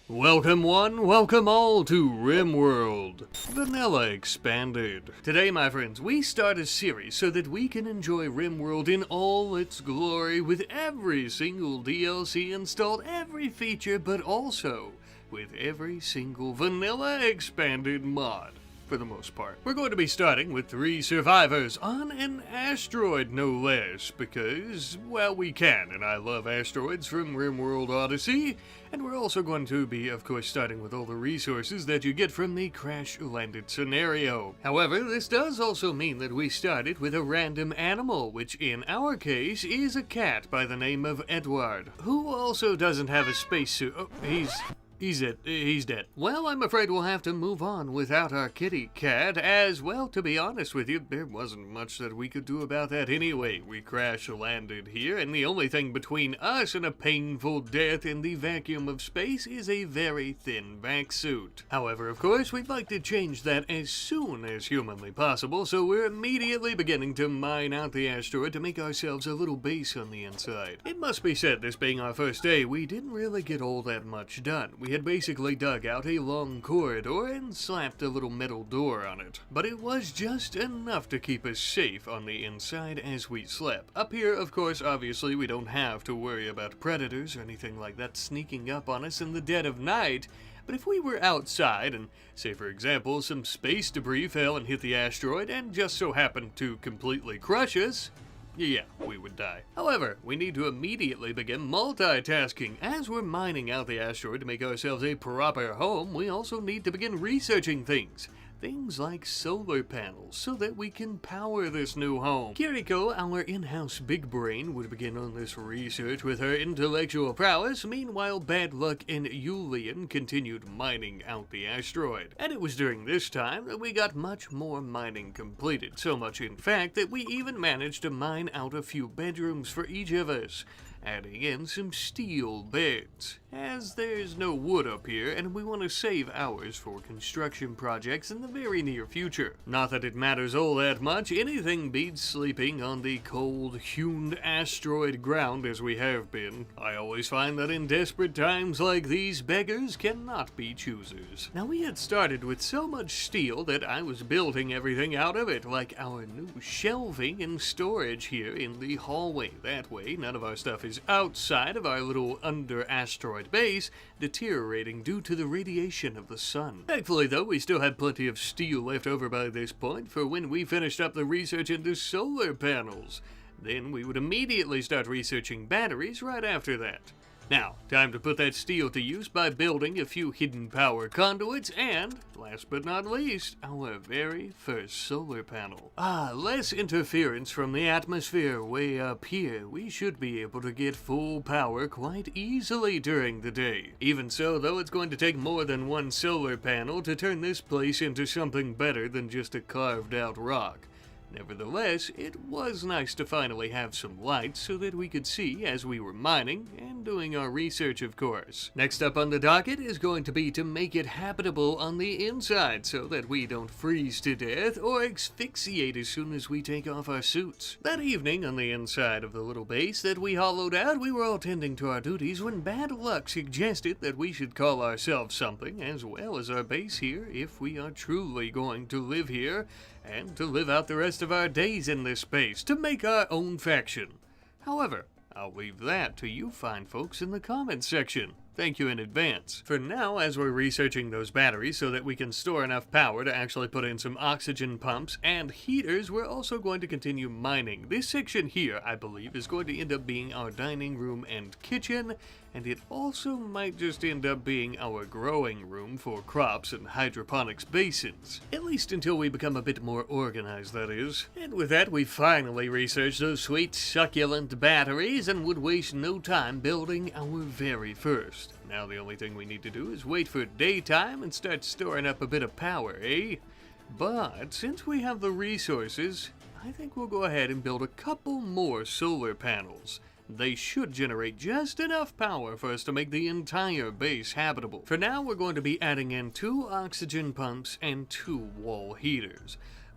Welcome one, welcome all to RimWorld, Vanilla Expanded. Today, my friends, we start a series so that we can enjoy RimWorld in all its glory with every single DLC installed, every feature, but also with every single Vanilla Expanded mod. For the most part. We're going to be starting with 3 survivors on an asteroid, no less, because, well, we can, and I love asteroids from RimWorld Odyssey, and we're also going to be, of course, starting with all the resources that you get from the crash-landed scenario. However, this does also mean that we started with a random animal, which in our case is a cat by the name of Edward, who also doesn't have a spacesuit. Oh, He's dead. Well, I'm afraid we'll have to move on without our kitty cat, as well, to be honest with you, there wasn't much that we could do about that anyway. We crash-landed here, and the only thing between us and a painful death in the vacuum of space is a very thin vac suit. However, of course, we'd like to change that as soon as humanly possible, so we're immediately beginning to mine out the asteroid to make ourselves a little base on the inside. It must be said, this being our first day, we didn't really get all that much done. We had basically dug out a long corridor and slapped a little metal door on it. But it was just enough to keep us safe on the inside as we slept. Up here, of course, obviously, we don't have to worry about predators or anything like that sneaking up on us in the dead of night. But if we were outside and, say for example, some space debris fell and hit the asteroid and just so happened to completely crush us, yeah, we would die. However, we need to immediately begin multitasking. As we're mining out the asteroid to make ourselves a proper home, we also need to begin researching things. Things like solar panels, so that we can power this new home. Kiriko, our in-house big brain, would begin on this research with her intellectual prowess. Meanwhile, Bad Luck and Yulian continued mining out the asteroid. And it was during this time that we got much more mining completed. So much, in fact, that we even managed to mine out a few bedrooms for each of us, adding in some steel beds, as there's no wood up here and we want to save ours for construction projects in the very near future. Not that it matters all that much, anything beats sleeping on the cold, hewn asteroid ground as we have been. I always find that in desperate times like these, beggars cannot be choosers. Now, we had started with so much steel that I was building everything out of it, like our new shelving and storage here in the hallway. That way, none of our stuff is outside of our little under-asteroid base, deteriorating due to the radiation of the sun. Thankfully, though, we still had plenty of steel left over by this point for when we finished up the research into solar panels. Then we would immediately start researching batteries right after that. Now, time to put that steel to use by building a few hidden power conduits and, last but not least, our very first solar panel. Less interference from the atmosphere way up here. We should be able to get full power quite easily during the day. Even so, though, it's going to take more than one solar panel to turn this place into something better than just a carved out rock. Nevertheless, it was nice to finally have some light so that we could see as we were mining and doing our research, of course. Next up on the docket is going to be to make it habitable on the inside so that we don't freeze to death or asphyxiate as soon as we take off our suits. That evening, on the inside of the little base that we hollowed out, we were all tending to our duties when Bad Luck suggested that we should call ourselves something as well as our base here if we are truly going to live here and to live out the rest of our days in this space, to make our own faction. However, I'll leave that to you fine folks in the comments section. Thank you in advance. For now, as we're researching those batteries so that we can store enough power to actually put in some oxygen pumps and heaters, we're also going to continue mining. This section here, I believe, is going to end up being our dining room and kitchen, and it also might just end up being our growing room for crops and hydroponics basins. At least until we become a bit more organized, that is. And with that, we finally researched those sweet, succulent batteries and would waste no time building our very first. Now the only thing we need to do is wait for daytime and start storing up a bit of power, eh? But since we have the resources, I think we'll go ahead and build a couple more solar panels. They should generate just enough power for us to make the entire base habitable. For now, we're going to be adding in 2 oxygen pumps and 2 wall heaters.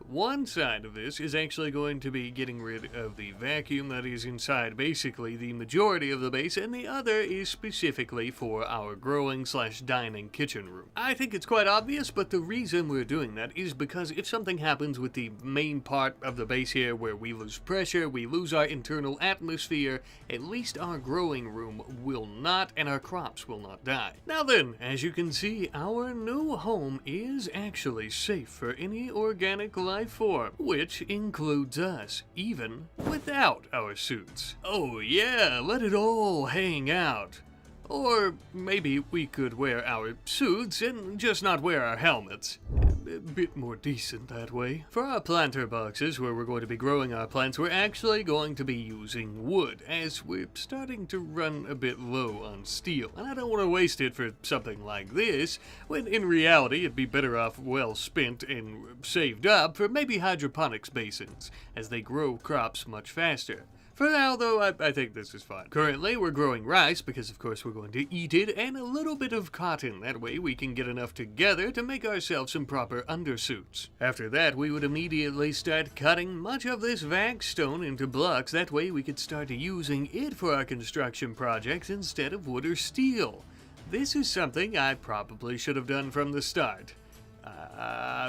One side of this is actually going to be getting rid of the vacuum that is inside basically the majority of the base, and the other is specifically for our growing/dining kitchen room. I think it's quite obvious, but the reason we're doing that is because if something happens with the main part of the base here where we lose pressure, we lose our internal atmosphere, at least our growing room will not, and our crops will not die. Now then, as you can see, our new home is actually safe for any organic life form, which includes us, even without our suits. Oh yeah, let it all hang out. Or maybe we could wear our suits and just not wear our helmets. A bit more decent that way. For our planter boxes, where we're going to be growing our plants, we're actually going to be using wood, as we're starting to run a bit low on steel. And I don't want to waste it for something like this, when in reality it'd be better off well spent and saved up for maybe hydroponics basins, as they grow crops much faster. For now, though, I think this is fine. Currently, we're growing rice because, of course, we're going to eat it, and a little bit of cotton. That way, we can get enough together to make ourselves some proper undersuits. After that, we would immediately start cutting much of this vac stone into blocks. That way, we could start using it for our construction projects instead of wood or steel. This is something I probably should have done from the start.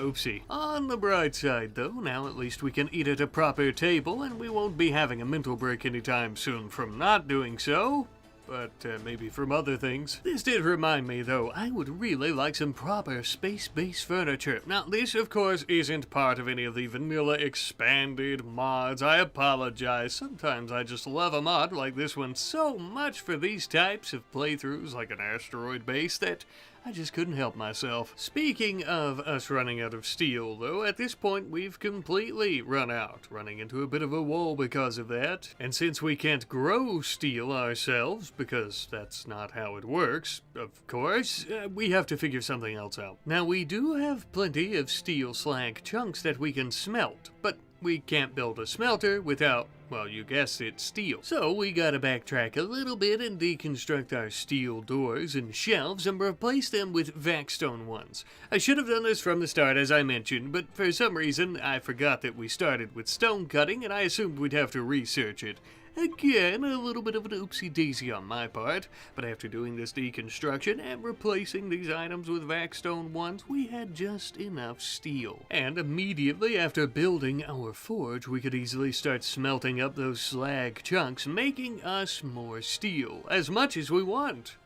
Oopsie. On the bright side, though, now at least we can eat at a proper table, and we won't be having a mental break anytime soon from not doing so. But maybe from other things. This did remind me, though, I would really like some proper space-based furniture. Now, this, of course, isn't part of any of the vanilla expanded mods. I apologize. Sometimes I just love a mod like this one so much for these types of playthroughs, like an asteroid base, that I just couldn't help myself. Speaking of us running out of steel, though, at this point we've completely run out, running into a bit of a wall because of that. And since we can't grow steel ourselves, because that's not how it works, of course, we have to figure something else out. Now, we do have plenty of steel slag chunks that we can smelt, but we can't build a smelter without, well, you guessed it, steel. So we gotta backtrack a little bit and deconstruct our steel doors and shelves and replace them with vac-stone ones. I should have done this from the start, as I mentioned, but for some reason I forgot that we started with stone cutting, and I assumed we'd have to research it. Again, a little bit of an oopsie-daisy on my part, but after doing this deconstruction and replacing these items with vac-stone ones, we had just enough steel. And immediately after building our forge, we could easily start smelting up those slag chunks, making us more steel, as much as we want.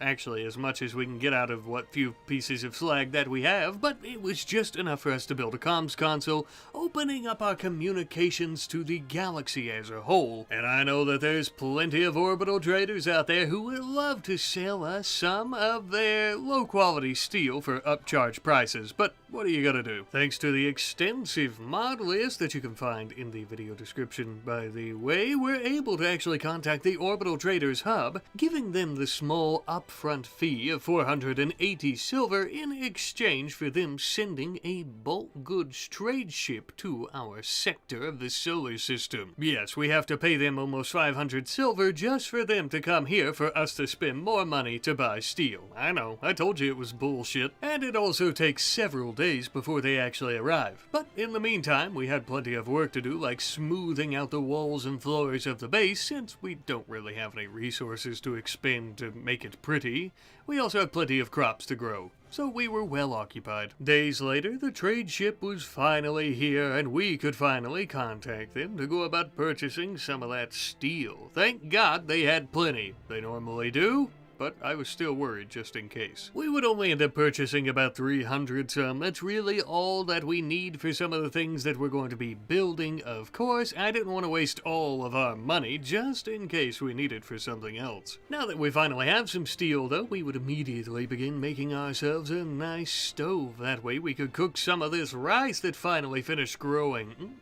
Actually, as much as we can get out of what few pieces of slag that we have, but it was just enough for us to build a comms console, opening up our communications to the galaxy as a whole. And I know that there's plenty of orbital traders out there who would love to sell us some of their low-quality steel for upcharge prices, but what are you gonna do? Thanks to the extensive mod list that you can find in the video description, by the way, we're able to actually contact the Orbital Traders Hub, giving them the small upfront fee of 480 silver in exchange for them sending a bulk goods trade ship to our sector of the solar system. Yes, we have to pay them almost 500 silver just for them to come here for us to spend more money to buy steel. I know, I told you it was bullshit. And it also takes several days before they actually arrive. But in the meantime, we had plenty of work to do, like smoothing out the walls and floors of the base, since we don't really have any resources to expend to make it pretty. We also have plenty of crops to grow, so we were well occupied. Days later, the trade ship was finally here, and we could finally contact them to go about purchasing some of that steel. Thank God they had plenty. They normally do, but I was still worried just in case. We would only end up purchasing about 300 some. That's really all that we need for some of the things that we're going to be building. Of course, I didn't want to waste all of our money just in case we need it for something else. Now that we finally have some steel, though, we would immediately begin making ourselves a nice stove. That way we could cook some of this rice that finally finished growing.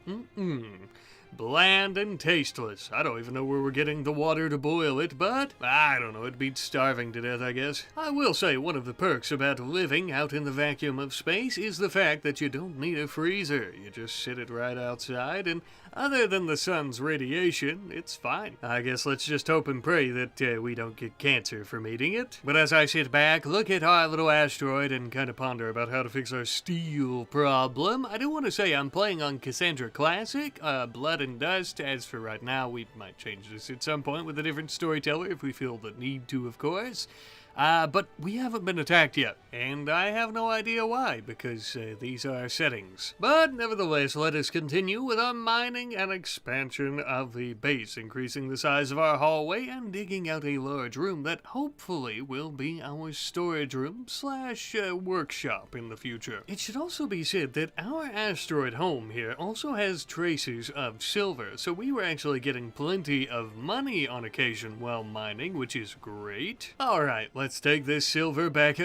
bland and tasteless. I don't even know where we're getting the water to boil it, but I don't know, it beats starving to death, I guess. I will say one of the perks about living out in the vacuum of space is the fact that you don't need a freezer. You just sit it right outside, and other than the sun's radiation, it's fine. I guess let's just hope and pray that we don't get cancer from eating it. But as I sit back, look at our little asteroid, and kind of ponder about how to fix our steel problem, I do want to say I'm playing on Cassandra Classic, Blood and Dust. As for right now, we might change this at some point with a different storyteller if we feel the need to, of course. But we haven't been attacked yet, and I have no idea why, because these are our settings. But nevertheless, let us continue with our mining and expansion of the base, increasing the size of our hallway and digging out a large room that hopefully will be our storage room slash workshop in the future. It should also be said that our asteroid home here also has traces of silver, so we were actually getting plenty of money on occasion while mining, which is great. Alright, let's take this silver back.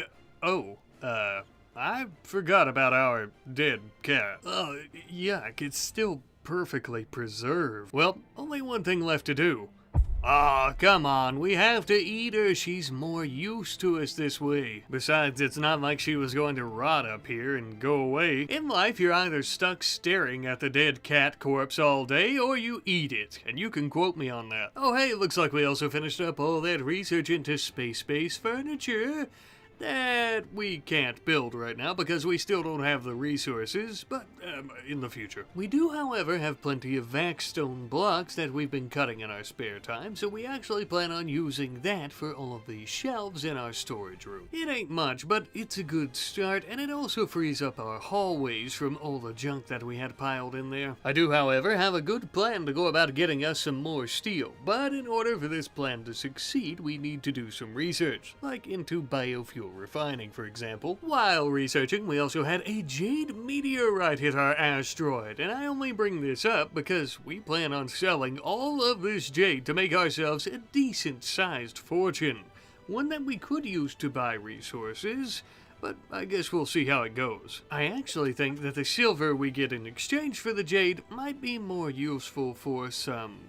I forgot about our dead cat. Oh, yuck, it's still perfectly preserved. Well, only one thing left to do. Aw, come on, we have to eat her. She's more used to us this way. Besides, it's not like she was going to rot up here and go away. In life, you're either stuck staring at the dead cat corpse all day, or you eat it, and you can quote me on that. Oh hey, looks like we also finished up all that research into space-based furniture that we can't build right now because we still don't have the resources, but in the future. We do, however, have plenty of vac-stone blocks that we've been cutting in our spare time, so we actually plan on using that for all of the shelves in our storage room. It ain't much, but it's a good start, and it also frees up our hallways from all the junk that we had piled in there. I do, however, have a good plan to go about getting us some more steel, but in order for this plan to succeed, we need to do some research, like into biofuel refining, for example. While researching, we also had a jade meteorite hit our asteroid, and I only bring this up because we plan on selling all of this jade to make ourselves a decent-sized fortune, one that we could use to buy resources, but I guess we'll see how it goes. I actually think that the silver we get in exchange for the jade might be more useful for some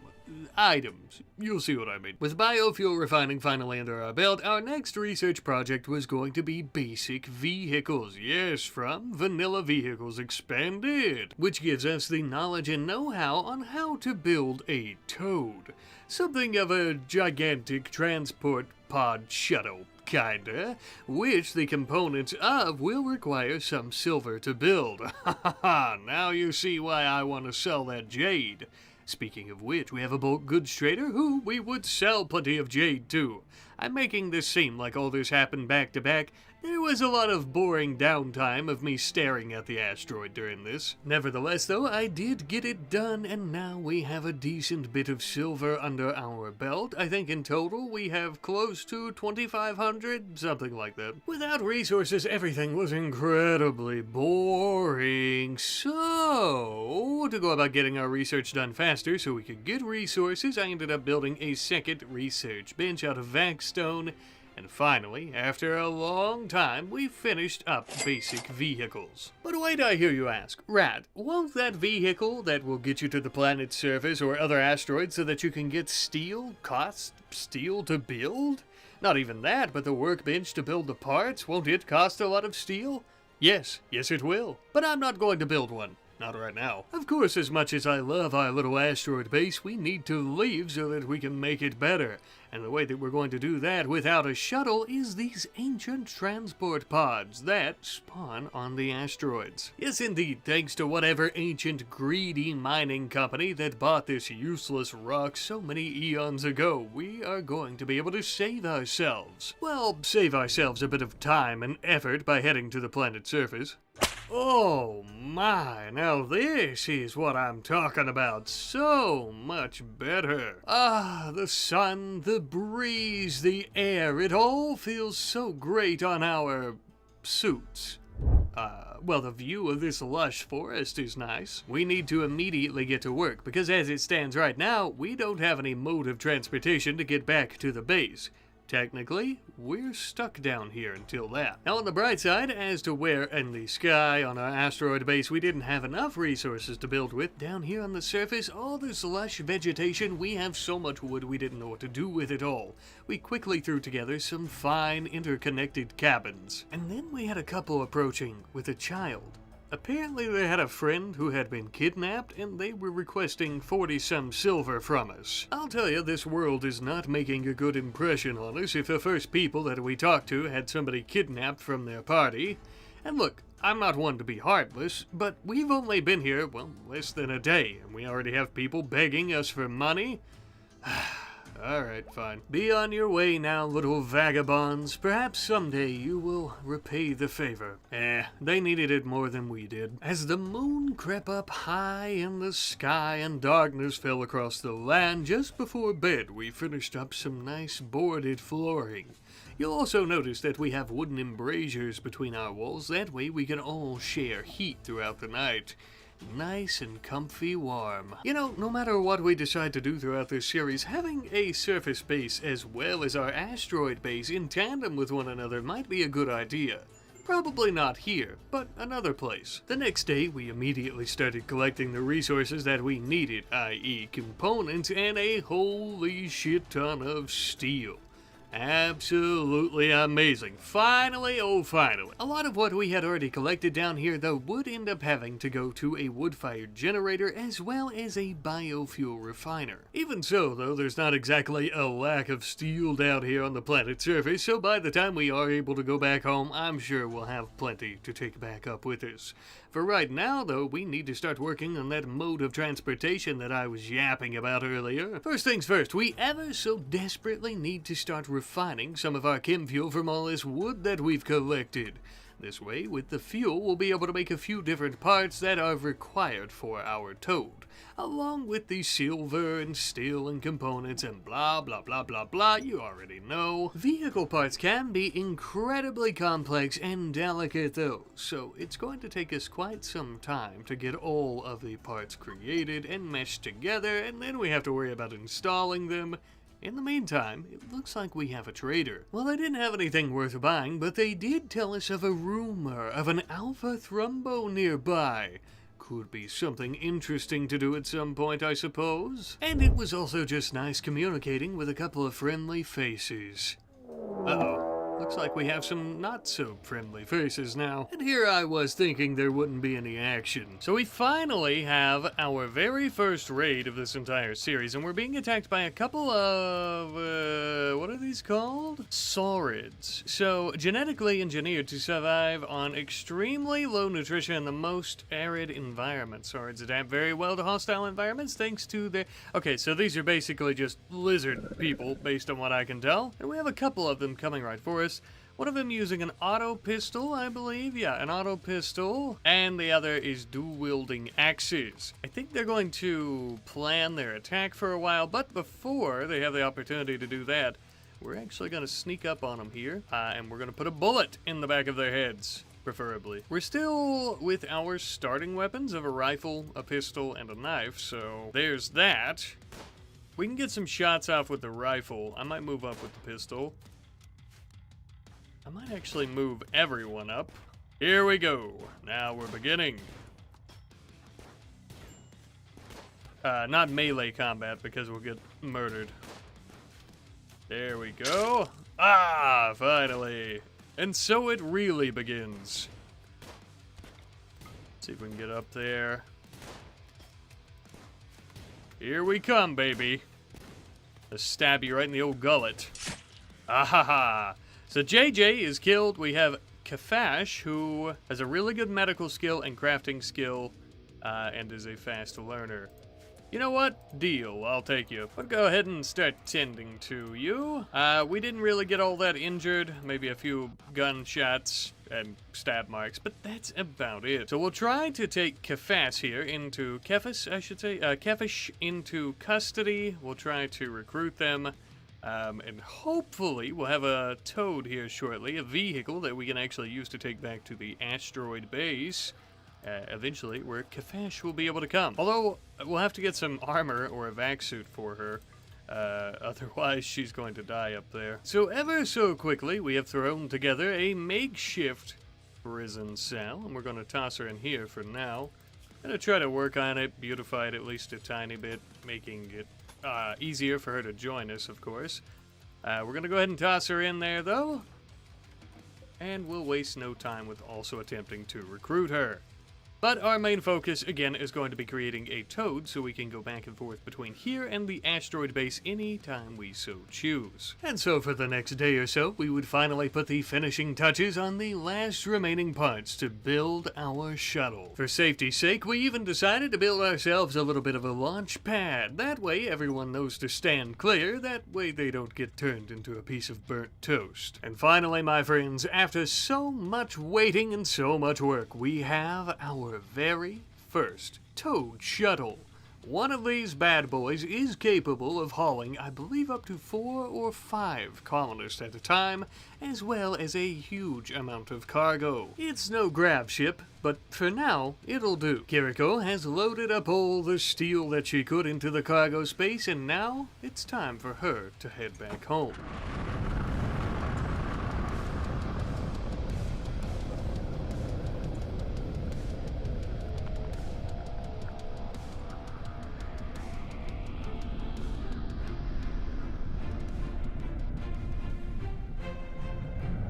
items. You'll see what I mean. With biofuel refining finally under our belt, our next research project was going to be basic vehicles. Yes, from vanilla vehicles expanded, which gives us the knowledge and know-how on how to build a toad. Something of a gigantic transport pod shuttle, kinda, which the components of will require some silver to build. Now you see why I want to sell that jade. Speaking of which, we have a bulk goods trader who we would sell plenty of jade to. I'm making this seem like all this happened back to back. There was a lot of boring downtime of me staring at the asteroid during this. Nevertheless, though, I did get it done, and now we have a decent bit of silver under our belt. I think in total we have close to 2,500, something like that. Without resources, everything was incredibly boring. So, to go about getting our research done faster so we could get resources, I ended up building a second research bench out of vac-stone. And finally, after a long time, we finished up basic vehicles. But wait, I hear you ask, Rat, won't that vehicle that will get you to the planet's surface or other asteroids so that you can get steel cost steel to build? Not even that, but the workbench to build the parts, won't it cost a lot of steel? Yes it will. But I'm not going to build one. Not right now. Of course, as much as I love our little asteroid base, we need to leave so that we can make it better. And the way that we're going to do that without a shuttle is these ancient transport pods that spawn on the asteroids. Yes, indeed, thanks to whatever ancient greedy mining company that bought this useless rock so many eons ago, we are going to be able to save ourselves. Well, save ourselves a bit of time and effort by heading to the planet's surface. Oh my, now this is what I'm talking about. So much better. Ah, the sun, the breeze, the air, it all feels so great on our suits. Well, the view of this lush forest is nice. We need to immediately get to work because as it stands right now, we don't have any mode of transportation to get back to the base. technically, we're stuck down here until that. Now on the bright side, as to where in the sky on our asteroid base we didn't have enough resources to build with, down here on the surface, all this lush vegetation, we have so much wood we didn't know what to do with it all. We quickly threw together some fine interconnected cabins. And then we had a couple approaching with a child. Apparently they had a friend who had been kidnapped and they were requesting 40-some silver from us. I'll tell you, this world is not making a good impression on us if the first people that we talked to had somebody kidnapped from their party. And look, I'm not one to be heartless, but we've only been here, well, less than a day, and we already have people begging us for money. Alright, fine. Be on your way now, little vagabonds. Perhaps someday you will repay the favor. They needed it more than we did. As the moon crept up high in the sky and darkness fell across the land, just before bed we finished up some nice boarded flooring. You'll also notice that we have wooden embrasures between our walls. That way we can all share heat throughout the night. Nice and comfy warm. You know, no matter what we decide to do throughout this series, having a surface base as well as our asteroid base in tandem with one another might be a good idea. Probably not here, but another place. The next day, we immediately started collecting the resources that we needed, i.e. components and a holy shit ton of steel. Absolutely amazing. Finally, oh finally. A lot of what we had already collected down here though would end up having to go to a wood-fired generator as well as a biofuel refiner. Even so though, there's not exactly a lack of steel down here on the planet's surface, so by the time we are able to go back home, I'm sure we'll have plenty to take back up with us. For right now though, we need to start working on that mode of transportation that I was yapping about earlier. First things first, we ever so desperately need to start refining some of our chem fuel from all this wood that we've collected. This way, with the fuel, we'll be able to make a few different parts that are required for our Toad, along with the silver and steel and components and blah blah blah blah blah, you already know. Vehicle parts can be incredibly complex and delicate though, so it's going to take us quite some time to get all of the parts created and meshed together, and then we have to worry about installing them. In the meantime, it looks like we have a trader. Well, they didn't have anything worth buying, but they did tell us of a rumor of an alpha thrumbo nearby. Could be something interesting to do at some point, I suppose. And it was also just nice communicating with a couple of friendly faces. Uh-oh. Looks like we have some not-so-friendly faces now. And here I was thinking there wouldn't be any action. So we finally have our very first raid of this entire series, and we're being attacked by a couple of, what are these called? Saurids. So, genetically engineered to survive on extremely low nutrition in the most arid environments. Saurids adapt very well to hostile environments thanks to their... Okay, so these are basically just lizard people, based on what I can tell. And we have a couple of them coming right for us. One of them using an auto pistol, I believe. Yeah, an auto pistol. And the other is dual-wielding axes. I think they're going to plan their attack for a while, but before they have the opportunity to do that, we're actually going to sneak up on them here, and we're going to put a bullet in the back of their heads, preferably. We're still with our starting weapons of a rifle, a pistol, and a knife, so there's that. We can get some shots off with the rifle. I might move up with the pistol. I might actually move everyone up. Here we go. Now we're beginning. Not melee combat because we'll get murdered. There we go. Ah, finally. And so it really begins. Let's see if we can get up there. Here we come, baby. Let's stab you right in the old gullet. Ah ha ha. So JJ is killed. We have Kafash, who has a really good medical skill and crafting skill, and is a fast learner. You know what? Deal. I'll take you. But go ahead and start tending to you. We didn't really get all that injured. Maybe a few gunshots and stab marks, but that's about it. So we'll try to take Kafash here into... Kafash into custody. We'll try to recruit them. And hopefully we'll have a Toad here shortly, a vehicle that we can actually use to take back to the asteroid base, eventually, where Kafash will be able to come. Although, we'll have to get some armor or a vac suit for her, Otherwise she's going to die up there. So ever so quickly, we have thrown together a makeshift prison cell, and we're going to toss her in here for now. Gonna try to work on it, beautify it at least a tiny bit, making it easier for her to join us, of course. We're gonna go ahead and toss her in there, though, and we'll waste no time with also attempting to recruit her. But our main focus, again, is going to be creating a toad so we can go back and forth between here and the asteroid base anytime we so choose. And so for the next day or so, we would finally put the finishing touches on the last remaining parts to build our shuttle. For safety's sake, we even decided to build ourselves a little bit of a launch pad. That way everyone knows to stand clear, that way they don't get turned into a piece of burnt toast. And finally, my friends, after so much waiting and so much work, we have our very first towed shuttle. One of these bad boys is capable of hauling, I believe, up to 4 or 5 colonists at a time, as well as a huge amount of cargo. It's no grav ship, but for now, it'll do. Kiriko has loaded up all the steel that she could into the cargo space, and now it's time for her to head back home.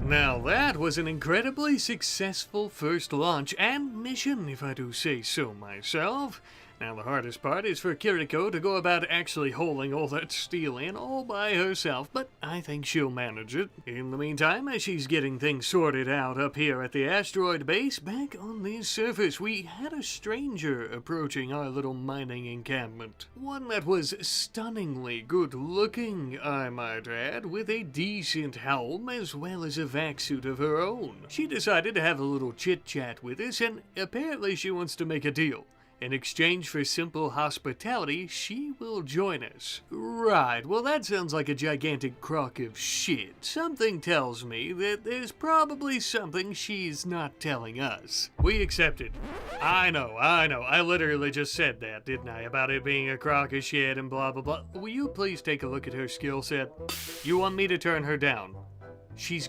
Now that was an incredibly successful first launch and mission, if I do say so myself. Now the hardest part is for Kiriko to go about actually hauling all that steel in all by herself, but I think she'll manage it. In the meantime, as she's getting things sorted out up here at the asteroid base, back on the surface, we had a stranger approaching our little mining encampment. One that was stunningly good looking, I might add, with a decent helm as well as a vac suit of her own. She decided to have a little chit-chat with us, and apparently she wants to make a deal. In exchange for simple hospitality, she will join us. Right, well that sounds like a gigantic crock of shit. Something tells me that there's probably something she's not telling us. We accepted. I know, I literally just said that, didn't I? About it being a crock of shit and blah blah blah. Will you please take a look at her skill set? You want me to turn her down? She's...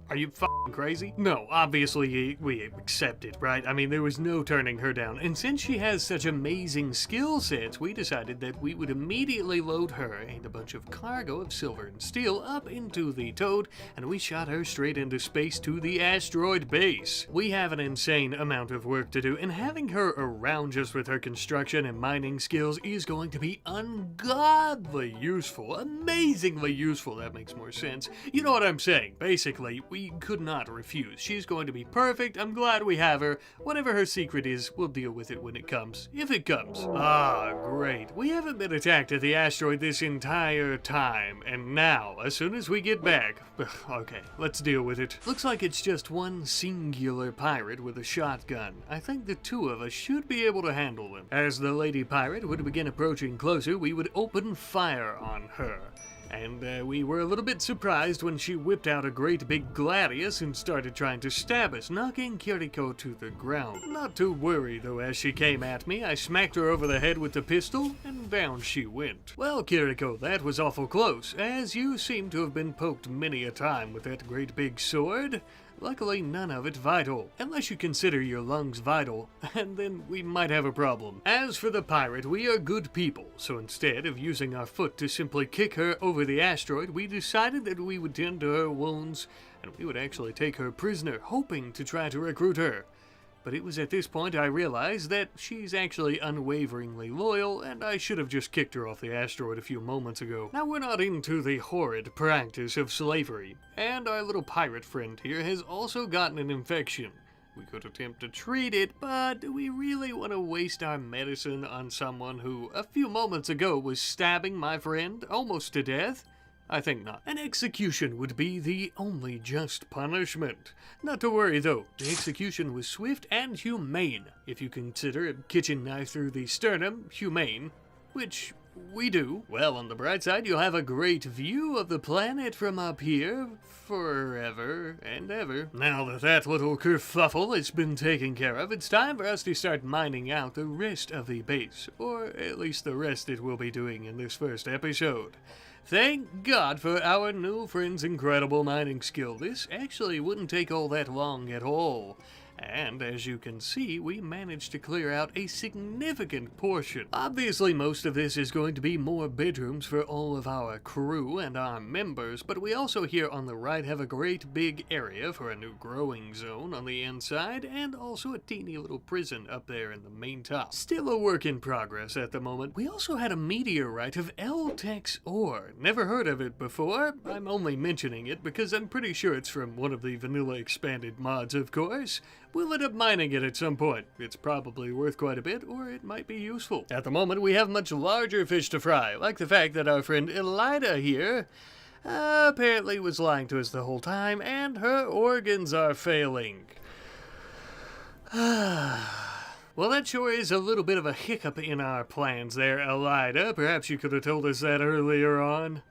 Are you f***ing crazy? No, obviously we accepted, right? I mean, there was no turning her down. And since she has such amazing skill sets, we decided that we would immediately load her and a bunch of cargo of silver and steel up into the Toad, and we shot her straight into space to the asteroid base. We have an insane amount of work to do, and having her around just with her construction and mining skills is going to be ungodly useful. Amazingly useful, that makes more sense. You know what I'm saying? Basically, we could not refuse. She's going to be perfect. I'm glad we have her. Whatever her secret is, we'll deal with it when it comes. If it comes. Ah, great. We haven't been attacked at the asteroid this entire time. And now, as soon as we get back... Okay, let's deal with it. Looks like it's just one singular pirate with a shotgun. I think the two of us should be able to handle them. As the lady pirate would begin approaching closer, we would open fire on her. And we were a little bit surprised when she whipped out a great big gladius and started trying to stab us, knocking Kiriko to the ground. Not to worry, though, as she came at me, I smacked her over the head with the pistol, and down she went. Well, Kiriko, that was awful close, as you seem to have been poked many a time with that great big sword. Luckily, none of it vital, unless you consider your lungs vital, and then we might have a problem. As for the pirate, we are good people, so instead of using our foot to simply kick her over the asteroid, we decided that we would tend to her wounds, and we would actually take her prisoner, hoping to try to recruit her. But it was at this point I realized that she's actually unwaveringly loyal, and I should have just kicked her off the asteroid a few moments ago. Now, we're not into the horrid practice of slavery, and our little pirate friend here has also gotten an infection. We could attempt to treat it, but do we really want to waste our medicine on someone who, a few moments ago, was stabbing my friend almost to death? I think not. An execution would be the only just punishment. Not to worry though, the execution was swift and humane. If you consider a kitchen knife through the sternum humane, which We do. Well, on the bright side, you'll have a great view of the planet from up here forever and ever. Now that that little kerfuffle has been taken care of, it's time for us to start mining out the rest of the base, or at least the rest it will be doing in this first episode. Thank God for our new friend's incredible mining skill. This actually wouldn't take all that long at all. And as you can see, we managed to clear out a significant portion. Obviously, most of this is going to be more bedrooms for all of our crew and our members, but we also here on the right have a great big area for a new growing zone on the inside, and also a teeny little prison up there in the main top. Still a work in progress at the moment. We also had a meteorite of L-Tex ore. Never heard of it before. I'm only mentioning it because I'm pretty sure it's from one of the vanilla expanded mods, of course. We'll end up mining it at some point. It's probably worth quite a bit, or it might be useful. At the moment, we have much larger fish to fry, like the fact that our friend Elida here apparently was lying to us the whole time, and her organs are failing. Well, that sure is a little bit of a hiccup in our plans there, Elida. Perhaps you could have told us that earlier on.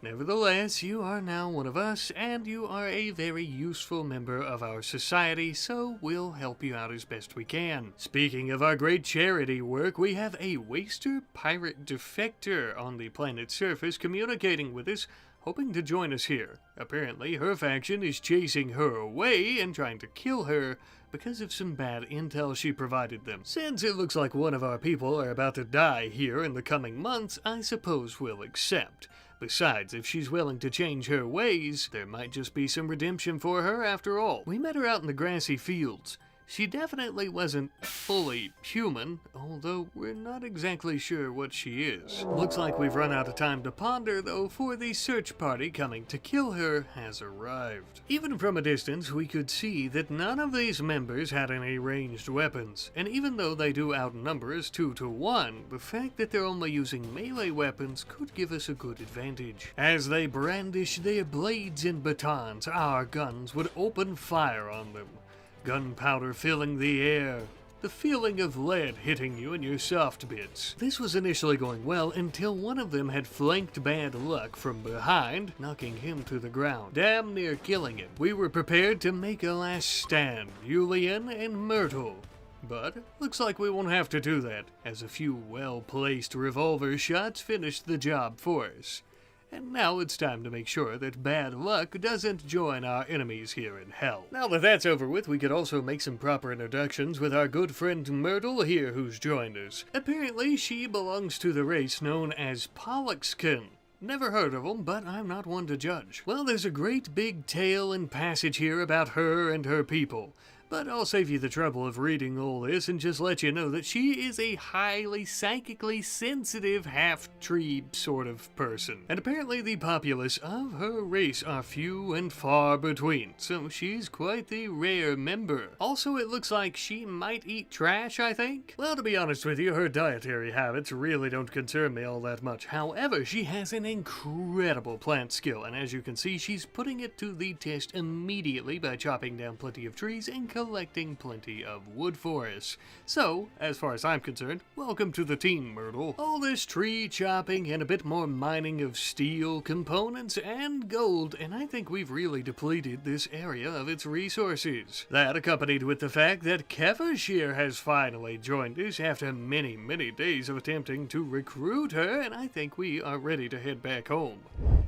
Nevertheless, you are now one of us, and you are a very useful member of our society, so we'll help you out as best we can. Speaking of our great charity work, we have a waster pirate defector on the planet's surface communicating with us, hoping to join us here. Apparently, her faction is chasing her away and trying to kill her because of some bad intel she provided them. Since it looks like one of our people are about to die here in the coming months, I suppose we'll accept. Besides, if she's willing to change her ways, there might just be some redemption for her after all. We met her out in the grassy fields. She definitely wasn't fully human, although we're not exactly sure what she is. Looks like we've run out of time to ponder, though, for the search party coming to kill her has arrived. Even from a distance, we could see that none of these members had any ranged weapons, and even though they do outnumber us 2 to 1, the fact that they're only using melee weapons could give us a good advantage. As they brandish their blades and batons, our guns would open fire on them. Gunpowder filling the air, the feeling of lead hitting you in your soft bits. This was initially going well until one of them had flanked Bad Luck from behind, knocking him to the ground, damn near killing him. We were prepared to make a last stand, Julian and Myrtle. But looks like we won't have to do that, as a few well-placed revolver shots finished the job for us. And now it's time to make sure that Bad Luck doesn't join our enemies here in hell. Now that that's over with, we could also make some proper introductions with our good friend Myrtle here who's joined us. Apparently, she belongs to the race known as Pollockskin. Never heard of them, but I'm not one to judge. Well, there's a great big tale and passage here about her and her people. But I'll save you the trouble of reading all this and just let you know that she is a highly psychically sensitive half-tree sort of person. And apparently the populace of her race are few and far between, so she's quite the rare member. Also, it looks like she might eat trash, I think? Well, to be honest with you, her dietary habits really don't concern me all that much. However, she has an incredible plant skill, and as you can see, she's putting it to the test immediately by chopping down plenty of trees and collecting plenty of wood for us. So, as far as I'm concerned, welcome to the team, Myrtle. All this tree chopping and a bit more mining of steel, components, and gold, and I think we've really depleted this area of its resources. That accompanied with the fact that Kefashir has finally joined us after many, many days of attempting to recruit her, and I think we are ready to head back home.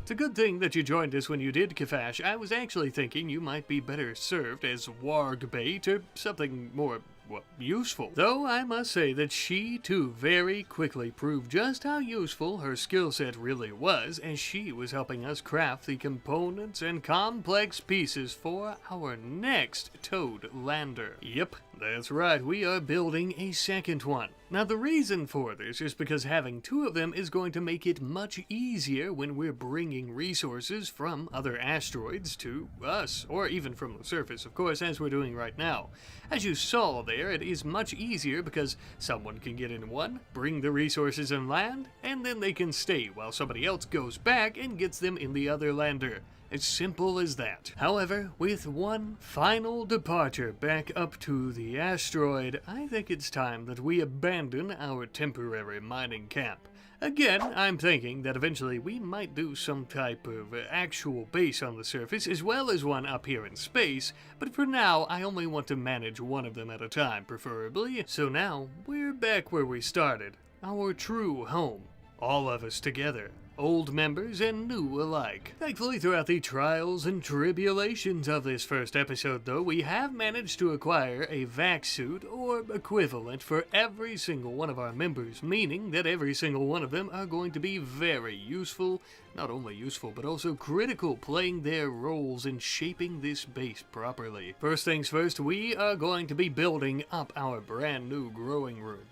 It's a good thing that you joined us when you did, Kefash. I was actually thinking you might be better served as warg bait or something more, well, useful. Though I must say that she too very quickly proved just how useful her skill set really was, as she was helping us craft the components and complex pieces for our next towed lander. Yep, that's right, we are building a second one. Now the reason for this is because having 2 of them is going to make it much easier when we're bringing resources from other asteroids to us, or even from the surface, of course, as we're doing right now. As you saw there, it is much easier because someone can get in one, bring the resources and land, and then they can stay while somebody else goes back and gets them in the other lander. As simple as that. However, with one final departure back up to the asteroid, I think it's time that we abandon our temporary mining camp. Again, I'm thinking that eventually we might do some type of actual base on the surface as well as one up here in space, but for now I only want to manage one of them at a time, preferably. So now, we're back where we started, our true home, all of us together. Old members and new alike. Thankfully, throughout the trials and tribulations of this first episode, though, we have managed to acquire a vac suit or equivalent for every single one of our members, meaning that every single one of them are going to be very useful, not only useful, but also critical, playing their roles in shaping this base properly. First things first, we are going to be building up our brand new growing room.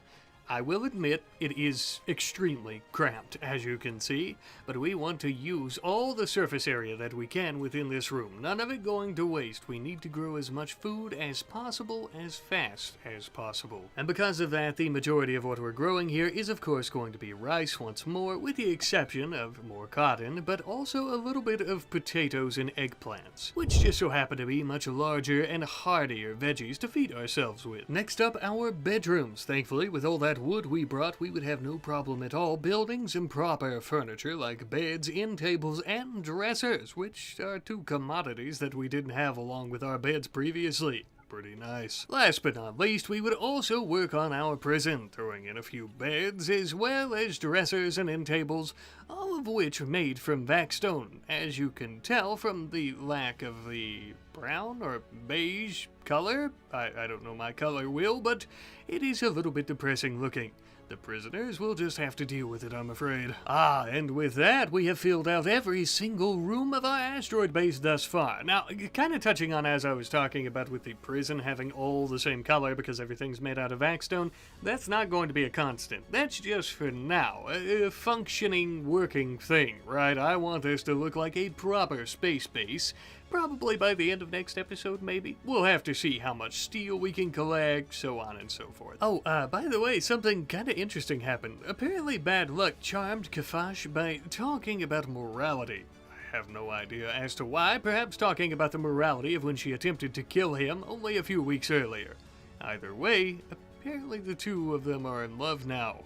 I will admit it is extremely cramped, as you can see, but we want to use all the surface area that we can within this room. None of it going to waste. We need to grow as much food as possible, as fast as possible. And because of that, the majority of what we're growing here is of course going to be rice once more, with the exception of more cotton, but also a little bit of potatoes and eggplants, which just so happen to be much larger and hardier veggies to feed ourselves with. Next up, our bedrooms. Thankfully, with all that wood we brought, we would have no problem at all building some proper furniture like beds, end tables, and dressers, which are two commodities that we didn't have along with our beds previously. Pretty nice. Last but not least, we would also work on our prison, throwing in a few beds as well as dressers and end tables, all of which are made from vac stone, as you can tell from the lack of the brown or beige color. I don't know my color wheel, but it is a little bit depressing looking. The prisoners will just have to deal with it, I'm afraid. And with that, we have filled out every single room of our asteroid base thus far. Now, kind of touching on as I was talking about with the prison having all the same color because everything's made out of vac stone, that's not going to be a constant. That's just for now. A functioning, working thing, right? I want this to look like a proper space base. Probably by the end of next episode, maybe. We'll have to see how much steel we can collect, so on and so forth. Oh, by the way, something kinda interesting happened. Apparently Bad Luck charmed Kafash by talking about morality. I have no idea as to why, perhaps talking about the morality of when she attempted to kill him only a few weeks earlier. Either way, apparently the two of them are in love now.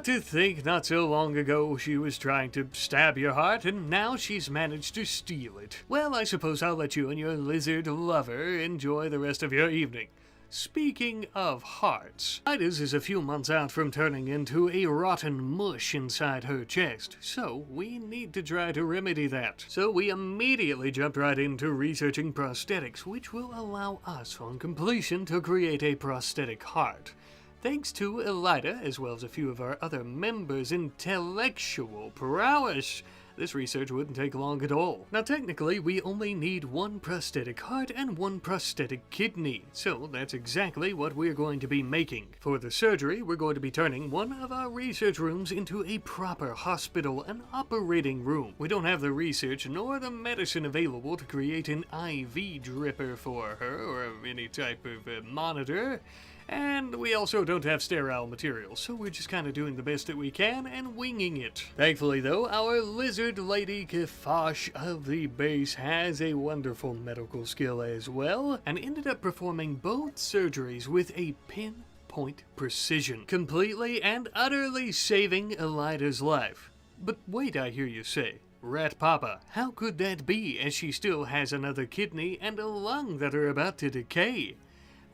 To think not so long ago she was trying to stab your heart, and now she's managed to steal it. Well, I suppose I'll let you and your lizard lover enjoy the rest of your evening. Speaking of hearts, Ida's is a few months out from turning into a rotten mush inside her chest, so we need to try to remedy that. So we immediately jumped right into researching prosthetics, which will allow us on completion to create a prosthetic heart. Thanks to Elida, as well as a few of our other members' intellectual prowess, this research wouldn't take long at all. Now technically, we only need one prosthetic heart and one prosthetic kidney, so that's exactly what we're going to be making. For the surgery, we're going to be turning one of our research rooms into a proper hospital, an operating room. We don't have the research nor the medicine available to create an IV dripper for her, or any type of monitor. And we also don't have sterile materials, so we're just kind of doing the best that we can and winging it. Thankfully though, our lizard lady Kafash of the base has a wonderful medical skill as well, and ended up performing both surgeries with a pinpoint precision, completely and utterly saving Elida's life. But wait, I hear you say. Rat Papa, how could that be, as she still has another kidney and a lung that are about to decay?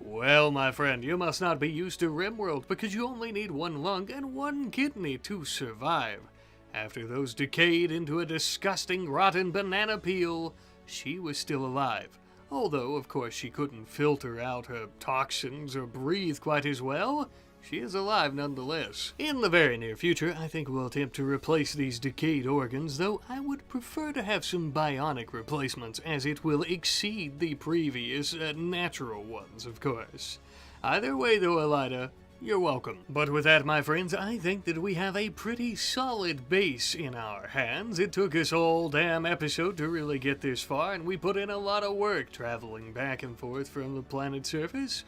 Well, my friend, you must not be used to RimWorld, because you only need one lung and one kidney to survive. After those decayed into a disgusting rotten banana peel, she was still alive. Although, of course, she couldn't filter out her toxins or breathe quite as well, she is alive nonetheless. In the very near future, I think we'll attempt to replace these decayed organs, though I would prefer to have some bionic replacements, as it will exceed the previous natural ones, of course. Either way though, Elida, you're welcome. But with that, my friends, I think that we have a pretty solid base in our hands. It took us all damn episode to really get this far, and we put in a lot of work traveling back and forth from the planet's surface.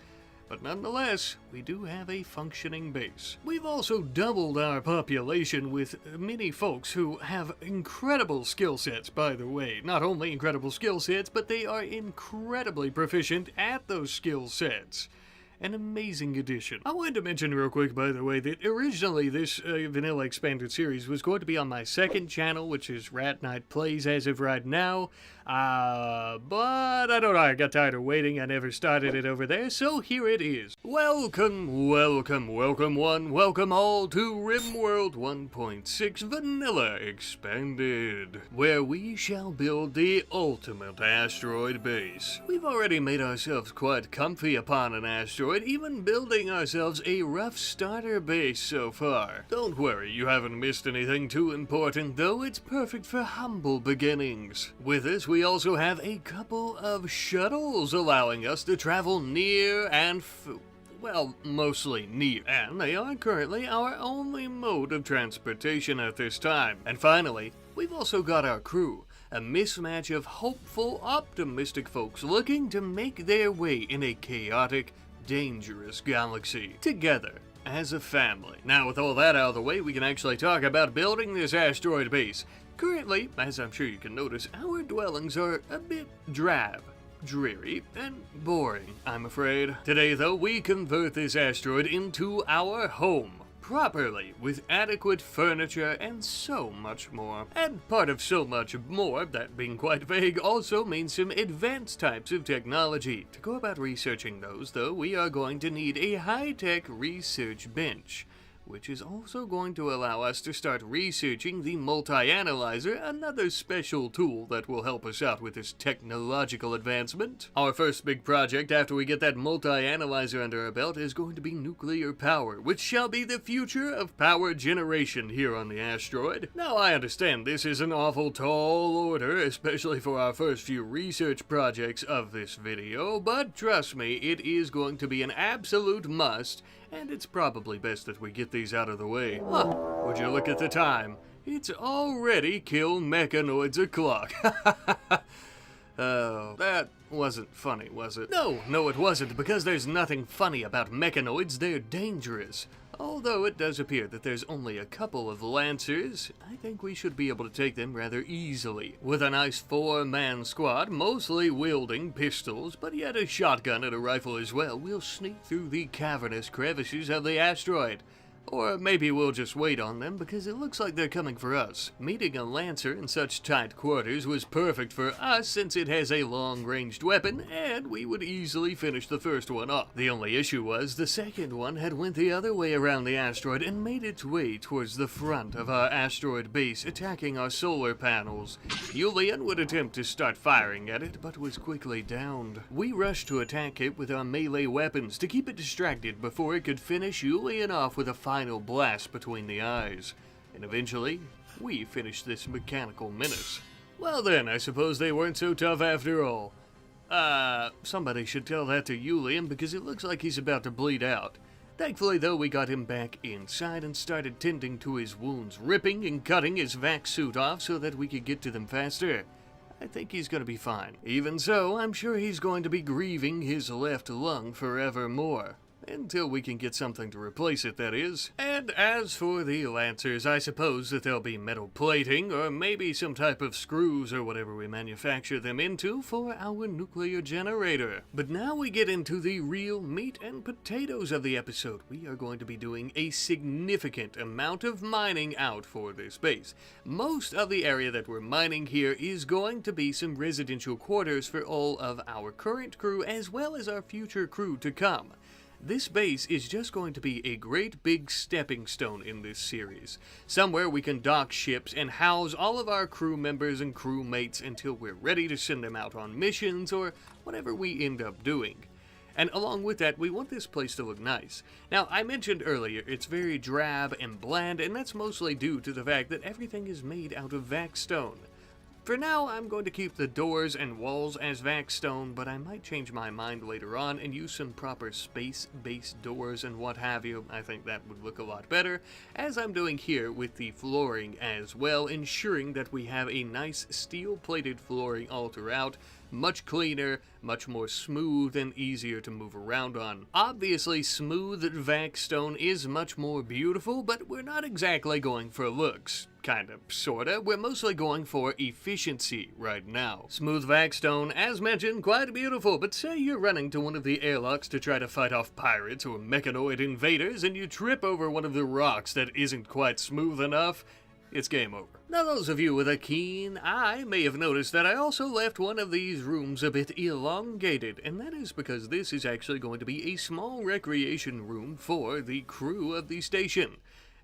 But nonetheless, we do have a functioning base. We've also doubled our population with many folks who have incredible skill sets, by the way. Not only incredible skill sets, but they are incredibly proficient at those skill sets. an amazing addition. I wanted to mention real quick, by the way, that originally this Vanilla Expanded series was going to be on my second channel, which is Rat Knight Plays as of right now. But I don't know, I got tired of waiting, I never started it over there, so here it is. Welcome, welcome, welcome one, welcome all to RimWorld 1.6 Vanilla Expanded, where we shall build the ultimate asteroid base. We've already made ourselves quite comfy upon an asteroid, even building ourselves a rough starter base so far. Don't worry, you haven't missed anything too important, though it's perfect for humble beginnings. With this, we also have a couple of shuttles allowing us to travel near and well, mostly near, and they are currently our only mode of transportation at this time. And finally, we've also got our crew, a mismatch of hopeful, optimistic folks looking to make their way in a chaotic, dangerous galaxy, together as a family. Now, with all that out of the way, we can actually talk about building this asteroid base. Currently, as I'm sure you can notice, our dwellings are a bit drab, dreary, and boring, I'm afraid. Today, though, we convert this asteroid into our home, properly, with adequate furniture and so much more. And part of so much more, that being quite vague, also means some advanced types of technology. To go about researching those, though, we are going to need a high-tech research bench, which is also going to allow us to start researching the multi-analyzer, another special tool that will help us out with this technological advancement. Our first big project after we get that multi-analyzer under our belt is going to be nuclear power, which shall be the future of power generation here on the asteroid. Now, I understand this is an awful tall order, especially for our first few research projects of this video, but trust me, it is going to be an absolute must, and it's probably best that we get these out of the way. Huh, would you look at the time? It's already kill mechanoids o'clock. Oh, that wasn't funny, was it? No, it wasn't, because there's nothing funny about mechanoids. They're dangerous. Although it does appear that there's only a couple of lancers, I think we should be able to take them rather easily. With a nice 4-man squad, mostly wielding pistols, but yet a shotgun and a rifle as well, we'll sneak through the cavernous crevices of the asteroid. Or maybe we'll just wait on them, because it looks like they're coming for us. Meeting a Lancer in such tight quarters was perfect for us, since it has a long-ranged weapon, and we would easily finish the first one off. The only issue was the second one had went the other way around the asteroid and made its way towards the front of our asteroid base, attacking our solar panels. Julian would attempt to start firing at it, but was quickly downed. We rushed to attack it with our melee weapons to keep it distracted before it could finish Julian off with a final blast between the eyes, and eventually, we finished this mechanical menace. Well then, I suppose they weren't so tough after all. Somebody should tell that to Julian, because it looks like he's about to bleed out. Thankfully, though, we got him back inside and started tending to his wounds, ripping and cutting his vac suit off so that we could get to them faster. I think he's going to be fine. Even so, I'm sure he's going to be grieving his left lung forevermore. Until we can get something to replace it, that is. And as for the Lancers, I suppose that there'll be metal plating, or maybe some type of screws or whatever we manufacture them into for our nuclear generator. But now we get into the real meat and potatoes of the episode. We are going to be doing a significant amount of mining out for this base. Most of the area that we're mining here is going to be some residential quarters for all of our current crew as well as our future crew to come. This base is just going to be a great big stepping stone in this series. Somewhere we can dock ships and house all of our crew members and crewmates until we're ready to send them out on missions or whatever we end up doing. And along with that, we want this place to look nice. Now, I mentioned earlier, it's very drab and bland, and that's mostly due to the fact that everything is made out of vac stone. For now, I'm going to keep the doors and walls as vac stone, but I might change my mind later on and use some proper space-based doors and what have you. I think that would look a lot better, as I'm doing here with the flooring as well, ensuring that we have a nice steel-plated flooring all throughout, much cleaner, much more smooth, and easier to move around on. Obviously, smooth vac stone is much more beautiful, but we're not exactly going for looks. Kinda, sorta. We're mostly going for efficiency right now. Smooth vac stone, as mentioned, quite beautiful, but say you're running to one of the airlocks to try to fight off pirates or mechanoid invaders, and you trip over one of the rocks that isn't quite smooth enough, it's game over. Now, those of you with a keen eye may have noticed that I also left one of these rooms a bit elongated, and that is because this is actually going to be a small recreation room for the crew of the station.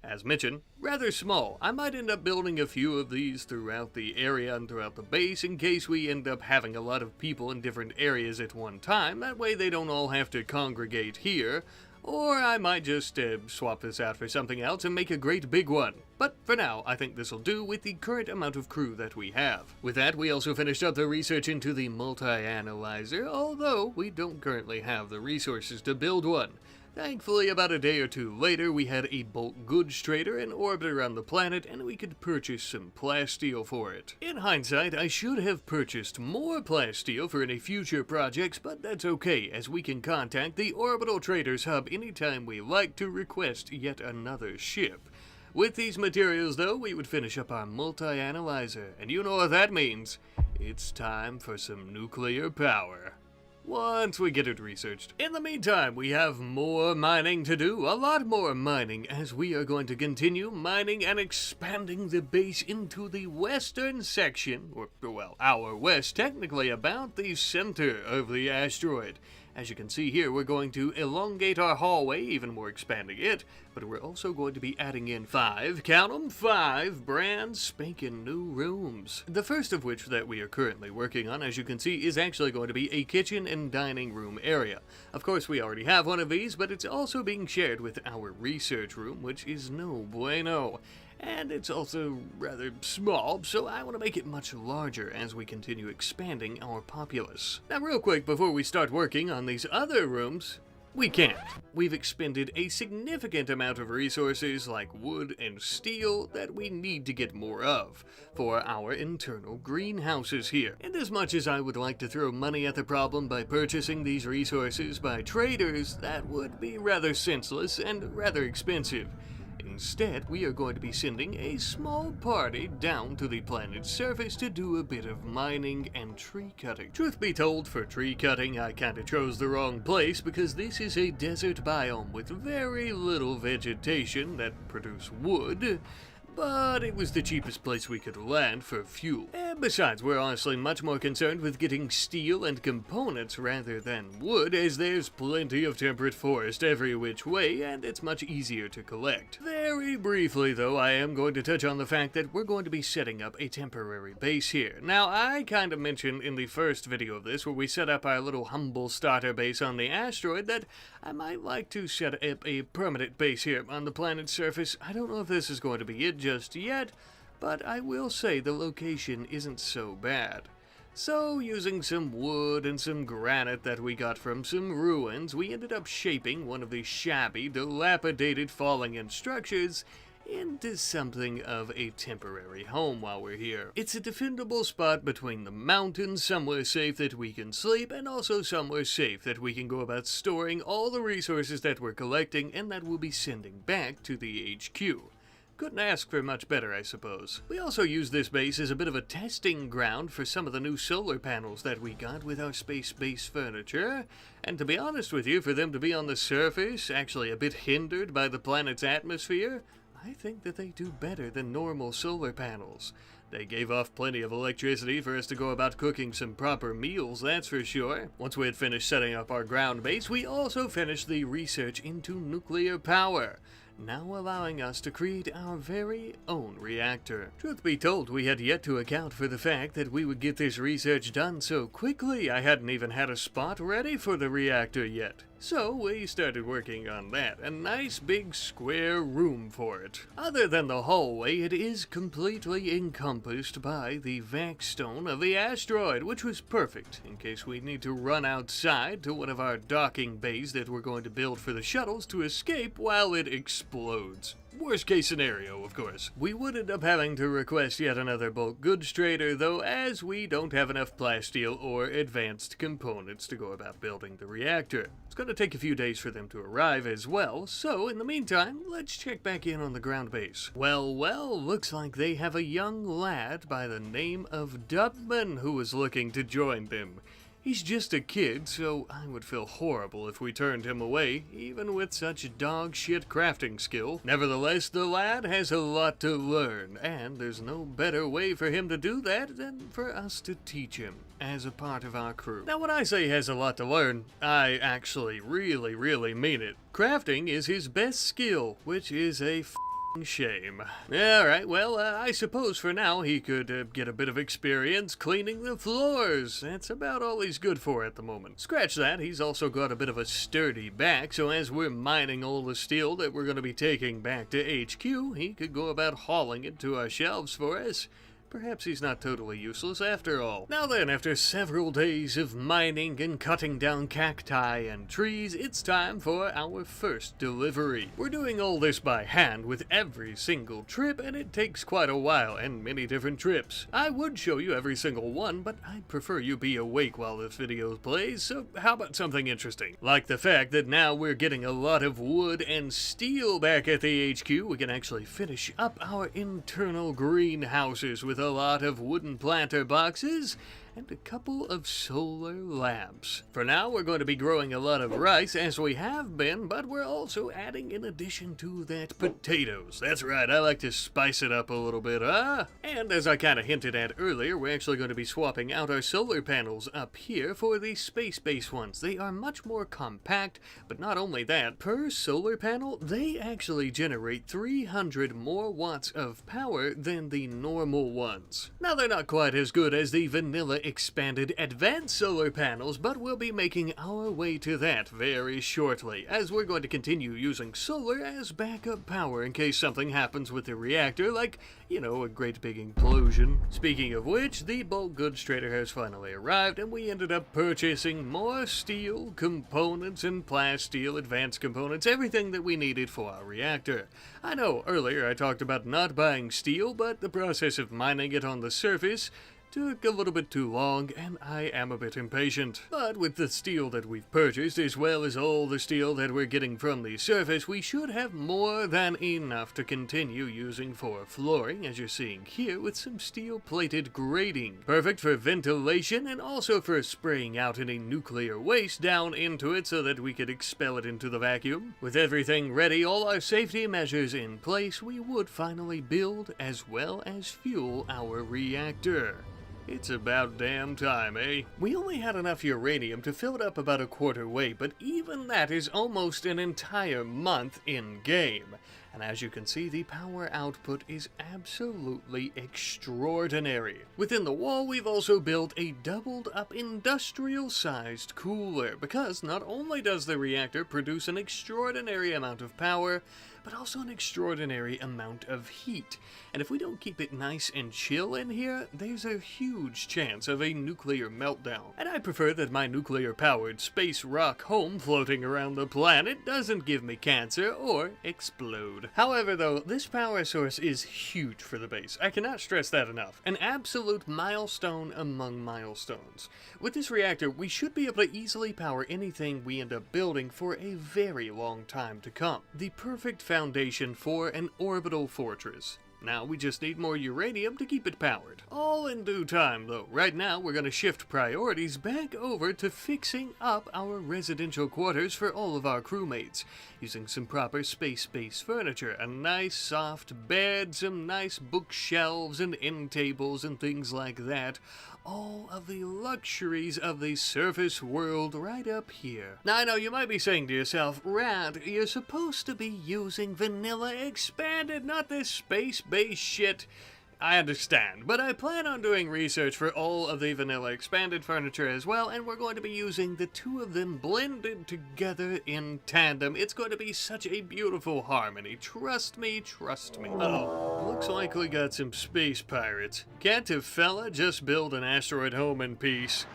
As mentioned, rather small. I might end up building a few of these throughout the area and throughout the base in case we end up having a lot of people in different areas at one time. That way they don't all have to congregate here. Or I might just swap this out for something else and make a great big one. But for now, I think this will do with the current amount of crew that we have. With that, we also finished up the research into the multi-analyzer, although we don't currently have the resources to build one. Thankfully, about a day or two later, we had a bulk goods trader in orbit around the planet, and we could purchase some plasteel for it. In hindsight, I should have purchased more plasteel for any future projects, but that's okay, as we can contact the Orbital Traders Hub anytime we like to request yet another ship. With these materials, though, we would finish up our multi-analyzer, and you know what that means. It's time for some nuclear power. Once we get it researched. In the meantime, we have more mining to do, a lot more mining, as we are going to continue mining and expanding the base into the western section, or, well, our west, technically about the center of the asteroid. As you can see here, we're going to elongate our hallway, even more expanding it, but we're also going to be adding in 5, count 'em, 5 brand spanking new rooms. The first of which that we are currently working on, as you can see, is actually going to be a kitchen and dining room area. Of course, we already have one of these, but it's also being shared with our research room, which is no bueno. And it's also rather small, so I want to make it much larger as we continue expanding our populace. Now, real quick, before we start working on these other rooms, we can't. We've expended a significant amount of resources like wood and steel that we need to get more of for our internal greenhouses here. And as much as I would like to throw money at the problem by purchasing these resources by traders, that would be rather senseless and rather expensive. Instead, we are going to be sending a small party down to the planet's surface to do a bit of mining and tree cutting. Truth be told, for tree cutting, I kinda chose the wrong place because this is a desert biome with very little vegetation that produce wood. But it was the cheapest place we could land for fuel. And besides, we're honestly much more concerned with getting steel and components rather than wood, as there's plenty of temperate forest every which way, and it's much easier to collect. Very briefly, though, I am going to touch on the fact that we're going to be setting up a temporary base here. Now, I kind of mentioned in the first video of this, where we set up our little humble starter base on the asteroid, that I might like to set up a permanent base here on the planet's surface. I don't know if this is going to be it just yet, but I will say the location isn't so bad. So, using some wood and some granite that we got from some ruins, we ended up shaping one of the shabby, dilapidated, falling-in structures into something of a temporary home while we're here. It's a defendable spot between the mountains, somewhere safe that we can sleep, and also somewhere safe that we can go about storing all the resources that we're collecting and that we'll be sending back to the HQ. Couldn't ask for much better, I suppose. We also use this base as a bit of a testing ground for some of the new solar panels that we got with our space-based furniture. And to be honest with you, for them to be on the surface, actually a bit hindered by the planet's atmosphere, I think that they do better than normal solar panels. They gave off plenty of electricity for us to go about cooking some proper meals, that's for sure. Once we had finished setting up our ground base, we also finished the research into nuclear power, now allowing us to create our very own reactor. Truth be told, we had yet to account for the fact that we would get this research done so quickly. I hadn't even had a spot ready for the reactor yet. So we started working on that, a nice big square room for it. Other than the hallway, it is completely encompassed by the vac stone of the asteroid, which was perfect in case we need to run outside to one of our docking bays that we're going to build for the shuttles to escape while it explodes. Worst case scenario, of course. We would end up having to request yet another bulk goods trader, though, as we don't have enough plasteel or advanced components to go about building the reactor. It's going to take a few days for them to arrive as well, so in the meantime, let's check back in on the ground base. Well, looks like they have a young lad by the name of Dubman who is looking to join them. He's just a kid, so I would feel horrible if we turned him away, even with such dog shit crafting skill. Nevertheless, the lad has a lot to learn, and there's no better way for him to do that than for us to teach him as a part of our crew. Now, when I say has a lot to learn, I actually really mean it. Crafting is his best skill, which is a shame. Alright, well, I suppose for now he could get a bit of experience cleaning the floors. That's about all he's good for at the moment. Scratch that, he's also got a bit of a sturdy back, so as we're mining all the steel that we're going to be taking back to HQ, he could go about hauling it to our shelves for us. Perhaps he's not totally useless after all. Now then, after several days of mining and cutting down cacti and trees, it's time for our first delivery. We're doing all this by hand with every single trip, and it takes quite a while and many different trips. I would show you every single one, but I'd prefer you be awake while this video plays, so how about something interesting? Like the fact that now we're getting a lot of wood and steel back at the HQ. We can actually finish up our internal greenhouses with a lot of wooden planter boxes and a couple of solar lamps. For now, we're going to be growing a lot of rice, as we have been, but we're also adding, in addition to that, potatoes. That's right, I like to spice it up a little bit, And as I kind of hinted at earlier, we're actually going to be swapping out our solar panels up here for the space-based ones. They are much more compact, but not only that, per solar panel, they actually generate 300 more watts of power than the normal ones. Now, they're not quite as good as the vanilla expanded advanced solar panels, but we'll be making our way to that very shortly, as we're going to continue using solar as backup power in case something happens with the reactor, like, you know, a great big implosion. Speaking of which, the bulk goods trader has finally arrived, and we ended up purchasing more steel, components, and plasteel advanced components, everything that we needed for our reactor. I know, earlier I talked about not buying steel, but the process of mining it on the surface took a little bit too long, and I am a bit impatient. But with the steel that we've purchased, as well as all the steel that we're getting from the surface, we should have more than enough to continue using for flooring, as you're seeing here, with some steel-plated grating. Perfect for ventilation, and also for spraying out any nuclear waste down into it so that we could expel it into the vacuum. With everything ready, all our safety measures in place, we would finally build as well as fuel our reactor. It's about damn time, eh? We only had enough uranium to fill it up about a quarter way, but even that is almost an entire month in-game. And as you can see, the power output is absolutely extraordinary. Within the wall, we've also built a doubled-up industrial-sized cooler, because not only does the reactor produce an extraordinary amount of power, but also an extraordinary amount of heat. And if we don't keep it nice and chill in here, there's a huge chance of a nuclear meltdown. And I prefer that my nuclear-powered space rock home floating around the planet doesn't give me cancer or explode. However, though, this power source is huge for the base. I cannot stress that enough. An absolute milestone among milestones. With this reactor, we should be able to easily power anything we end up building for a very long time to come. The perfect foundation for an orbital fortress. Now we just need more uranium to keep it powered. All in due time, though. Right now we're going to shift priorities back over to fixing up our residential quarters for all of our crewmates, using some proper space-based furniture, a nice soft bed, some nice bookshelves and end tables and things like that. All of the luxuries of the surface world right up here. Now I know you might be saying to yourself, Rad, you're supposed to be using vanilla expanded, not this space-based shit. I understand, but I plan on doing research for all of the vanilla expanded furniture as well, and we're going to be using the two of them blended together in tandem. It's going to be such a beautiful harmony. Trust me, trust me. Oh, looks like we got some space pirates. Can't a fella just build an asteroid home in peace?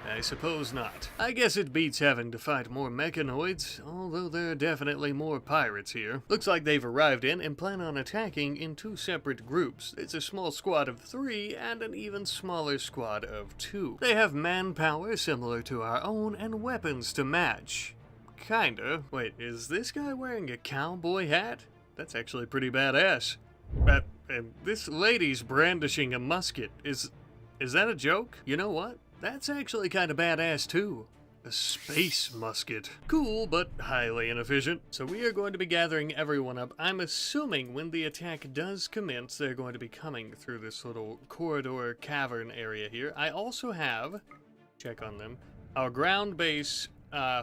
I suppose not. I guess it beats having to fight more mechanoids, although there are definitely more pirates here. Looks like they've arrived in and plan on attacking in 2 separate groups. It's a small squad of 3 and an even smaller squad of 2. They have manpower similar to our own and weapons to match. Kinda. Wait, is this guy wearing a cowboy hat? That's actually pretty badass. And this lady's brandishing a musket. Is that a joke? You know what? That's actually kind of badass too. A space musket. Cool, but highly inefficient. So we are going to be gathering everyone up. I'm assuming when the attack does commence, they're going to be coming through this little corridor cavern area here. I also have, check on them, our ground base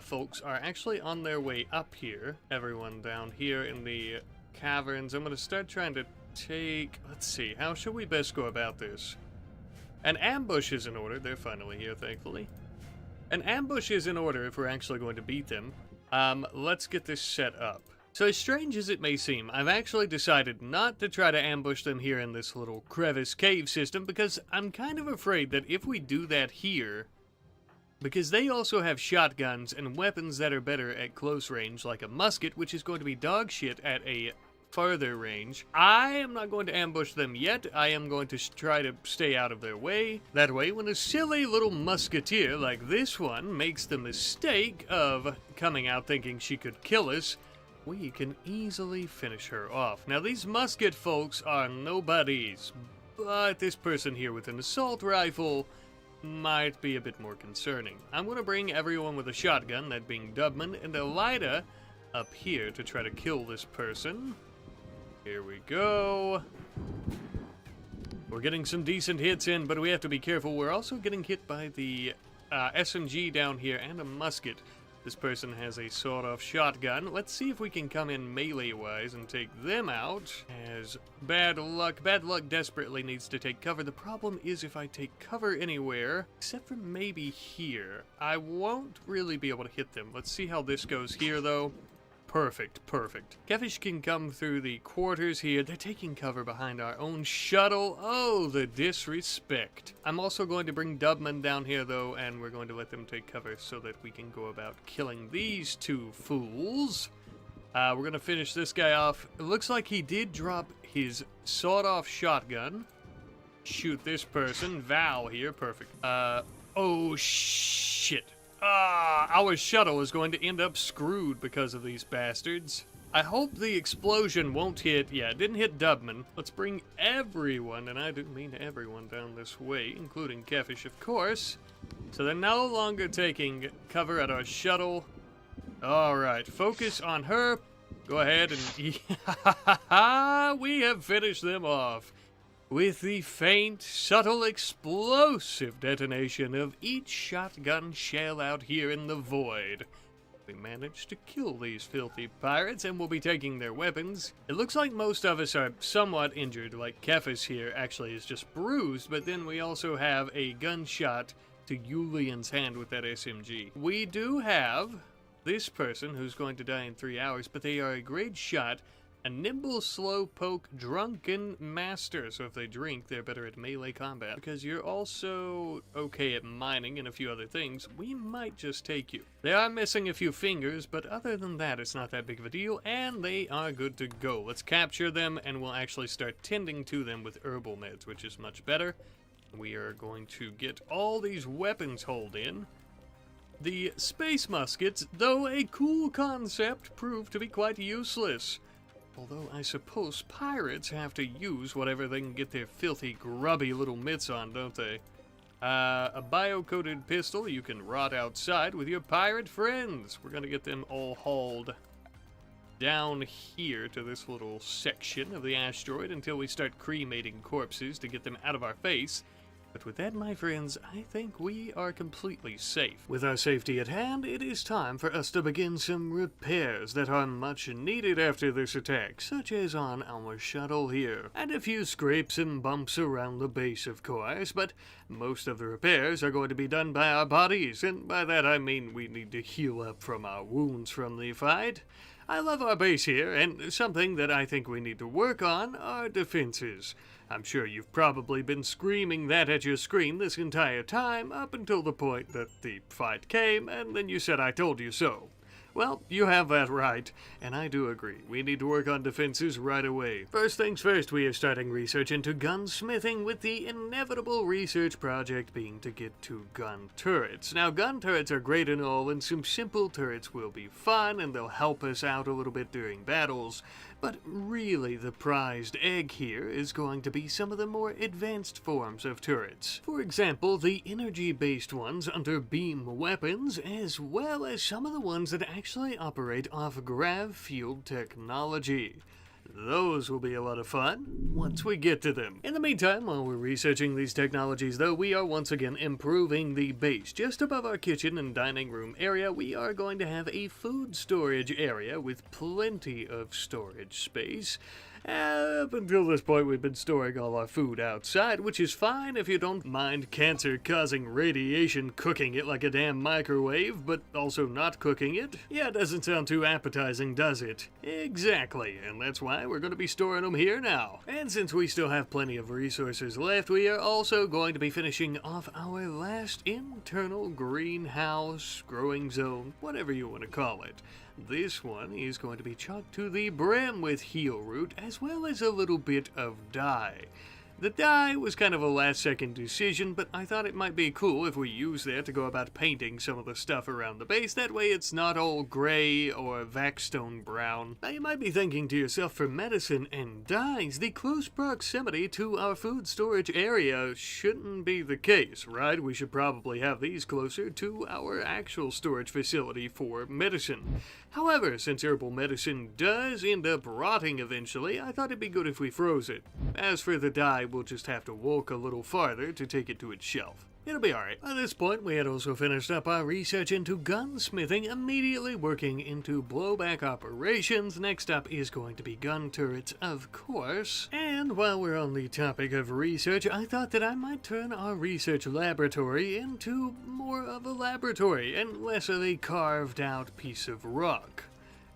folks are actually on their way up here. Everyone down here in the caverns. I'm going to start trying to take, let's see, how should we best go about this? An ambush is in order. They're finally here, thankfully. An ambush is in order if we're actually going to beat them. Let's get this set up. So as strange as it may seem, I've actually decided not to try to ambush them here in this little crevice cave system because I'm kind of afraid that if we do that here, because they also have shotguns and weapons that are better at close range, like a musket, which is going to be dog shit at a farther range. I am not going to ambush them yet. I am going to try to stay out of their way. That way, when a silly little musketeer like this one makes the mistake of coming out thinking she could kill us, we can easily finish her off. Now, these musket folks are nobodies, but this person here with an assault rifle might be a bit more concerning. I'm going to bring everyone with a shotgun, that being Dubman, and Elida up here to try to kill this person. Here we go. We're getting some decent hits in, but we have to be careful. We're also getting hit by the SMG down here and a musket. This person has a sawed-off shotgun. Let's see if we can come in melee-wise and take them out. As bad luck desperately needs to take cover. The problem is if I take cover anywhere, except for maybe here, I won't really be able to hit them. Let's see how this goes here, though. Perfect, perfect. Kefish can come through the quarters here. They're taking cover behind our own shuttle. Oh, the disrespect. I'm also going to bring Dubman down here, though, and we're going to let them take cover so that we can go about killing these 2 fools. We're going to finish this guy off. It looks like he did drop his sawed-off shotgun. Shoot this person. Val here. Perfect. Oh, shit. Our shuttle is going to end up screwed because of these bastards. I hope the explosion won't hit. Yeah, it didn't hit Dubman. Let's bring everyone, and I do mean everyone, down this way, including Kefish, of course. So they're no longer taking cover at our shuttle. Alright, focus on her. Go ahead and... we have finished them off with the faint, subtle, explosive detonation of each shotgun shell out here in the void. We managed to kill these filthy pirates, and we'll be taking their weapons. It looks like most of us are somewhat injured, like Kefis here actually is just bruised, but then we also have a gunshot to Yulian's hand with that SMG. We do have this person who's going to die in 3 hours, but they are a great shot. A nimble, slow-poke, drunken master. So if they drink, they're better at melee combat. Because you're also okay at mining and a few other things, we might just take you. They are missing a few fingers, but other than that, it's not that big of a deal, and they are good to go. Let's capture them, and we'll actually start tending to them with herbal meds, which is much better. We are going to get all these weapons holed in. The space muskets, though a cool concept, proved to be quite useless. Although I suppose pirates have to use whatever they can get their filthy, grubby little mitts on, don't they? A bio-coated pistol you can rot outside with your pirate friends. We're gonna get them all hauled down here to this little section of the asteroid until we start cremating corpses to get them out of our face. But with that, my friends, I think we are completely safe. With our safety at hand, it is time for us to begin some repairs that are much needed after this attack, such as on our shuttle here. And a few scrapes and bumps around the base, of course, but most of the repairs are going to be done by our bodies, and by that I mean we need to heal up from our wounds from the fight. I love our base here, and something that I think we need to work on are defenses. I'm sure you've probably been screaming that at your screen this entire time, up until the point that the fight came, and then you said I told you so. Well, you have that right, and I do agree. We need to work on defenses right away. First things first, we are starting research into gunsmithing, with the inevitable research project being to get to gun turrets. Now, gun turrets are great and all, and some simple turrets will be fun, and they'll help us out a little bit during battles. But really, the prized egg here is going to be some of the more advanced forms of turrets. For example, the energy-based ones under beam weapons, as well as some of the ones that actually operate off grav-fueled technology. Those will be a lot of fun once we get to them. In the meantime, while we're researching these technologies though, we are once again improving the base. Just above our kitchen and dining room area, we are going to have a food storage area with plenty of storage space. Up until this point, we've been storing all our food outside, which is fine if you don't mind cancer-causing radiation cooking it like a damn microwave, but also not cooking it. Yeah, it doesn't sound too appetizing, does it? Exactly, and that's why we're going to be storing them here now. And since we still have plenty of resources left, we are also going to be finishing off our last internal greenhouse, growing zone, whatever you want to call it. This one is going to be chocked to the brim with heel root, as well as a little bit of dye. The dye was kind of a last-second decision, but I thought it might be cool if we use that to go about painting some of the stuff around the base. That way it's not all gray or vaxstone brown. Now you might be thinking to yourself, for medicine and dyes, the close proximity to our food storage area shouldn't be the case, right? We should probably have these closer to our actual storage facility for medicine. However, since herbal medicine does end up rotting eventually, I thought it'd be good if we froze it. As for the dye, we'll just have to walk a little farther to take it to its shelf. It'll be alright. By this point, we had also finished up our research into gunsmithing, immediately working into blowback operations. Next up is going to be gun turrets, of course. And while we're on the topic of research, I thought that I might turn our research laboratory into more of a laboratory and less of a carved out piece of rock.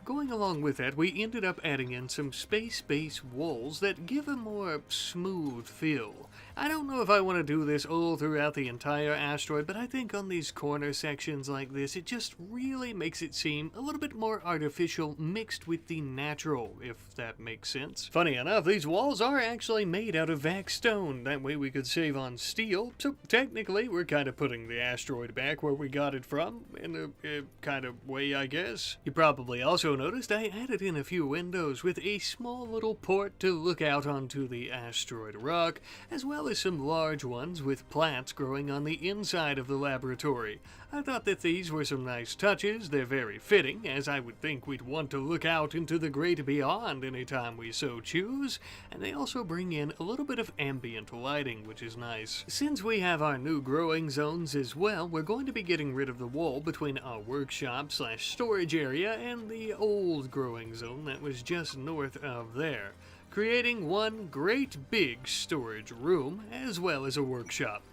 Going along with that, we ended up adding in some space-based walls that give a more smooth feel. I don't know if I want to do this all throughout the entire asteroid, but I think on these corner sections like this, it just really makes it seem a little bit more artificial mixed with the natural, if that makes sense. Funny enough, these walls are actually made out of vaxstone. That way we could save on steel. So technically, we're kind of putting the asteroid back where we got it from, in a kind of way, I guess. You probably also noticed I added in a few windows with a small little port to look out onto the asteroid rock, as well as some large ones with plants growing on the inside of the laboratory. I thought that these were some nice touches. They're very fitting, as I would think we'd want to look out into the great beyond anytime we so choose, and they also bring in a little bit of ambient lighting, which is nice. Since we have our new growing zones as well, we're going to be getting rid of the wall between our workshop/storage area and the old growing zone that was just north of there, creating one great big storage room as well as a workshop.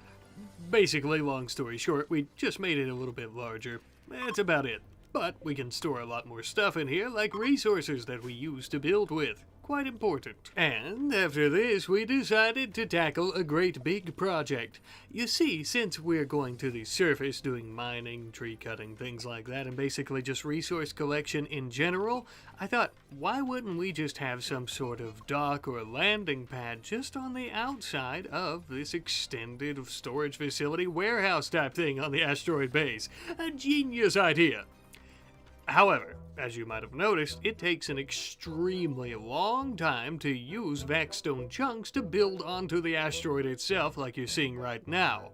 Basically, long story short, we just made it a little bit larger. That's about it. But we can store a lot more stuff in here, like resources that we use to build with. Quite important. And after this, we decided to tackle a great big project. You see, since we're going to the surface doing mining, tree cutting, things like that, and basically just resource collection in general, I thought, why wouldn't we just have some sort of dock or landing pad just on the outside of this extended storage facility warehouse type thing on the asteroid base? A genius idea. However, as you might have noticed, it takes an extremely long time to use vaxstone chunks to build onto the asteroid itself like you're seeing right now.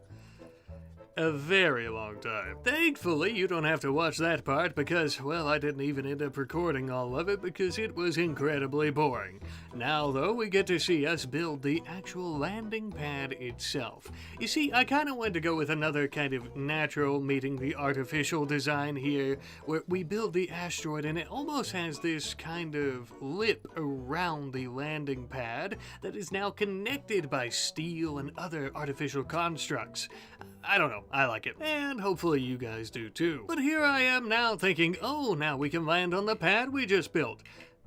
A very long time. Thankfully, you don't have to watch that part because, well, I didn't even end up recording all of it because it was incredibly boring. Now, though, we get to see us build the actual landing pad itself. You see, I kind of wanted to go with another kind of natural meeting the artificial design here, where we build the asteroid and it almost has this kind of lip around the landing pad that is now connected by steel and other artificial constructs. I don't know, I like it, and hopefully you guys do too. But here I am now thinking, oh, now we can land on the pad we just built.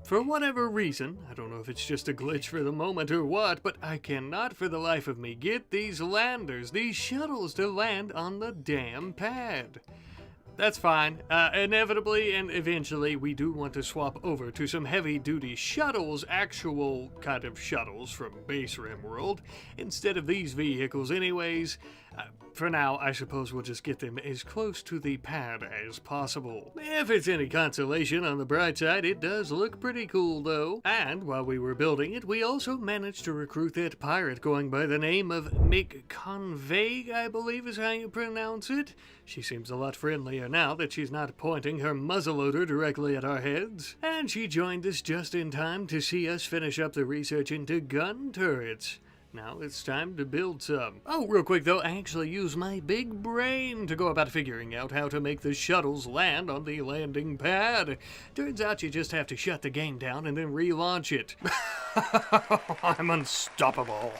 For whatever reason, I don't know if it's just a glitch for the moment or what, but I cannot for the life of me get these landers, these shuttles to land on the damn pad. That's fine. Inevitably and eventually we do want to swap over to some heavy-duty shuttles, actual kind of shuttles from base RimWorld, instead of these vehicles anyways. For now, I suppose we'll just get them as close to the pad as possible. If it's any consolation, on the bright side, it does look pretty cool though. And while we were building it, we also managed to recruit that pirate going by the name of Mechanoid, I believe is how you pronounce it. She seems a lot friendlier now that she's not pointing her muzzleloader directly at our heads. And she joined us just in time to see us finish up the research into gun turrets. Now it's time to build some. Oh, real quick though, I actually use my big brain to go about figuring out how to make the shuttles land on the landing pad. Turns out you just have to shut the game down and then relaunch it. I'm unstoppable.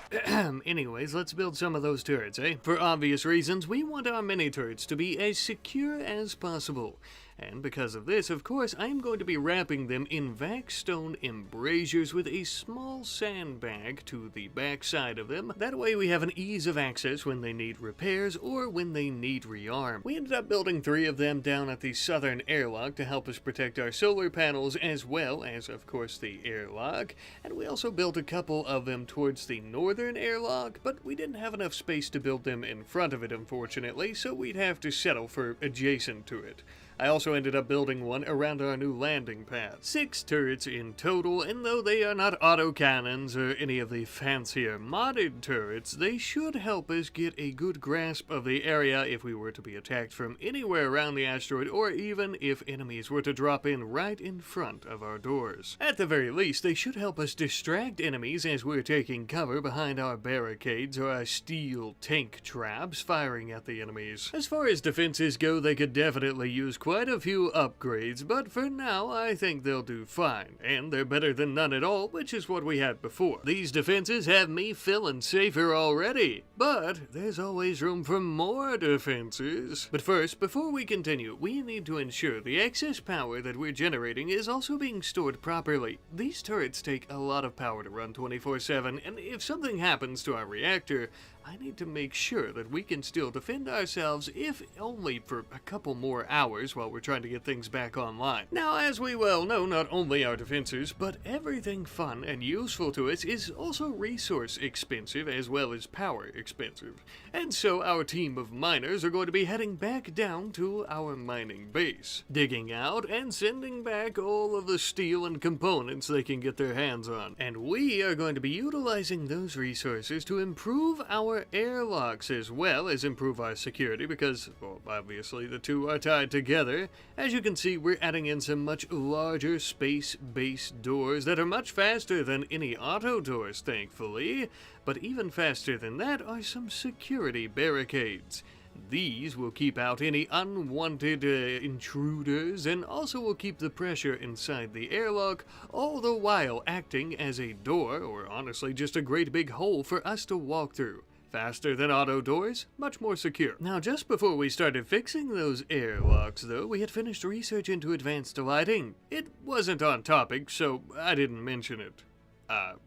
Anyways, let's build some of those turrets, eh? For obvious reasons, we want our mini turrets to be as secure as possible. And because of this, of course, I'm going to be wrapping them in vac stone embrasures with a small sandbag to the back side of them. That way we have an ease of access when they need repairs or when they need rearm. We ended up building 3 of them down at the southern airlock to help us protect our solar panels as well as, of course, the airlock. And we also built a couple of them towards the northern airlock, but we didn't have enough space to build them in front of it, unfortunately, so we'd have to settle for adjacent to it. I also ended up building one around our new landing pad. 6 turrets in total, and though they are not autocannons or any of the fancier modded turrets, they should help us get a good grasp of the area if we were to be attacked from anywhere around the asteroid, or even if enemies were to drop in right in front of our doors. At the very least, they should help us distract enemies as we're taking cover behind our barricades or our steel tank traps firing at the enemies. As far as defenses go, they could definitely use quite a few upgrades, but for now I think they'll do fine, and they're better than none at all, which is what we had before. These defenses have me feeling safer already, but there's always room for more defenses. But first, before we continue, we need to ensure the excess power that we're generating is also being stored properly. These turrets take a lot of power to run 24/7, and if something happens to our reactor, I need to make sure that we can still defend ourselves, if only for a couple more hours while we're trying to get things back online. Now, as we well know, not only our defenses, but everything fun and useful to us is also resource expensive as well as power expensive. And so our team of miners are going to be heading back down to our mining base, digging out and sending back all of the steel and components they can get their hands on. And we are going to be utilizing those resources to improve our airlocks as well as improve our security because, well, obviously the two are tied together. As you can see, we're adding in some much larger space-based doors that are much faster than any auto doors, thankfully. But even faster than that are some security barricades. These will keep out any unwanted intruders and also will keep the pressure inside the airlock, all the while acting as a door, or honestly just a great big hole for us to walk through. Faster than auto doors, much more secure. Now, just before we started fixing those airlocks, though, we had finished research into advanced lighting. It wasn't on topic, so I didn't mention it.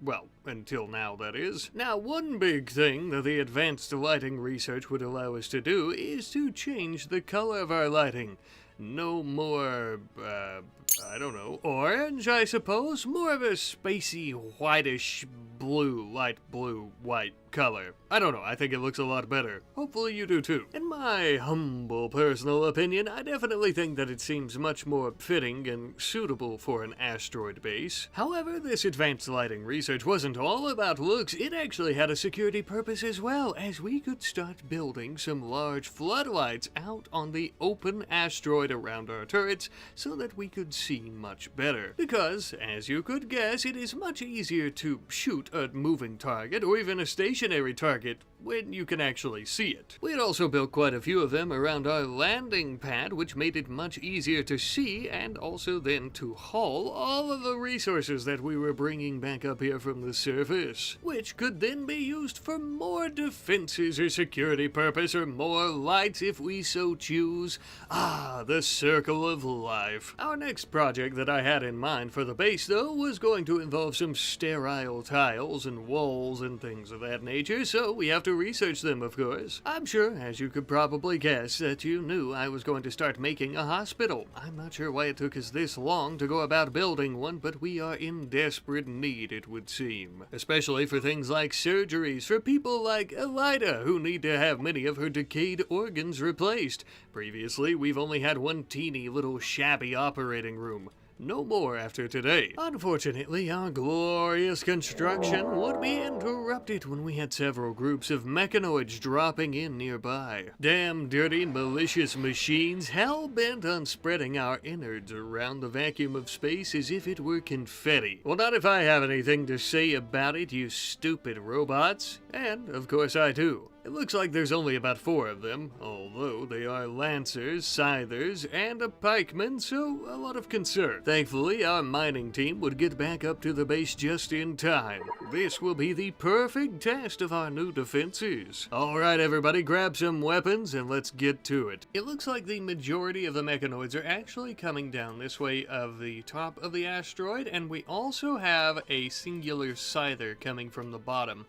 Well, until now, that is. Now, one big thing that the advanced lighting research would allow us to do is to change the color of our lighting. No more, I don't know, orange, I suppose? More of a spacey, whitish blue, light blue, white color. I don't know, I think it looks a lot better. Hopefully you do too. In my humble personal opinion, I definitely think that it seems much more fitting and suitable for an asteroid base. However, this advanced lighting research wasn't all about looks, it actually had a security purpose as well, as we could start building some large floodlights out on the open asteroid around our turrets so that we could see much better. Because, as you could guess, it is much easier to shoot a moving target or even a stationary target when you can actually see it. We had also built quite a few of them around our landing pad, which made it much easier to see and also then to haul all of the resources that we were bringing back up here from the surface, which could then be used for more defenses or security purpose or more lights if we so choose. Ah, the circle of life. Our next project that I had in mind for the base, though, was going to involve some sterile tiles and walls and things of that nature, so we have to research them, of course. I'm sure, as you could probably guess, that you knew I was going to start making a hospital. I'm not sure why it took us this long to go about building one, but we are in desperate need, it would seem. Especially for things like surgeries, for people like Elida, who need to have many of her decayed organs replaced. Previously, we've only had one teeny little shabby operating room. No more after today. Unfortunately, our glorious construction would be interrupted when we had several groups of mechanoids dropping in nearby. Damn dirty, malicious machines, hell-bent on spreading our innards around the vacuum of space as if it were confetti. Well, not if I have anything to say about it, you stupid robots. And, of course, I do. It looks like there's only about 4 of them, although they are lancers, scythers, and a pikeman, so a lot of concern. Thankfully, our mining team would get back up to the base just in time. This will be the perfect test of our new defenses. Alright everybody, grab some weapons and let's get to it. It looks like the majority of the mechanoids are actually coming down this way of the top of the asteroid, and we also have a singular scyther coming from the bottom.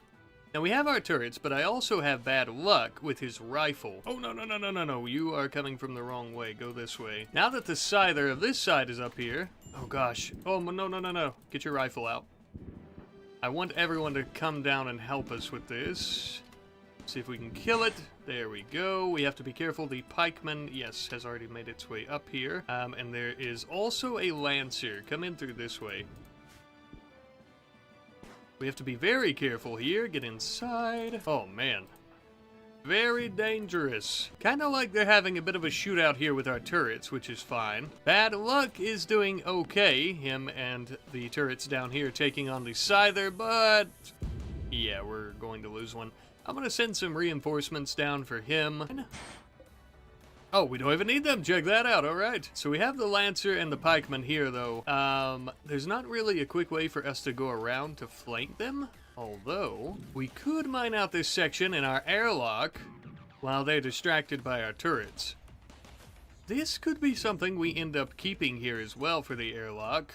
Now we have our turrets, but I also have bad luck with his rifle. Oh, no, you are coming from the wrong way. Go this way. Now that the scyther of this side is up here... Oh gosh. Oh, no. Get your rifle out. I want everyone to come down and help us with this. See if we can kill it. There we go. We have to be careful. The pikeman, yes, has already made its way up here. And there is also a lancer. Come in through this way. We have to be very careful here. Get inside. Oh, man. Very dangerous. Kind of like they're having a bit of a shootout here with our turrets, which is fine. Bad Luck is doing okay. Him and the turrets down here taking on the scyther, but... yeah, we're going to lose one. I'm going to send some reinforcements down for him. Oh, we don't even need them. Check that out. All right. So we have the Lancer and the Pikeman here, though. There's not really a quick way for us to go around to flank them. Although, we could mine out this section in our airlock while they're distracted by our turrets. This could be something we end up keeping here as well for the airlock,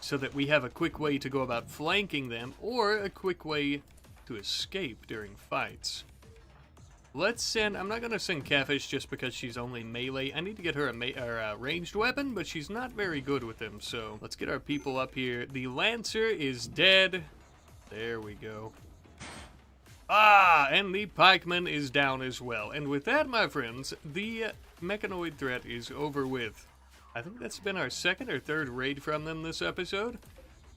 so that we have a quick way to go about flanking them, or a quick way to escape during fights. Let's send... I'm not going to send Catfish just because she's only melee. I need to get her a ranged weapon, but she's not very good with them, so let's get our people up here. The Lancer is dead. There we go. Ah, and the Pikeman is down as well. And with that, my friends, the Mechanoid threat is over with. I think that's been our second or third raid from them this episode.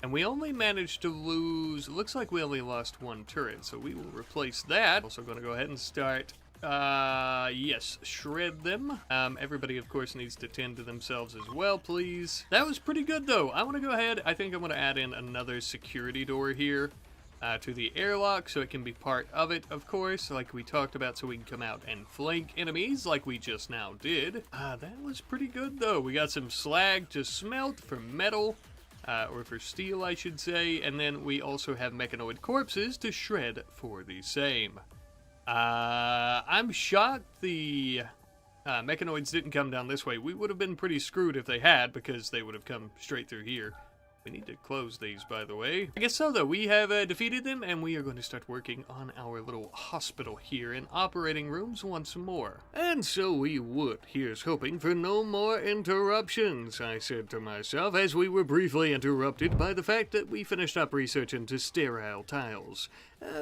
And we only managed to lose, looks like we only lost 1 turret, so we will replace that. Also going to go ahead and start, yes, shred them. Everybody, of course, needs to tend to themselves as well, please. That was pretty good, though. I want to go ahead, I think I'm going to add in another security door here to the airlock, so it can be part of it, of course, like we talked about, so we can come out and flank enemies, like we just now did. That was pretty good, though. We got some slag to smelt for metal. Or for steel, I should say, and then we also have mechanoid corpses to shred for the same. I'm shocked the mechanoids didn't come down this way. We would have been pretty screwed if they had, because they would have come straight through here. We need to close these, by the way. I guess so, though. We have defeated them, and we are going to start working on our little hospital here in operating rooms once more. And so we would. Here's hoping for no more interruptions, I said to myself, as we were briefly interrupted by the fact that we finished up research into sterile tiles.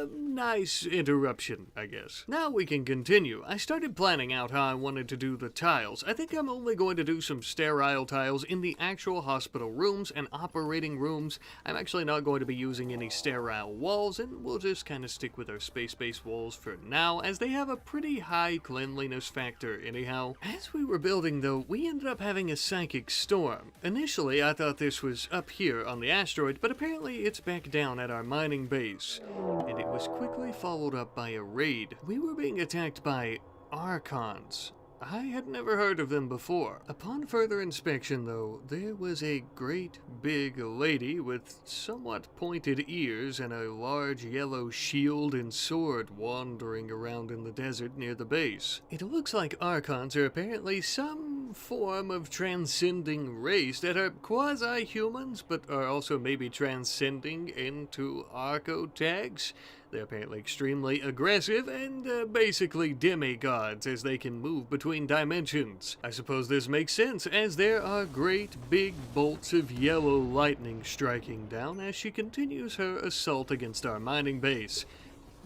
Nice interruption, I guess. Now we can continue. I started planning out how I wanted to do the tiles. I think I'm only going to do some sterile tiles in the actual hospital rooms and operating rooms. I'm actually not going to be using any sterile walls, and we'll just kind of stick with our space-based walls for now, as they have a pretty high cleanliness factor anyhow. As we were building, though, we ended up having a psychic storm. Initially, I thought this was up here on the asteroid, but apparently it's back down at our mining base. and it was quickly followed up by a raid. We were being attacked by Archons. I had never heard of them before. Upon further inspection, though, there was a great big lady with somewhat pointed ears and a large yellow shield and sword wandering around in the desert near the base. It looks like Archons are apparently some form of transcending race that are quasi-humans, but are also maybe transcending into archotags. They're apparently extremely aggressive and basically demigods, as they can move between dimensions. I suppose this makes sense, as there are great big bolts of yellow lightning striking down as she continues her assault against our mining base.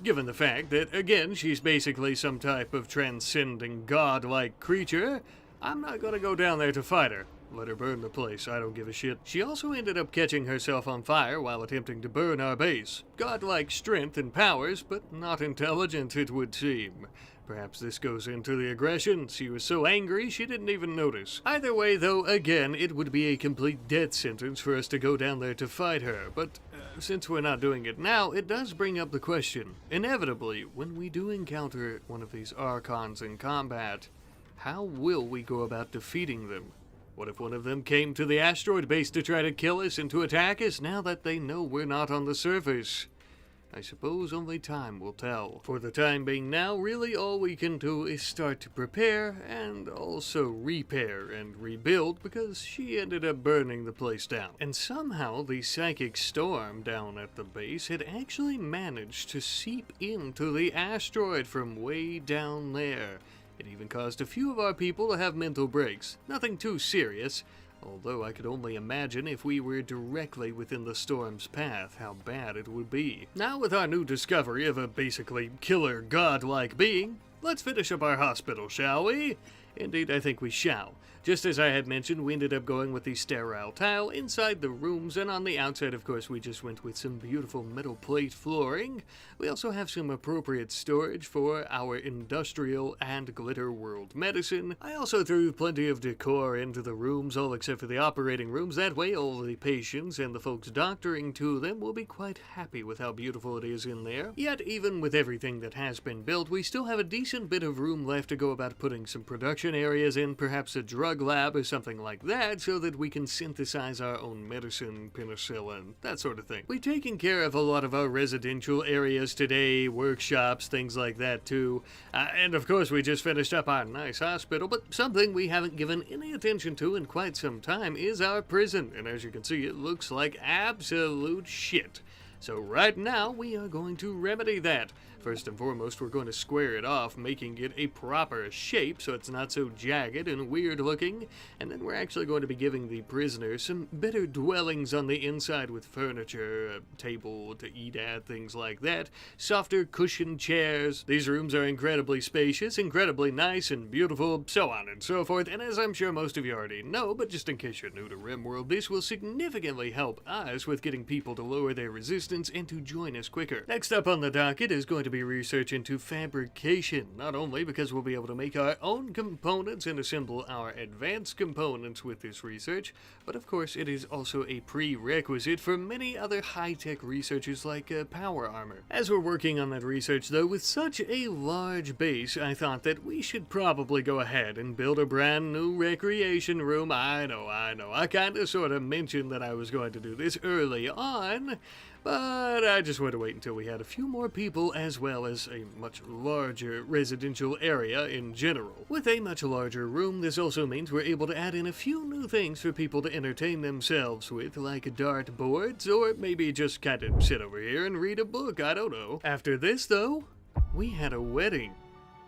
Given the fact that, again, she's basically some type of transcending god-like creature, I'm not gonna go down there to fight her. Let her burn the place, I don't give a shit. She also ended up catching herself on fire while attempting to burn our base. Godlike strength and powers, but not intelligent, it would seem. Perhaps this goes into the aggression. She was so angry she didn't even notice. Either way, though, again, it would be a complete death sentence for us to go down there to fight her, but since we're not doing it now, it does bring up the question. Inevitably, when we do encounter one of these Archons in combat, how will we go about defeating them? What if one of them came to the asteroid base to try to kill us and to attack us now that they know we're not on the surface? I suppose only time will tell. For the time being now, really all we can do is start to prepare and also repair and rebuild, because she ended up burning the place down. And somehow the psychic storm down at the base had actually managed to seep into the asteroid from way down there. It even caused a few of our people to have mental breaks. Nothing too serious, although I could only imagine if we were directly within the storm's path how bad it would be. Now with our new discovery of a basically killer god-like being, let's finish up our hospital, shall we? Indeed, I think we shall. Just as I had mentioned, we ended up going with the sterile tile inside the rooms, and on the outside, of course, we just went with some beautiful metal plate flooring. We also have some appropriate storage for our industrial and glitter world medicine. I also threw plenty of decor into the rooms, all except for the operating rooms. That way, all the patients and the folks doctoring to them will be quite happy with how beautiful it is in there. Yet, even with everything that has been built, we still have a decent bit of room left to go about putting some production areas in, perhaps a drug lab or something like that, so that we can synthesize our own medicine, penicillin, that sort of thing. We've taken care of a lot of our residential areas today, workshops, things like that too, and of course we just finished up our nice hospital, but something we haven't given any attention to in quite some time is our prison, and as you can see, it looks like absolute shit. So right now, we are going to remedy that. First and foremost, we're going to square it off, making it a proper shape so it's not so jagged and weird looking. And then we're actually going to be giving the prisoners some better dwellings on the inside with furniture, a table to eat at, things like that. Softer cushioned chairs. These rooms are incredibly spacious, incredibly nice and beautiful, so on and so forth. And as I'm sure most of you already know, but just in case you're new to RimWorld, this will significantly help us with getting people to lower their resistance and to join us quicker. Next up on the docket is going to be research into fabrication, not only because we'll be able to make our own components and assemble our advanced components with this research, but of course it is also a prerequisite for many other high-tech researches like power armor. As we're working on that research though, with such a large base, I thought that we should probably go ahead and build a brand new recreation room. I know, I kinda sorta mentioned that I was going to do this early on, but I just wanted to wait until we had a few more people, as well as a much larger residential area in general. With a much larger room, this also means we're able to add in a few new things for people to entertain themselves with, like dart boards, or maybe just kind of sit over here and read a book, I don't know. After this, though, we had a wedding.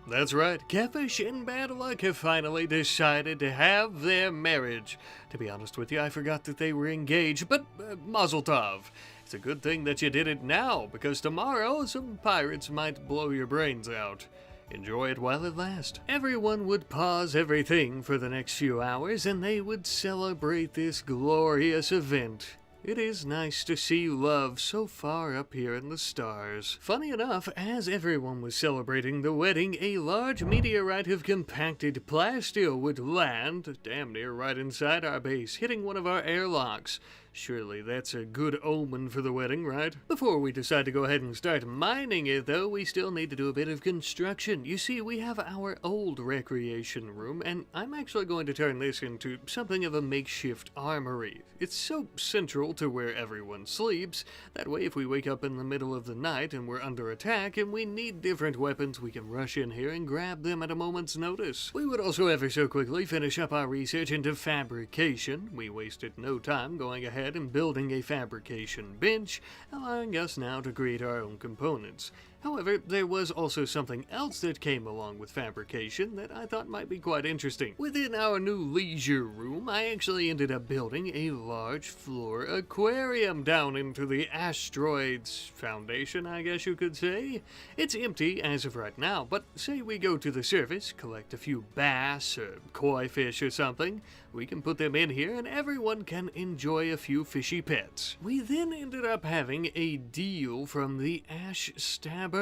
That's right, Kefish and Bad Luck have finally decided to have their marriage. To be honest with you, I forgot that they were engaged, but mazel tov. It's a good thing that you did it now, because tomorrow some pirates might blow your brains out. Enjoy it while it lasts. Everyone would pause everything for the next few hours, and they would celebrate this glorious event. It is nice to see love so far up here in the stars. Funny enough, as everyone was celebrating the wedding, a large meteorite of compacted plasteel would land damn near right inside our base, hitting one of our airlocks. Surely that's a good omen for the wedding, right? Before we decide to go ahead and start mining it, though, we still need to do a bit of construction. You see, we have our old recreation room, and I'm actually going to turn this into something of a makeshift armory. It's so central to where everyone sleeps. That way, if we wake up in the middle of the night and we're under attack and we need different weapons, we can rush in here and grab them at a moment's notice. We would also ever so quickly finish up our research into fabrication. We wasted no time going ahead and building a fabrication bench, allowing us now to create our own components. However, there was also something else that came along with fabrication that I thought might be quite interesting. Within our new leisure room, I actually ended up building a large floor aquarium down into the Asteroid's foundation, I guess you could say. It's empty as of right now, but say we go to the surface, collect a few bass or koi fish or something, we can put them in here and everyone can enjoy a few fishy pets. We then ended up having a deal from the Ash Stabbers.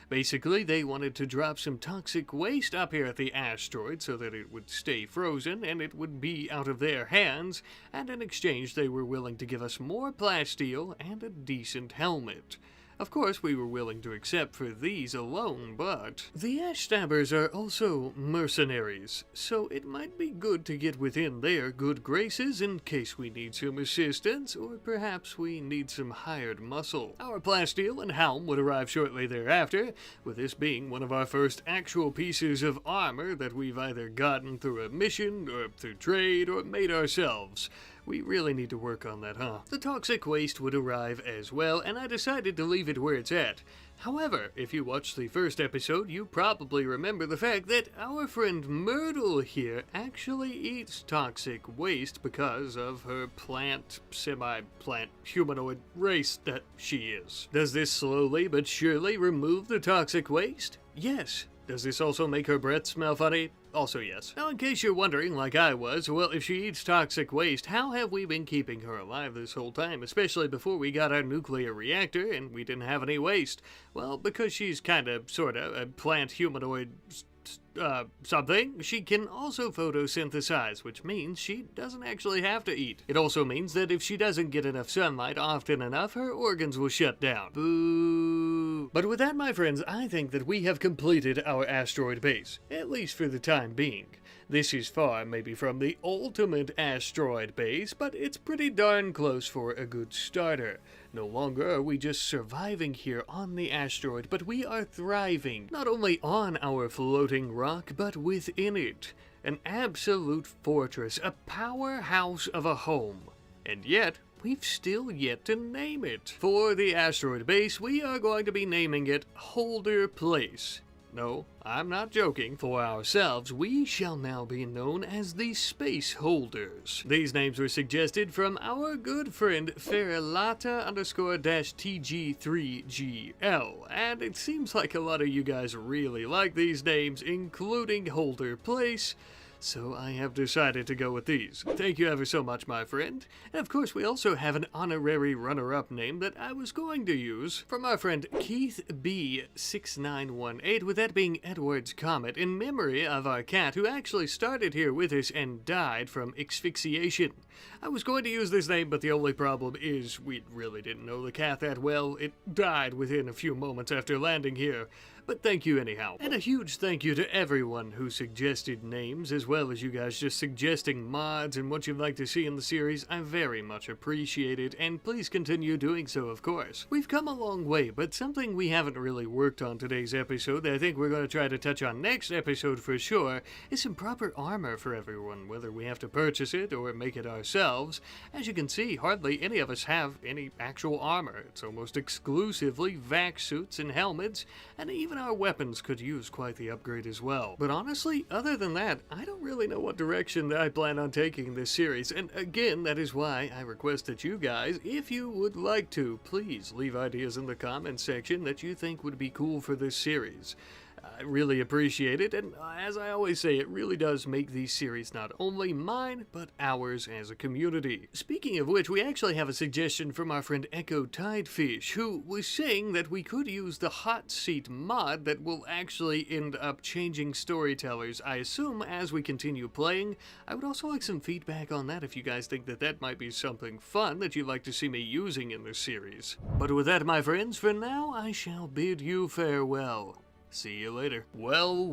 Basically, they wanted to drop some toxic waste up here at the asteroid so that it would stay frozen and it would be out of their hands, and in exchange they were willing to give us more plasteel and a decent helmet. Of course, we were willing to accept for these alone, but the Ash Stabbers are also mercenaries, so it might be good to get within their good graces in case we need some assistance, or perhaps we need some hired muscle. Our plasteel and helm would arrive shortly thereafter, with this being one of our first actual pieces of armor that we've either gotten through a mission, or through trade, or made ourselves. We really need to work on that, huh? The toxic waste would arrive as well, and I decided to leave it where it's at. However, if you watched the first episode, you probably remember the fact that our friend Myrtle here actually eats toxic waste because of her semi-plant humanoid race that she is. Does this slowly but surely remove the toxic waste? Yes. Does this also make her breath smell funny? Also yes. Now, in case you're wondering, like I was, well, if she eats toxic waste, how have we been keeping her alive this whole time, especially before we got our nuclear reactor and we didn't have any waste? Well, because she's kinda, sorta, a plant humanoid something, she can also photosynthesize, which means she doesn't actually have to eat. It also means that if she doesn't get enough sunlight often enough, her organs will shut down. Boo! But with that, my friends, I think that we have completed our asteroid base, at least for the time being. This is far maybe from the ultimate asteroid base, but it's pretty darn close for a good starter. No longer are we just surviving here on the asteroid, but we are thriving, not only on our floating rock, but within it. An absolute fortress, a powerhouse of a home. And yet, we've still yet to name it. For the asteroid base, we are going to be naming it Holder Place. No, I'm not joking. For ourselves, we shall now be known as the Space Holders. These names were suggested from our good friend Ferrelata_TG3GL, and it seems like a lot of you guys really like these names, including Holder Place. So I have decided to go with these. Thank you ever so much, my friend. And of course, we also have an honorary runner-up name that I was going to use from our friend Keith B6918, with that being Edward's Comet, in memory of our cat who actually started here with us and died from asphyxiation. I was going to use this name, but the only problem is we really didn't know the cat that well. It died within a few moments after landing here. But thank you anyhow. And a huge thank you to everyone who suggested names, as well as you guys just suggesting mods and what you'd like to see in the series. I very much appreciate it, and please continue doing so, of course. We've come a long way, but something we haven't really worked on today's episode that I think we're going to try to touch on next episode for sure is some proper armor for everyone, whether we have to purchase it or make it ourselves. As you can see, hardly any of us have any actual armor. It's almost exclusively vac suits and helmets, and even our weapons could use quite the upgrade as well. But honestly, other than that, I don't really know what direction that I plan on taking this series, and again, that is why I request that you guys, if you would like to, please leave ideas in the comment section that you think would be cool for this series. I really appreciate it, and as I always say, it really does make these series not only mine, but ours as a community. Speaking of which, we actually have a suggestion from our friend Echo Tidefish, who was saying that we could use the hot seat mod that will actually end up changing storytellers, I assume, as we continue playing. I would also like some feedback on that if you guys think that that might be something fun that you'd like to see me using in this series. But with that, my friends, for now, I shall bid you farewell. See you later. Well,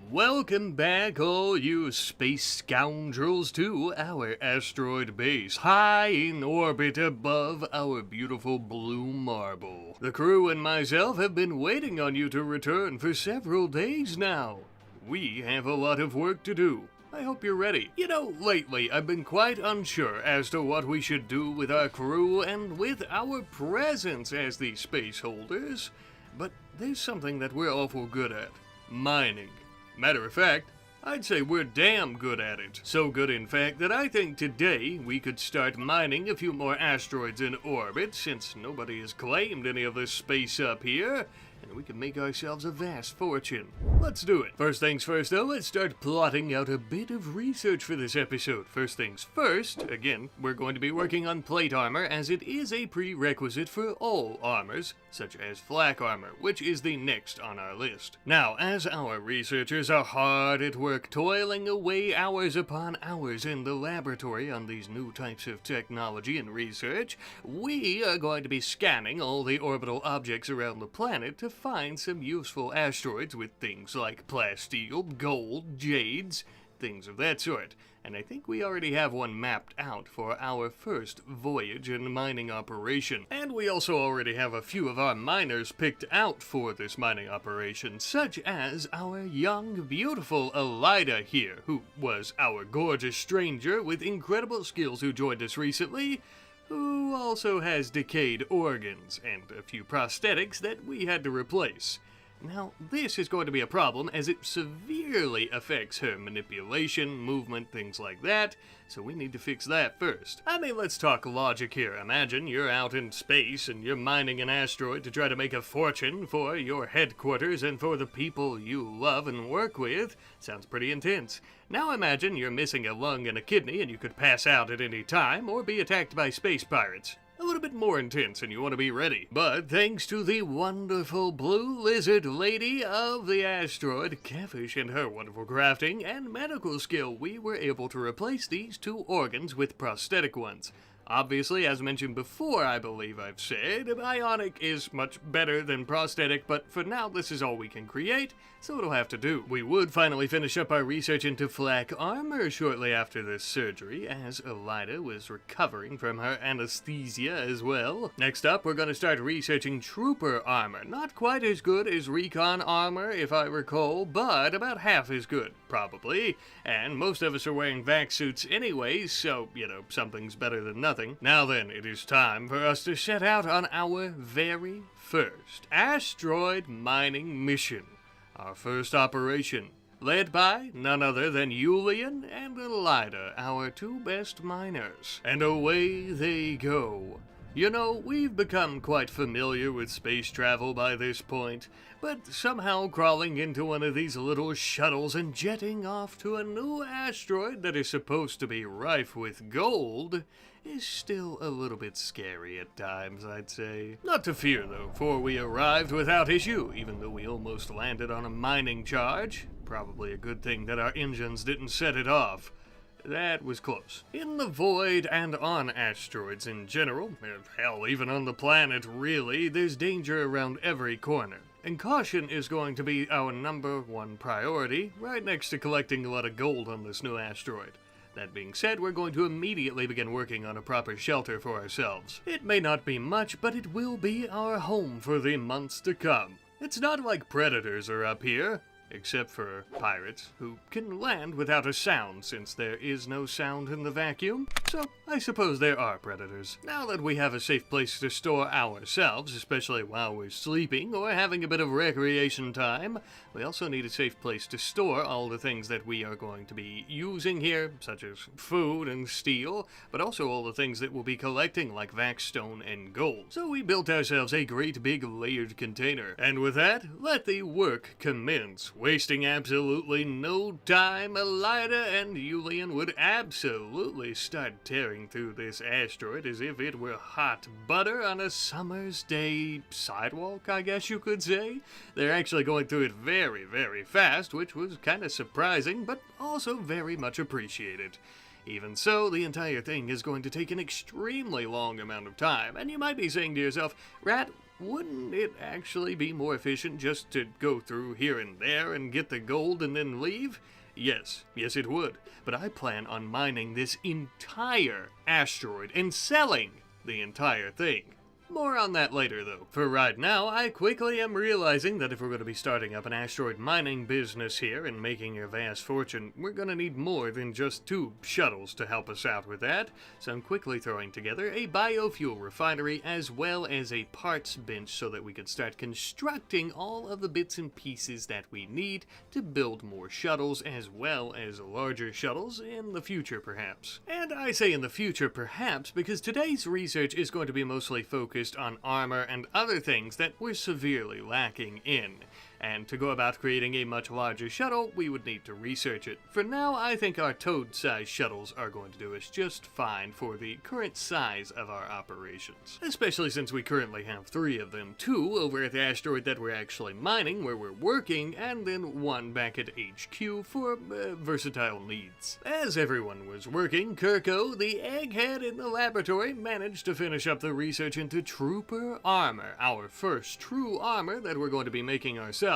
welcome back all you space scoundrels to our asteroid base, high in orbit above our beautiful blue marble. The crew and myself have been waiting on you to return for several days now. We have a lot of work to do. I hope you're ready. You know, lately I've been quite unsure as to what we should do with our crew and with our presence as the space holders. But there's something that we're awful good at. Mining. Matter of fact, I'd say we're damn good at it. So good, in fact, that I think today we could start mining a few more asteroids in orbit, since nobody has claimed any of this space up here, and we can make ourselves a vast fortune. Let's do it. First things first, though, let's start plotting out a bit of research for this episode. First things first, again, we're going to be working on plate armor, as it is a prerequisite for all armors, such as flak armor, which is the next on our list. Now, as our researchers are hard at work toiling away hours upon hours in the laboratory on these new types of technology and research, we are going to be scanning all the orbital objects around the planet to find some useful asteroids with things like plasteel, gold, jades, things of that sort. And I think we already have one mapped out for our first voyage and mining operation. And we also already have a few of our miners picked out for this mining operation, such as our young, beautiful Elida here, who was our gorgeous stranger with incredible skills who joined us recently, who also has decayed organs and a few prosthetics that we had to replace. Now, this is going to be a problem as it severely affects her manipulation, movement, things like that, so we need to fix that first. I mean, let's talk logic here. Imagine you're out in space and you're mining an asteroid to try to make a fortune for your headquarters and for the people you love and work with. Sounds pretty intense. Now imagine you're missing a lung and a kidney and you could pass out at any time or be attacked by space pirates. A little bit more intense and you want to be ready. But thanks to the wonderful blue lizard lady of the asteroid, Catfish, and her wonderful crafting and medical skill, we were able to replace these two organs with prosthetic ones. Obviously, as mentioned before, I believe I've said, Bionic is much better than prosthetic, but for now this is all we can create, so it'll have to do. We would finally finish up our research into flak armor shortly after this surgery, as Elida was recovering from her anesthesia as well. Next up, we're going to start researching trooper armor. Not quite as good as recon armor, if I recall, but about half as good, probably. And most of us are wearing vac suits anyways, so, you know, something's better than nothing. Now then, it is time for us to set out on our very first asteroid mining mission. Our first operation, led by none other than Julian and Elida, our two best miners. And away they go. You know, we've become quite familiar with space travel by this point, but somehow crawling into one of these little shuttles and jetting off to a new asteroid that is supposed to be rife with gold is still a little bit scary at times, I'd say. Not to fear, though, for we arrived without issue, even though we almost landed on a mining charge. Probably a good thing that our engines didn't set it off. That was close. In the void and on asteroids in general, hell, even on the planet really, there's danger around every corner. And caution is going to be our #1 priority, right next to collecting a lot of gold on this new asteroid. That being said, we're going to immediately begin working on a proper shelter for ourselves. It may not be much, but it will be our home for the months to come. It's not like predators are up here. except for pirates, who can land without a sound since there is no sound in the vacuum. So I suppose there are predators. Now that we have a safe place to store ourselves, especially while we're sleeping or having a bit of recreation time, we also need a safe place to store all the things that we are going to be using here, such as food and steel, but also all the things that we'll be collecting like vaxstone and gold. So we built ourselves a great big layered container. And with that, let the work commence. Wasting absolutely no time, Elida and Julian would absolutely start tearing through this asteroid as if it were hot butter on a summer's day sidewalk, I guess you could say. They're actually going through it very, very fast, which was kind of surprising, but also very much appreciated. Even so, the entire thing is going to take an extremely long amount of time, and you might be saying to yourself, Rat, wouldn't it actually be more efficient just to go through here and there and get the gold and then leave? Yes it would, but I plan on mining this entire asteroid and selling the entire thing. More on that later, though. For right now, I quickly am realizing that if we're going to be starting up an asteroid mining business here and making a vast fortune, we're going to need more than just 2 shuttles to help us out with that. So I'm quickly throwing together a biofuel refinery as well as a parts bench so that we can start constructing all of the bits and pieces that we need to build more shuttles as well as larger shuttles in the future, perhaps. And I say in the future, perhaps, because today's research is going to be mostly focused on armor and other things that we're severely lacking in. And to go about creating a much larger shuttle, we would need to research it. For now, I think our toad-sized shuttles are going to do us just fine for the current size of our operations. Especially since we currently have 3 of them, 2 over at the asteroid that we're actually mining, where we're working, and then 1 back at HQ for versatile needs. As everyone was working, Kirko, the egghead in the laboratory, managed to finish up the research into Trooper Armor, our first true armor that we're going to be making ourselves.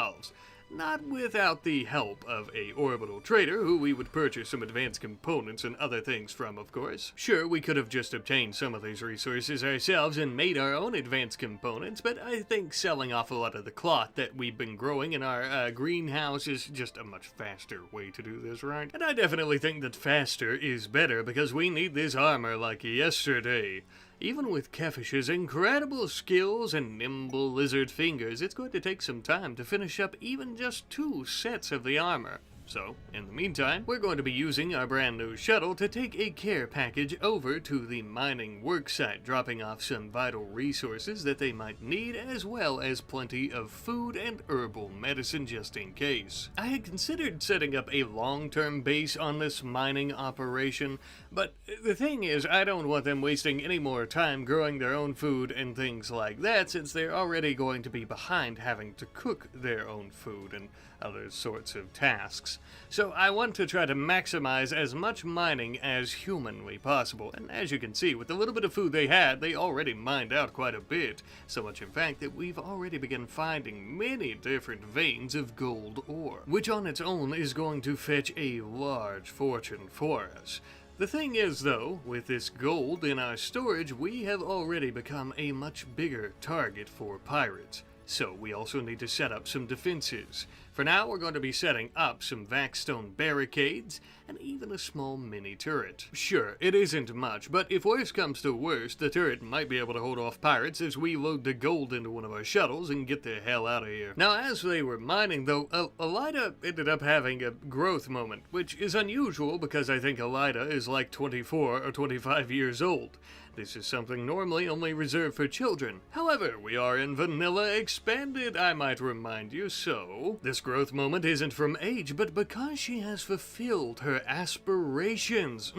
Not without the help of a orbital trader who we would purchase some advanced components and other things from, of course. Sure, we could have just obtained some of these resources ourselves and made our own advanced components, but I think selling off a lot of the cloth that we've been growing in our greenhouse is just a much faster way to do this, right? And I definitely think that faster is better because we need this armor like yesterday. Even with Kefish's incredible skills and nimble lizard fingers, it's going to take some time to finish up even just 2 sets of the armor. So, in the meantime, we're going to be using our brand new shuttle to take a care package over to the mining worksite, dropping off some vital resources that they might need, as well as plenty of food and herbal medicine just in case. I had considered setting up a long-term base on this mining operation, but the thing is, I don't want them wasting any more time growing their own food and things like that, since they're already going to be behind having to cook their own food and other sorts of tasks. So I want to try to maximize as much mining as humanly possible, and as you can see, with the little bit of food they had, they already mined out quite a bit, so much in fact that we've already begun finding many different veins of gold ore, which on its own is going to fetch a large fortune for us. The thing is, though, with this gold in our storage, we have already become a much bigger target for pirates. So we also need to set up some defenses. For now, we're going to be setting up some vaxstone barricades and even a small mini turret. Sure, it isn't much, but if worse comes to worst, the turret might be able to hold off pirates as we load the gold into one of our shuttles and get the hell out of here. Now, as they were mining, though, Elida ended up having a growth moment, which is unusual because I think Elida is like 24 or 25 years old. This is something normally only reserved for children. However, we are in Vanilla Expanded, I might remind you, so this growth moment isn't from age, but because she has fulfilled her aspirations.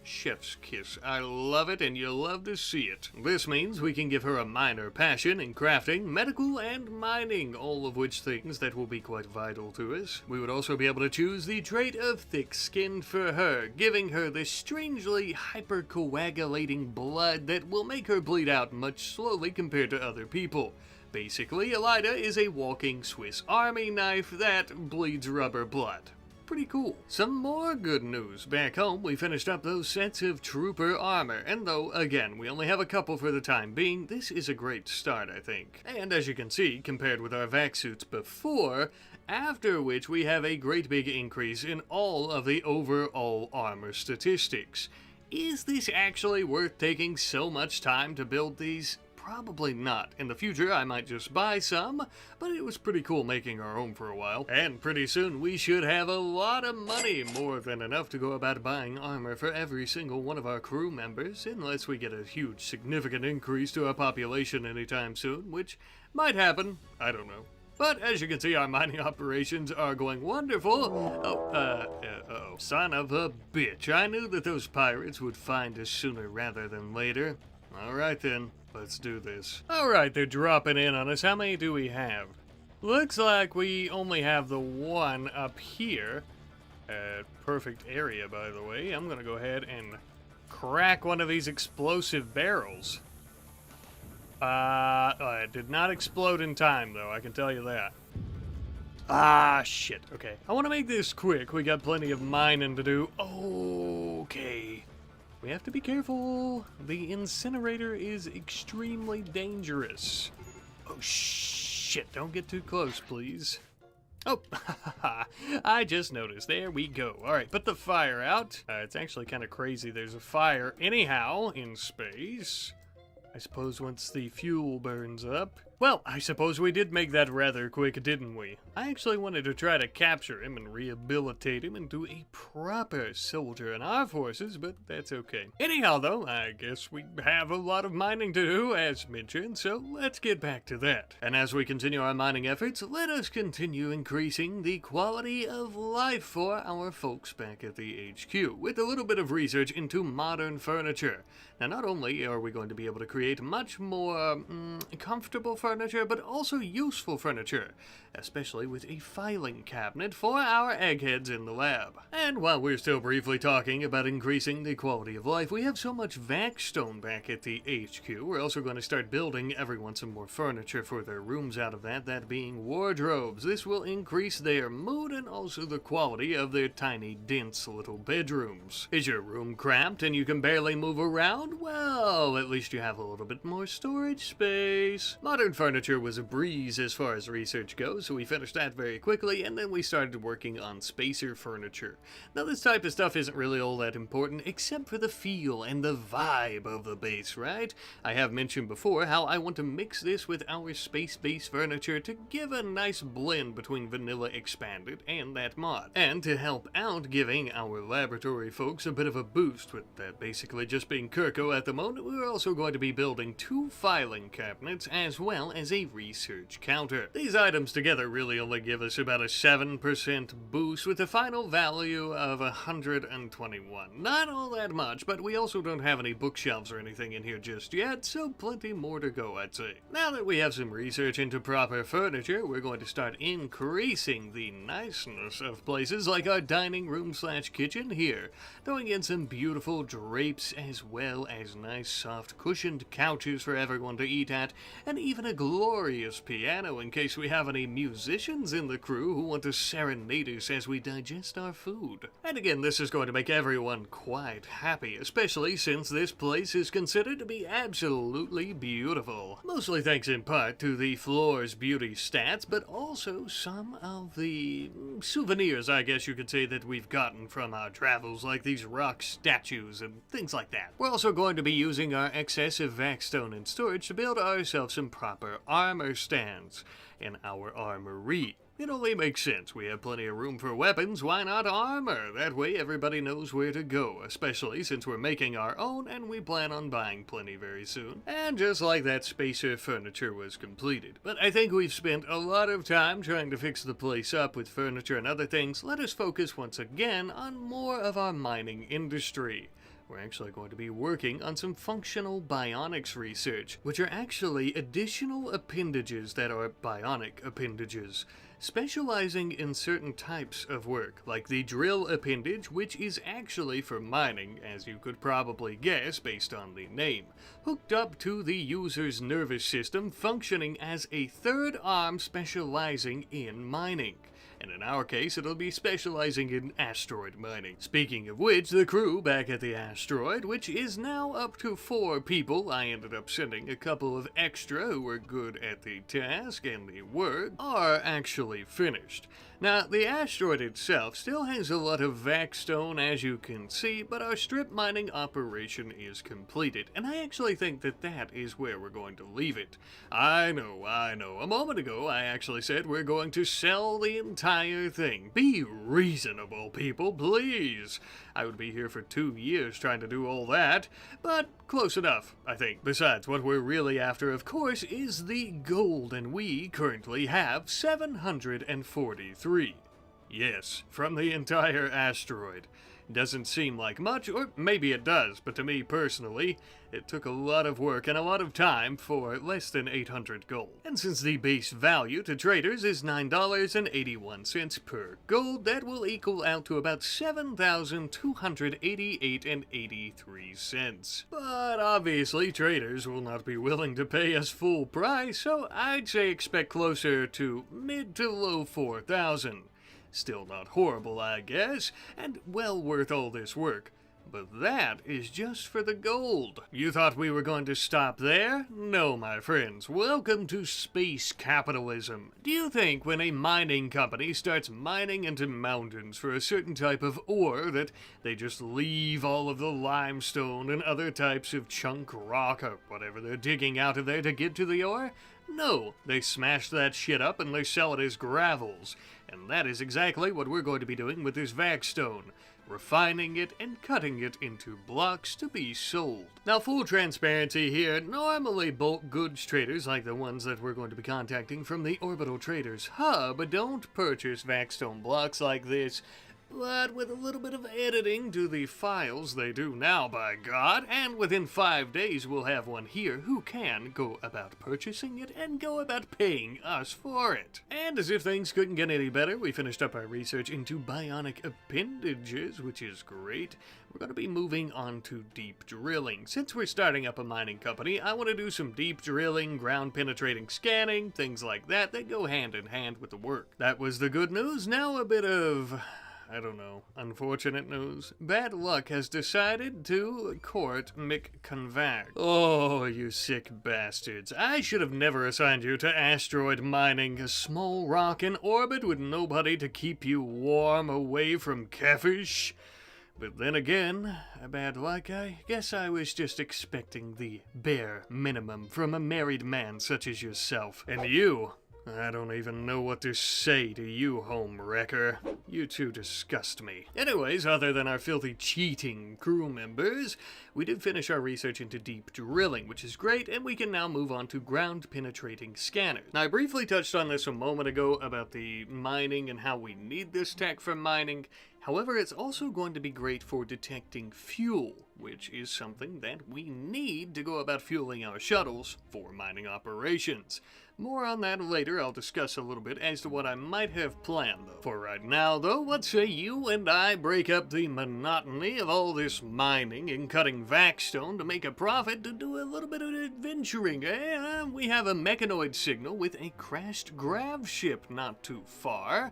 Chef's kiss. I love it, and you'll love to see it. This means we can give her a minor passion in crafting, medical, and mining, all of which things that will be quite vital to us. We would also be able to choose the trait of thick skin for her, giving her this strangely hypercoagulating blood that will make her bleed out much slowly compared to other people. Basically, Elida is a walking Swiss Army knife that bleeds rubber blood. pretty cool. Some more good news. Back home, we finished up those sets of trooper armor, and though, again, we only have a couple for the time being, this is a great start, I think. And as you can see, compared with our vac suits before, after which we have a great big increase in all of the overall armor statistics. Is this actually worth taking so much time to build these? Probably not. In the future, I might just buy some, but it was pretty cool making our own for a while. And pretty soon, we should have a lot of money, more than enough to go about buying armor for every single one of our crew members, unless we get a huge, significant increase to our population anytime soon, which might happen. I don't know. But as you can see, our mining operations are going wonderful. Oh, son of a bitch. I knew that those pirates would find us sooner rather than later. Alright then, let's do this. Alright, they're dropping in on us. How many do we have? Looks like we only have the one up here. Perfect area, by the way. I'm gonna go ahead and crack one of these explosive barrels. It did not explode in time, though, I can tell you that. Ah, shit. Okay, I want to make this quick. We got plenty of mining to do. Okay. We have to be careful. The incinerator is extremely dangerous. Oh, shit. Don't get too close, please. Oh, I just noticed. There we go. All right, put the fire out. It's actually kind of crazy. There's a fire anyhow in space. I suppose once the fuel burns up. Well, I suppose we did make that rather quick, didn't we? I actually wanted to try to capture him and rehabilitate him into a proper soldier in our forces, but that's okay. Anyhow, though, I guess we have a lot of mining to do, as mentioned, so let's get back to that. And as we continue our mining efforts, let us continue increasing the quality of life for our folks back at the HQ, with a little bit of research into modern furniture. Now, not only are we going to be able to create much more comfortable furniture, but also useful furniture, especially with a filing cabinet for our eggheads in the lab. And while we're still briefly talking about increasing the quality of life, we have so much vac stone back at the HQ, we're also going to start building everyone some more furniture for their rooms out of that being wardrobes. This will increase their mood and also the quality of their tiny, dense little bedrooms. Is your room cramped and you can barely move around? Well, at least you have a little bit more storage space. Modern furniture was a breeze as far as research goes, so we finished that very quickly, and then we started working on spacer furniture. Now, this type of stuff isn't really all that important, except for the feel and the vibe of the base, right? I have mentioned before how I want to mix this with our space-based furniture to give a nice blend between Vanilla Expanded and that mod, and to help out giving our laboratory folks a bit of a boost, with that basically just being Kirko at the moment. We're also going to be building 2 filing cabinets as well as a research counter. These items together really only give us about a 7% boost with a final value of 121. Not all that much, but we also don't have any bookshelves or anything in here just yet, so plenty more to go, I'd say. Now that we have some research into proper furniture, we're going to start increasing the niceness of places like our dining room / kitchen here, throwing in some beautiful drapes as well as nice soft cushioned couches for everyone to eat at, and even a glorious piano in case we have any musicians in the crew who want to serenade us as we digest our food. And again, this is going to make everyone quite happy, especially since this place is considered to be absolutely beautiful. Mostly thanks in part to the floor's beauty stats, but also some of the souvenirs, I guess you could say, that we've gotten from our travels, like these rock statues and things like that. We're also going to be using our excessive vac stone and storage to build ourselves some proper armor stands in our armory. It only makes sense. We have plenty of room for weapons, why not armor? That way everybody knows where to go, especially since we're making our own and we plan on buying plenty very soon. And just like that, spacer furniture was completed. But I think we've spent a lot of time trying to fix the place up with furniture and other things. Let us focus once again on more of our mining industry. We're actually going to be working on some functional bionics research, which are actually additional appendages that are bionic appendages, specializing in certain types of work, like the drill appendage, which is actually for mining, as you could probably guess based on the name, hooked up to the user's nervous system, functioning as a third arm specializing in mining. and in our case it'll be specializing in asteroid mining. Speaking of which, the crew back at the Asteroid, which is now up to 4 people, I ended up sending a couple of extra who were good at the task and the work, are actually finished. Now, the Asteroid itself still has a lot of vac-stone, as you can see, but our strip mining operation is completed, and I actually think that that is where we're going to leave it. I know. A moment ago, I actually said we're going to sell the entire thing. Be reasonable, people, please. I would be here for 2 years trying to do all that, but close enough, I think. Besides, what we're really after, of course, is the gold, and we currently have 743. Yes, from the entire Asteroid. Doesn't seem like much, or maybe it does, but to me personally, it took a lot of work and a lot of time for less than 800 gold. And since the base value to traders is $9.81 per gold, that will equal out to about $7,288.83. But obviously, traders will not be willing to pay us full price, so I'd say expect closer to mid to low 4,000. Still not horrible, I guess, and well worth all this work. But that is just for the gold. You thought we were going to stop there? No, my friends. Welcome to space capitalism. Do you think when a mining company starts mining into mountains for a certain type of ore that they just leave all of the limestone and other types of chunk rock or whatever they're digging out of there to get to the ore? No, they smash that shit up and they sell it as gravels. And that is exactly what we're going to be doing with this vac-stone. Refining it and cutting it into blocks to be sold. Now, full transparency here, normally bulk goods traders like the ones that we're going to be contacting from the Orbital Traders Hub don't purchase vac-stone blocks like this. But with a little bit of editing to the files, they do now, by God, and within 5 days we'll have one here who can go about purchasing it and go about paying us for it. And as if things couldn't get any better, we finished up our research into bionic appendages, which is great. We're going to be moving on to deep drilling. Since we're starting up a mining company, I want to do some deep drilling, ground penetrating scanning, things like that go hand in hand with the work. That was the good news. Now a bit of, I don't know, unfortunate news. Bad Luck has decided to court Mechanoid. Oh, you sick bastards. I should have never assigned you to asteroid mining, a small rock in orbit with nobody to keep you warm away from Kefish. But then again, Bad Luck, I guess I was just expecting the bare minimum from a married man such as yourself. And you, I don't even know what to say to you, home wrecker. You two disgust me. Anyways, other than our filthy cheating crew members, we did finish our research into deep drilling, which is great, and we can now move on to ground penetrating scanners. Now, I briefly touched on this a moment ago about the mining and how we need this tech for mining. However, it's also going to be great for detecting fuel, which is something that we need to go about fueling our shuttles for mining operations. More on that later. I'll discuss a little bit as to what I might have planned, though. For right now, though, what say you and I break up the monotony of all this mining and cutting vac-stone to make a profit to do a little bit of adventuring, eh? We have a mechanoid signal with a crashed grav ship not too far.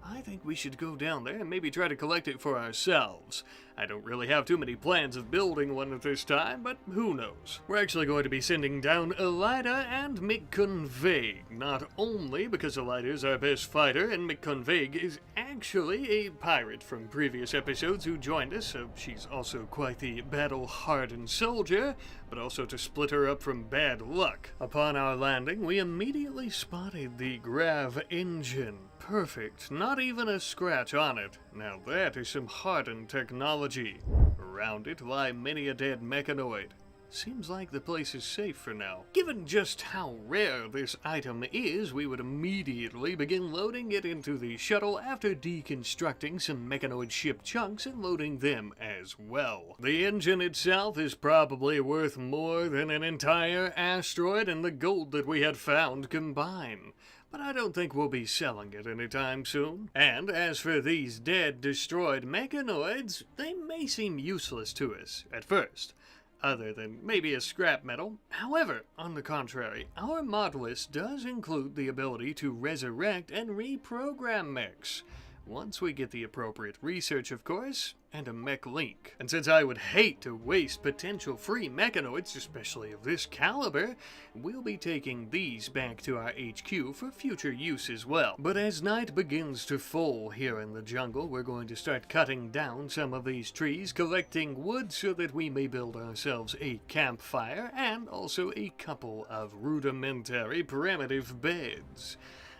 I think we should go down there and maybe try to collect it for ourselves. I don't really have too many plans of building one at this time, but who knows. We're actually going to be sending down Elida and Mechanoid, not only because Elida is our best fighter and Mechanoid is actually a pirate from previous episodes who joined us, so she's also quite the battle-hardened soldier, but also to split her up from Bad Luck. Upon our landing, we immediately spotted the grav engine. Perfect, not even a scratch on it. Now that is some hardened technology. Around it lie many a dead mechanoid. Seems like the place is safe for now. Given just how rare this item is, we would immediately begin loading it into the shuttle after deconstructing some mechanoid ship chunks and loading them as well. The engine itself is probably worth more than an entire asteroid and the gold that we had found combined. But I don't think we'll be selling it anytime soon. And as for these dead, destroyed mechanoids, they may seem useless to us at first. other than maybe a scrap metal. However, on the contrary, our mod list does include the ability to resurrect and reprogram mechs. Once we get the appropriate research, of course, and a mech link. And since I would hate to waste potential free mechanoids, especially of this caliber, we'll be taking these back to our HQ for future use as well. But as night begins to fall here in the jungle, we're going to start cutting down some of these trees, collecting wood so that we may build ourselves a campfire, and also a couple of rudimentary primitive beds.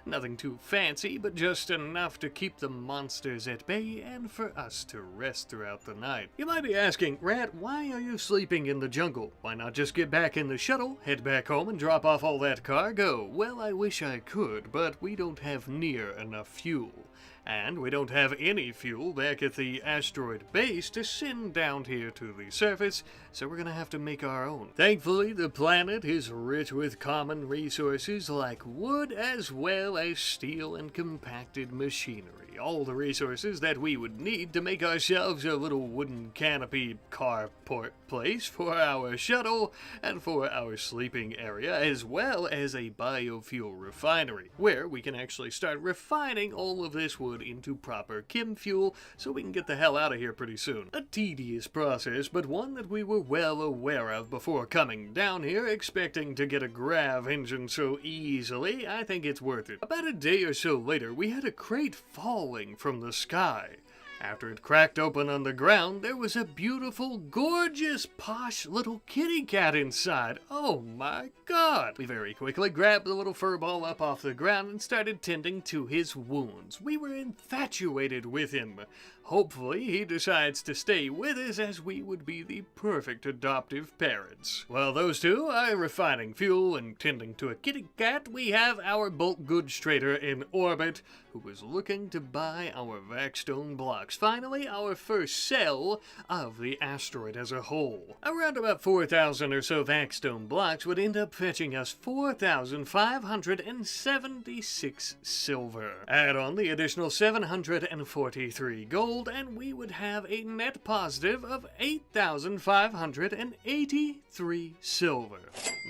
Nothing too fancy, but just enough to keep the monsters at bay and for us to rest throughout the night. You might be asking, Rat, why are you sleeping in the jungle? Why not just get back in the shuttle, head back home, and drop off all that cargo? Well, I wish I could, but we don't have near enough fuel. And we don't have any fuel back at the asteroid base to send down here to the surface, so we're gonna have to make our own. Thankfully, the planet is rich with common resources like wood as well as steel and compacted machinery. All the resources that we would need to make ourselves a little wooden canopy carport place for our shuttle and for our sleeping area, as well as a biofuel refinery, where we can actually start refining all of this wood into proper chem fuel so we can get the hell out of here pretty soon. A tedious process, but one that we were well aware of before coming down here, expecting to get a grav engine so easily. I think it's worth it. About a day or so later, we had a crate falling from the sky. After it cracked open on the ground, there was a beautiful, gorgeous, posh little kitty cat inside. Oh my god! We very quickly grabbed the little furball up off the ground and started tending to his wounds. We were infatuated with him. Hopefully, he decides to stay with us, as we would be the perfect adoptive parents. While those two are refining fuel and tending to a kitty cat, we have our bulk goods trader in orbit, who is looking to buy our vaxstone blocks. Finally, our first sell of the asteroid as a whole. Around about 4,000 or so vaxstone blocks would end up fetching us 4,576 silver. Add on the additional 743 gold, and we would have a net positive of 8,583 silver.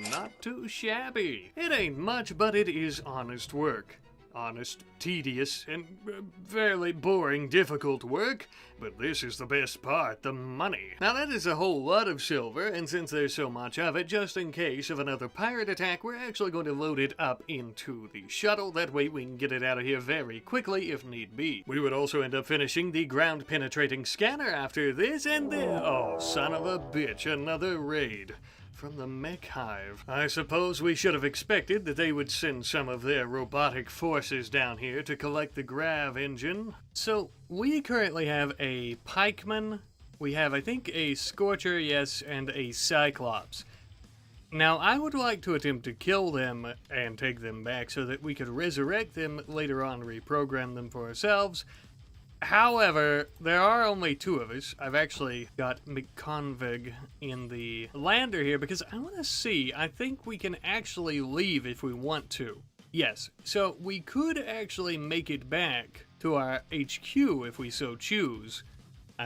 Not too shabby. It ain't much, but it is honest work. Honest, tedious, and fairly boring, difficult work, but this is the best part, the money. Now that is a whole lot of silver, and since there's so much of it, just in case of another pirate attack, we're actually going to load it up into the shuttle. That way we can get it out of here very quickly if need be. We would also end up finishing the ground-penetrating scanner after this, and then, oh, son of a bitch, another raid from the mech hive. I suppose we should have expected that they would send some of their robotic forces down here to collect the grav engine. So, we currently have a pikeman, we have, I think, a scorcher, yes, and a cyclops. Now, I would like to attempt to kill them and take them back so that we could resurrect them later on, reprogram them for ourselves. However, there are only two of us. I've actually got Mechanoid in the lander here because I want to see. I think we can actually leave if we want to. Yes, so we could actually make it back to our HQ if we so choose.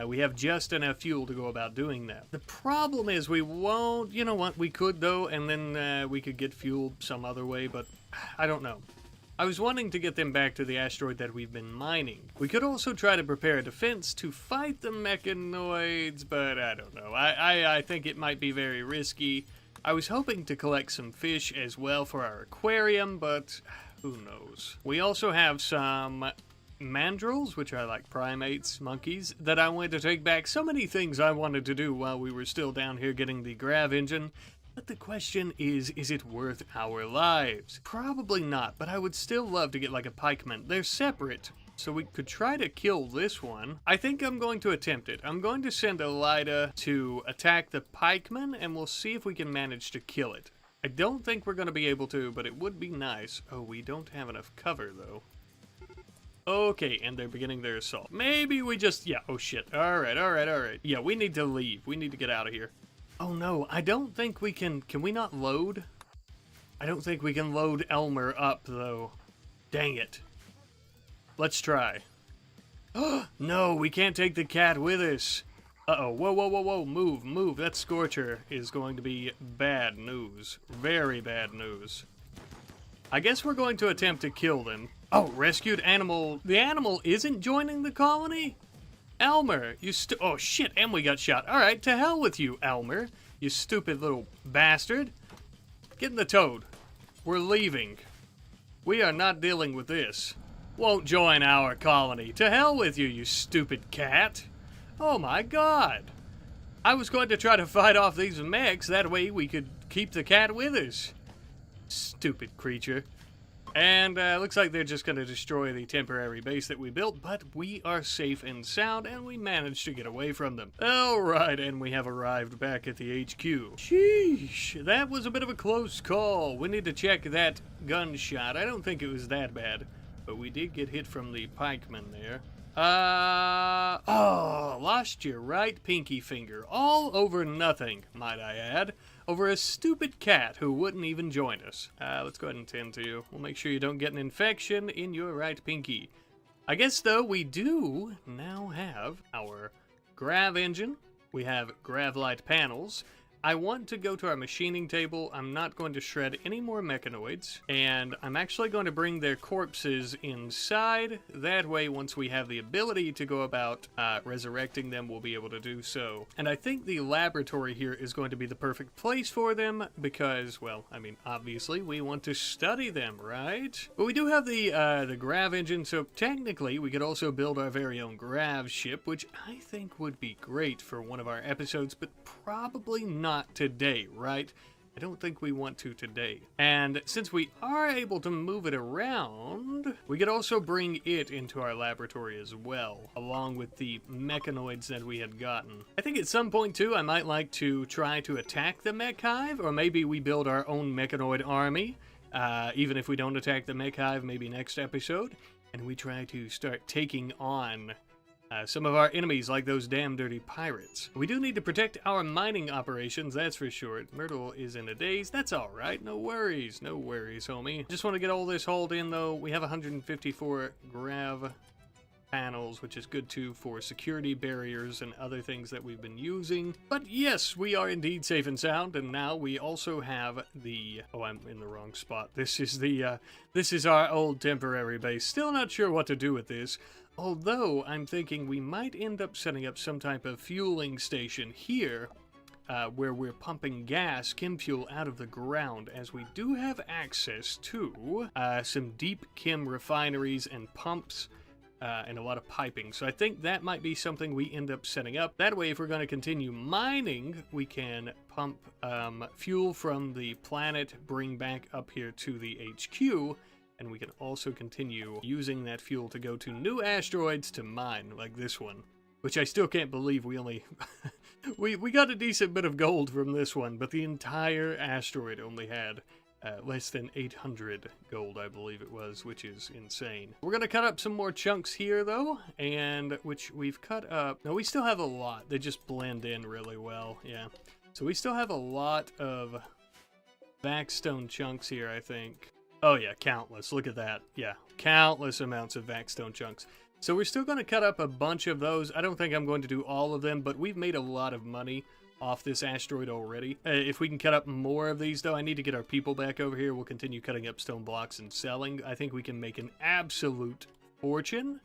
We have just enough fuel to go about doing that. The problem is we won't, you know what, we could though, and then we could get fuel some other way, but I don't know. I was wanting to get them back to the asteroid that we've been mining. We could also try to prepare a defense to fight the mechanoids, but I don't know. I think it might be very risky. I was hoping to collect some fish as well for our aquarium, but who knows. We also have some mandrills, which are like primates, monkeys, that I wanted to take back. So many things I wanted to do while we were still down here getting the grav engine. But the question is it worth our lives? Probably not, but I would still love to get like a pikeman. They're separate, so we could try to kill this one. I think I'm going to attempt it. I'm going to send Elida to attack the pikeman, and we'll see if we can manage to kill it. I don't think we're going to be able to, but it would be nice. Oh, we don't have enough cover, though. Okay, and they're beginning their assault. Maybe we just... yeah, oh shit. Alright. Yeah, we need to leave. We need to get out of here. Oh no, I don't think we can we not load? I don't think we can load Elmer up, though. Dang it. Let's try. No, we can't take the cat with us. Uh-oh, whoa, whoa, whoa, whoa, move, move. That Scorcher is going to be bad news. Very bad news. I guess we're going to attempt to kill them. Oh, rescued animal. The animal isn't joining the colony? Elmer, you oh shit, and we got shot. Alright, to hell with you, Elmer. You stupid little bastard. Get in the toad. We're leaving. We are not dealing with this. Won't join our colony. To hell with you, you stupid cat. Oh my god. I was going to try to fight off these mechs, that way we could keep the cat with us. Stupid creature. And looks like they're just going to destroy the temporary base that we built, but we are safe and sound, and we managed to get away from them. Alright, and we have arrived back at the HQ. Sheesh, that was a bit of a close call. We need to check that gunshot. I don't think it was that bad, but we did get hit from the pikeman there. Oh, lost your right pinky finger. All over nothing, might I add. Over a stupid cat who wouldn't even join us. Let's go ahead and tend to you. We'll make sure you don't get an infection in your right pinky. I guess, though, we do now have our grav engine. We have grav light panels. I want to go to our machining table. I'm not going to shred any more mechanoids, and I'm actually going to bring their corpses inside. That way, once we have the ability to go about resurrecting them, we'll be able to do so. And I think the laboratory here is going to be the perfect place for them because, well, I mean, obviously, we want to study them, right? But we do have the grav engine, so technically, we could also build our very own grav ship, which I think would be great for one of our episodes, but probably not today, right? I don't think we want to today. And since we are able to move it around, we could also bring it into our laboratory as well, along with the mechanoids that we had gotten. I think at some point, too, I might like to try to attack the mech hive, or maybe we build our own mechanoid army, even if we don't attack the mech hive, maybe next episode, and we try to start taking on some of our enemies, like those damn dirty pirates. We do need to protect our mining operations, that's for sure. Myrtle is in a daze. That's alright. No worries. No worries, homie. Just want to get all this hauled in, though. We have 154 grav panels, which is good, too, for security barriers and other things that we've been using. But yes, we are indeed safe and sound, and now we also have the... Oh, I'm in the wrong spot. This is the, this is our old temporary base. Still not sure what to do with this. Although, I'm thinking we might end up setting up some type of fueling station here, where we're pumping gas, chem fuel, out of the ground, as we do have access to some deep chem refineries and pumps, and a lot of piping. So I think that might be something we end up setting up. That way, if we're going to continue mining, we can pump fuel from the planet, bring back up here to the HQ, and we can also continue using that fuel to go to new asteroids to mine, like this one. Which I still can't believe we only... we got a decent bit of gold from this one, but the entire asteroid only had less than 800 gold, I believe it was, which is insane. We're going to cut up some more chunks here, though, and which we've cut up... No, we still have a lot. They just blend in really well, yeah. So we still have a lot of backstone chunks here, I think. Oh yeah, countless. Look at that. Yeah, countless amounts of backstone chunks. So we're still going to cut up a bunch of those. I don't think I'm going to do all of them, but we've made a lot of money off this asteroid already. If we can cut up more of these, though, I need to get our people back over here. We'll continue cutting up stone blocks and selling. I think we can make an absolute fortune.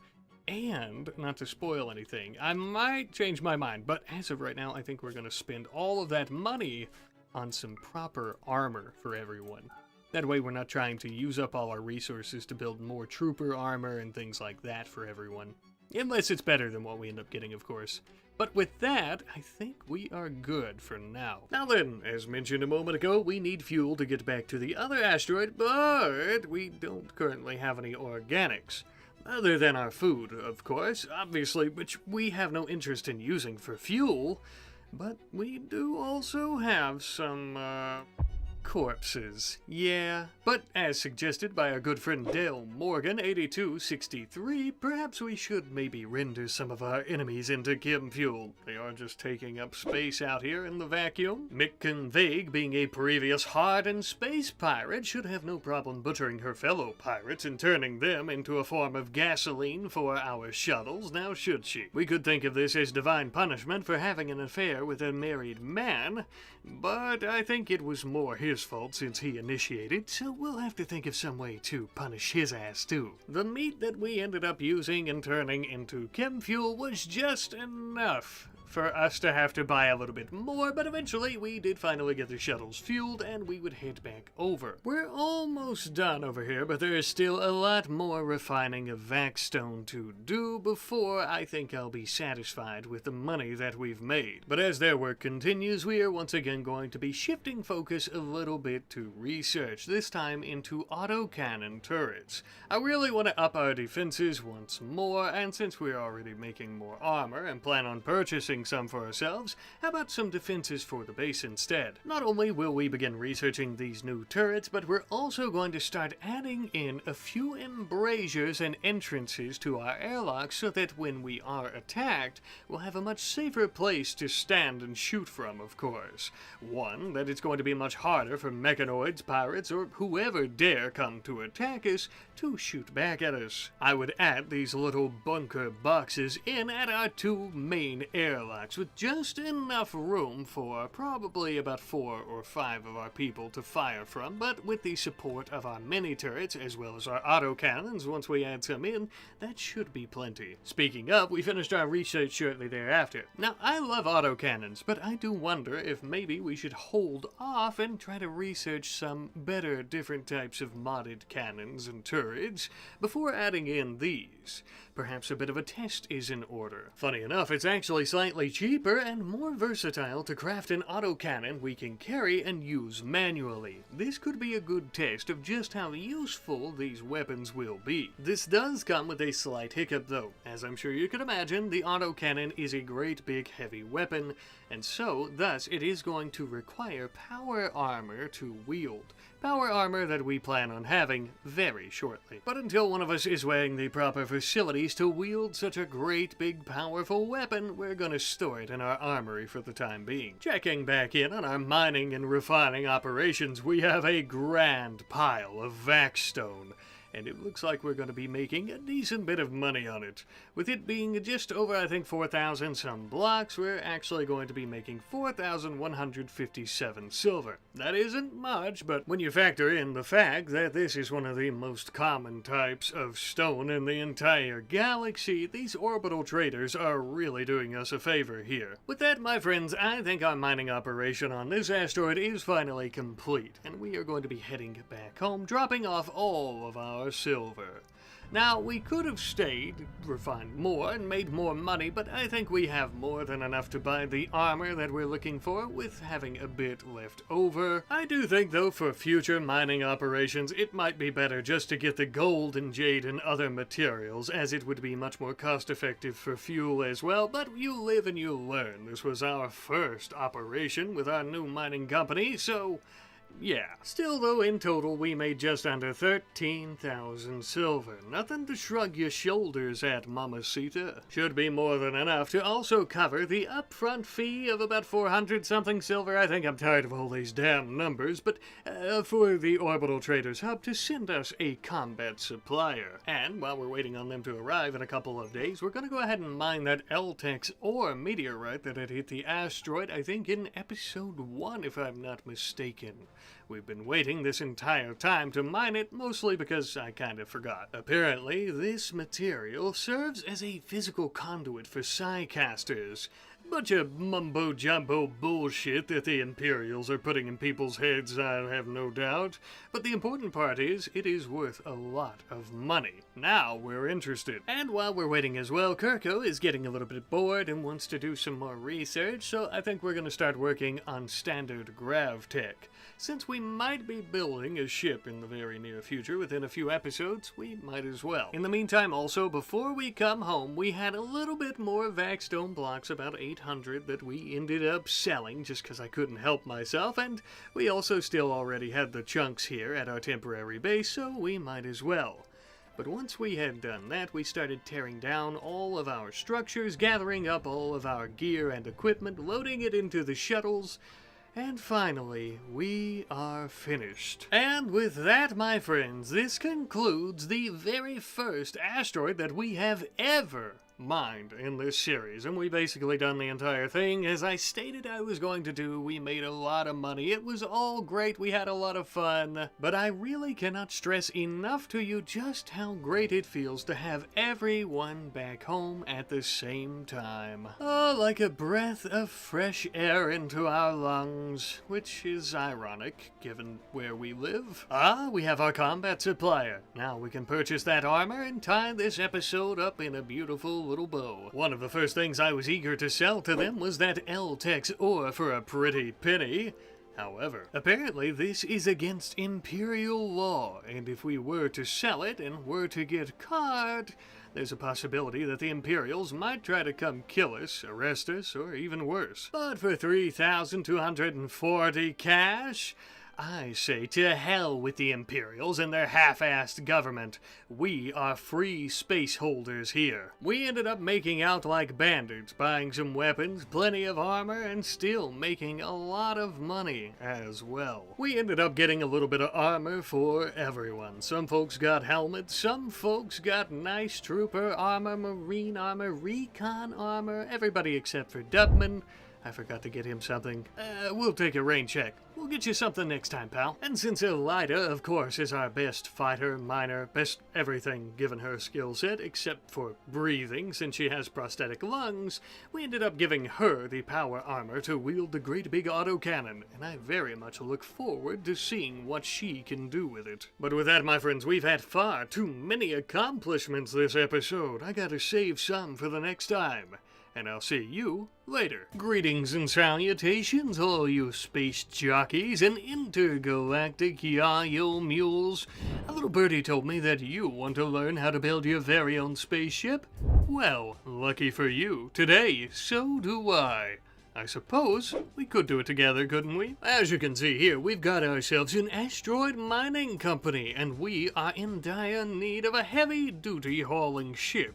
And, not to spoil anything, I might change my mind, but as of right now, I think we're going to spend all of that money on some proper armor for everyone. That way we're not trying to use up all our resources to build more trooper armor and things like that for everyone. Unless it's better than what we end up getting, of course. But with that, I think we are good for now. Now then, as mentioned a moment ago, we need fuel to get back to the other asteroid, but we don't currently have any organics. Other than our food, of course, obviously, which we have no interest in using for fuel. But we do also have some, corpses. Yeah, but as suggested by our good friend Dale Morgan, 8263, perhaps we should maybe render some of our enemies into chem fuel. They are just taking up space out here in the vacuum. Mick Vague, being a previous hardened space pirate, should have no problem butchering her fellow pirates and turning them into a form of gasoline for our shuttles, now should she? We could think of this as divine punishment for having an affair with a married man, but I think it was more his fault since he initiated, so we'll have to think of some way to punish his ass too. The meat that we ended up using and turning into chem fuel was just enough for us to have to buy a little bit more, but eventually we did finally get the shuttles fueled and we would head back over. We're almost done over here, but there is still a lot more refining of vaxstone to do before I think I'll be satisfied with the money that we've made. But as their work continues, we are once again going to be shifting focus a little bit to research, this time into autocannon turrets. I really want to up our defenses once more, and since we're already making more armor and plan on purchasing some for ourselves, how about some defenses for the base instead? Not only will we begin researching these new turrets, but we're also going to start adding in a few embrasures and entrances to our airlocks so that when we are attacked, we'll have a much safer place to stand and shoot from, of course. One, that it's going to be much harder for mechanoids, pirates, or whoever dare come to attack us to shoot back at us. I would add these little bunker boxes in at our two main airlocks, with just enough room for probably about 4 or 5 of our people to fire from, but with the support of our mini turrets as well as our autocannons, once we add some in, that should be plenty. Speaking of, we finished our research shortly thereafter. Now, I love autocannons, but I do wonder if maybe we should hold off and try to research some better different types of modded cannons and turrets before adding in these. Perhaps a bit of a test is in order. Funny enough, it's actually slightly cheaper and more versatile to craft an autocannon we can carry and use manually. This could be a good test of just how useful these weapons will be. This does come with a slight hiccup though. As I'm sure you can imagine, the autocannon is a great big heavy weapon, and so thus it is going to require power armor to wield. Power armor that we plan on having very shortly. But until one of us is weighing the proper facilities to wield such a great big powerful weapon, we're gonna store it in our armory for the time being. Checking back in on our mining and refining operations, we have a grand pile of vaxstone, and it looks like we're going to be making a decent bit of money on it. With it being just over, I think, 4,000 some blocks, we're actually going to be making 4,157 silver. That isn't much, but when you factor in the fact that this is one of the most common types of stone in the entire galaxy, these orbital traders are really doing us a favor here. With that, my friends, I think our mining operation on this asteroid is finally complete, and we are going to be heading back home, dropping off all of our silver. Now, we could have stayed, refined more, and made more money, but I think we have more than enough to buy the armor that we're looking for, with having a bit left over. I do think, though, for future mining operations, it might be better just to get the gold and jade and other materials, as it would be much more cost-effective for fuel as well, but you live and you learn. This was our first operation with our new mining company, so yeah. Still though, in total we made just under 13,000 silver. Nothing to shrug your shoulders at, Mamacita. Should be more than enough to also cover the upfront fee of about 400 something silver. I think I'm tired of all these damn numbers, but for the Orbital Traders Hub to send us a combat supplier. And while we're waiting on them to arrive in a couple of days, we're gonna go ahead and mine that L-Tex ore meteorite that had hit the asteroid, I think in episode 1 if I'm not mistaken. We've been waiting this entire time to mine it, mostly because I kind of forgot. Apparently, this material serves as a physical conduit for psycasters. Bunch of mumbo-jumbo bullshit that the Imperials are putting in people's heads, I have no doubt. But the important part is, it is worth a lot of money. Now we're interested. And while we're waiting as well, Kirko is getting a little bit bored and wants to do some more research, so I think we're going to start working on standard grav tech. Since we might be building a ship in the very near future within a few episodes, we might as well. In the meantime, also, before we come home, we had a little bit more Vaxstone blocks, about 800 800 that we ended up selling just because I couldn't help myself, and we also still already had the chunks here at our temporary base, so we might as well. But once we had done that, we started tearing down all of our structures, gathering up all of our gear and equipment, loading it into the shuttles, and finally, we are finished. And with that, my friends, this concludes the very first asteroid that we have ever mined in this series, and we basically done the entire thing as I stated I was going to do. We made a lot of money. It was all great. We had a lot of fun, but I really cannot stress enough to you just how great it feels to have everyone back home at the same time. Oh, like a breath of fresh air into our lungs, which is ironic given where we live. Ah, we have our combat supplier. Now we can purchase that armor and tie this episode up in a beautiful little bow. One of the first things I was eager to sell to them was that L-Tex ore for a pretty penny. However, apparently this is against Imperial law, and if we were to sell it and were to get caught, there's a possibility that the Imperials might try to come kill us, arrest us, or even worse. But for 3,240 cash, I say to hell with the Imperials and their half-assed government. We are free space holders here. We ended up making out like bandits, buying some weapons, plenty of armor, and still making a lot of money as well. We ended up getting a little bit of armor for everyone. Some folks got helmets, some folks got nice trooper armor, marine armor, recon armor, everybody except for Dubman. I forgot to get him something. We'll take a rain check. We'll get you something next time, pal. And since Elida, of course, is our best fighter, miner, best everything given her skill set, except for breathing, since she has prosthetic lungs, we ended up giving her the power armor to wield the great big autocannon, and I very much look forward to seeing what she can do with it. But with that, my friends, we've had far too many accomplishments this episode. I gotta save some for the next time. And I'll see you later. Greetings and salutations, all you space jockeys and intergalactic yo mules. A little birdie told me that you want to learn how to build your very own spaceship. Well, lucky for you, today, so do I. I suppose we could do it together, couldn't we? As you can see here, we've got ourselves an asteroid mining company, and we are in dire need of a heavy-duty hauling ship.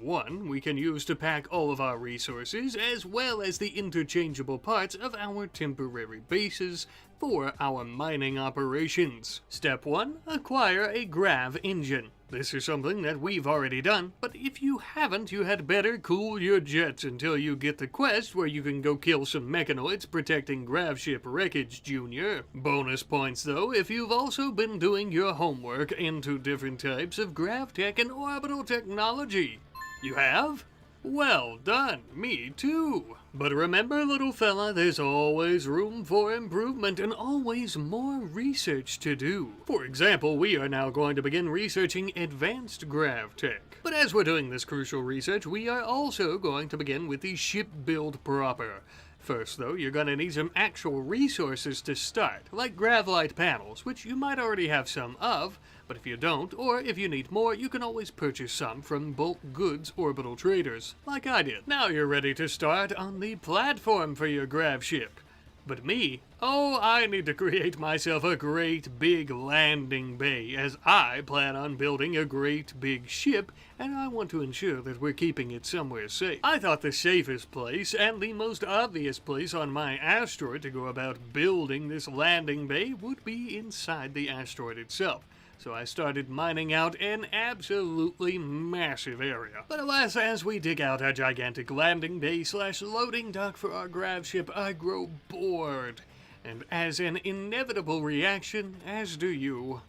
One we can use to pack all of our resources, as well as the interchangeable parts of our temporary bases for our mining operations. Step 1. Acquire a grav engine. This is something that we've already done, but if you haven't, you had better cool your jets until you get the quest where you can go kill some mechanoids protecting grav ship wreckage, Junior. Bonus points though if you've also been doing your homework into different types of grav tech and orbital technology. You have? Well done, me too. But remember, little fella, there's always room for improvement and always more research to do. For example, we are now going to begin researching advanced grav tech. But as we're doing this crucial research, we are also going to begin with the ship build proper. First, though, you're going to need some actual resources to start, like gravlight panels, which you might already have some of, but if you don't, or if you need more, you can always purchase some from bulk goods orbital traders, like I did. Now you're ready to start on the platform for your grav ship. But me? Oh, I need to create myself a great big landing bay, as I plan on building a great big ship, and I want to ensure that we're keeping it somewhere safe. I thought the safest place, and the most obvious place on my asteroid to go about building this landing bay would be inside the asteroid itself. So I started mining out an absolutely massive area. But alas, as we dig out our gigantic landing bay / loading dock for our grav ship, I grow bored. And as an inevitable reaction, as do you.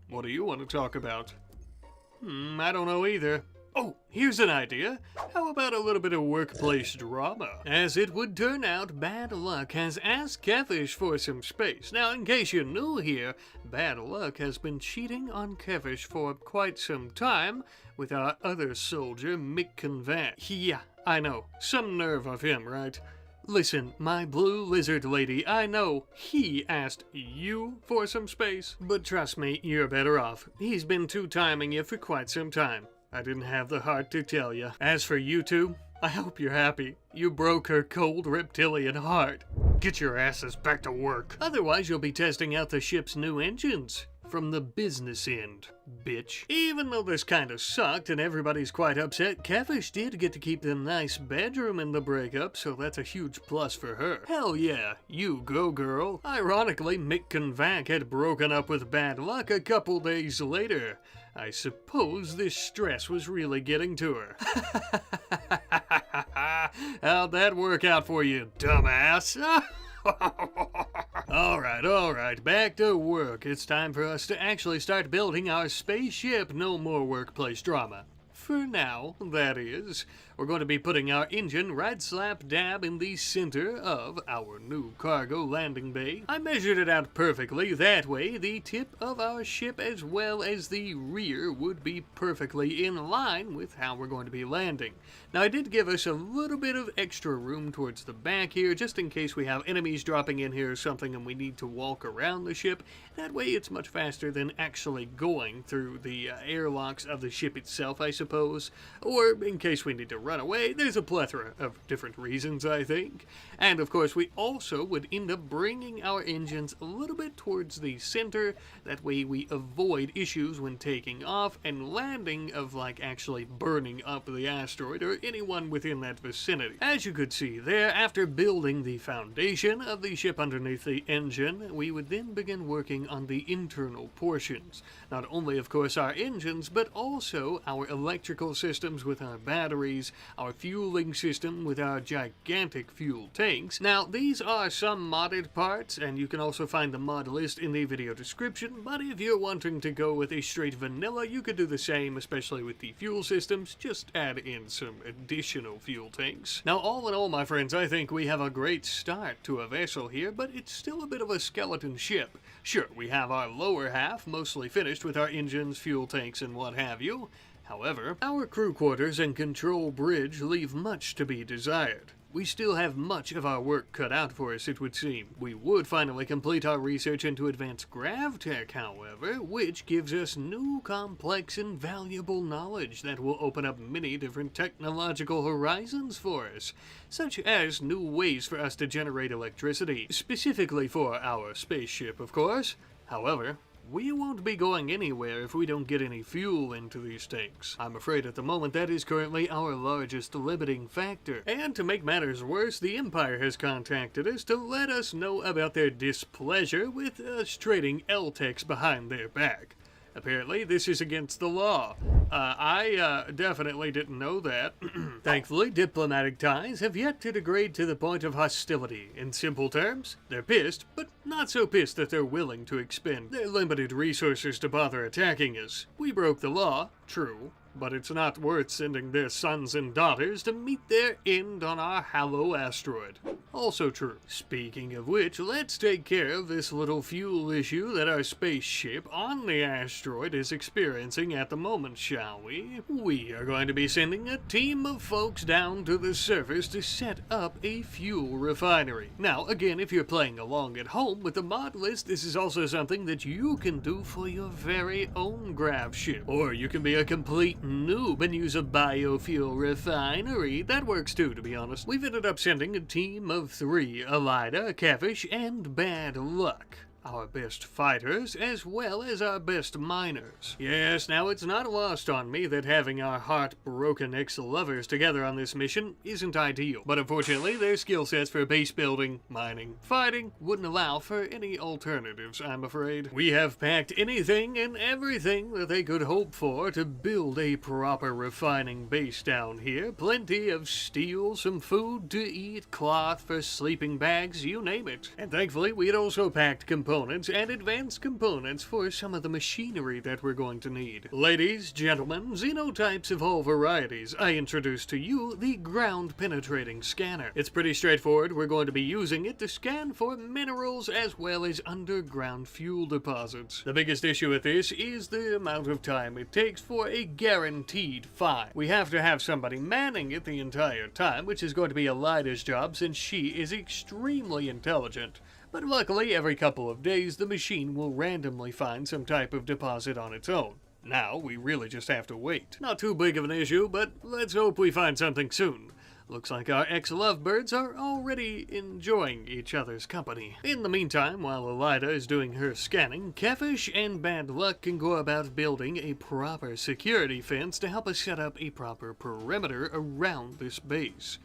What do you want to talk about? I don't know either. Oh, here's an idea. How about a little bit of workplace drama? As it would turn out, Bad Luck has asked Kevish for some space. Now, in case you're new here, Bad Luck has been cheating on Kevish for quite some time with our other soldier, Mick Convan. Yeah, I know. Some nerve of him, right? Listen, my blue lizard lady, I know he asked you for some space, but trust me, you're better off. He's been two-timing you for quite some time. I didn't have the heart to tell you. As for you two, I hope you're happy. You broke her cold reptilian heart. Get your asses back to work. Otherwise, you'll be testing out the ship's new engines. From the business end, bitch. Even though this kinda sucked and everybody's quite upset, Cavish did get to keep the nice bedroom in the breakup, so that's a huge plus for her. Hell yeah, you go girl. Ironically, Mick Convac had broken up with bad luck a couple days later. I suppose this stress was really getting to her. How'd that work out for you, dumbass? Alright, back to work. It's time for us to actually start building our spaceship. No more workplace drama. For now, that is. We're going to be putting our engine right slap dab in the center of our new cargo landing bay. I measured it out perfectly. That way, the tip of our ship as well as the rear would be perfectly in line with how we're going to be landing. Now, I did give us a little bit of extra room towards the back here, just in case we have enemies dropping in here or something and we need to walk around the ship. That way, it's much faster than actually going through the airlocks of the ship itself, I suppose. Or in case we need to run away, there's a plethora of different reasons, I think. And of course, we also would end up bringing our engines a little bit towards the center. That way we avoid issues when taking off and landing of like actually burning up the asteroid or anyone within that vicinity. As you could see there, after building the foundation of the ship underneath the engine, we would then begin working on the internal portions. Not only, of course, our engines, but also our electrical systems with our batteries, our fueling system with our gigantic fuel tanks. Now, these are some modded parts, and you can also find the mod list in the video description, but if you're wanting to go with a straight vanilla, you could do the same, especially with the fuel systems. Just add in some additional fuel tanks. Now, all in all, my friends, I think we have a great start to a vessel here, but it's still a bit of a skeleton ship. Sure, we have our lower half mostly finished with our engines, fuel tanks, and what have you. However, our crew quarters and control bridge leave much to be desired. We still have much of our work cut out for us, it would seem. We would finally complete our research into advanced grav tech, however, which gives us new, complex, and valuable knowledge that will open up many different technological horizons for us, such as new ways for us to generate electricity, specifically for our spaceship, of course. However, we won't be going anywhere if we don't get any fuel into these tanks. I'm afraid at the moment that is currently our largest limiting factor. And to make matters worse, the Empire has contacted us to let us know about their displeasure with us trading L-techs behind their back. Apparently, this is against the law. I definitely didn't know that. Thankfully, diplomatic ties have yet to degrade to the point of hostility. In simple terms, they're pissed, but not so pissed that they're willing to expend their limited resources to bother attacking us. We broke the law, true, but it's not worth sending their sons and daughters to meet their end on our hollow asteroid. Also true. Speaking of which, let's take care of this little fuel issue that our spaceship on the asteroid is experiencing at the moment, shall we? We are going to be sending a team of folks down to the surface to set up a fuel refinery. Now, again, if you're playing along at home with the mod list, this is also something that you can do for your very own grav ship. Or you can be a complete noob and use a biofuel refinery. That works too, to be honest. We've ended up sending a team of 3, Elida, Cavish, and Bad Luck. Our best fighters, as well as our best miners. Yes, now it's not lost on me that having our heartbroken ex-lovers together on this mission isn't ideal. But unfortunately, their skill sets for base building, mining, fighting wouldn't allow for any alternatives, I'm afraid. We have packed anything and everything that they could hope for to build a proper refining base down here. Plenty of steel, some food to eat, cloth for sleeping bags, you name it. And thankfully, we had also packed components and advanced components for some of the machinery that we're going to need. Ladies, gentlemen, xenotypes of all varieties, I introduce to you the ground penetrating scanner. It's pretty straightforward. We're going to be using it to scan for minerals as well as underground fuel deposits. The biggest issue with this is the amount of time it takes for a guaranteed find. We have to have somebody manning it the entire time, which is going to be Elida's job since she is extremely intelligent. But luckily, every couple of days, the machine will randomly find some type of deposit on its own. Now, we really just have to wait. Not too big of an issue, but let's hope we find something soon. Looks like our ex-lovebirds are already enjoying each other's company. In the meantime, while Elida is doing her scanning, Kefish and Bad Luck can go about building a proper security fence to help us set up a proper perimeter around this base.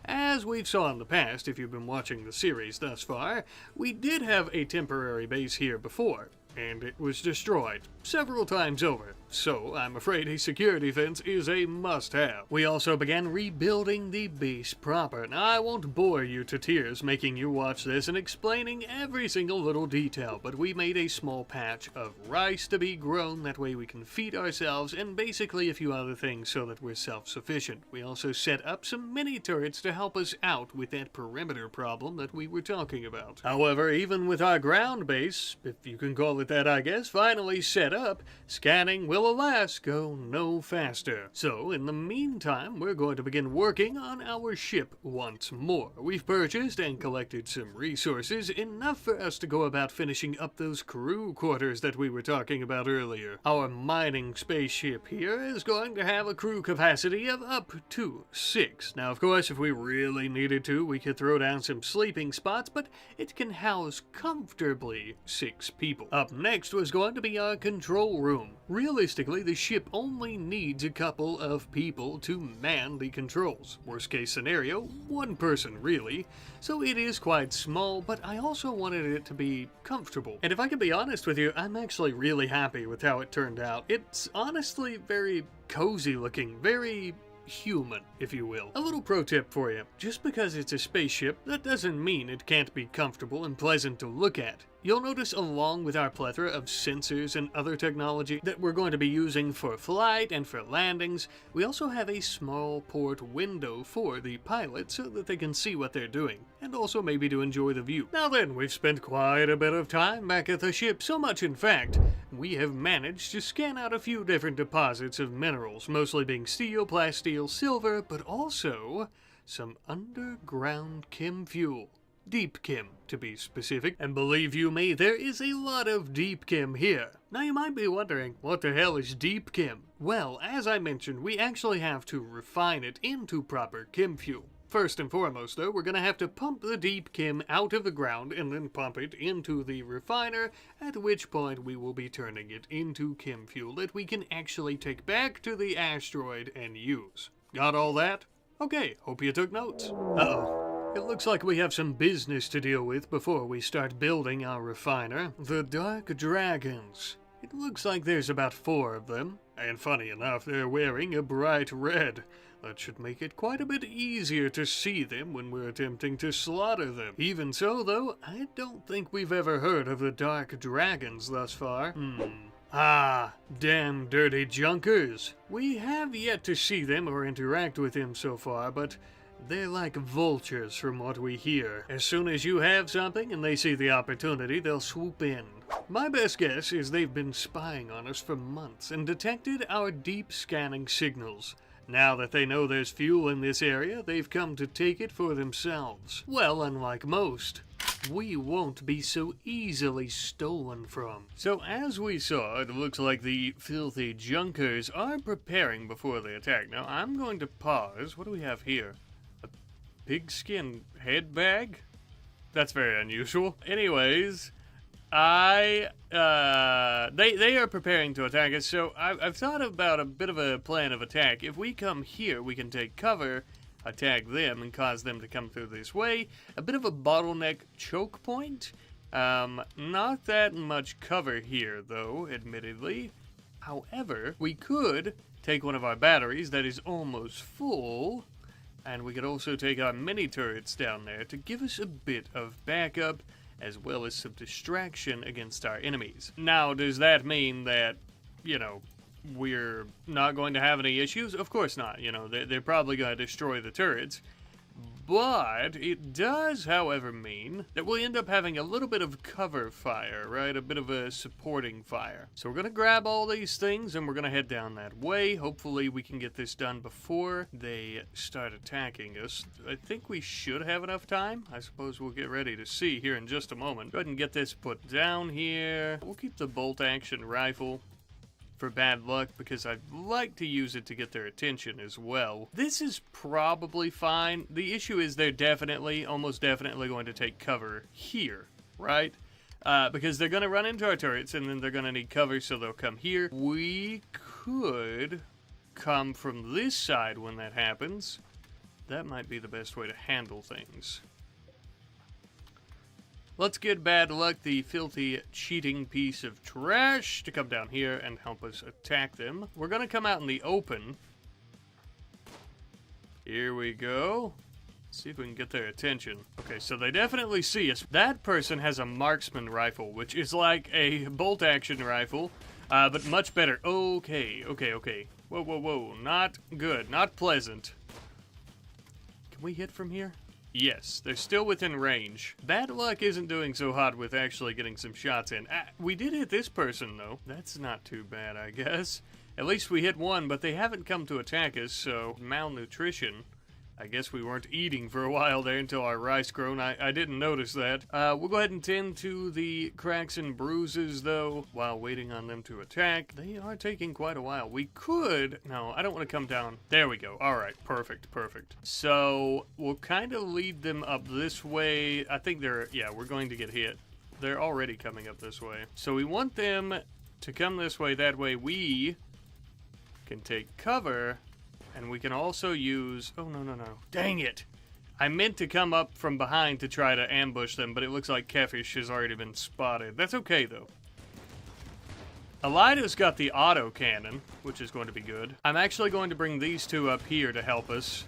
As we've saw in the past, if you've been watching the series thus far, we did have a temporary base here before, and it was destroyed several times over, so I'm afraid a security fence is a must-have. We also began rebuilding the base proper. Now, I won't bore you to tears making you watch this and explaining every single little detail, but we made a small patch of rice to be grown, that way we can feed ourselves, and basically a few other things so that we're self-sufficient. We also set up some mini turrets to help us out with that perimeter problem that we were talking about. However, even with our ground base, if you can call it that I guess, finally set up, scanning will alas go no faster. So in the meantime, we're going to begin working on our ship once more. We've purchased and collected some resources, enough for us to go about finishing up those crew quarters that we were talking about earlier. Our mining spaceship here is going to have a crew capacity of up to 6. Now of course if we really needed to, we could throw down some sleeping spots, but it can house comfortably 6 people. Up next was going to be our control room. Realistically, the ship only needs a couple of people to man the controls. Worst case scenario, 1 person really. So it is quite small, but I also wanted it to be comfortable. And if I can be honest with you, I'm actually really happy with how it turned out. It's honestly very cozy looking, very human, if you will. A little pro tip for you. Just because it's a spaceship, that doesn't mean it can't be comfortable and pleasant to look at. You'll notice along with our plethora of sensors and other technology that we're going to be using for flight and for landings, we also have a small port window for the pilot so that they can see what they're doing, and also maybe to enjoy the view. Now then, we've spent quite a bit of time back at the ship, so much in fact, we have managed to scan out a few different deposits of minerals, mostly being steel, plasteel, silver, but also some underground chem fuel. Deep chem, to be specific, and believe you me, there is a lot of deep chem here. Now you might be wondering, what the hell is deep chem? Well, as I mentioned, we actually have to refine it into proper chem fuel. First and foremost, though, we're going to have to pump the deep chem out of the ground and then pump it into the refiner, at which point we will be turning it into chem fuel that we can actually take back to the asteroid and use. Got all that? Okay, hope you took notes. Uh-oh. It looks like we have some business to deal with before we start building our refiner. The Dark Dragons. It looks like there's about 4 of them, and funny enough, they're wearing a bright red. That should make it quite a bit easier to see them when we're attempting to slaughter them. Even so, though, I don't think we've ever heard of the Dark Dragons thus far. Ah, damn dirty junkers. We have yet to see them or interact with them so far, but they're like vultures from what we hear. As soon as you have something and they see the opportunity, they'll swoop in. My best guess is they've been spying on us for months and detected our deep scanning signals. Now that they know there's fuel in this area, they've come to take it for themselves. Well, unlike most, we won't be so easily stolen from. So as we saw, it looks like the filthy junkers are preparing before they attack. Now I'm going to pause. What do we have here? Pigskin head bag? That's very unusual. Anyways, they are preparing to attack us, so I've thought about a bit of a plan of attack. If we come here, we can take cover, attack them, and cause them to come through this way. A bit of a bottleneck choke point. Not that much cover here, though, admittedly. However, we could take one of our batteries that is almost full, and we could also take our mini turrets down there to give us a bit of backup, as well as some distraction against our enemies. Now, does that mean that, you know, we're not going to have any issues? Of course not. You know, they're probably going to destroy the turrets. But it does, however, mean that we'll end up having a little bit of cover fire, right? A bit of a supporting fire. So we're going to grab all these things and we're going to head down that way. Hopefully we can get this done before they start attacking us. I think we should have enough time. I suppose we'll get ready to see here in just a moment. Go ahead and get this put down here. We'll keep the bolt action rifle. for bad luck because I'd like to use it to get their attention as well. This is probably fine. The issue is they're definitely, almost definitely going to take cover here, right? Because they're going to run into our turrets and then they're going to need cover, so they'll come here. We could come from this side when that happens. That might be the best way to handle things. Let's get bad luck, the filthy, cheating piece of trash, to come down here and help us attack them. We're going to come out in the open. Here we go. Let's see if we can get their attention. Okay, so they definitely see us. That person has a marksman rifle, which is like a bolt-action rifle, but much better. Okay. Whoa. Not good. Not pleasant. Can we hit from here? Yes, they're still within range. Bad luck isn't doing so hot with actually getting some shots in. We did hit this person, though. That's not too bad, I guess. At least we hit one, but they haven't come to attack us, so malnutrition. I guess we weren't eating for a while there until our rice grown. I didn't notice that. We'll go ahead and tend to the cracks and bruises, though, while waiting on them to attack. They are taking quite a while. We could... No, I don't want to come down. There we go. All right. Perfect. So we'll kind of lead them up this way. I think they're... Yeah, we're going to get hit. They're already coming up this way. So we want them to come this way. That way we can take cover... And we can also use... Oh, no. Dang it! I meant to come up from behind to try to ambush them, but it looks like Kefish has already been spotted. That's okay, though. Elida's got the auto cannon, which is going to be good. I'm actually going to bring these two up here to help us.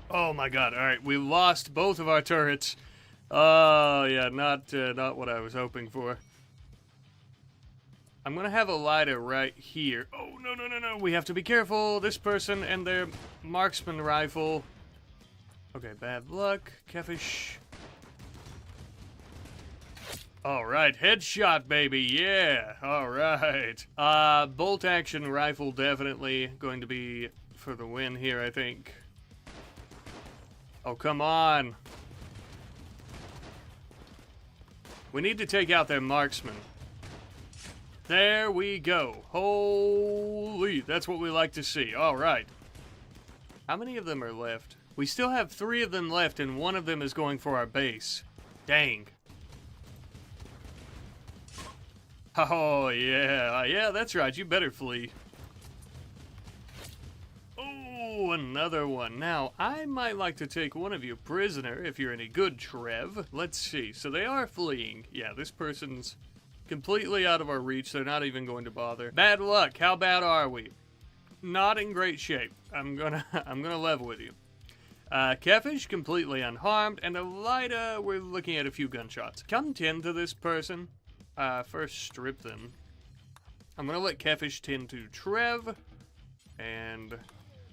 Oh, my God. All right, we lost both of our turrets. Oh, yeah, not what I was hoping for. I'm going to have Elida right here. Oh, no. We have to be careful. This person and their marksman rifle. Okay, bad luck. Kefish. All right, headshot, baby. Yeah, all right. Bolt action rifle definitely going to be for the win here, I think. Oh, come on. We need to take out their marksman. There we go. Holy, that's what we like to see. All right. How many of them are left? We still have 3 of them left, and one of them is going for our base. Dang. Oh, yeah. Yeah, that's right. You better flee. Oh, another one. Now, I might like to take one of you prisoner if you're any good, Trev. Let's see. So they are fleeing. Yeah, this person's... completely out of our reach. They're not even going to bother. Bad luck. How bad are we? Not in great shape. I'm gonna level with you. Kefish completely unharmed, and Elida, we're looking at a few gunshots. Come tend to this person. First strip them. I'm gonna let Kefish tend to Trev, and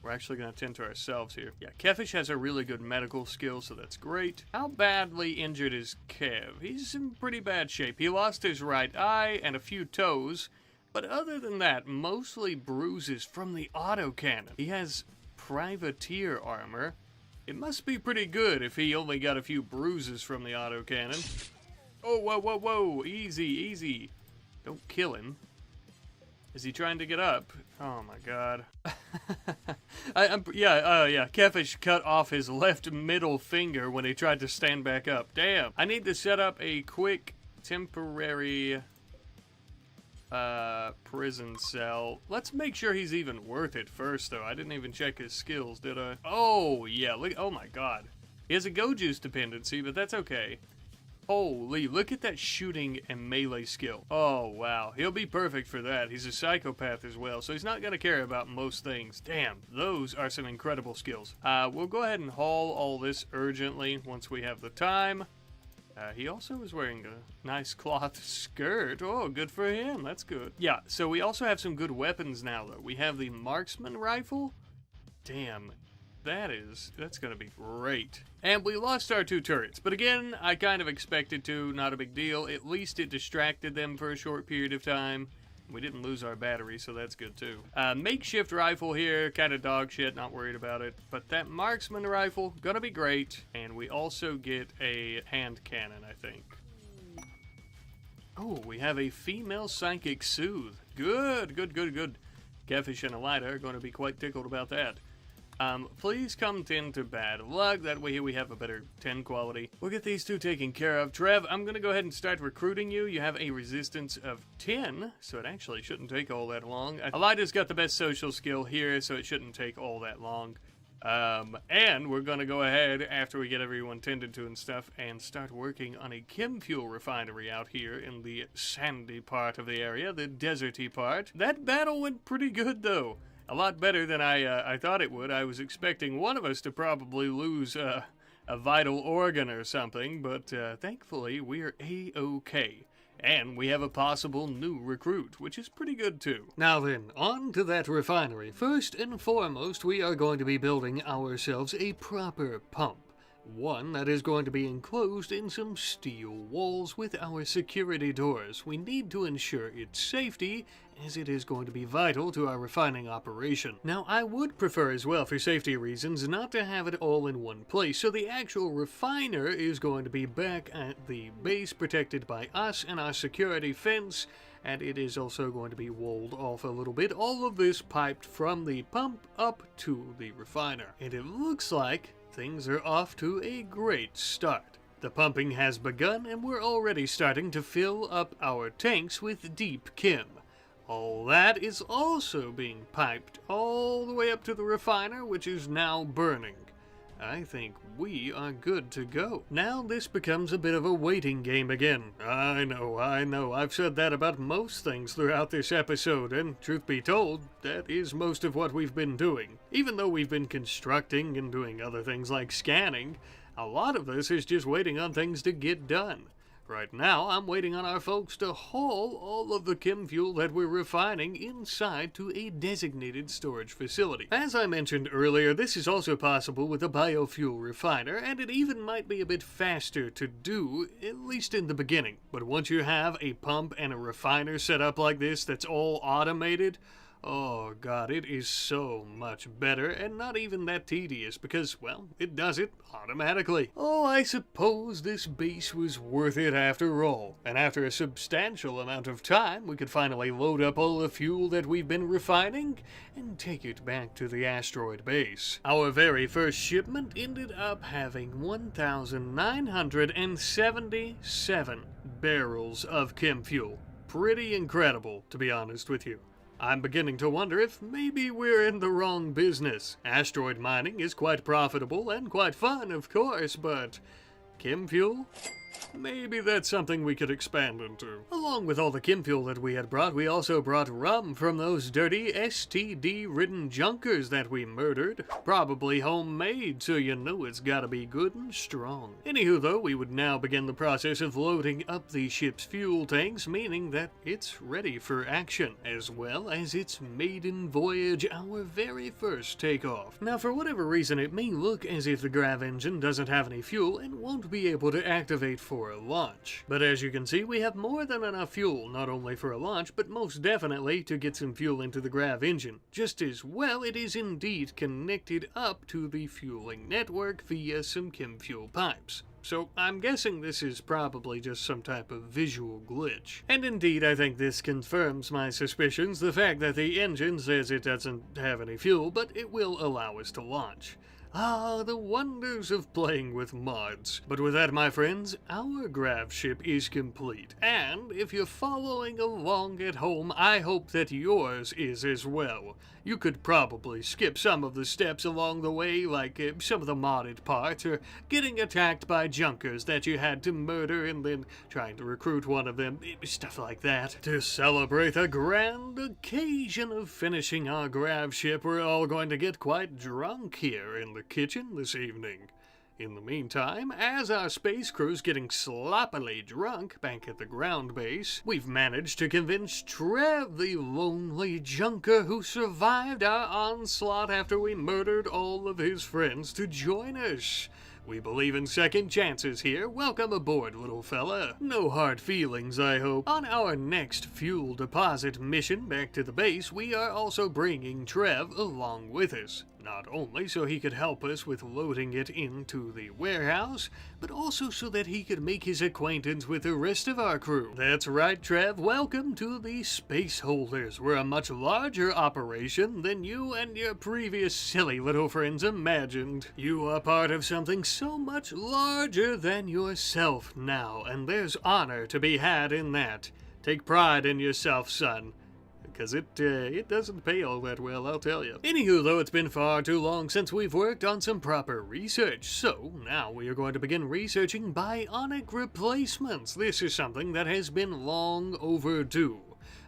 we're actually gonna tend to ourselves here. Yeah, Kefish has a really good medical skill, so that's great. How badly injured is Kev? He's in pretty bad shape. He lost his right eye and a few toes, but other than that, mostly bruises from the autocannon. He has privateer armor. It must be pretty good if he only got a few bruises from the autocannon. Oh, whoa. Easy. Don't kill him. Is he trying to get up? Oh my God. Yeah. Kefish cut off his left middle finger when he tried to stand back up. Damn. I need to set up a quick temporary prison cell. Let's make sure he's even worth it first, though. I didn't even check his skills, did I? Oh, yeah. Look. Oh my God. He has a go juice dependency, but that's okay. Holy, look at that shooting and melee skill. Oh, wow. He'll be perfect for that. He's a psychopath as well, so he's not going to care about most things. Damn, those are some incredible skills. We'll go ahead and haul all this urgently once we have the time. He also is wearing a nice cloth skirt. Oh, good for him. That's good. Yeah, so we also have some good weapons now, though. We have the marksman rifle. Damn. That's gonna be great. And we lost our 2 turrets, but again, I kind of expected to, not a big deal. At least it distracted them for a short period of time. We didn't lose our battery, so that's good too. Makeshift rifle here, kind of dog shit, not worried about it. But that marksman rifle, gonna be great. And we also get a hand cannon, I think. Oh, we have a female psychic soothe. Good, good, good, good. Catfish and Elida are going to be quite tickled about that. Please come 10 to bad luck. That way we have a better 10 quality. We'll get these two taken care of. Trev, I'm going to go ahead and start recruiting you. You have a resistance of 10, so it actually shouldn't take all that long. Elida's got the best social skill here, so it shouldn't take all that long. And we're going to go ahead, after we get everyone tended to and stuff, and start working on a chem fuel refinery out here in the sandy part of the area, the deserty part. That battle went pretty good, though. A lot better than I thought it would. I was expecting one of us to probably lose a vital organ or something, but thankfully we're A-OK. And we have a possible new recruit, which is pretty good too. Now then, on to that refinery. First and foremost, we are going to be building ourselves a proper pump. One that is going to be enclosed in some steel walls with our security doors. We need to ensure its safety, as it is going to be vital to our refining operation. Now, I would prefer as well, for safety reasons, not to have it all in one place, so the actual refiner is going to be back at the base, protected by us and our security fence, and it is also going to be walled off a little bit. All of this piped from the pump up to the refiner. And it looks like things are off to a great start. The pumping has begun, and we're already starting to fill up our tanks with deep chem. All that is also being piped all the way up to the refiner, which is now burning. I think we are good to go. Now this becomes a bit of a waiting game again. I know, I've said that about most things throughout this episode, and truth be told, that is most of what we've been doing. Even though we've been constructing and doing other things like scanning, a lot of this is just waiting on things to get done. Right now, I'm waiting on our folks to haul all of the chem fuel that we're refining inside to a designated storage facility. As I mentioned earlier, this is also possible with a biofuel refiner, and it even might be a bit faster to do, at least in the beginning. But once you have a pump and a refiner set up like this that's all automated, oh god, it is so much better, and not even that tedious, because, well, it does it automatically. Oh, I suppose this base was worth it after all, and after a substantial amount of time, we could finally load up all the fuel that we've been refining, and take it back to the asteroid base. Our very first shipment ended up having 1,977 barrels of chem fuel. Pretty incredible, to be honest with you. I'm beginning to wonder if maybe we're in the wrong business. Asteroid mining is quite profitable and quite fun, of course, but chem fuel? Maybe that's something we could expand into. Along with all the chem fuel that we had brought, we also brought rum from those dirty STD-ridden junkers that we murdered. Probably homemade, so you know it's gotta be good and strong. Anywho though, we would now begin the process of loading up the ship's fuel tanks, meaning that it's ready for action, as well as its maiden voyage, our very first takeoff. Now for whatever reason, it may look as if the grav engine doesn't have any fuel and won't be able to activate for a launch. But as you can see, we have more than enough fuel, not only for a launch, but most definitely to get some fuel into the grav engine. Just as well, it is indeed connected up to the fueling network via some chem fuel pipes. So I'm guessing this is probably just some type of visual glitch. And indeed, I think this confirms my suspicions, the fact that the engine says it doesn't have any fuel, but it will allow us to launch. Ah, the wonders of playing with mods. But with that, my friends, our grav ship is complete. And if you're following along at home, I hope that yours is as well. You could probably skip some of the steps along the way, like some of the modded parts, or getting attacked by junkers that you had to murder and then trying to recruit one of them, stuff like that. To celebrate the grand occasion of finishing our grav ship, we're all going to get quite drunk here in the kitchen this evening. In the meantime, as our space crew's getting sloppily drunk back at the ground base, we've managed to convince Trev, the lonely junker who survived our onslaught after we murdered all of his friends, to join us. We believe in second chances here. Welcome aboard, little fella. No hard feelings, I hope. On our next fuel deposit mission back to the base, we are also bringing Trev along with us. Not only so he could help us with loading it into the warehouse, but also so that he could make his acquaintance with the rest of our crew. That's right, Trev, welcome to the Space Holders. We're a much larger operation than you and your previous silly little friends imagined. You are part of something so much larger than yourself now, and there's honor to be had in that. Take pride in yourself, son. Because it doesn't pay all that well, I'll tell you. Anywho, though, it's been far too long since we've worked on some proper research, so now we are going to begin researching bionic replacements. This is something that has been long overdue.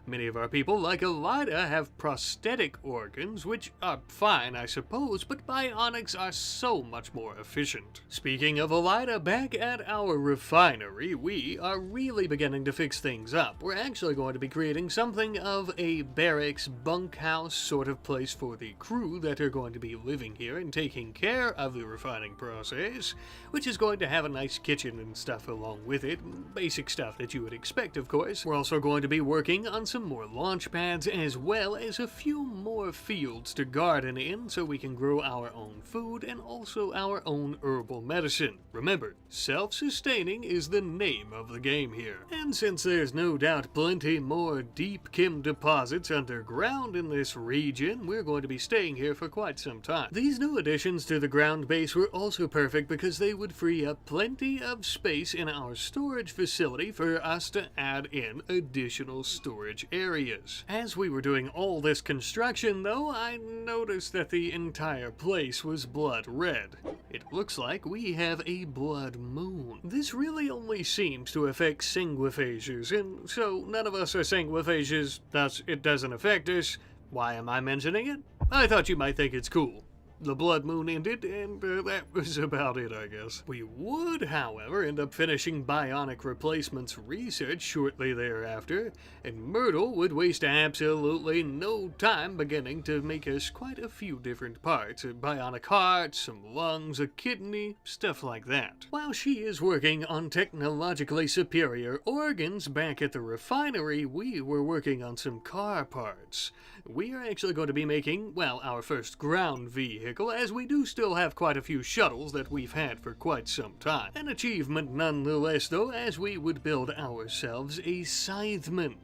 Many of our people, like Elida, have prosthetic organs, which are fine, I suppose, but bionics are so much more efficient. Speaking of Elida, back at our refinery, we are really beginning to fix things up. We're actually going to be creating something of a barracks bunkhouse sort of place for the crew that are going to be living here and taking care of the refining process, which is going to have a nice kitchen and stuff along with it. Basic stuff that you would expect, of course. We're also going to be working on some more launch pads, as well as a few more fields to garden in so we can grow our own food and also our own herbal medicine. Remember, self-sustaining is the name of the game here. And since there's no doubt plenty more deep chem deposits underground in this region, we're going to be staying here for quite some time. These new additions to the ground base were also perfect because they would free up plenty of space in our storage facility for us to add in additional storage areas. As we were doing all this construction, though, I noticed that the entire place was blood red. It looks like we have a blood moon. This really only seems to affect sanguiphagers, and so none of us are sanguiphagers, thus it doesn't affect us. Why am I mentioning it? I thought you might think it's cool. The blood moon ended, and that was about it, I guess. We would, however, end up finishing bionic replacements research shortly thereafter, and Myrtle would waste absolutely no time beginning to make us quite a few different parts. A bionic heart, some lungs, a kidney, stuff like that. While she is working on technologically superior organs back at the refinery, we were working on some car parts. We are actually going to be making, well, our first ground vehicle, as we do still have quite a few shuttles that we've had for quite some time. An achievement nonetheless, though, as we would build ourselves a scytheman.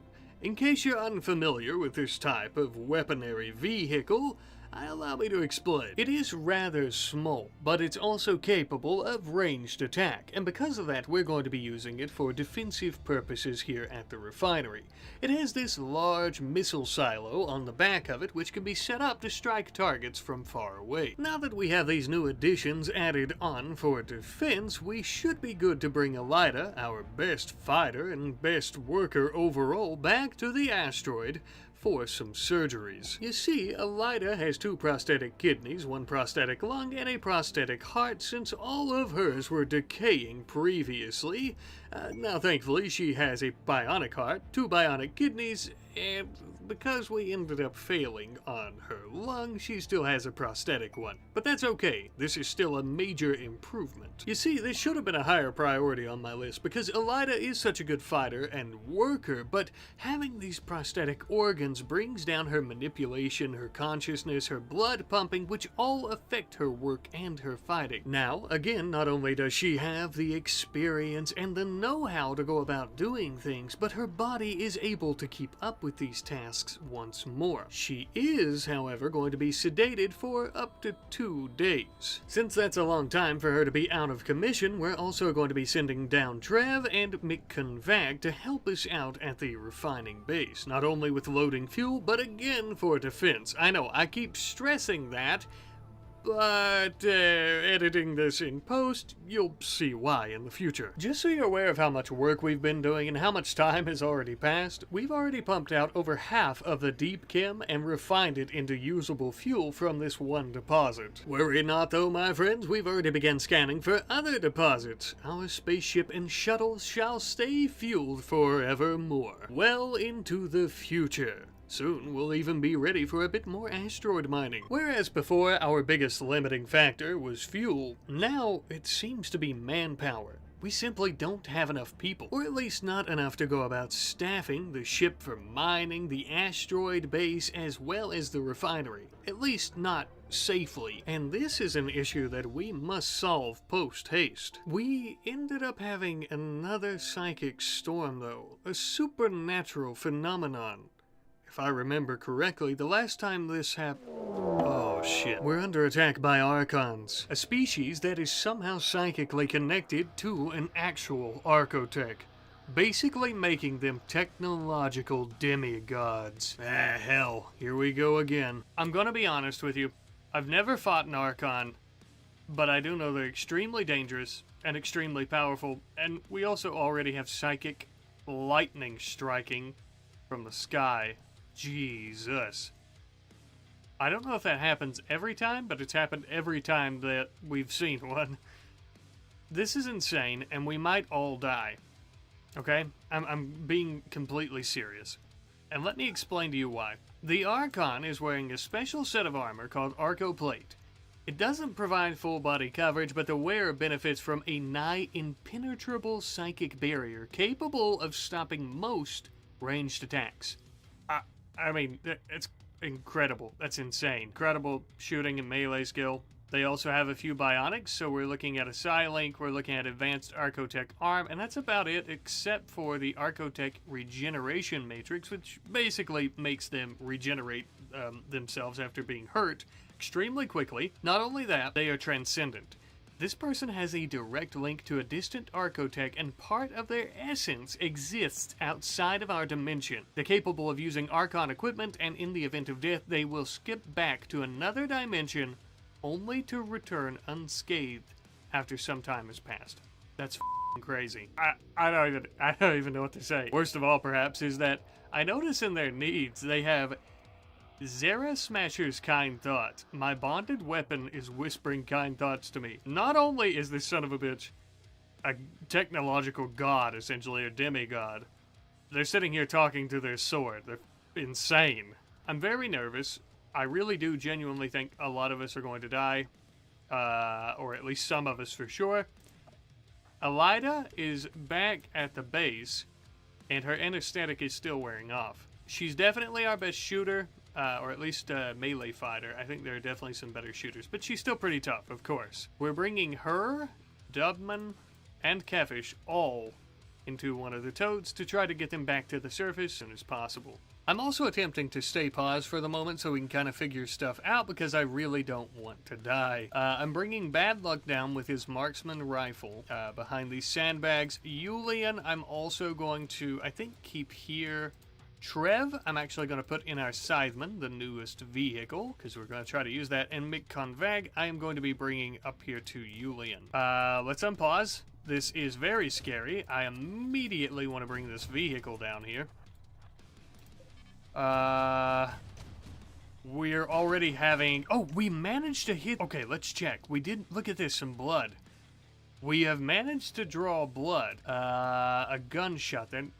In case you're unfamiliar with this type of weaponry vehicle, allow me to explain. It is rather small, but it's also capable of ranged attack, and because of that we're going to be using it for defensive purposes here at the refinery. It has this large missile silo on the back of it which can be set up to strike targets from far away. Now that we have these new additions added on for defense, we should be good to bring Elida, our best fighter and best worker overall, back to the asteroid for some surgeries. You see, Elida has 2 prosthetic kidneys, 1 prosthetic lung, and a prosthetic heart, since all of hers were decaying previously. Now thankfully she has a bionic heart, 2 bionic kidneys, and because we ended up failing on her lung, she still has a prosthetic one. But that's okay, this is still a major improvement. You see, this should have been a higher priority on my list because Elida is such a good fighter and worker, but having these prosthetic organs brings down her manipulation, her consciousness, her blood pumping, which all affect her work and her fighting. Now, again, not only does she have the experience and the know-how to go about doing things, but her body is able to keep up with these tasks once more. She is, however, going to be sedated for up to 2 days. Since that's a long time for her to be out of commission, we're also going to be sending down Trev and Mechanoid to help us out at the refining base, not only with loading fuel, but again for defense. I know, I keep stressing that, but editing this in post, you'll see why in the future. Just so you're aware of how much work we've been doing and how much time has already passed, we've already pumped out over half of the deep chem and refined it into usable fuel from this one deposit. Worry not though, my friends, we've already begun scanning for other deposits. Our spaceship and shuttles shall stay fueled forevermore, well into the future. Soon we'll even be ready for a bit more asteroid mining. Whereas before our biggest limiting factor was fuel, now it seems to be manpower. We simply don't have enough people, or at least not enough to go about staffing the ship for mining, the asteroid base, as well as the refinery. At least not safely. And this is an issue that we must solve post-haste. We ended up having another psychic storm though, a supernatural phenomenon. If I remember correctly, the last time this happened... Oh shit. We're under attack by Archons, a species that is somehow psychically connected to an actual Archotech, basically making them technological demigods. Ah, hell. Here we go again. I'm gonna be honest with you. I've never fought an Archon, but I do know they're extremely dangerous and extremely powerful, and we also already have psychic lightning striking from the sky. Jesus. I don't know if that happens every time, but it's happened every time that we've seen one. This is insane, and we might all die. Okay? I'm being completely serious. And let me explain to you why. The Archon is wearing a special set of armor called Arco Plate. It doesn't provide full body coverage, but the wearer benefits from a nigh impenetrable psychic barrier capable of stopping most ranged attacks. I mean, it's incredible. That's insane. Incredible shooting and melee skill. They also have a few Bionics, so we're looking at a Psi-Link, we're looking at advanced Archotech arm, and that's about it, except for the Archotech regeneration matrix, which basically makes them regenerate themselves after being hurt extremely quickly. Not only that, they are transcendent. This person has a direct link to a distant Archotech, and part of their essence exists outside of our dimension. They're capable of using Archon equipment, and in the event of death, they will skip back to another dimension, only to return unscathed after some time has passed. That's f***ing crazy. I don't even know what to say. Worst of all, perhaps, is that I notice in their needs they have Zera Smasher's kind thoughts. My bonded weapon is whispering kind thoughts to me. Not only is this son of a bitch a technological god, essentially a demigod, they're sitting here talking to their sword. They're insane. I'm very nervous. I really do genuinely think a lot of us are going to die, or at least some of us for sure. Elida is back at the base, and her anesthetic is still wearing off. She's definitely our best shooter, or at least a melee fighter. I think there are definitely some better shooters, but she's still pretty tough, of course. We're bringing her, Dubman, and Kefish all into one of the toads to try to get them back to the surface as soon as possible. I'm also attempting to stay paused for the moment so we can kind of figure stuff out because I really don't want to die. I'm bringing Bad Luck down with his marksman rifle behind these sandbags. Julian, I'm also going to, I think, keep here. Trev, I'm actually going to put in our Scytheman, the newest vehicle, because we're going to try to use that. And Mechanoid, I am going to be bringing up here to Julian. Let's unpause. This is very scary. I immediately want to bring this vehicle down here. We're already having... Oh, we managed to hit... Okay, let's check. We did... Look at this, some blood. We have managed to draw blood. A gunshot. Then,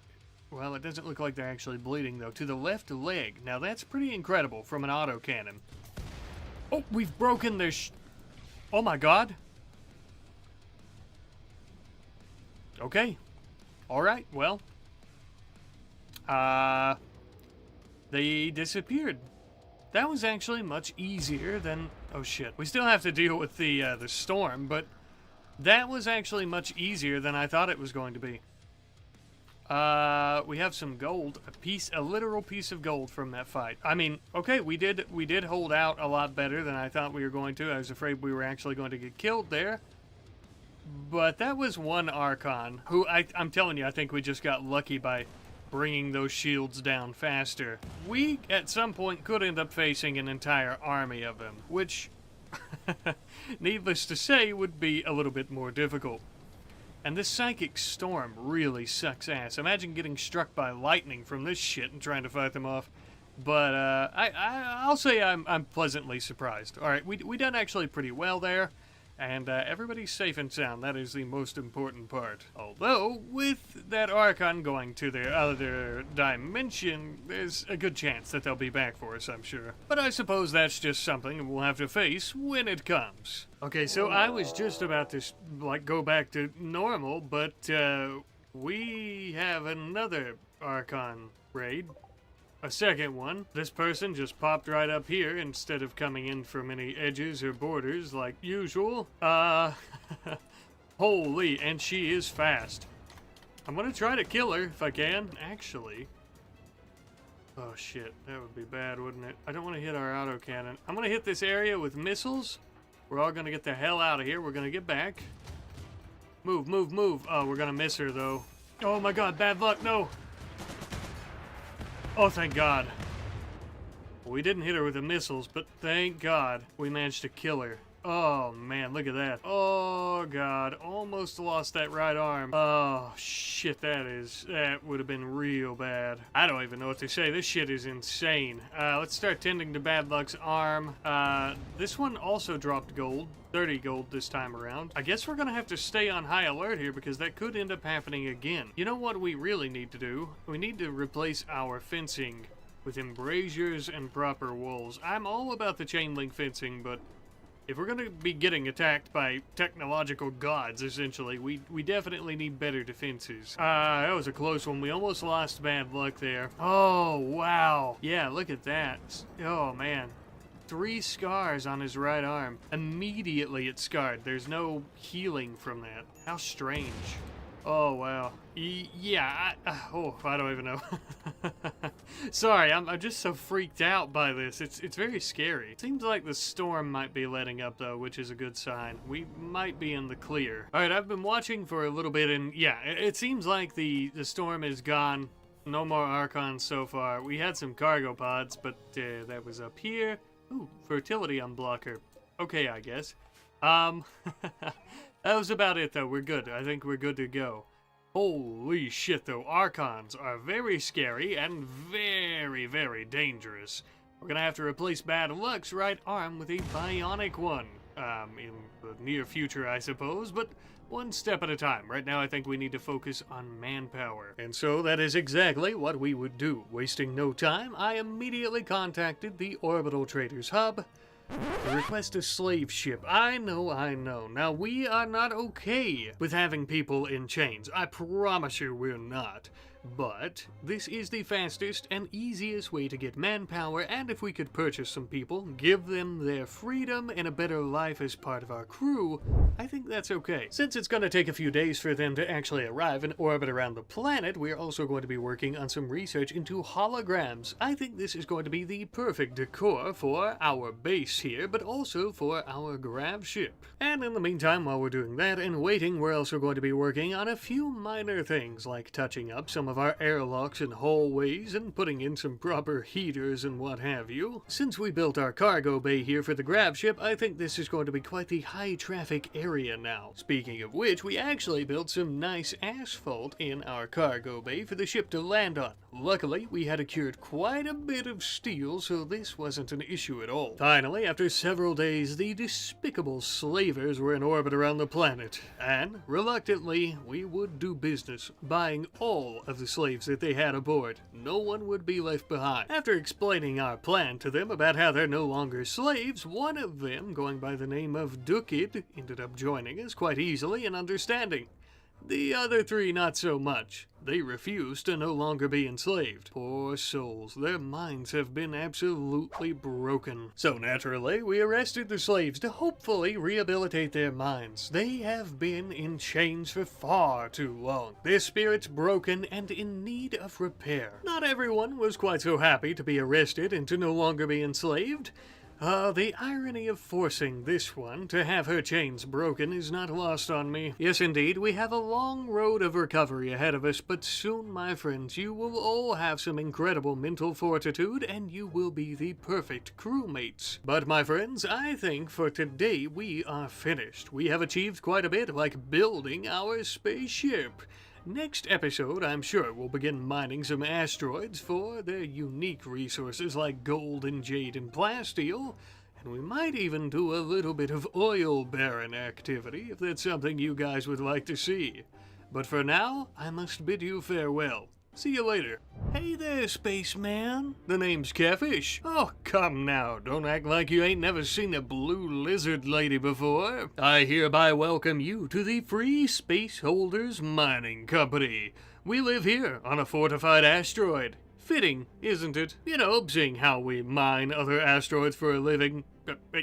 well, it doesn't look like they're actually bleeding, though. To the left leg. Now, that's pretty incredible from an autocannon. Oh, we've broken their... Oh, my God. Okay. Alright, well. They disappeared. That was actually much easier than... Oh shit. We still have to deal with the storm, but that was actually much easier than I thought it was going to be. We have some gold. A literal piece of gold from that fight. I mean, okay, we did hold out a lot better than I thought we were going to. I was afraid we were actually going to get killed there. But that was one Archon, who I'm telling you, I think we just got lucky by bringing those shields down faster. We, at some point, could end up facing an entire army of them, which, needless to say, would be a little bit more difficult. And this psychic storm really sucks ass. Imagine getting struck by lightning from this shit and trying to fight them off. But I'll say I'm pleasantly surprised. All right, we done actually pretty well there. And everybody's safe and sound. That is the most important part. Although, with that Archon going to the other dimension, there's a good chance that they'll be back for us, I'm sure. But I suppose that's just something we'll have to face when it comes. Okay, so I was just about to, like, go back to normal, but, we have another Archon raid. A second one. This person just popped right up here instead of coming in from any edges or borders like usual. Holy, and she is fast. I'm gonna try to kill her if I can, actually. Oh shit, that would be bad, wouldn't it? I don't want to hit our autocannon. I'm gonna hit this area with missiles. We're all gonna get the hell out of here. We're gonna get back. Move, move, move. Oh, we're gonna miss her though. Oh my god, bad luck, no! Oh, thank God. We didn't hit her with the missiles, but thank God we managed to kill her. Oh, man, look at that. Oh, God. Almost lost that right arm. Oh, shit, that would have been real bad. I don't even know what to say. This shit is insane. Let's start tending to Bad Luck's arm. This one also dropped gold. 30 gold this time around. I guess we're gonna have to stay on high alert here because that could end up happening again. You know what we really need to do? We need to replace our fencing with embrasures and proper walls. I'm all about the chain link fencing, but if we're gonna be getting attacked by technological gods, essentially, we definitely need better defenses. That was a close one. We almost lost Bad Luck there. Oh, wow. Yeah, look at that. Oh, man. 3 scars on his right arm. Immediately it's scarred. There's no healing from that. How strange. Oh, wow. Yeah, I don't even know. Sorry, I'm just so freaked out by this. It's very scary. Seems like the storm might be letting up, though, which is a good sign. We might be in the clear. All right, I've been watching for a little bit, and yeah, it seems like the storm is gone. No more Archons so far. We had some cargo pods, but that was up here. Ooh, fertility unblocker. Okay, I guess. That was about it, though. We're good. I think we're good to go. Holy shit, though. Archons are very scary and very, very dangerous. We're gonna have to replace Bad Luck's right arm with a bionic one. In the near future, I suppose, but one step at a time. Right now, I think we need to focus on manpower. And so that is exactly what we would do. Wasting no time, I immediately contacted the Orbital Traders Hub to request a slave ship. I know. Now, we are not okay with having people in chains. I promise you we're not. But this is the fastest and easiest way to get manpower, and if we could purchase some people, give them their freedom and a better life as part of our crew, I think that's okay. Since it's going to take a few days for them to actually arrive and orbit around the planet, we're also going to be working on some research into holograms. I think this is going to be the perfect decor for our base here, but also for our grav ship. And in the meantime, while we're doing that and waiting, we're also going to be working on a few minor things, like touching up some of our airlocks and hallways and putting in some proper heaters and what have you. Since we built our cargo bay here for the grav ship, I think this is going to be quite the high traffic area now. Speaking of which, we actually built some nice asphalt in our cargo bay for the ship to land on. Luckily, we had accrued quite a bit of steel, so this wasn't an issue at all. Finally, after several days, the despicable slavers were in orbit around the planet, and reluctantly, we would do business, buying all of the slaves that they had aboard. No one would be left behind. After explaining our plan to them about how they're no longer slaves, one of them, going by the name of Dukid, ended up joining us quite easily and understanding. The other 3 not so much. They refused to no longer be enslaved. Poor souls, their minds have been absolutely broken. So naturally, we arrested the slaves to hopefully rehabilitate their minds. They have been in chains for far too long. Their spirits broken and in need of repair. Not everyone was quite so happy to be arrested and to no longer be enslaved. The irony of forcing this one to have her chains broken is not lost on me. Yes, indeed, we have a long road of recovery ahead of us, but soon, my friends, you will all have some incredible mental fortitude, and you will be the perfect crewmates. But, my friends, I think for today we are finished. We have achieved quite a bit, like building our spaceship. Next episode, I'm sure we'll begin mining some asteroids for their unique resources like gold and jade and plasteel, And we might even do a little bit of oil baron activity if that's something you guys would like to see. But for now, I must bid you farewell. See you later. Hey there, spaceman. The name's Catfish. Oh, come now. Don't act like you ain't never seen a blue lizard lady before. I hereby welcome you to the Free Spaceholders Mining Company. We live here on a fortified asteroid. Fitting, isn't it? You know, seeing how we mine other asteroids for a living.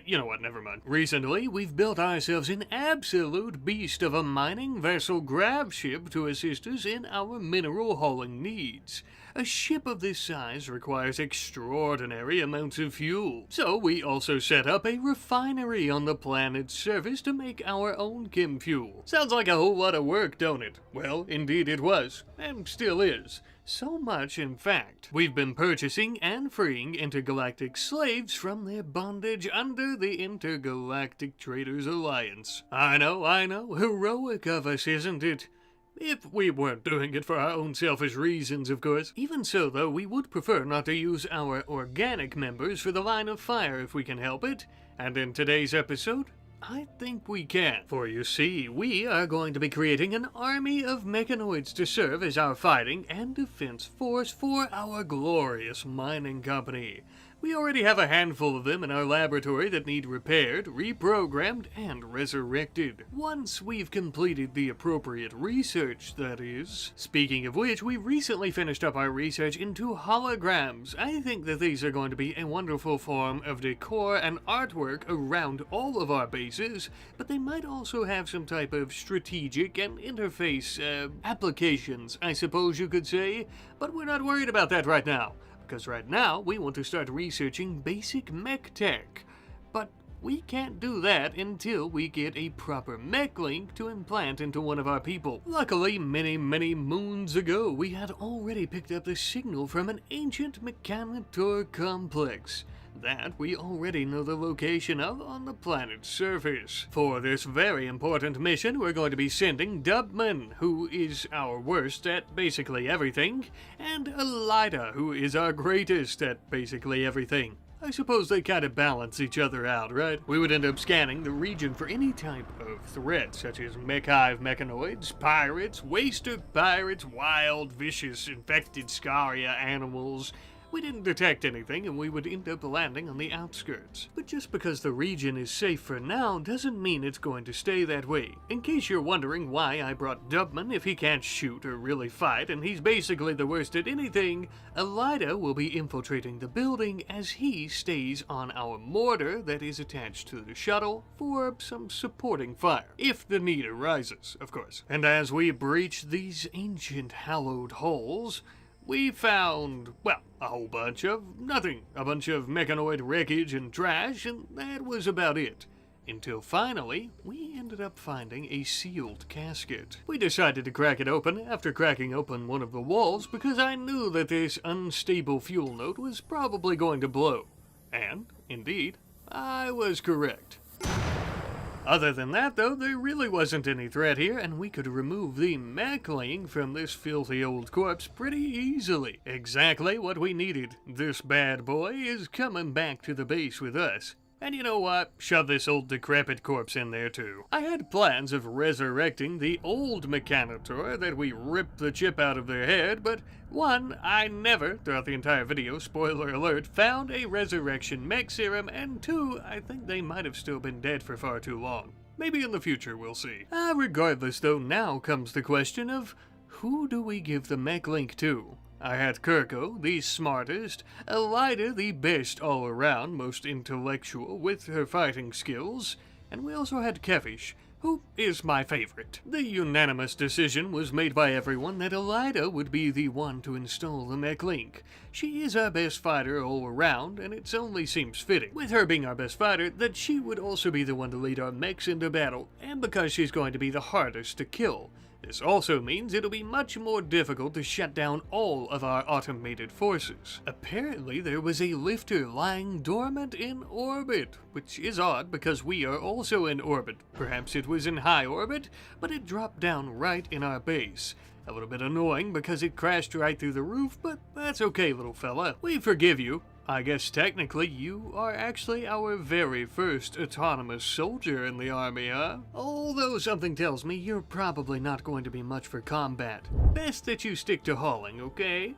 You know what, never mind. Recently, we've built ourselves an absolute beast of a mining vessel grav ship to assist us in our mineral hauling needs. A ship of this size requires extraordinary amounts of fuel, so we also set up a refinery on the planet's surface to make our own chem fuel. Sounds like a whole lot of work, don't it? Well, indeed it was, and still is. So much, in fact, we've been purchasing and freeing intergalactic slaves from their bondage under the Intergalactic Traders Alliance. I know, heroic of us, isn't it? If we weren't doing it for our own selfish reasons, of course. Even so, though, we would prefer not to use our organic members for the line of fire if we can help it. And in today's episode, I think we can. For you see, we are going to be creating an army of mechanoids to serve as our fighting and defense force for our glorious mining company. We already have a handful of them in our laboratory that need repaired, reprogrammed, and resurrected. Once we've completed the appropriate research, that is. Speaking of which, we recently finished up our research into holograms. I think that these are going to be a wonderful form of decor and artwork around all of our bases, but they might also have some type of strategic and interface, applications, I suppose you could say. But we're not worried about that right now. Because right now, we want to start researching basic mech tech. But we can't do that until we get a proper mech link to implant into one of our people. Luckily, many moons ago, we had already picked up the signal from an ancient mechanoid complex that we already know the location of on the planet's surface. For this very important mission, we're going to be sending Dubman, who is our worst at basically everything, and Elida, who is our greatest at basically everything. I suppose they kind of balance each other out, right? We would end up scanning the region for any type of threat, such as mech-hive mechanoids, pirates, waster pirates, wild, vicious, infected scaria animals. We didn't detect anything, and we would end up landing on the outskirts. But just because the region is safe for now doesn't mean it's going to stay that way. In case you're wondering why I brought Dubman if he can't shoot or really fight, and he's basically the worst at anything, Elida will be infiltrating the building as he stays on our mortar that is attached to the shuttle for some supporting fire, if the need arises, of course. And as we breach these ancient hallowed halls, we found, well, a whole bunch of nothing. A bunch of mechanoid wreckage and trash, and that was about it. Until finally, we ended up finding a sealed casket. We decided to crack it open after cracking open one of the walls because I knew that this unstable fuel node was probably going to blow. And, indeed, I was correct. Other than that, though, there really wasn't any threat here, and we could remove the mech link from this filthy old corpse pretty easily. Exactly what we needed. This bad boy is coming back to the base with us. And you know what? Shove this old decrepit corpse in there too. I had plans of resurrecting the old Mechanoid that we ripped the chip out of their head, but one, I never, throughout the entire video, spoiler alert, found a resurrection mech serum, and two, I think they might have still been dead for far too long. Maybe in the future, we'll see. Regardless though, now comes the question of, who do we give the mech link to? I had Kirko, the smartest, Elida, the best all-around, most intellectual with her fighting skills, and we also had Kevish, who is my favorite. The unanimous decision was made by everyone that Elida would be the one to install the mech link. She is our best fighter all around, and it only seems fitting, with her being our best fighter, that she would also be the one to lead our mechs into battle, and because she's going to be the hardest to kill. This also means it'll be much more difficult to shut down all of our automated forces. Apparently there was a lifter lying dormant in orbit, which is odd because we are also in orbit. Perhaps it was in high orbit, but it dropped down right in our base. A little bit annoying because it crashed right through the roof, but that's okay, little fella. We forgive you. I guess technically you are actually our very first autonomous soldier in the army, huh? Although something tells me you're probably not going to be much for combat. Best that you stick to hauling, okay?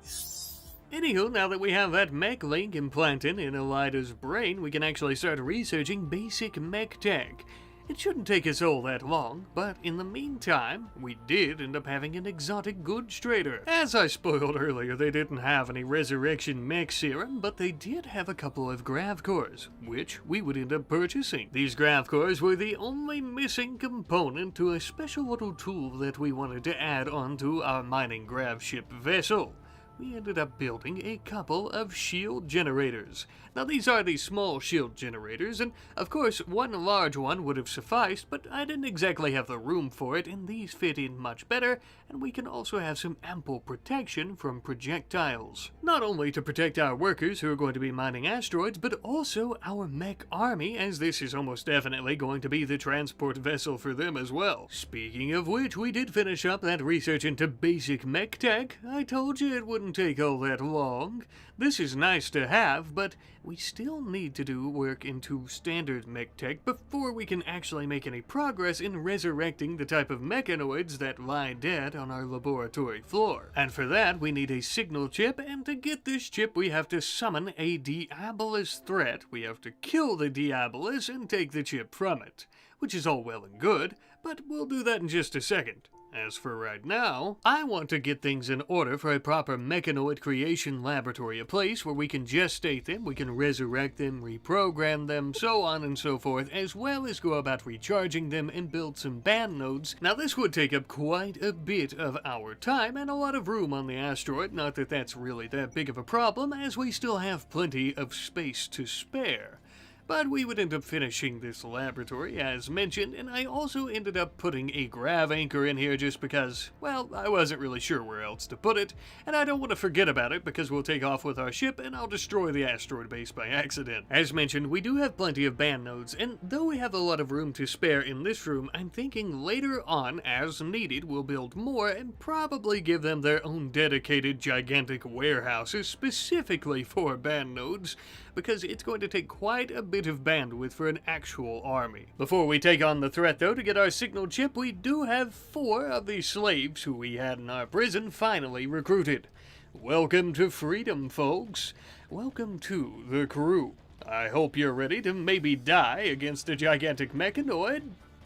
Anywho, now that we have that mech link implanted in Elida's brain, we can actually start researching basic mech tech. It shouldn't take us all that long, but in the meantime, we did end up having an exotic goods trader. As I spoiled earlier, they didn't have any resurrection mech serum, but they did have a couple of grav cores, which we would end up purchasing. These grav cores were the only missing component to a special little tool that we wanted to add onto our mining grav ship vessel. We ended up building a couple of shield generators. Now these are the small shield generators, and of course one large one would have sufficed, but I didn't exactly have the room for it, and these fit in much better, and we can also have some ample protection from projectiles. Not only to protect our workers who are going to be mining asteroids, but also our mech army, as this is almost definitely going to be the transport vessel for them as well. Speaking of which, we did finish up that research into basic mech tech. I told you it wouldn't take all that long. This is nice to have, but we still need to do work into standard mech tech before we can actually make any progress in resurrecting the type of mechanoids that lie dead on our laboratory floor. And for that, we need a signal chip, and to get this chip, we have to summon a Diabolus threat. We have to kill the Diabolus and take the chip from it, which is all well and good, but we'll do that in just a second. As for right now, I want to get things in order for a proper mechanoid creation laboratory, a place where we can gestate them, we can resurrect them, reprogram them, so on and so forth, as well as go about recharging them and build some band nodes. Now this would take up quite a bit of our time and a lot of room on the asteroid, not that that's really that big of a problem, as we still have plenty of space to spare. But we would end up finishing this laboratory, as mentioned, and I also ended up putting a grav anchor in here just because, well, I wasn't really sure where else to put it, and I don't want to forget about it because we'll take off with our ship and I'll destroy the asteroid base by accident. As mentioned, we do have plenty of band nodes, and though we have a lot of room to spare in this room, I'm thinking later on, as needed, we'll build more and probably give them their own dedicated gigantic warehouses specifically for band nodes, because it's going to take quite a bit of bandwidth for an actual army. Before we take on the threat though, to get our signal chip, we do have 4 of the slaves who we had in our prison finally recruited. Welcome to freedom, folks. Welcome to the crew. I hope you're ready to maybe die against a gigantic mechanoid,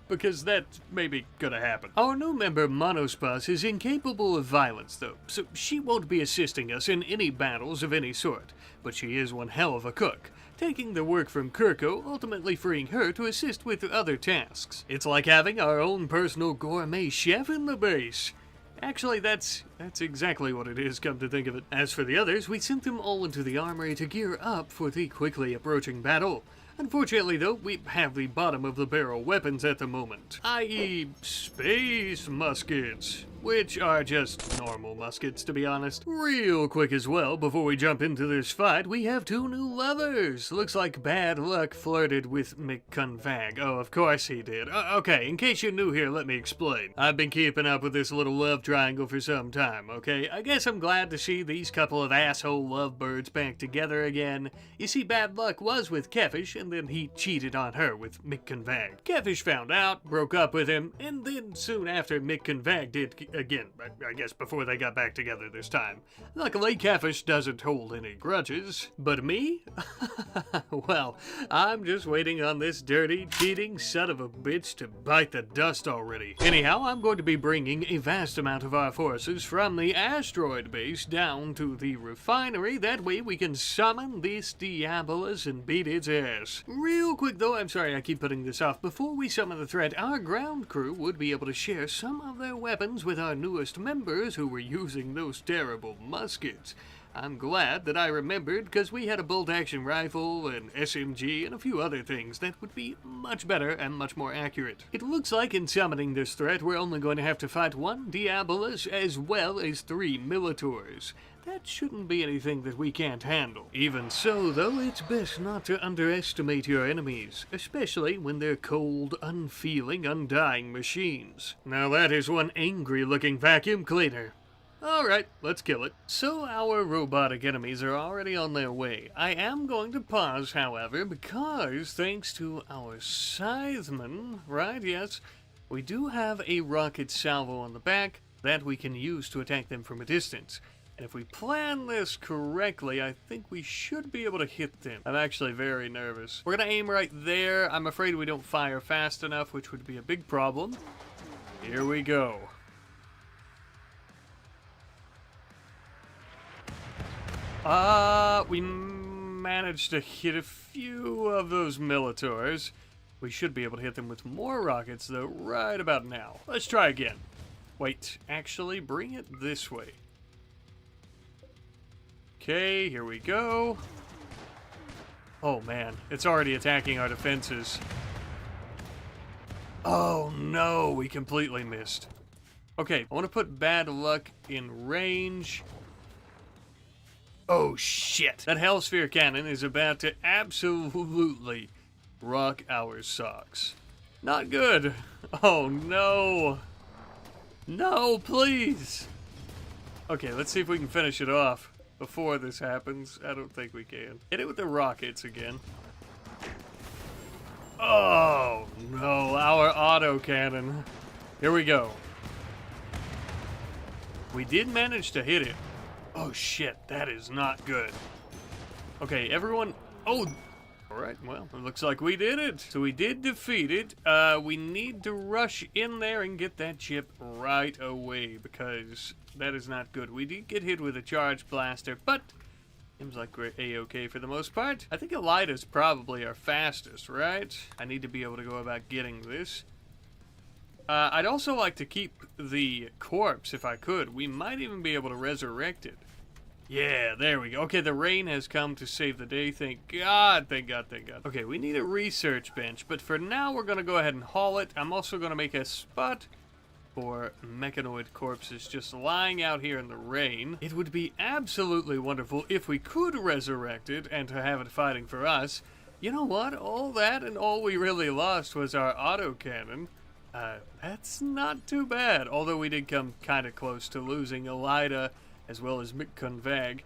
because that's maybe gonna happen. Our new member, Monospas, is incapable of violence, though, so she won't be assisting us in any battles of any sort, but she is one hell of a cook, taking the work from Kirko, ultimately freeing her to assist with other tasks. It's like having our own personal gourmet chef in the base. Actually, that's exactly what it is, come to think of it. As for the others, we sent them all into the armory to gear up for the quickly approaching battle. Unfortunately, though, we have the bottom of the barrel weapons at the moment, i.e. space muskets, which are just normal muskets, to be honest. Real quick as well, before we jump into this fight, we have 2 new lovers. Looks like Bad Luck flirted with McConvag. Oh, of course he did. Okay, in case you're new here, let me explain. I've been keeping up with this little love triangle for some time, okay? I guess I'm glad to see these couple of asshole lovebirds back together again. You see, Bad Luck was with Kefish, and then he cheated on her with McConvag. Kefish found out, broke up with him, and then soon after McConvag did again, I guess before they got back together this time. Luckily, Kefish doesn't hold any grudges. But me? Well, I'm just waiting on this dirty, cheating son of a bitch to bite the dust already. Anyhow, I'm going to be bringing a vast amount of our forces from the asteroid base down to the refinery. That way we can summon this Diabolus and beat its ass. Real quick though, I'm sorry I keep putting this off. Before we summon the threat, our ground crew would be able to share some of their weapons with our newest members who were using those terrible muskets. I'm glad that I remembered, because we had a bolt-action rifle, an SMG, and a few other things that would be much better and much more accurate. It looks like in summoning this threat, we're only going to have to fight 1 Diabolus as well as 3 Militors. That shouldn't be anything that we can't handle. Even so, though, it's best not to underestimate your enemies, especially when they're cold, unfeeling, undying machines. Now that is one angry-looking vacuum cleaner. Alright, let's kill it. So our robotic enemies are already on their way. I am going to pause, however, because thanks to our scytheman, right, yes, we do have a rocket salvo on the back that we can use to attack them from a distance. And if we plan this correctly, I think we should be able to hit them. I'm actually very nervous. We're gonna aim right there. I'm afraid we don't fire fast enough, which would be a big problem. Here we go. We managed to hit a few of those Militors. We should be able to hit them with more rockets, though, right about now. Let's try again. Wait, actually, bring it this way. Okay, here we go. Oh, man, it's already attacking our defenses. Oh, no, we completely missed. Okay, I want to put bad luck in range. Oh, shit. That Hellsphere cannon is about to absolutely rock our socks. Not good. Oh, no. No, please. Okay, let's see if we can finish it off before this happens. I don't think we can. Hit it with the rockets again. Oh, no. Our autocannon. Here we go. We did manage to hit it. Oh, shit. That is not good. Okay, everyone... Oh... Alright, well, it looks like we did it. So we did defeat it. We need to rush in there and get that chip right away, because that is not good. We did get hit with a charge blaster, but seems like we're A-okay for the most part. I think Elida's probably our fastest, right? I need to be able to go about getting this. I'd also like to keep the corpse if I could. We might even be able to resurrect it. Yeah, there we go. Okay, the rain has come to save the day. Thank God, thank God, thank God. Okay, we need a research bench, but for now we're going to go ahead and haul it. I'm also going to make a spot for mechanoid corpses just lying out here in the rain. It would be absolutely wonderful if we could resurrect it and to have it fighting for us. You know what? All that and all we really lost was our autocannon. That's not too bad, although we did come kind of close to losing Elida as well as Mechanoid.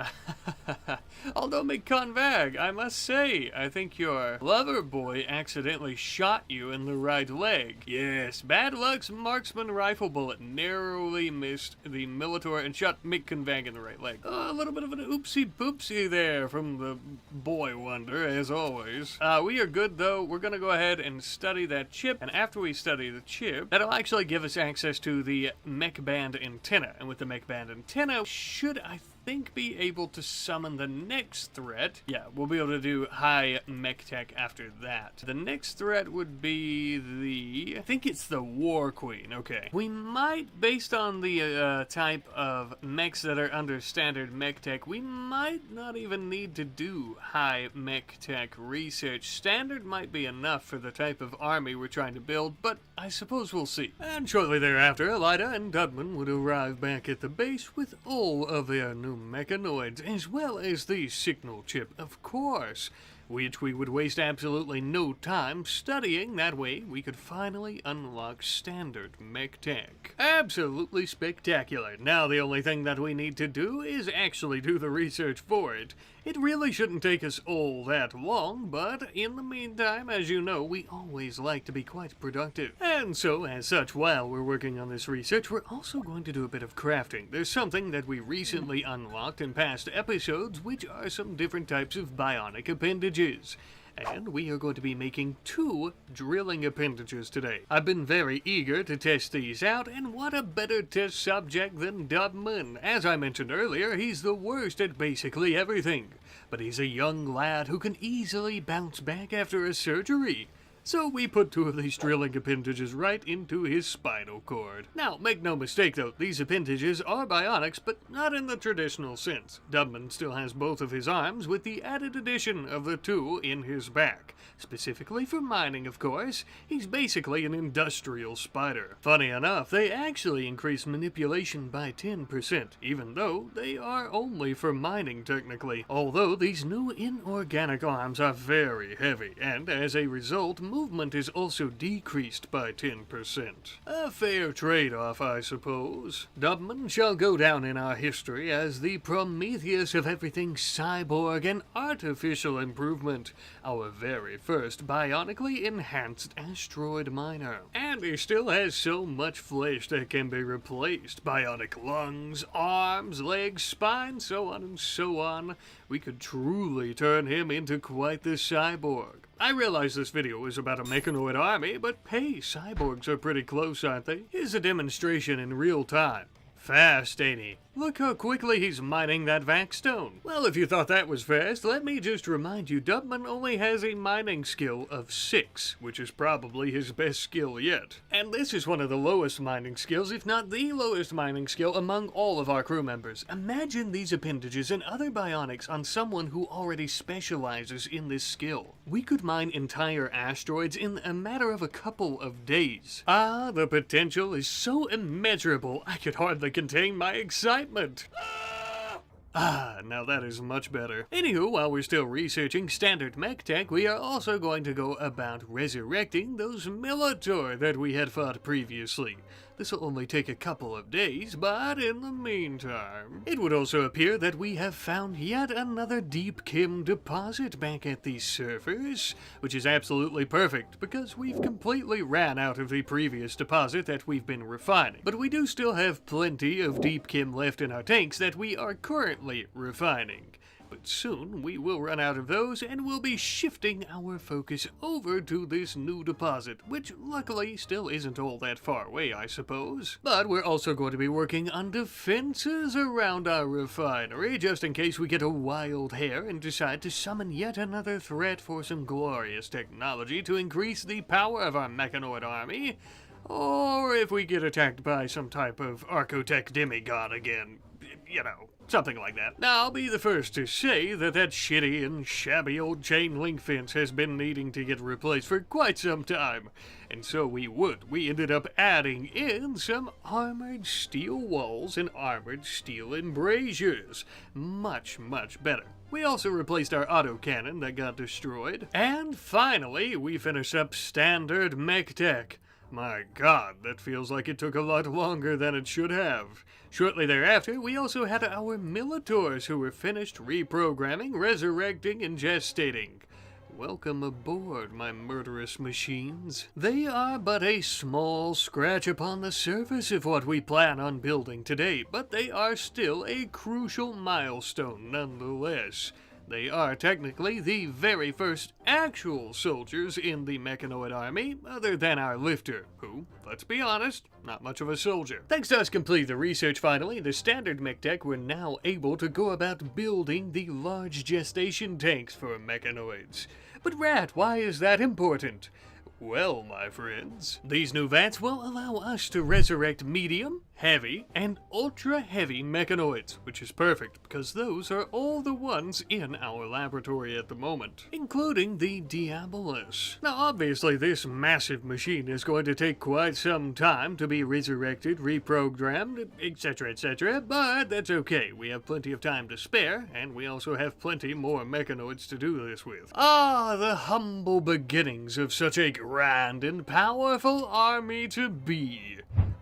Although Mechanoid, I must say, I think your lover boy accidentally shot you in the right leg. Yes, bad luck's marksman rifle bullet narrowly missed the Militor and shot Mechanoid in the right leg. A little bit of an oopsie poopsie there from the boy wonder, as always. We are good though. We're gonna go ahead and study that chip, and after we study the chip, that'll actually give us access to the mech band antenna, and with the mech band antenna, should, I think, be able to summon the next threat. Yeah, we'll be able to do high mech tech after that. The next threat would be the... I think it's the War Queen. Okay. We might, based on the type of mechs that are under standard mech tech, we might not even need to do high mech tech research. Standard might be enough for the type of army we're trying to build, but I suppose we'll see. And shortly thereafter, Elida and Dudman would arrive back at the base with all of their new mechanoids, as well as the signal chip, of course, which we would waste absolutely no time studying. That way we could finally unlock standard mech tech. Absolutely spectacular. Now the only thing that we need to do is actually do the research for it. It really shouldn't take us all that long, but in the meantime, as you know, we always like to be quite productive. And so, as such, while we're working on this research, we're also going to do a bit of crafting. There's something that we recently unlocked in past episodes, which are some different types of bionic appendages. And we are going to be making 2 drilling appendages today. I've been very eager to test these out, and what a better test subject than Dubman. As I mentioned earlier, he's the worst at basically everything. But he's a young lad who can easily bounce back after a surgery. So we put 2 of these drilling appendages right into his spinal cord. Now, make no mistake though, these appendages are bionics, but not in the traditional sense. Dubman still has both of his arms, with the added addition of the 2 in his back. Specifically for mining, of course. He's basically an industrial spider. Funny enough, they actually increase manipulation by 10%, even though they are only for mining technically. Although these new inorganic arms are very heavy, and as a result, movement is also decreased by 10%. A fair trade-off, I suppose. Dubman shall go down in our history as the Prometheus of everything cyborg and artificial improvement, our very first bionically enhanced asteroid miner. And he still has so much flesh that can be replaced. Bionic lungs, arms, legs, spine, so on and so on. We could truly turn him into quite the cyborg. I realize this video is about a mechanoid army, but hey, cyborgs are pretty close, aren't they? Here's a demonstration in real time. Fast, ain't he? Look how quickly he's mining that vaxstone. Well, if you thought that was fast, let me just remind you, Dubman only has a mining skill of 6, which is probably his best skill yet. And this is one of the lowest mining skills, if not the lowest mining skill among all of our crew members. Imagine these appendages and other bionics on someone who already specializes in this skill. We could mine entire asteroids in a matter of a couple of days. Ah, the potential is so immeasurable, I could hardly contain my excitement. Now that is much better. Anywho, while we're still researching standard mech tech, we are also going to go about resurrecting those Militor that we had fought previously. This will only take a couple of days, but in the meantime, it would also appear that we have found yet another deep Kim deposit back at the surface, which is absolutely perfect because we've completely ran out of the previous deposit that we've been refining. But we do still have plenty of deep Kim left in our tanks that we are currently refining. But soon we will run out of those and we'll be shifting our focus over to this new deposit, which luckily still isn't all that far away, I suppose. But we're also going to be working on defenses around our refinery, just in case we get a wild hair and decide to summon yet another threat for some glorious technology to increase the power of our mechanoid army, or if we get attacked by some type of archotech demigod again, you know. Something like that. Now, I'll be the first to say that shitty and shabby old chain link fence has been needing to get replaced for quite some time. And so we ended up adding in some armored steel walls and armored steel embrasures. Much, much better. We also replaced our autocannon that got destroyed. And finally, we finished up standard mech tech. My god, that feels like it took a lot longer than it should have. Shortly thereafter, we also had our Militors who were finished reprogramming, resurrecting, and gestating. Welcome aboard, my murderous machines. They are but a small scratch upon the surface of what we plan on building today, but they are still a crucial milestone nonetheless. They are technically the very first actual soldiers in the Mechanoid army, other than our lifter, who, let's be honest, not much of a soldier. Thanks to us completing the research finally, the standard mech tech were now able to go about building the large gestation tanks for mechanoids. But Rat, why is that important? Well, my friends, these new vats will allow us to resurrect medium, heavy, and ultra-heavy mechanoids, which is perfect because those are all the ones in our laboratory at the moment, including the Diabolus. Now, obviously, this massive machine is going to take quite some time to be resurrected, reprogrammed, etc., but that's okay. We have plenty of time to spare, and we also have plenty more mechanoids to do this with. Ah, the humble beginnings of such a grand and powerful army to be.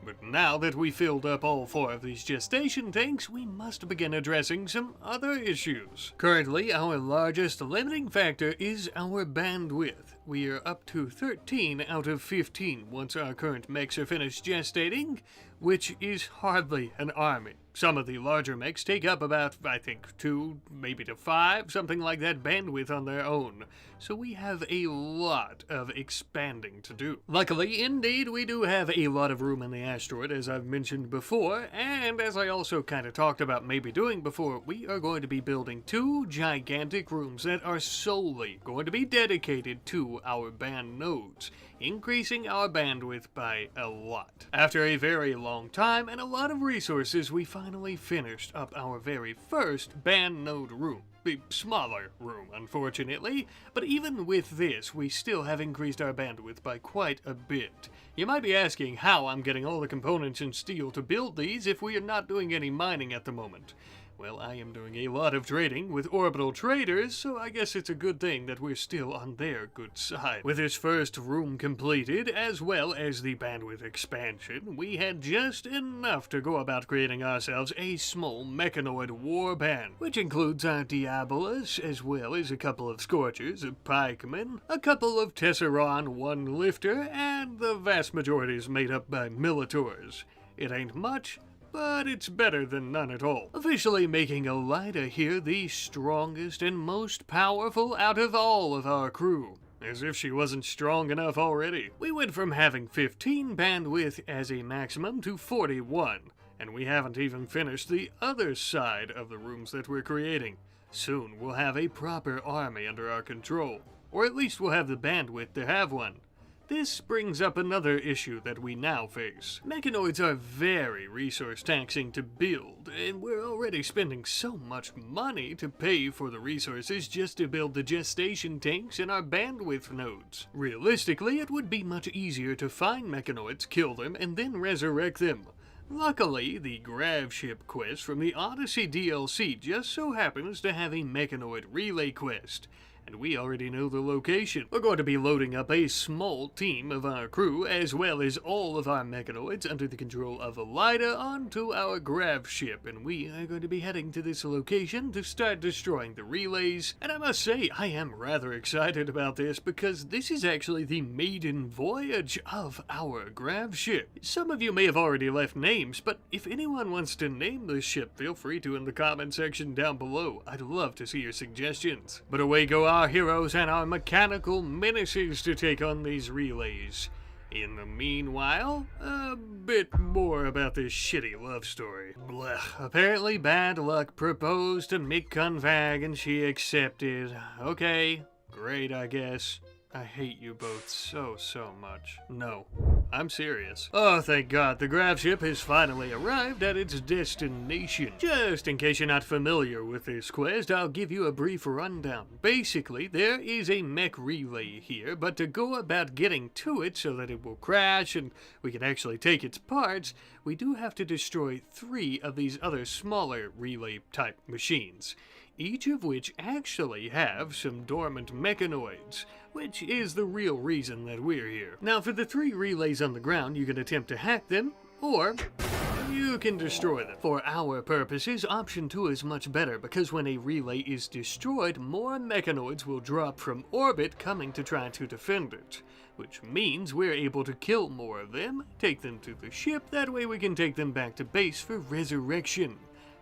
But now that we filled up all 4 of these gestation tanks, we must begin addressing some other issues. Currently, our largest limiting factor is our bandwidth. We are up to 13 out of 15 once our current mechs are finished gestating, which is hardly an army. Some of the larger mechs take up about, I think, 2, maybe to 5, something like that bandwidth on their own. So we have a lot of expanding to do. Luckily, indeed, we do have a lot of room in the asteroid, as I've mentioned before, and as I also kind of talked about maybe doing before, we are going to be building 2 gigantic rooms that are solely going to be dedicated to our band nodes, increasing our bandwidth by a lot. After a very long time and a lot of resources, we finally finished up our very first band node room. The smaller room, unfortunately, but even with this, we still have increased our bandwidth by quite a bit. You might be asking how I'm getting all the components and steel to build these if we are not doing any mining at the moment. Well, I am doing a lot of trading with orbital traders, so I guess it's a good thing that we're still on their good side. With this first room completed, as well as the bandwidth expansion, we had just enough to go about creating ourselves a small mechanoid warband, which includes our Diabolos, as well as a couple of Scorchers, a Pikemen, a couple of Tesseron, one Lifter, and the vast majority is made up by Militors. It ain't much, but it's better than none at all. Officially making Elida here the strongest and most powerful out of all of our crew. As if she wasn't strong enough already. We went from having 15 bandwidth as a maximum to 41, and we haven't even finished the other side of the rooms that we're creating. Soon we'll have a proper army under our control, or at least we'll have the bandwidth to have one. This brings up another issue that we now face. Mechanoids are very resource taxing to build, and we're already spending so much money to pay for the resources just to build the gestation tanks and our bandwidth nodes. Realistically, it would be much easier to find mechanoids, kill them, and then resurrect them. Luckily, the grav ship quest from the Odyssey DLC just so happens to have a mechanoid relay quest. And we already know the location. We're going to be loading up a small team of our crew, as well as all of our mechanoids under the control of Elida onto our grav ship, and we are going to be heading to this location to start destroying the relays. And I must say, I am rather excited about this because this is actually the maiden voyage of our grav ship. Some of you may have already left names, but if anyone wants to name this ship, feel free to in the comment section down below. I'd love to see your suggestions. But away go our heroes and our mechanical menaces to take on these relays. In the meanwhile, a bit more about this shitty love story. Blech. Apparently bad luck proposed to Mick Convag and she accepted. Okay, great I guess. I hate you both so much. No, I'm serious. Oh, thank God, the grav ship has finally arrived at its destination. Just in case you're not familiar with this quest, I'll give you a brief rundown. Basically, there is a mech relay here, but to go about getting to it so that it will crash and we can actually take its parts, we do have to destroy 3 of these other smaller relay-type machines, each of which actually have some dormant mechanoids, which is the real reason that we're here. Now, for the 3 relays on the ground, you can attempt to hack them, or you can destroy them. For our purposes, option 2 is much better, because when a relay is destroyed, more mechanoids will drop from orbit coming to try to defend it, which means we're able to kill more of them, take them to the ship, that way we can take them back to base for resurrection,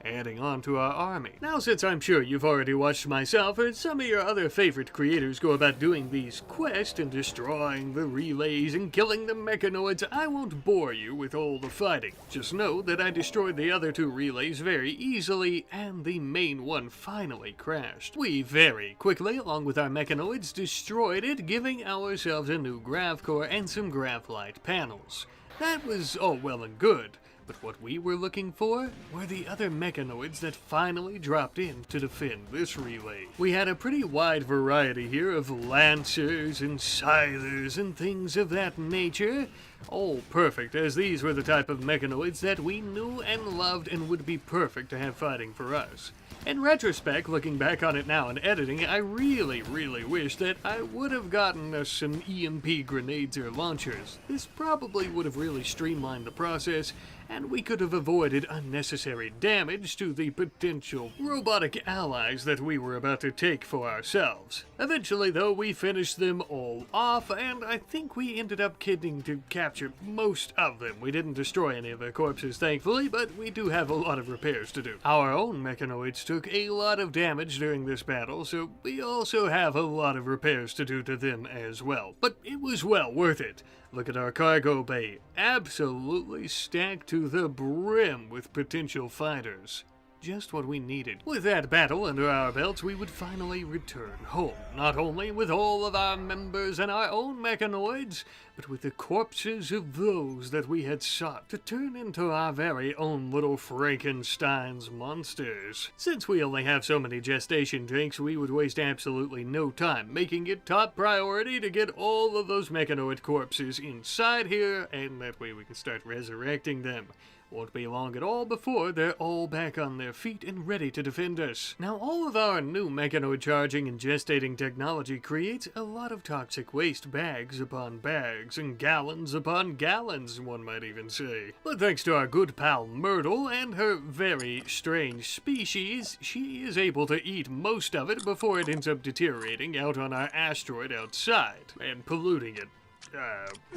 adding on to our army. Now, since I'm sure you've already watched myself and some of your other favorite creators go about doing these quests and destroying the relays and killing the mechanoids, I won't bore you with all the fighting. Just know that I destroyed the other 2 relays very easily, and the main one finally crashed. We very quickly, along with our mechanoids, destroyed it, giving ourselves a new grav core and some grav light panels. That was all well and good, but what we were looking for were the other mechanoids that finally dropped in to defend this relay. We had a pretty wide variety here of lancers and scythers and things of that nature, all perfect, as these were the type of mechanoids that we knew and loved and would be perfect to have fighting for us. In retrospect, looking back on it now and editing, I really wish that I would have gotten us some EMP grenades or launchers. This probably would have really streamlined the process, and we could have avoided unnecessary damage to the potential robotic allies that we were about to take for ourselves. Eventually, though, we finished them all off, and I think we ended up getting to capture most of them. We didn't destroy any of their corpses, thankfully, but we do have a lot of repairs to do. Our own mechanoids took a lot of damage during this battle, so we also have a lot of repairs to do to them as well. But it was well worth it. Look at our cargo bay, absolutely stacked to the brim with potential fighters. Just what we needed. With that battle under our belts, we would finally return home, not only with all of our members and our own mechanoids, but with the corpses of those that we had sought to turn into our very own little Frankenstein's monsters. Since we only have so many gestation tanks, we would waste absolutely no time, making it top priority to get all of those mechanoid corpses inside here, and that way we can start resurrecting them. Won't be long at all before they're all back on their feet and ready to defend us. Now, all of our new mechanoid charging and gestating technology creates a lot of toxic waste, bags upon bags, and gallons upon gallons, one might even say. But thanks to our good pal Myrtle and her very strange species, she is able to eat most of it before it ends up deteriorating out on our asteroid outside and polluting it.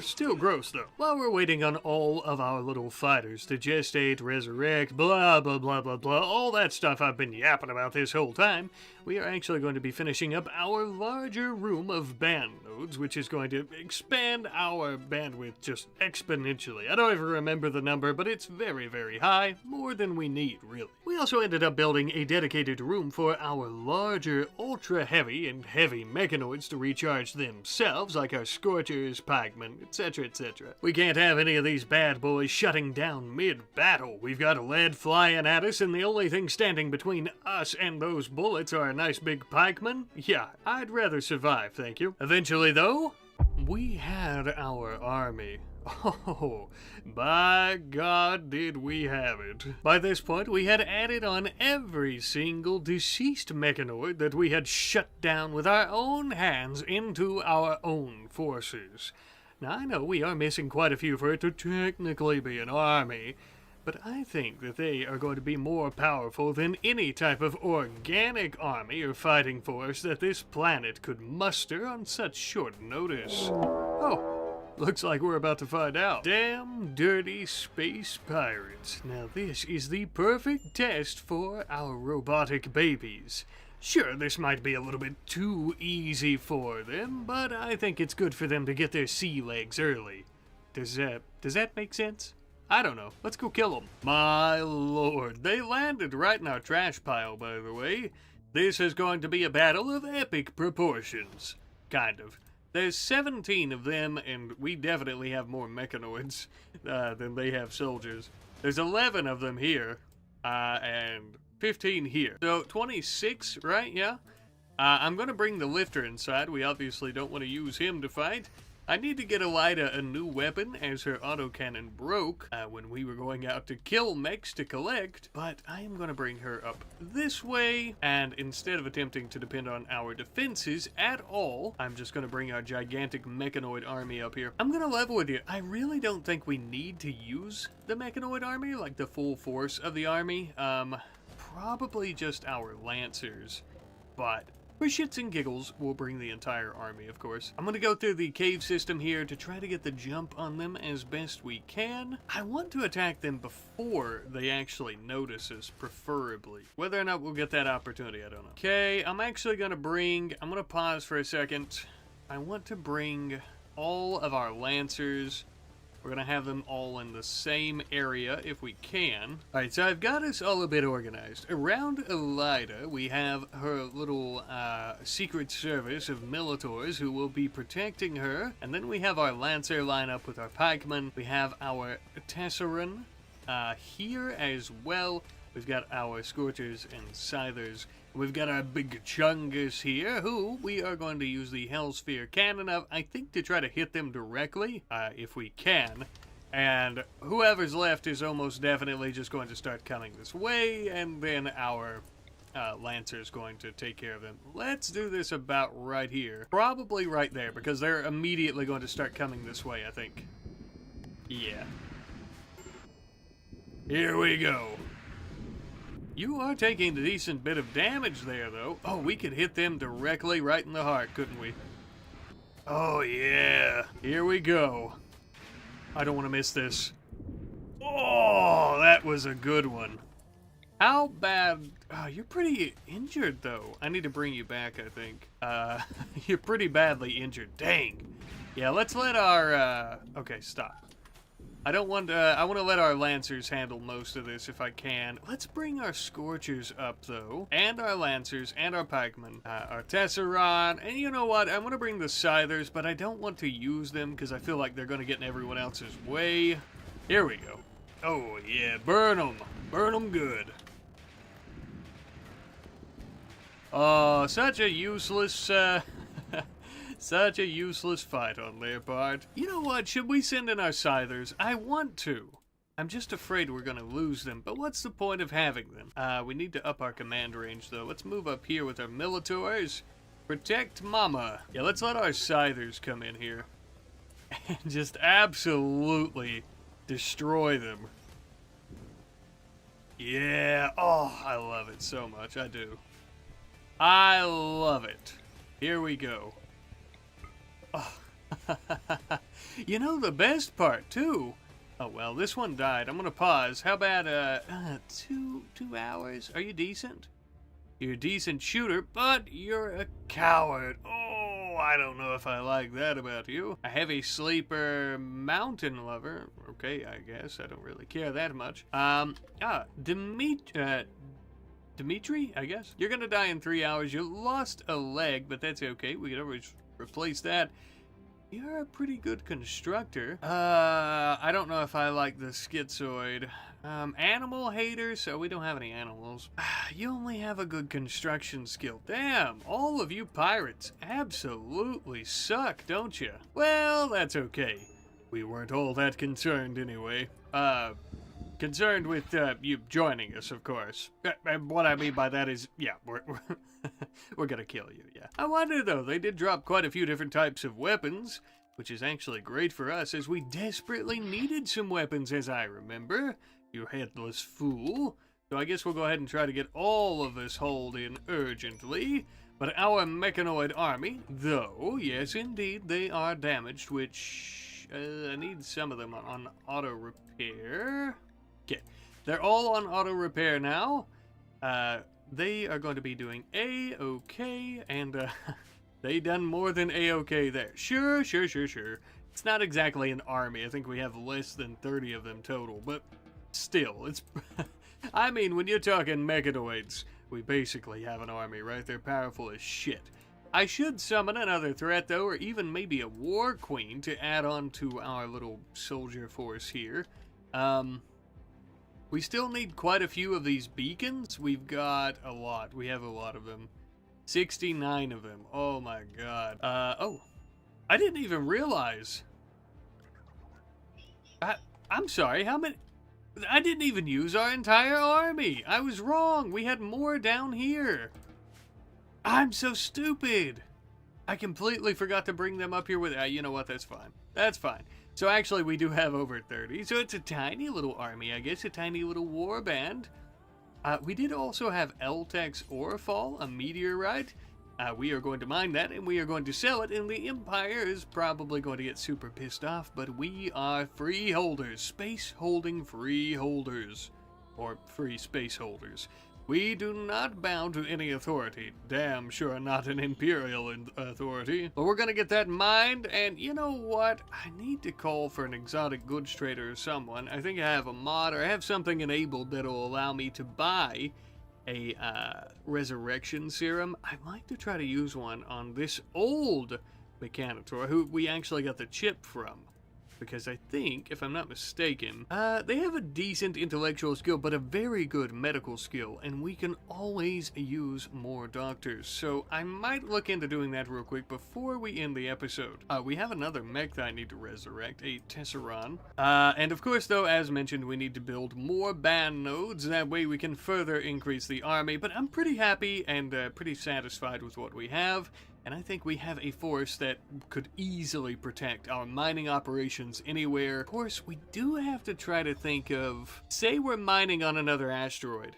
Still gross though. While we're waiting on all of our little fighters to gestate, resurrect, blah blah blah blah blah, all that stuff I've been yapping about this whole time, we are actually going to be finishing up our larger room of band nodes, which is going to expand our bandwidth just exponentially. I don't even remember the number, but it's very, very high, more than we need, really. We also ended up building a dedicated room for our larger, ultra-heavy and heavy mechanoids to recharge themselves, like our Scorchers, Pikemen, etc., etc. We can't have any of these bad boys shutting down mid-battle. We've got lead flying at us, and the only thing standing between us and those bullets are a nice big pikeman. Yeah, I'd rather survive, thank you. Eventually, though, we had our army. Oh, by God, did we have it. By this point, we had added on every single deceased mechanoid that we had shut down with our own hands into our own forces. Now, I know we are missing quite a few for it to technically be an army, but I think that they are going to be more powerful than any type of organic army or fighting force that this planet could muster on such short notice. Oh. Looks like we're about to find out. Damn dirty space pirates. Now this is the perfect test for our robotic babies. Sure, this might be a little bit too easy for them, but I think it's good for them to get their sea legs early. Does that make sense? I don't know. Let's go kill them. My lord, they landed right in our trash pile, by the way. This is going to be a battle of epic proportions. Kind of. There's 17 of them, and we definitely have more mechanoids than they have soldiers. There's 11 of them here, and 15 here. So 26, right? Yeah? I'm going to bring the lifter inside. We obviously don't want to use him to fight. I need to get Elida a new weapon, as her autocannon broke when we were going out to kill mechs to collect, but I am going to bring her up this way, and instead of attempting to depend on our defenses at all, I'm just going to bring our gigantic mechanoid army up here. I'm going to level with you. I really don't think we need to use the mechanoid army, like the full force of the army. Probably just our lancers, but for shits and giggles, we'll bring the entire army, of course. I'm gonna go through the cave system here to try to get the jump on them as best we can. I want to attack them before they actually notice us, preferably. Whether or not we'll get that opportunity, I don't know. Okay, I'm gonna pause for a second. I want to bring all of our lancers. We're going to have them all in the same area if we can. Alright, so I've got us all a bit organized. Around Elida, we have her little secret service of militors who will be protecting her. And then we have our Lancer line up with our pikemen. We have our Tesseran here as well. We've got our Scorchers and Scythers. We've got our big Chungus here, who we are going to use the Hellsphere cannon of, I think, to try to hit them directly, if we can. And whoever's left is almost definitely just going to start coming this way, and then our Lancer's going to take care of them. Let's do this about right here. Probably right there, because they're immediately going to start coming this way, I think. Yeah. Here we go. You are taking a decent bit of damage there, though. Oh, we could hit them directly right in the heart, couldn't we? Oh, yeah. Here we go. I don't want to miss this. Oh, that was a good one. How bad... Oh, you're pretty injured, though. I need to bring you back, I think. You're pretty badly injured. Dang. Yeah, let's let our... Okay, stop. I want to let our Lancers handle most of this if I can. Let's bring our Scorchers up, though. And our Lancers, and our Pikemen. Our Tesseran, and you know what? I want to bring the Scythers, but I don't want to use them because I feel like they're going to get in everyone else's way. Here we go. Oh, yeah, burn them. Burn them good. Oh, such a useless, such a useless fight on their part. You know what? Should we send in our Scythers? I want to. I'm just afraid we're gonna lose them, but what's the point of having them? We need to up our command range, though. Let's move up here with our militaries. Protect Mama. Yeah, let's let our scythers come in here. And just absolutely destroy them. Yeah, oh, I love it so much, I do. I love it. Here we go. Oh. You know, the best part, too. Oh, well, this one died. I'm gonna pause. How about, 2 hours? Are you decent? You're a decent shooter, but you're a coward. Oh, I don't know if I like that about you. A heavy sleeper mountain lover. Okay, I guess. I don't really care that much. Dimitri, I guess. You're gonna die in 3 hours. You lost a leg, but that's okay. We can always replace that. You're a pretty good constructor. I don't know if I like the schizoid. Animal haters, so we don't have any animals. You only have a good construction skill. Damn, all of you pirates absolutely suck, don't you? Well, that's okay. We weren't all that concerned anyway. Concerned with you joining us, of course. And what I mean by that is, yeah, we're gonna kill you, yeah. I wonder, though, they did drop quite a few different types of weapons, which is actually great for us, as we desperately needed some weapons, as I remember. You headless fool. So I guess we'll go ahead and try to get all of this hauled in urgently. But our mechanoid army, though, yes, indeed, they are damaged, which I need some of them on auto repair. Okay, they're all on auto repair now. They are going to be doing A-okay, and they done more than A-okay there. Sure. It's not exactly an army. I think we have less than 30 of them total, but still, it's... I mean, when you're talking mechanoids, we basically have an army, right? They're powerful as shit. I should summon another threat, though, or even maybe a war queen to add on to our little soldier force here. We still need quite a few of these beacons. We've got a lot. We have a lot of them. 69 of them. Oh my god. Oh. I didn't even realize. I'm sorry, how many? I didn't even use our entire army. I was wrong. We had more down here. I'm so stupid. I completely forgot to bring them up here with... you know what? That's fine. That's fine. So actually, we do have over 30. So it's a tiny little army, I guess. A tiny little war band. We did also have Eltex Orfall, a meteorite. We are going to mine that, and we are going to sell it, and the Empire is probably going to get super pissed off, but we are freeholders. Space-holding freeholders. Or free space holders. We do not bow to any authority. Damn sure not an imperial authority. But we're gonna get that mined, and you know what? I need to call for an exotic goods trader or someone. I think I have a mod, or I have something enabled that'll allow me to buy a resurrection serum. I'd like to try to use one on this old Mechanoid, who we actually got the chip from. Because I think, if I'm not mistaken, they have a decent intellectual skill, but a very good medical skill, and we can always use more doctors. So I might look into doing that real quick before we end the episode. We have another mech that I need to resurrect, a Tesseron. And of course, though, as mentioned, we need to build more band nodes. That way we can further increase the army, but I'm pretty happy and pretty satisfied with what we have. And I think we have a force that could easily protect our mining operations anywhere. Of course, we do have to try to think of, say we're mining on another asteroid.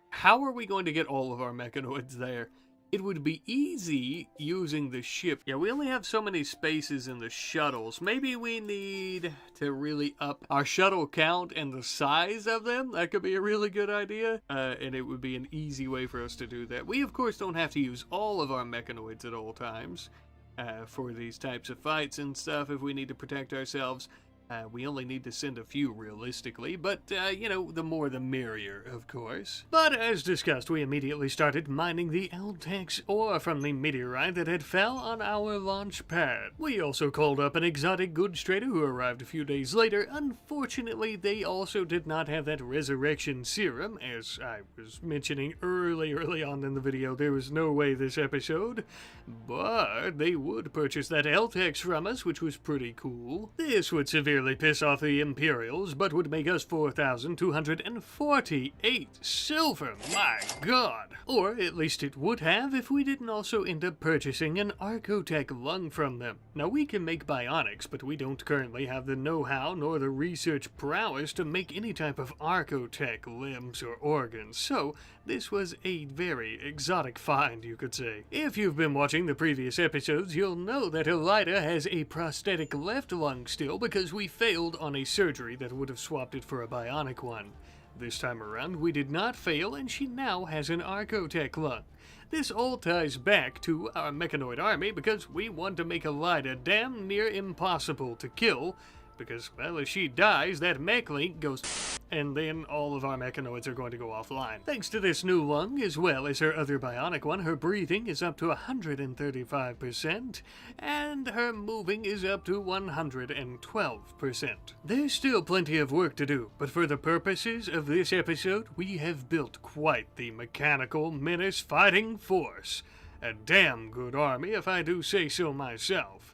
How are we going to get all of our mechanoids there? It would be easy using the ship. Yeah, we only have so many spaces in the shuttles. Maybe we need to really up our shuttle count and the size of them. That could be a really good idea. And it would be an easy way for us to do that. We, of course, don't have to use all of our mechanoids at all times for these types of fights and stuff if we need to protect ourselves. We only need to send a few realistically, but, you know, the more the merrier, of course. But as discussed, we immediately started mining the Eltex ore from the meteorite that had fell on our launch pad. We also called up an exotic goods trader who arrived a few days later. Unfortunately, they also did not have that resurrection serum. As I was mentioning early on in the video, there was no way this episode, but they would purchase that Eltex from us, which was pretty cool. This would severely really piss off the Imperials, but would make us 4,248 silver, my god! Or at least it would have if we didn't also end up purchasing an Archotech lung from them. Now we can make Bionics, but we don't currently have the know-how nor the research prowess to make any type of Archotech limbs or organs, so this was a very exotic find, you could say. If you've been watching the previous episodes, you'll know that Elida has a prosthetic left lung still because we failed on a surgery that would have swapped it for a bionic one. This time around, we did not fail, and she now has an Archotech lung. This all ties back to our Mechanoid army because we want to make Elida damn near impossible to kill, because, well, if she dies, that mech link goes, and then all of our mechanoids are going to go offline. Thanks to this new lung, as well as her other bionic one, her breathing is up to 135%, and her moving is up to 112%. There's still plenty of work to do, but for the purposes of this episode, we have built quite the mechanical menace fighting force. A damn good army, if I do say so myself.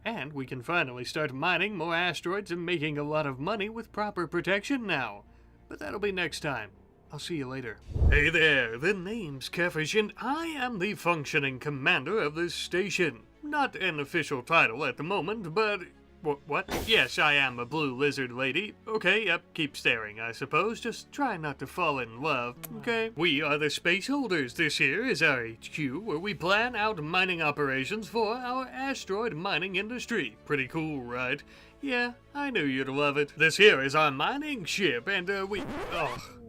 And we can finally start mining more asteroids and making a lot of money with proper protection now. But that'll be next time. I'll see you later. Hey there, the name's Kefish, and I am the functioning commander of this station. Not an official title at the moment, but... What? Yes, I am a blue lizard lady. Okay, yep, keep staring, I suppose. Just try not to fall in love, okay? We are the space holders. This here is our HQ, where we plan out mining operations for our asteroid mining industry. Pretty cool, right? Yeah, I knew you'd love it. This here is our mining ship, and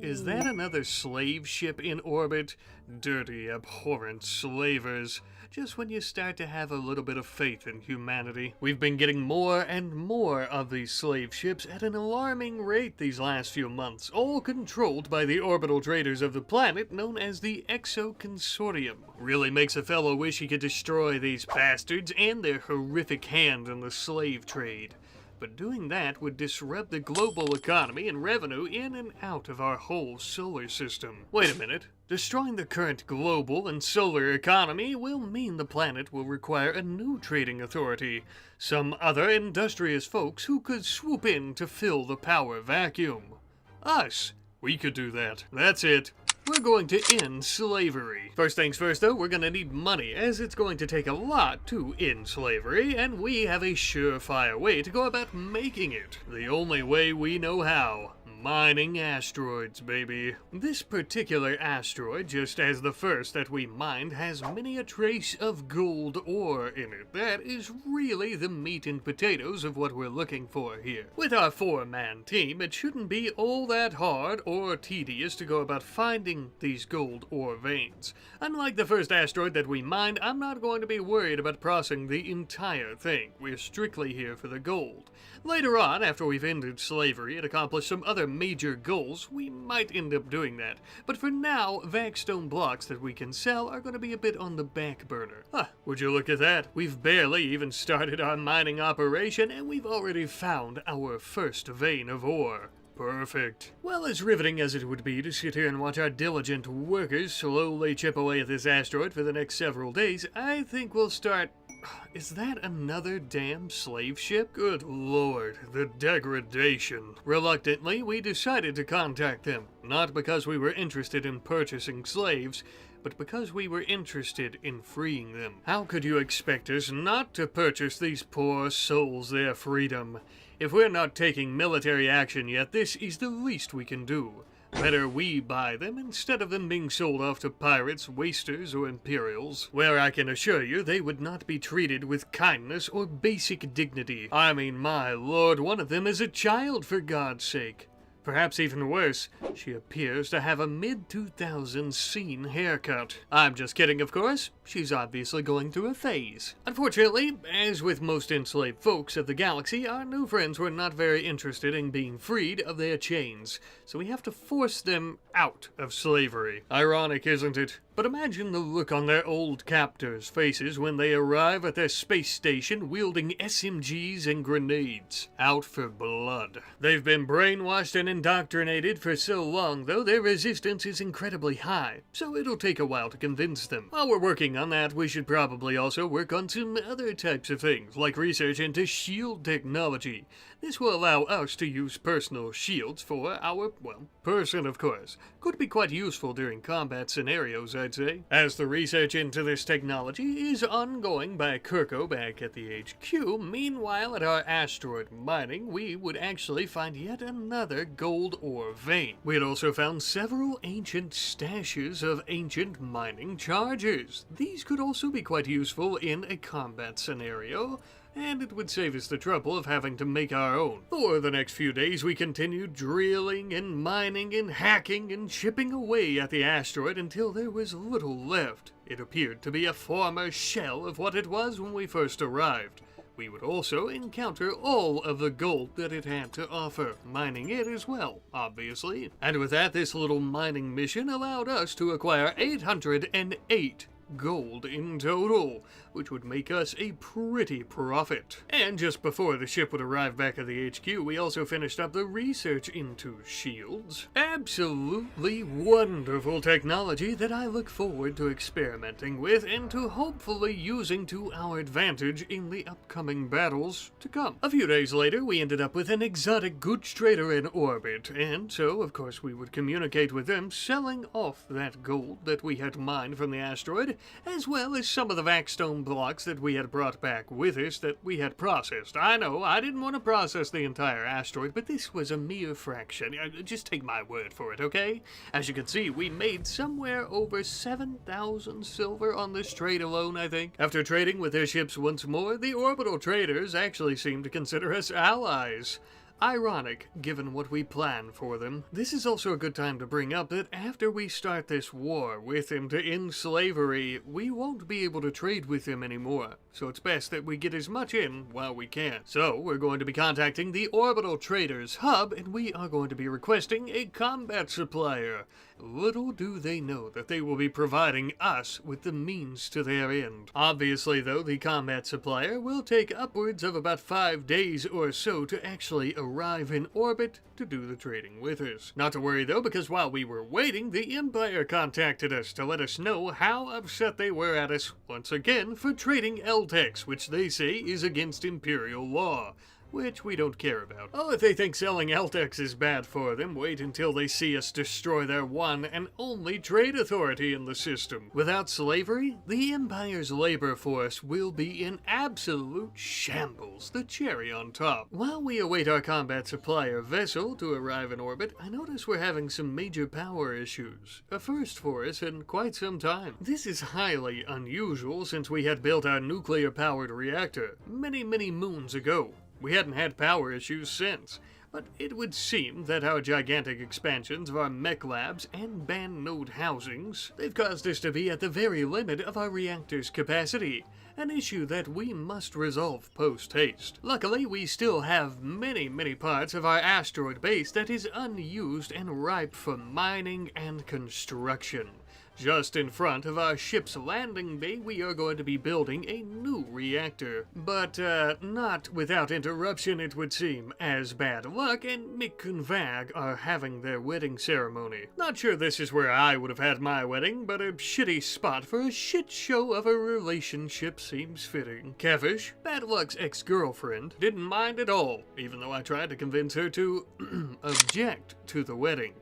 is that another slave ship in orbit? Dirty, abhorrent slavers. Just when you start to have a little bit of faith in humanity. We've been getting more and more of these slave ships at an alarming rate these last few months, all controlled by the orbital traders of the planet known as the Exo Consortium. Really makes a fellow wish he could destroy these bastards and their horrific hand in the slave trade. But doing that would disrupt the global economy and revenue in and out of our whole solar system. Wait a minute. Destroying the current global and solar economy will mean the planet will require a new trading authority. Some other industrious folks who could swoop in to fill the power vacuum. Us. We could do that. That's it. We're going to end slavery. First things first, though, we're going to need money, as it's going to take a lot to end slavery, and we have a surefire way to go about making it. The only way we know how. Mining asteroids, baby. This particular asteroid, just as the first that we mined, has many a trace of gold ore in it. That is really the meat and potatoes of what we're looking for here. With our 4-man team, it shouldn't be all that hard or tedious to go about finding these gold ore veins. Unlike the first asteroid that we mined, I'm not going to be worried about processing the entire thing. We're strictly here for the gold. Later on, after we've ended slavery and accomplished some other major goals, we might end up doing that. But for now, vac-stone blocks that we can sell are going to be a bit on the back burner. Would you look at that? We've barely even started our mining operation, and we've already found our first vein of ore. Perfect. Well, as riveting as it would be to sit here and watch our diligent workers slowly chip away at this asteroid for the next several days, I think we'll start... Is that another damn slave ship? Good lord, the degradation. Reluctantly, we decided to contact them, not because we were interested in purchasing slaves, but because we were interested in freeing them. How could you expect us not to purchase these poor souls their freedom? If we're not taking military action yet, this is the least we can do. Better we buy them instead of them being sold off to pirates, wasters, or Imperials, where I can assure you they would not be treated with kindness or basic dignity. I mean, my lord, one of them is a child, for God's sake. Perhaps even worse, she appears to have a mid-2000s scene haircut. I'm just kidding, of course. She's obviously going through a phase. Unfortunately, as with most enslaved folks of the galaxy, our new friends were not very interested in being freed of their chains, so we have to force them out of slavery. Ironic, isn't it? But imagine the look on their old captors' faces when they arrive at their space station wielding SMGs and grenades, out for blood. They've been brainwashed and indoctrinated for so long, though their resistance is incredibly high, so it'll take a while to convince them. While we're working on that, we should probably also work on some other types of things, like research into shield technology. This will allow us to use personal shields for our, well, person of course. Could be quite useful during combat scenarios, I'd say. As the research into this technology is ongoing by Kirko back at the HQ, meanwhile at our asteroid mining, we would actually find yet another gold ore vein. We had also found several ancient stashes of ancient mining chargers. These could also be quite useful in a combat scenario, and it would save us the trouble of having to make our own. For the next few days we continued drilling and mining and hacking and chipping away at the asteroid until there was little left. It appeared to be a former shell of what it was when we first arrived. We would also encounter all of the gold that it had to offer, mining it as well, obviously. And with that, this little mining mission allowed us to acquire 808 gold in total, which would make us a pretty profit. And just before the ship would arrive back at the HQ, we also finished up the research into shields. Absolutely wonderful technology that I look forward to experimenting with and to hopefully using to our advantage in the upcoming battles to come. A few days later, we ended up with an exotic goods trader in orbit, and so, of course, we would communicate with them, selling off that gold that we had mined from the asteroid, as well as some of the vaxstone blocks that we had brought back with us that we had processed. I know, I didn't want to process the entire asteroid, but this was a mere fraction. Just take my word for it, okay? As you can see, we made somewhere over 7,000 silver on this trade alone, I think. After trading with their ships once more, the orbital traders actually seemed to consider us allies. Ironic, given what we plan for them. This is also a good time to bring up that after we start this war with them to end slavery, we won't be able to trade with them anymore. So it's best that we get as much in while we can. So we're going to be contacting the Orbital Traders Hub, and we are going to be requesting a combat supplier. Little do they know that they will be providing us with the means to their end. Obviously, though, the combat supplier will take upwards of about 5 days or so to actually arrive in orbit to do the trading with us. Not to worry, though, because while we were waiting, the Empire contacted us to let us know how upset they were at us, once again, for trading LTEX, which they say is against Imperial law. Which we don't care about. Oh, if they think selling LTEX is bad for them, wait until they see us destroy their one and only trade authority in the system. Without slavery, the Empire's labor force will be in absolute shambles, the cherry on top. While we await our combat supplier vessel to arrive in orbit, I notice we're having some major power issues. A first for us in quite some time. This is highly unusual since we had built our nuclear-powered reactor many moons ago. We hadn't had power issues since, but it would seem that our gigantic expansions of our mech labs and band node housings, they've caused us to be at the very limit of our reactor's capacity, an issue that we must resolve post-haste. Luckily, we still have many parts of our asteroid base that is unused and ripe for mining and construction. Just in front of our ship's landing bay, we are going to be building a new reactor. But, not without interruption, it would seem, as Bad Luck and Mick and Vag are having their wedding ceremony. Not sure this is where I would have had my wedding, but a shitty spot for a shit show of a relationship seems fitting. Kevish, Bad Luck's ex-girlfriend, didn't mind at all, even though I tried to convince her to object to the wedding.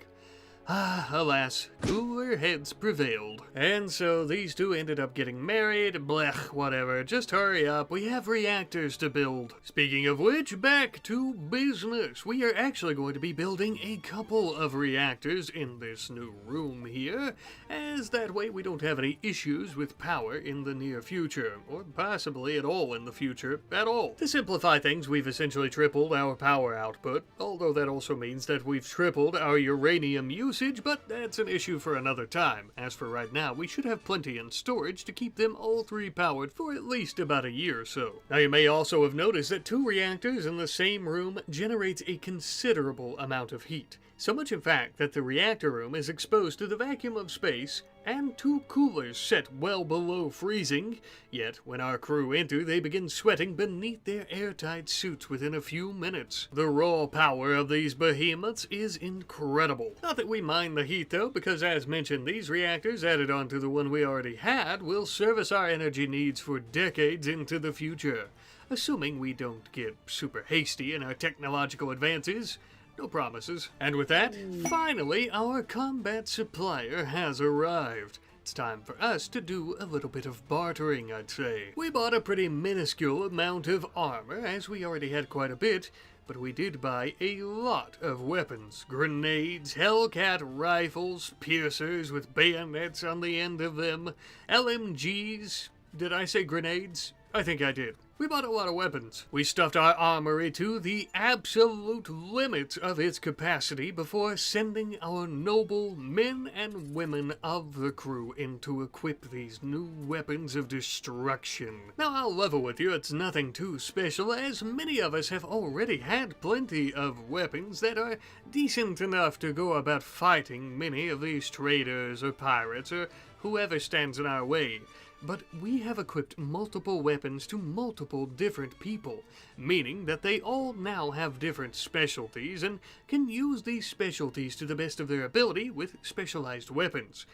Ah, alas, cooler heads prevailed. And so these two ended up getting married, blech, whatever, just hurry up, we have reactors to build. Speaking of which, back to business. We are actually going to be building a couple of reactors in this new room here, as that way we don't have any issues with power in the near future, or possibly at all in the future, at all. To simplify things, we've essentially tripled our power output, although that also means that we've tripled our uranium usage, but that's an issue for another time. As for right now, we should have plenty in storage to keep them all three powered for at least about a year or so. Now you may also have noticed that 2 reactors in the same room generates a considerable amount of heat. So much in fact that the reactor room is exposed to the vacuum of space and 2 coolers set well below freezing, yet when our crew enter they begin sweating beneath their airtight suits within a few minutes. The raw power of these behemoths is incredible. Not that we mind the heat though, because as mentioned, these reactors added onto the one we already had will service our energy needs for decades into the future. Assuming we don't get super hasty in our technological advances. No promises. And with that, finally our combat supplier has arrived. It's time for us to do a little bit of bartering, I'd say. We bought a pretty minuscule amount of armor, as we already had quite a bit, but we did buy a lot of weapons. Grenades, Hellcat rifles, piercers with bayonets on the end of them, LMGs. Did I say grenades? I think I did. We bought a lot of weapons. We stuffed our armory to the absolute limit of its capacity before sending our noble men and women of the crew in to equip these new weapons of destruction. Now I'll level with you, it's nothing too special, as many of us have already had plenty of weapons that are decent enough to go about fighting many of these traders or pirates or whoever stands in our way. But we have equipped multiple weapons to multiple different people, meaning that they all now have different specialties and can use these specialties to the best of their ability with specialized weapons.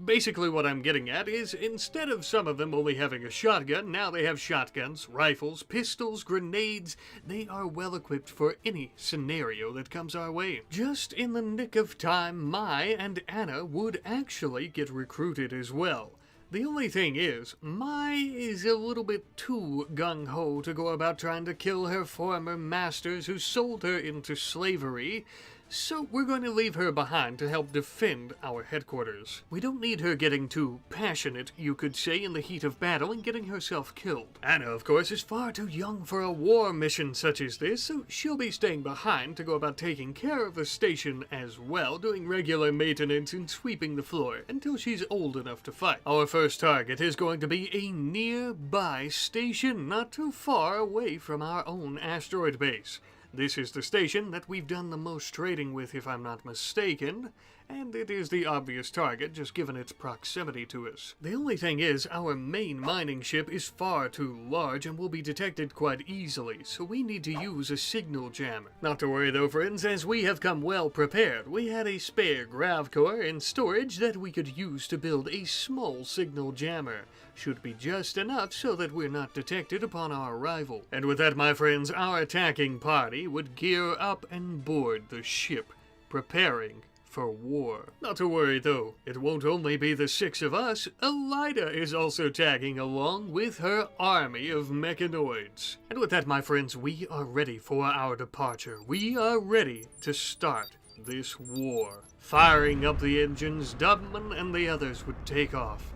Basically what I'm getting at is, instead of some of them only having a shotgun, now they have shotguns, rifles, pistols, grenades. They are well equipped for any scenario that comes our way. Just in the nick of time, Mai and Anna would actually get recruited as well. The only thing is, Mai is a little bit too gung-ho to go about trying to kill her former masters who sold her into slavery, so we're going to leave her behind to help defend our headquarters. We don't need her getting too passionate, you could say, in the heat of battle and getting herself killed. Anna, of course, is far too young for a war mission such as this, so she'll be staying behind to go about taking care of the station as well, doing regular maintenance and sweeping the floor until she's old enough to fight. Our first target is going to be a nearby station, not too far away from our own asteroid base. This is the station that we've done the most trading with, if I'm not mistaken, and it is the obvious target, just given its proximity to us. The only thing is, our main mining ship is far too large and will be detected quite easily, so we need to use a signal jammer. Not to worry though, friends, as we have come well prepared. We had a spare grav core in storage that we could use to build a small signal jammer. Should be just enough so that we're not detected upon our arrival. And with that, my friends, our attacking party would gear up and board the ship, preparing for war. Not to worry though, it won't only be the 6 of us. Elida is also tagging along with her army of mechanoids. And with that, my friends, we are ready for our departure. We are ready to start this war. Firing up the engines, Dubman and the others would take off.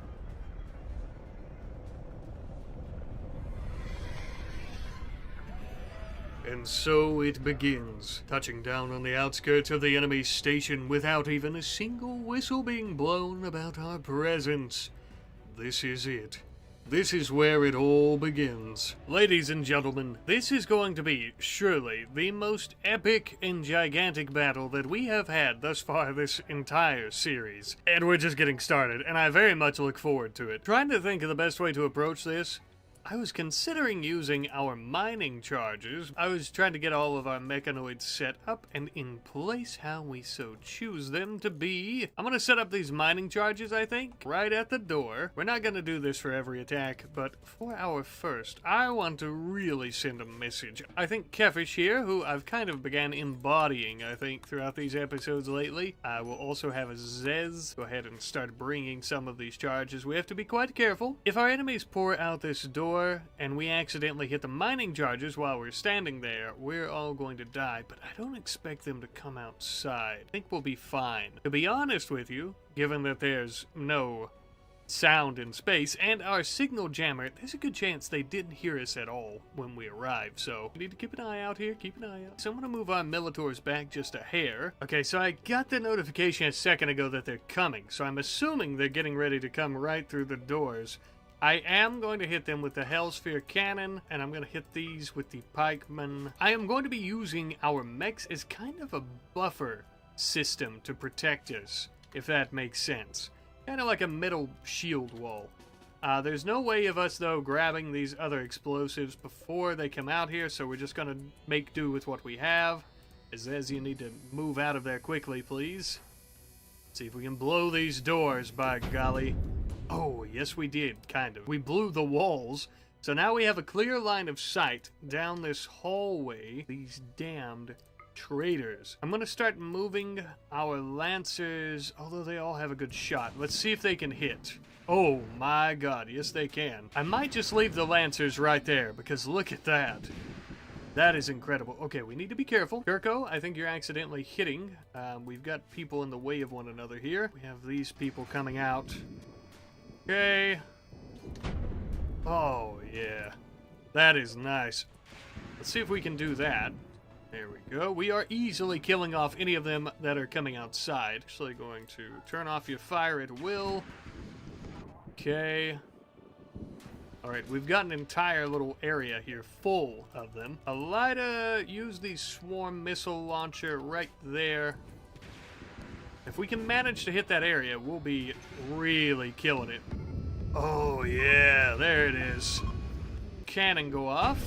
And so it begins, touching down on the outskirts of the enemy station without even a single whistle being blown about our presence. This is it. This is where it all begins. Ladies and gentlemen, this is going to be, surely, the most epic and gigantic battle that we have had thus far this entire series. And we're just getting started, and I very much look forward to it. Trying to think of the best way to approach this, I was considering using our mining charges. I was trying to get all of our mechanoids set up and in place how we so choose them to be. I'm going to set up these mining charges, I think, right at the door. We're not going to do this for every attack, but for our first, I want to really send a message. I think Kefish here, who I've kind of began embodying, I think, throughout these episodes lately. I will also have a Zez go ahead and start bringing some of these charges. We have to be quite careful. If our enemies pour out this door, and we accidentally hit the mining charges while we're standing there, we're all going to die, but I don't expect them to come outside. I think we'll be fine. To be honest with you, given that there's no sound in space, and our signal jammer, there's a good chance they didn't hear us at all when we arrived, so we need to keep an eye out here, keep an eye out. So I'm going to move our Militors back just a hair. Okay, so I got the notification a second ago that they're coming, so I'm assuming they're getting ready to come right through the doors. I am going to hit them with the Hellsphere Cannon, and I'm going to hit these with the Pikemen. I am going to be using our mechs as kind of a buffer system to protect us, if that makes sense. Kind of like a metal shield wall. There's no way of us, though, grabbing these other explosives before they come out here, so we're just going to make do with what we have. Azez, you need to move out of there quickly, please. See if we can blow these doors, by golly. Oh, yes we did, kind of. We blew the walls, so now we have a clear line of sight down this hallway. These damned traitors. I'm going to start moving our lancers, although they all have a good shot. Let's see if they can hit. Oh my god, yes they can. I might just leave the lancers right there, because look at that. That is incredible. Okay, we need to be careful. Kirko, I think you're accidentally hitting. We've got people in the way of one another here. We have these people coming out. Okay. Oh, yeah. That is nice. Let's see if we can do that. There we go. We are easily killing off any of them that are coming outside. Actually going to turn off your fire at will. Okay. Alright, we've got an entire little area here full of them. Elida, use the swarm missile launcher right there. If we can manage to hit that area, we'll be really killing it. Oh yeah, there it is. Cannon go off.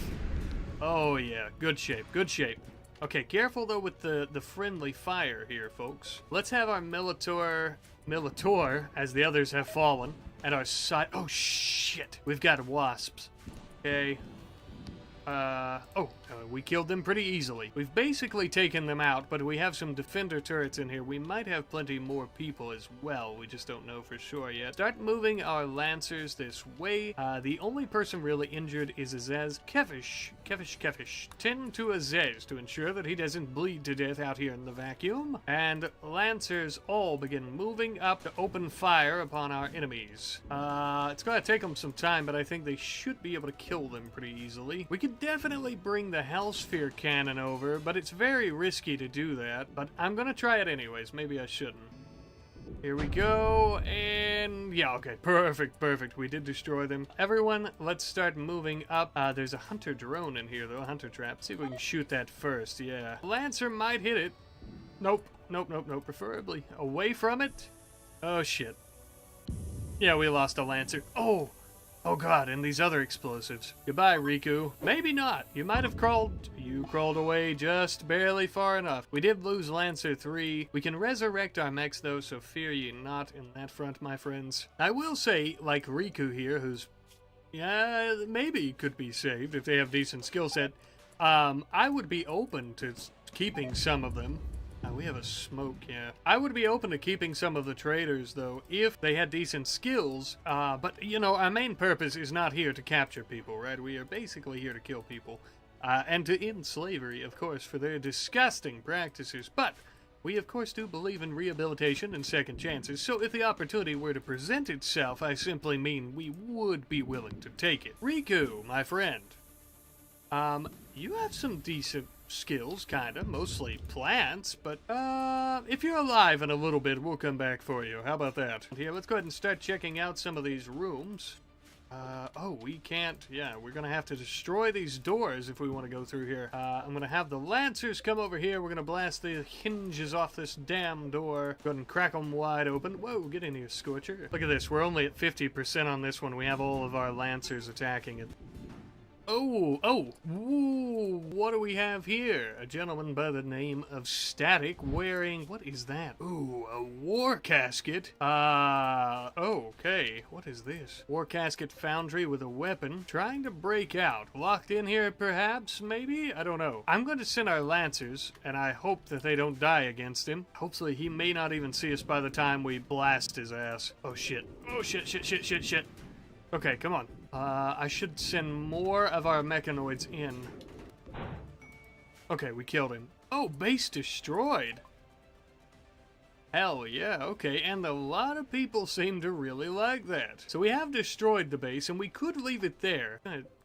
Oh yeah, good shape, good shape. Okay, careful though with the friendly fire here, folks. Let's have our Militor, as the others have fallen. At our side. Oh, shit. We've got wasps. Okay. We killed them pretty easily. We've basically taken them out, but we have some defender turrets in here. We might have plenty more people as well. We just don't know for sure yet. Start moving our lancers this way. The only person really injured is Azez. Kevish. Tend to Azez to ensure that he doesn't bleed to death out here in the vacuum. And lancers all begin moving up to open fire upon our enemies. It's gonna take them some time, but I think they should be able to kill them pretty easily. We could definitely bring the Hellsphere cannon over, but it's very risky to do that. But I'm gonna try it anyways. Maybe I shouldn't. Here we go, and yeah, okay, perfect. We did destroy them. Everyone, let's start moving up. There's a hunter drone in here, though, a hunter trap. See if we can shoot that first, yeah. Lancer might hit it. Nope. Preferably away from it. Oh, shit. Yeah, we lost a Lancer. Oh god, and these other explosives. Goodbye, Riku. Maybe not. You might have crawled away just barely far enough. We did lose Lancer 3. We can resurrect our mechs though, so fear ye not in that front, my friends. I will say, like Riku here, who's, yeah, maybe could be saved if they have decent skill set. I would be open to keeping some of them. We have a smoke, yeah. I would be open to keeping some of the traders, though, if they had decent skills. But, you know, our main purpose is not here to capture people, right? We are basically here to kill people. And to end slavery, of course, for their disgusting practices. But we, of course, do believe in rehabilitation and second chances. So if the opportunity were to present itself, I simply mean we would be willing to take it. Riku, my friend. You have some decent skills, kinda, mostly plants, but if you're alive in a little bit, we'll come back for you. How about that? Here, let's go ahead and start checking out some of these rooms. We can't, yeah, we're gonna have to destroy these doors if we want to go through here. I'm gonna have the Lancers come over here. We're gonna blast the hinges off this damn door. Go ahead and crack them wide open. Whoa, get in here, Scorcher. Look at this, we're only at 50% on this one. We have all of our Lancers attacking it. Ooh, what do we have here? A gentleman by the name of Static wearing, what is that? Ooh, a war casket. Okay, what is this? War casket foundry with a weapon, trying to break out. Locked in here, perhaps, maybe? I don't know. I'm going to send our Lancers, and I hope that they don't die against him. Hopefully he may not even see us by the time we blast his ass. Oh shit. Okay, come on. I should send more of our mechanoids in. Okay, we killed him. Oh, base destroyed. Hell yeah, okay, and a lot of people seem to really like that. So we have destroyed the base, and we could leave it there.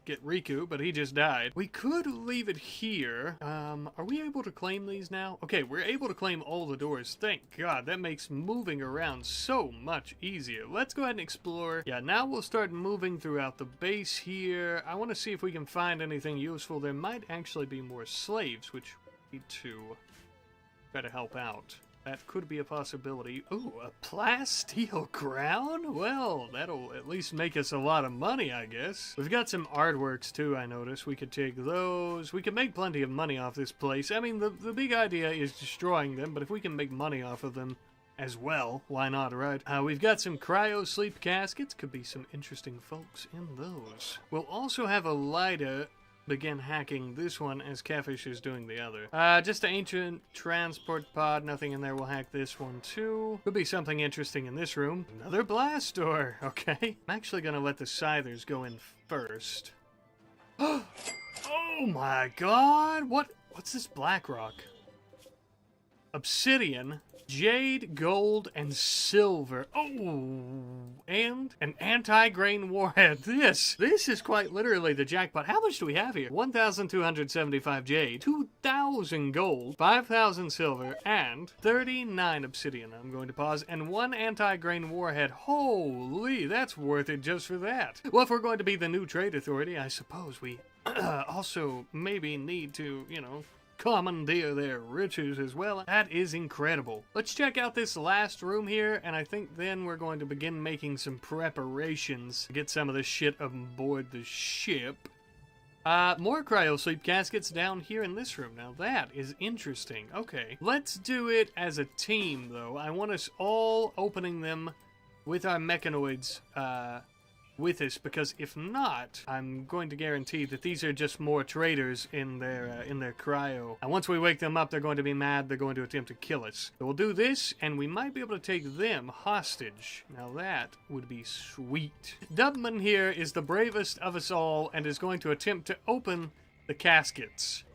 Get Riku, but he just died. We could leave it here. Are we able to claim these now? Okay, we're able to claim all the doors. Thank God, that makes moving around so much easier. Let's go ahead and explore. Yeah, now we'll start moving throughout the base here. I want to see if we can find anything useful. There might actually be more slaves, which we need to try to help out. That could be a possibility. Ooh, a plasteel crown? Well, that'll at least make us a lot of money, I guess. We've got some artworks, too, I noticed. We could take those. We could make plenty of money off this place. I mean, the big idea is destroying them, but if we can make money off of them as well, why not, right? We've got some cryo-sleep caskets. Could be some interesting folks in those. We'll also have a lighter begin hacking this one as Catfish is doing the other. Just an ancient transport pod, nothing in there. We'll hack this one too. Could be something interesting in this room. Another blast door, okay. I'm actually gonna let the scythers go in first. Oh my god, what's this black rock? Obsidian, jade, gold, and silver. Oh, and an anti-grain warhead. This is quite literally the jackpot. How much do we have here? 1,275 jade, 2,000 gold, 5,000 silver, and 39 obsidian. I'm going to pause. And 1 anti-grain warhead. Holy, that's worth it just for that. Well, if we're going to be the new trade authority, I suppose we also maybe need to, you know, commandeer their riches as well. That is incredible. Let's check out this last room here, and I think then we're going to begin making some preparations to get some of this shit aboard the ship. More cryo-sleep caskets down here in this room. Now that is interesting. Okay, let's do it as a team, though. I want us all opening them with our mechanoids, with us, because if not, I'm going to guarantee that these are just more traitors in their cryo. And once we wake them up, they're going to be mad. They're going to attempt to kill us. So we'll do this, and we might be able to take them hostage. Now that would be sweet. Dubman here is the bravest of us all, and is going to attempt to open the caskets.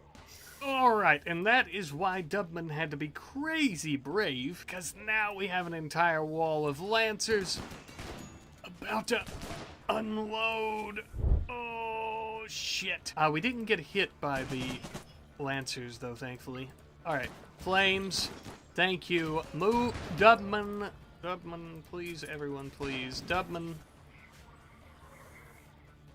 Alright, and that is why Dubman had to be crazy brave, because now we have an entire wall of lancers about to unload. Oh, shit. We didn't get hit by the lancers, though, thankfully. Alright, flames. Thank you. Move. Dubman. Dubman, please, everyone, please. Dubman.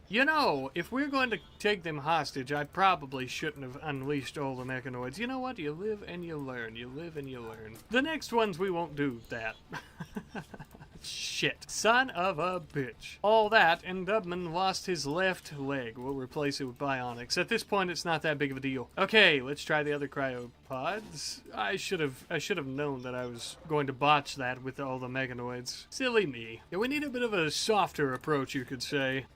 You know, if we're going to take them hostage, I probably shouldn't have unleashed all the mechanoids. You know what? You live and you learn. You live and you learn. The next ones, we won't do that. Shit. Son of a bitch. All that, and Dubman lost his left leg. We'll replace it with Bionics. At this point, it's not that big of a deal. Okay, let's try the other cryopods. I should have known that I was going to botch that with all the mechanoids. Silly me. Yeah, we need a bit of a softer approach, you could say.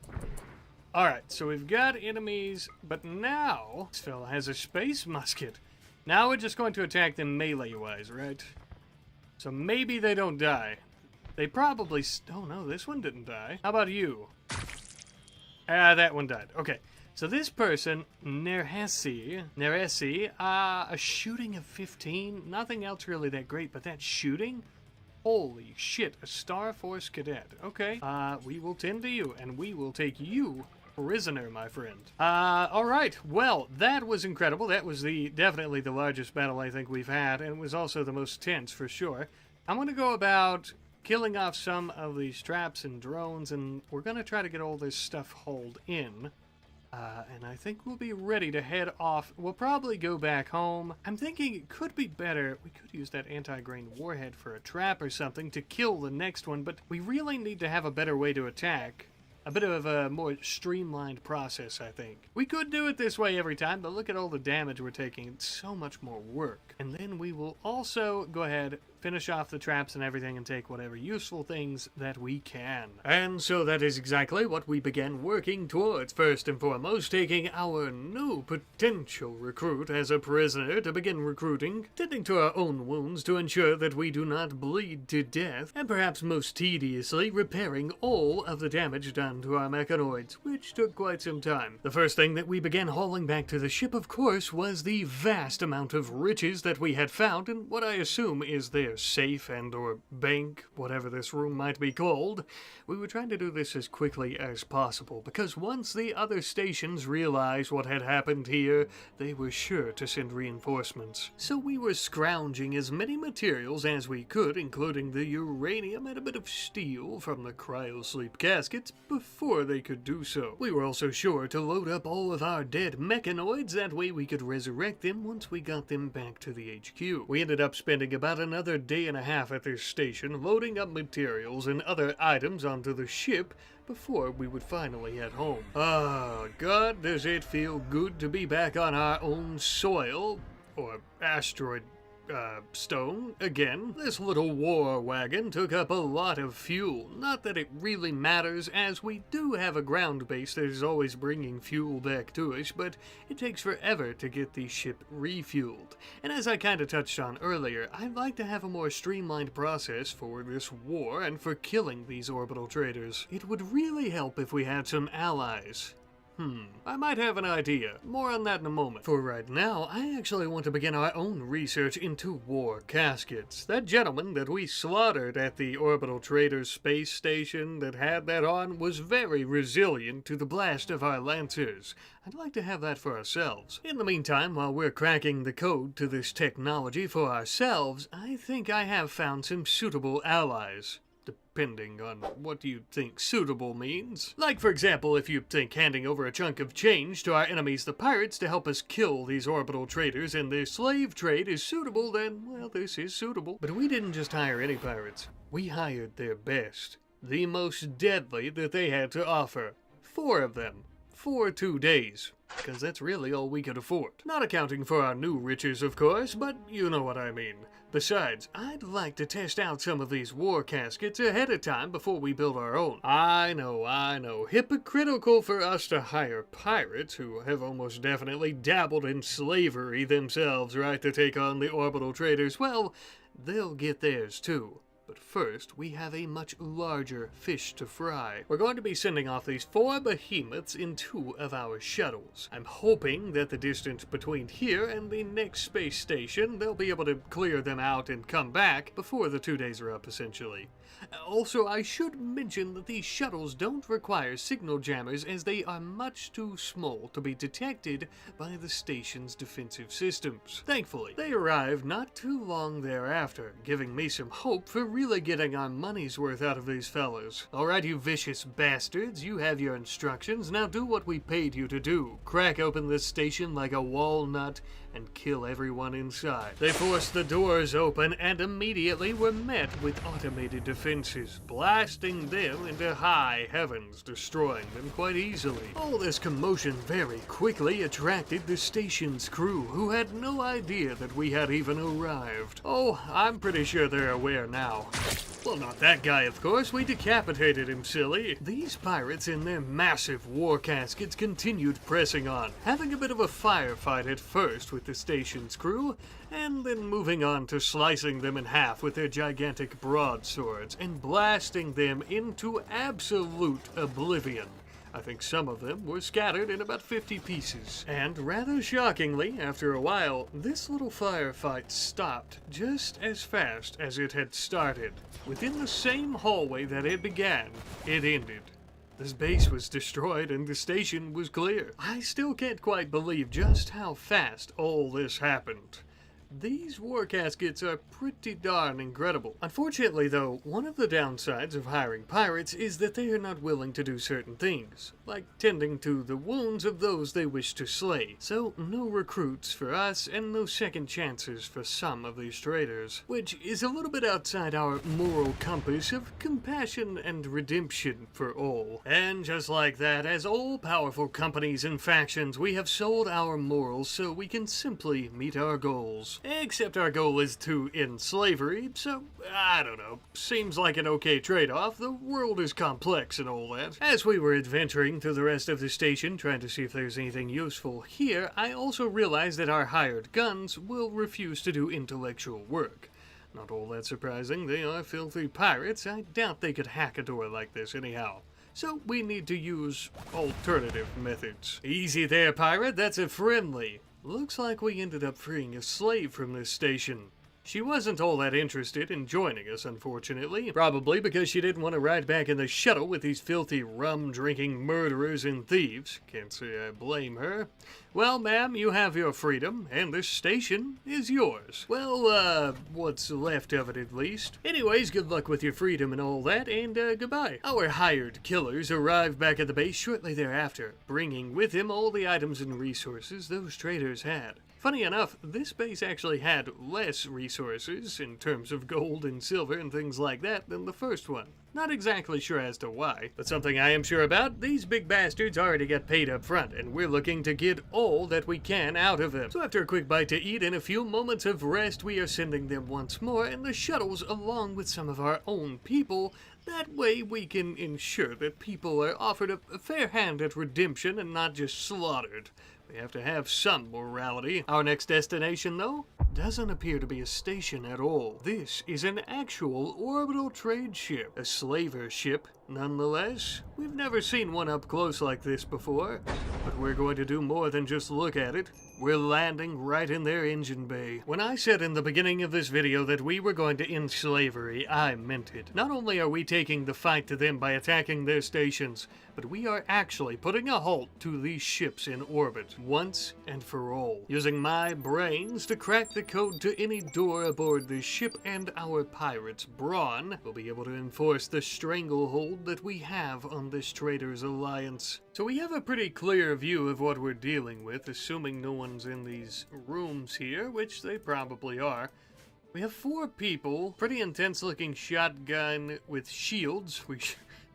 Alright, so we've got enemies, but now this fella has a space musket. Now we're just going to attack them melee-wise, right? So maybe they don't die. They probably... Oh, no, this one didn't die. How about you? That one died. Okay, so this person, Neresi, a shooting of 15. Nothing else really that great, but that shooting? Holy shit, a Star Force cadet. Okay, we will tend to you, and we will take you prisoner, my friend. Alright, well, that was incredible. That was definitely the largest battle I think we've had, and it was also the most tense, for sure. I'm going to go about killing off some of these traps and drones, and we're going to try to get all this stuff hauled in. And I think we'll be ready to head off. We'll probably go back home. I'm thinking it could be better. We could use that anti-grain warhead for a trap or something to kill the next one, but we really need to have a better way to attack. A bit of a more streamlined process, I think. We could do it this way every time, but look at all the damage we're taking. It's so much more work. And then we will also go ahead, finish off the traps and everything, and take whatever useful things that we can. And so that is exactly what we began working towards. First and foremost, taking our new potential recruit as a prisoner to begin recruiting, tending to our own wounds to ensure that we do not bleed to death, and perhaps most tediously, repairing all of the damage done to our mechanoids, which took quite some time. The first thing that we began hauling back to the ship, of course, was the vast amount of riches that we had found in what I assume is their their safe and or bank, whatever this room might be called. We were trying to do this as quickly as possible, because once the other stations realized what had happened here, they were sure to send reinforcements. So we were scrounging as many materials as we could, including the uranium and a bit of steel from the cryosleep caskets, before they could do so. We were also sure to load up all of our dead mechanoids, that way we could resurrect them once we got them back to the HQ. We ended up spending about another day and a half at this station, loading up materials and other items onto the ship before we would finally head home. Ah, God, does it feel good to be back on our own soil, or asteroid stone again. This little war wagon took up a lot of fuel. Not that it really matters, as we do have a ground base that is always bringing fuel back to us, but it takes forever to get the ship refueled. And as I kinda touched on earlier, I'd like to have a more streamlined process for this war and for killing these orbital traders. It would really help if we had some allies. I might have an idea. More on that in a moment. For right now, I actually want to begin our own research into war caskets. That gentleman that we slaughtered at the orbital trader space station that had that on was very resilient to the blast of our lancers. I'd like to have that for ourselves. In the meantime, while we're cracking the code to this technology for ourselves, I think I have found some suitable allies. Depending on what you think suitable means. Like, for example, if you think handing over a chunk of change to our enemies the pirates to help us kill these orbital traders and their slave trade is suitable, then, well, this is suitable. But we didn't just hire any pirates. We hired their best. The most deadly that they had to offer. 4 of them. For 2 days. Because that's really all we could afford. Not accounting for our new riches, of course, but you know what I mean. Besides, I'd like to test out some of these war caskets ahead of time before we build our own. I know. Hypocritical for us to hire pirates who have almost definitely dabbled in slavery themselves, right, to take on the orbital traders. Well, they'll get theirs too. But first, we have a much larger fish to fry. We're going to be sending off these 4 behemoths in 2 of our shuttles. I'm hoping that the distance between here and the next space station, they'll be able to clear them out and come back before the 2 days are up, essentially. Also, I should mention that these shuttles don't require signal jammers, as they are much too small to be detected by the station's defensive systems. Thankfully, they arrived not too long thereafter, giving me some hope for really getting our money's worth out of these fellas. Alright, you vicious bastards, you have your instructions. Now do what we paid you to do. Crack open this station like a walnut and kill everyone inside. They forced the doors open and immediately were met with automated defenses, blasting them into high heavens, destroying them quite easily. All this commotion very quickly attracted the station's crew, who had no idea that we had even arrived. Oh, I'm pretty sure they're aware now. Well, not that guy, of course. We decapitated him, silly. These pirates in their massive war caskets continued pressing on, having a bit of a firefight at first with the station's crew, and then moving on to slicing them in half with their gigantic broadswords and blasting them into absolute oblivion. I think some of them were scattered in about 50 pieces. And rather shockingly, after a while, this little firefight stopped just as fast as it had started. Within the same hallway that it began, it ended. This base was destroyed and the station was clear. I still can't quite believe just how fast all this happened. These war caskets are pretty darn incredible. Unfortunately, though, one of the downsides of hiring pirates is that they are not willing to do certain things, like tending to the wounds of those they wish to slay. So, no recruits for us, and no second chances for some of these traders, which is a little bit outside our moral compass of compassion and redemption for all. And just like that, as all powerful companies and factions, we have sold our morals so we can simply meet our goals. Except our goal is to end slavery, so, I don't know, seems like an okay trade-off. The world is complex and all that. As we were adventuring through the rest of the station, trying to see if there's anything useful here, I also realized that our hired guns will refuse to do intellectual work. Not all that surprising, they are filthy pirates. I doubt they could hack a door like this anyhow. So we need to use alternative methods. Easy there, pirate, that's a friendly. Looks like we ended up freeing a slave from this station. She wasn't all that interested in joining us, unfortunately. Probably because she didn't want to ride back in the shuttle with these filthy rum-drinking murderers and thieves. Can't say I blame her. Well, ma'am, you have your freedom, and this station is yours. Well, what's left of it at least. Anyways, good luck with your freedom and all that, and goodbye. Our hired killers arrived back at the base shortly thereafter, bringing with him all the items and resources those traders had. Funny enough, this base actually had less resources in terms of gold and silver and things like that than the first one. Not exactly sure as to why, but something I am sure about, these big bastards already got paid up front, and we're looking to get all that we can out of them. So after a quick bite to eat and a few moments of rest, we are sending them once more in the shuttles along with some of our own people. That way we can ensure that people are offered a fair hand at redemption and not just slaughtered. We have to have some morality. Our next destination, though, doesn't appear to be a station at all. This is an actual orbital trade ship. A slaver ship, nonetheless. We've never seen one up close like this before, but we're going to do more than just look at it. We're landing right in their engine bay. When I said in the beginning of this video that we were going to end slavery, I meant it. Not only are we taking the fight to them by attacking their stations, but we are actually putting a halt to these ships in orbit, once and for all. Using my brains to crack the code to any door aboard this ship, and our pirate's brawn will be able to enforce the stranglehold that we have on this trader's alliance. So we have a pretty clear view of what we're dealing with, assuming no one's in these rooms here, which they probably are. We have 4 people, pretty intense looking shotgun with shields.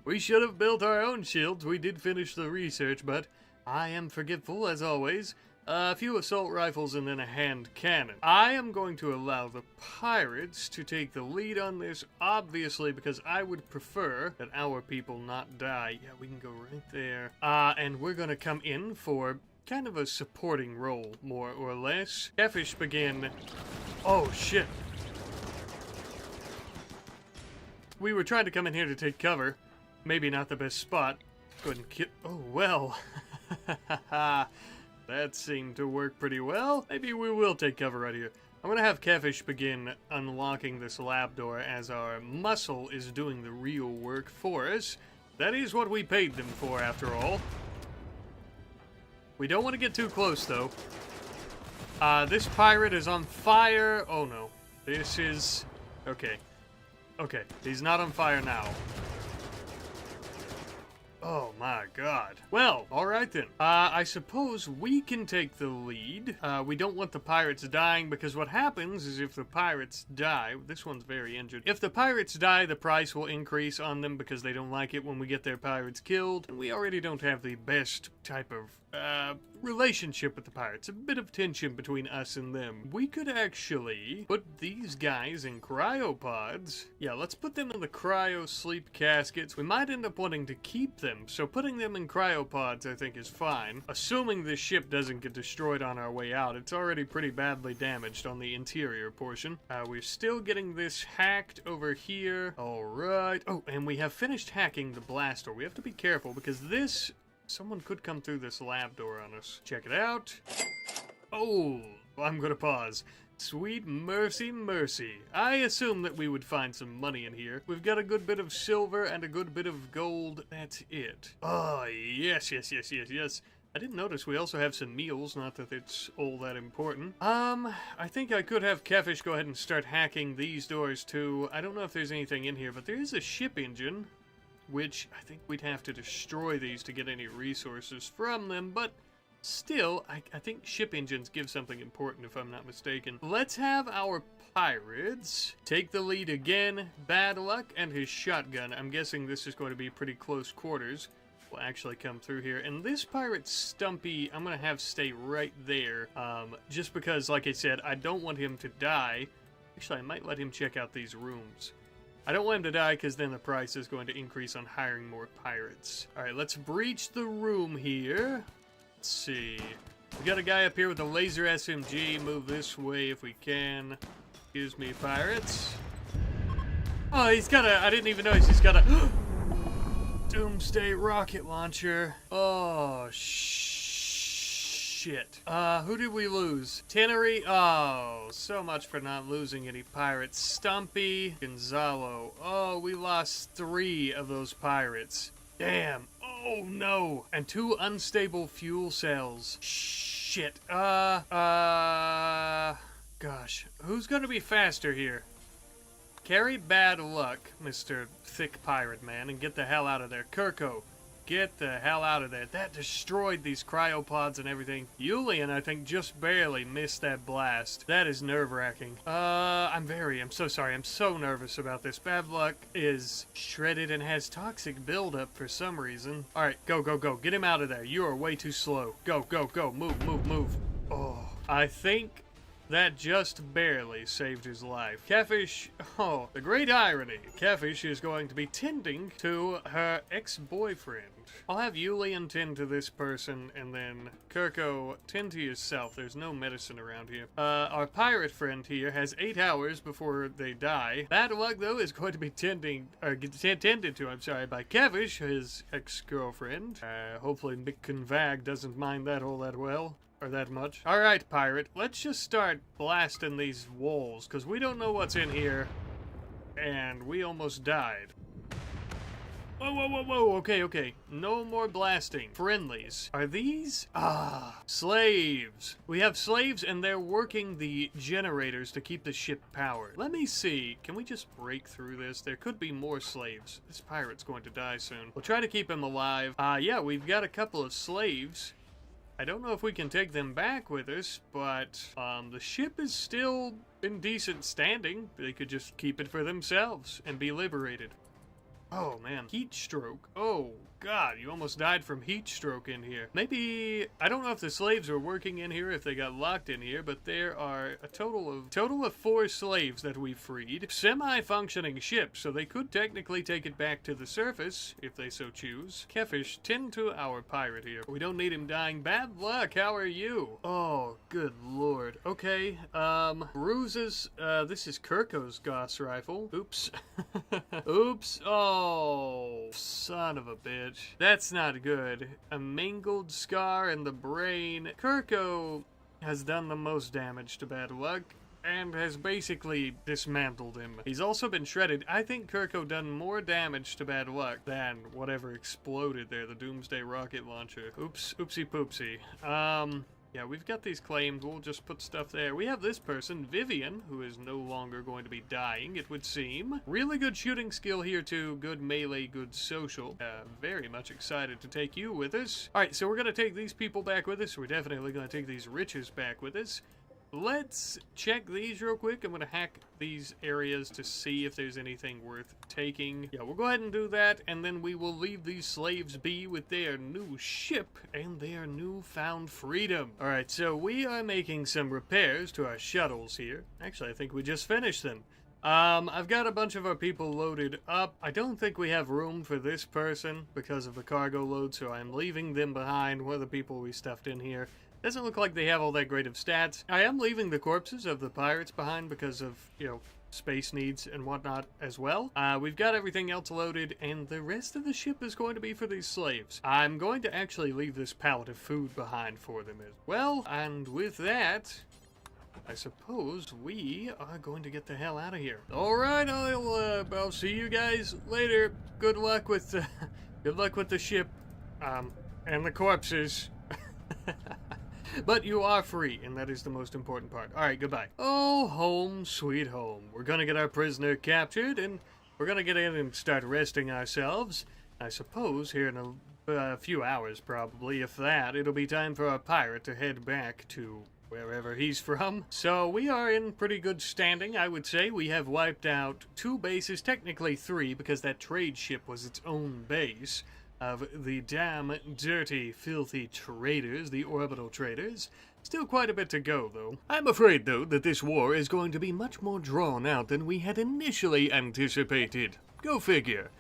We should have built our own shields. We did finish the research, but I am forgetful as always. A few assault rifles and then a hand cannon. I am going to allow the pirates to take the lead on this, obviously, because I would prefer that our people not die. Yeah, we can go right there. And we're going to come in for kind of a supporting role, more or less. Catfish begin. Oh, shit. We were trying to come in here to take cover. Maybe not the best spot. Go ahead and kill. Oh, well. That seemed to work pretty well. Maybe we will take cover right here. I'm gonna have Catfish begin unlocking this lab door as our muscle is doing the real work for us. That is what we paid them for, after all. We don't want to get too close, though. This pirate is on fire. Oh, no. This is... Okay. Okay, he's not on fire now. Oh my god. Well, alright then. I suppose we can take the lead. We don't want the pirates dying, because what happens is if the pirates die... This one's very injured. If the pirates die, the price will increase on them because they don't like it when we get their pirates killed. And we already don't have the best type of relationship with the pirates. A bit of tension between us and them. We could actually put these guys in cryopods. Yeah, let's put them in the cryo sleep caskets. We might end up wanting to keep them, so putting them in cryopods I think is fine. Assuming this ship doesn't get destroyed on our way out. It's already pretty badly damaged on the interior portion. We're still getting this hacked over here. Alright. Oh, and we have finished hacking the blast door. We have to be careful because this... Someone could come through this lab door on us. Check it out. Oh, I'm gonna pause. Sweet mercy, mercy. I assume that we would find some money in here. We've got a good bit of silver and a good bit of gold. That's it. Oh, yes, yes, yes, yes, yes. I didn't notice we also have some meals, not that it's all that important. I think I could have Catfish go ahead and start hacking these doors too. I don't know if there's anything in here, but there is a ship engine, which I think we'd have to destroy these to get any resources from them, but still, I think ship engines give something important if I'm not mistaken. Let's have our pirates take the lead again. Bad luck and his shotgun. I'm guessing this is going to be pretty close quarters. Will actually come through here. And this pirate Stumpy, I'm going to have stay right there. Just because, like I said, I don't want him to die. Actually, I might let him check out these rooms. I don't want him to die because then the price is going to increase on hiring more pirates. Alright, let's breach the room here. Let's see. We got a guy up here with a laser SMG. Move this way if we can. Excuse me, pirates. Oh, he's got a... I didn't even notice he's got a... Doomsday rocket launcher. Oh, shit. Who did we lose? Tenery? Oh, so much for not losing any pirates. Stumpy, Gonzalo. Oh, we lost 3 of those pirates. Damn. Oh, no. And 2 unstable fuel cells. Shit. Gosh. Who's gonna be faster here? Carry bad luck, Mr. Thick Pirate Man, and get the hell out of there. Kirko, get the hell out of there. That destroyed these cryopods and everything. Julian, I think, just barely missed that blast. That is nerve-wracking. I'm so sorry. I'm so nervous about this. Bad luck is shredded and has toxic buildup for some reason. Alright, go, go, go. Get him out of there. You are way too slow. Go, go, go. Move, move, move. Oh, I think that just barely saved his life. Catfish, oh, the great irony. Catfish is going to be tending to her ex-boyfriend. I'll have Julian tend to this person, and then Kirko, tend to yourself. There's no medicine around here. Our pirate friend here has 8 hours before they die. Bad luck, though, is going to be tended to, by Catfish, his ex-girlfriend. Hopefully Mick Convag doesn't mind that all that well. Or that much. Alright, pirate, let's just start blasting these walls, because we don't know what's in here, and we almost died. Whoa, whoa, whoa, whoa, okay, okay. No more blasting. Friendlies. Are these? Ah, slaves. We have slaves, and they're working the generators to keep the ship powered. Let me see. Can we just break through this? There could be more slaves. This pirate's going to die soon. We'll try to keep him alive. Yeah, we've got a couple of slaves. I don't know if we can take them back with us, but the ship is still in decent standing. They could just keep it for themselves and be liberated. Oh, man. Heat stroke. Oh, God, you almost died from heat stroke in here. Maybe, I don't know if the slaves are working in here, if they got locked in here, but there are a total of 4 slaves that we freed. Semi-functioning ship, so they could technically take it back to the surface, if they so choose. Catfish, tend to our pirate here. We don't need him dying. Bad luck, how are you? Oh, good lord. Okay, ruses, this is Kirko's Gauss rifle. Oops. Oops. Oh, son of a bitch. That's not good. A mangled scar in the brain. Kirko has done the most damage to Bad Luck and has basically dismantled him. He's also been shredded. I think Kirko done more damage to Bad Luck than whatever exploded there, the Doomsday rocket launcher. Oops, oopsie poopsie. Yeah, we've got these claimed. We'll just put stuff there. We have this person, Vivian, who is no longer going to be dying, it would seem. Really good shooting skill here, too. Good melee, good social. Very much excited to take you with us. Alright, so we're going to take these people back with us. We're definitely going to take these riches back with us. Let's check these real quick. I'm going to hack these areas to see if there's anything worth taking. Yeah, we'll go ahead and do that, and then we will leave these slaves be with their new ship and their newfound freedom. Alright, so we are making some repairs to our shuttles here. Actually, I think we just finished them. I've got a bunch of our people loaded up. I don't think we have room for this person because of the cargo load, so I'm leaving them behind. One of the people we stuffed in here. Doesn't look like they have all that great of stats. I am leaving the corpses of the pirates behind because of, you know, space needs and whatnot as well. We've got everything else loaded, and the rest of the ship is going to be for these slaves. I'm going to actually leave this pallet of food behind for them as well, and with that, I suppose we are going to get the hell out of here. Alright, I'll see you guys later. Good luck with the ship, and the corpses. But you are free, and that is the most important part. Alright, goodbye. Oh, home, sweet home. We're gonna get our prisoner captured, and we're gonna get in and start resting ourselves. I suppose here in a few hours, probably, if that, it'll be time for our pirate to head back to wherever he's from. So we are in pretty good standing, I would say. We have wiped out 2 bases, technically 3, because that trade ship was its own base of the damn dirty, filthy traders, the orbital traders. Still quite a bit to go, though. I'm afraid, though, that this war is going to be much more drawn out than we had initially anticipated. Go figure.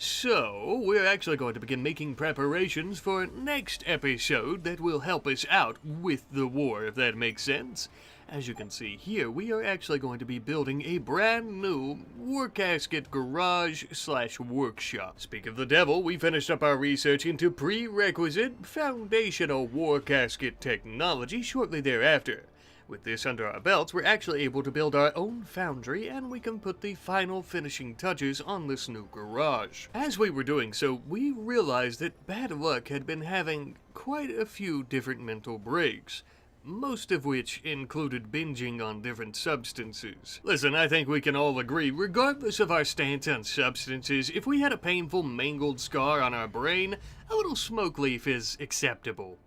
So, we're actually going to begin making preparations for next episode that will help us out with the war, if that makes sense. As you can see here, we are actually going to be building a brand new war casket garage/workshop. Speak of the devil, we finished up our research into prerequisite foundational war casket technology shortly thereafter. With this under our belts, we're actually able to build our own foundry, and we can put the final finishing touches on this new garage. As we were doing so, we realized that bad luck had been having quite a few different mental breaks, most of which included binging on different substances. Listen, I think we can all agree, regardless of our stance on substances, if we had a painful, mangled scar on our brain, a little smoke leaf is acceptable.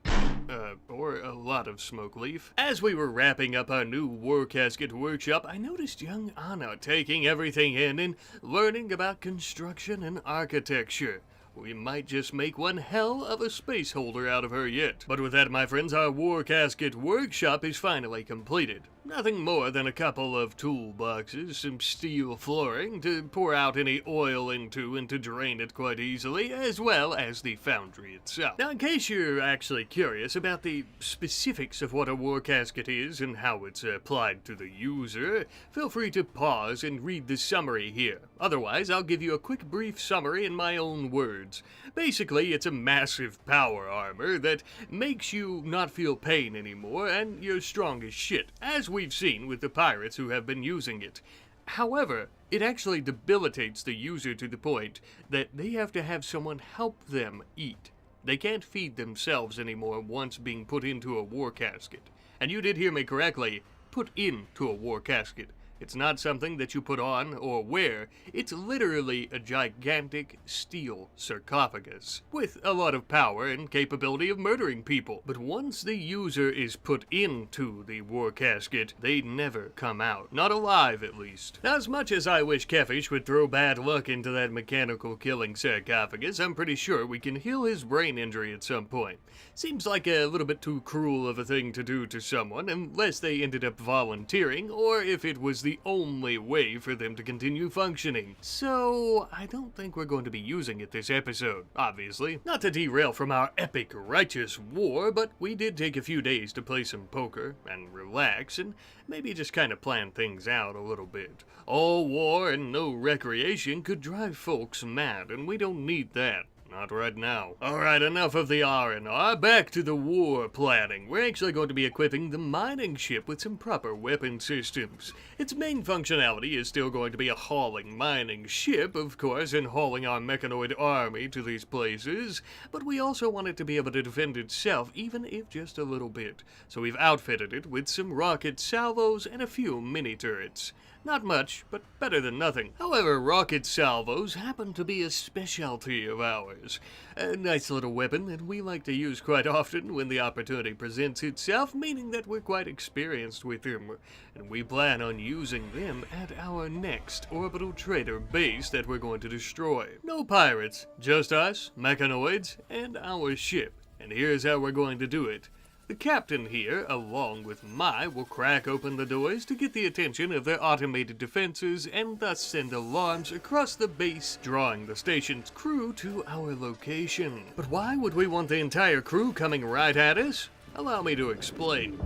Or a lot of smoke leaf. As we were wrapping up our new war casket workshop, I noticed young Anna taking everything in and learning about construction and architecture. We might just make one hell of a space holder out of her yet. But with that, my friends, our war casket workshop is finally completed. Nothing more than a couple of toolboxes, some steel flooring to pour out any oil into and to drain it quite easily, as well as the foundry itself. Now, in case you're actually curious about the specifics of what a war casket is and how it's applied to the user, feel free to pause and read the summary here. Otherwise, I'll give you a quick brief summary in my own words. Basically, it's a massive power armor that makes you not feel pain anymore, and you're strong as shit, as we've seen with the pirates who have been using it. However, it actually debilitates the user to the point that they have to have someone help them eat. They can't feed themselves anymore once being put into a war casket. And you did hear me correctly, put into a war casket. It's not something that you put on or wear. It's literally a gigantic steel sarcophagus with a lot of power and capability of murdering people. But once the user is put into the war casket, they never come out. Not alive, at least. Now, as much as I wish Kefish would throw bad luck into that mechanical killing sarcophagus, I'm pretty sure we can heal his brain injury at some point. Seems like a little bit too cruel of a thing to do to someone, unless they ended up volunteering, or if it was the only way for them to continue functioning. So, I don't think we're going to be using it this episode, obviously. Not to derail from our epic righteous war, but we did take a few days to play some poker and relax and maybe just kind of plan things out a little bit. All war and no recreation could drive folks mad, and we don't need that. Not right now. Alright, enough of the R&R, back to the war planning. We're actually going to be equipping the mining ship with some proper weapon systems. Its main functionality is still going to be a hauling mining ship, of course, and hauling our mechanoid army to these places, but we also want it to be able to defend itself, even if just a little bit. So we've outfitted it with some rocket salvos and a few mini turrets. Not much, but better than nothing. However, rocket salvos happen to be a specialty of ours. A nice little weapon that we like to use quite often when the opportunity presents itself, meaning that we're quite experienced with them, and we plan on using them at our next orbital trader base that we're going to destroy. No pirates, just us, mechanoids, and our ship. And here's how we're going to do it. The captain here, along with Mai, will crack open the doors to get the attention of their automated defenses and thus send alarms across the base, drawing the station's crew to our location. But why would we want the entire crew coming right at us? Allow me to explain.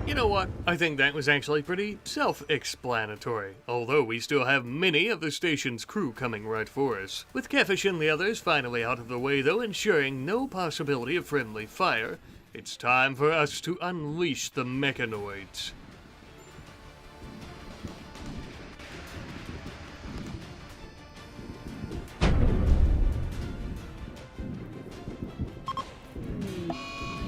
You know what? I think that was actually pretty self-explanatory, although we still have many of the station's crew coming right for us. With Kefish and the others finally out of the way though, ensuring no possibility of friendly fire, it's time for us to unleash the mechanoids.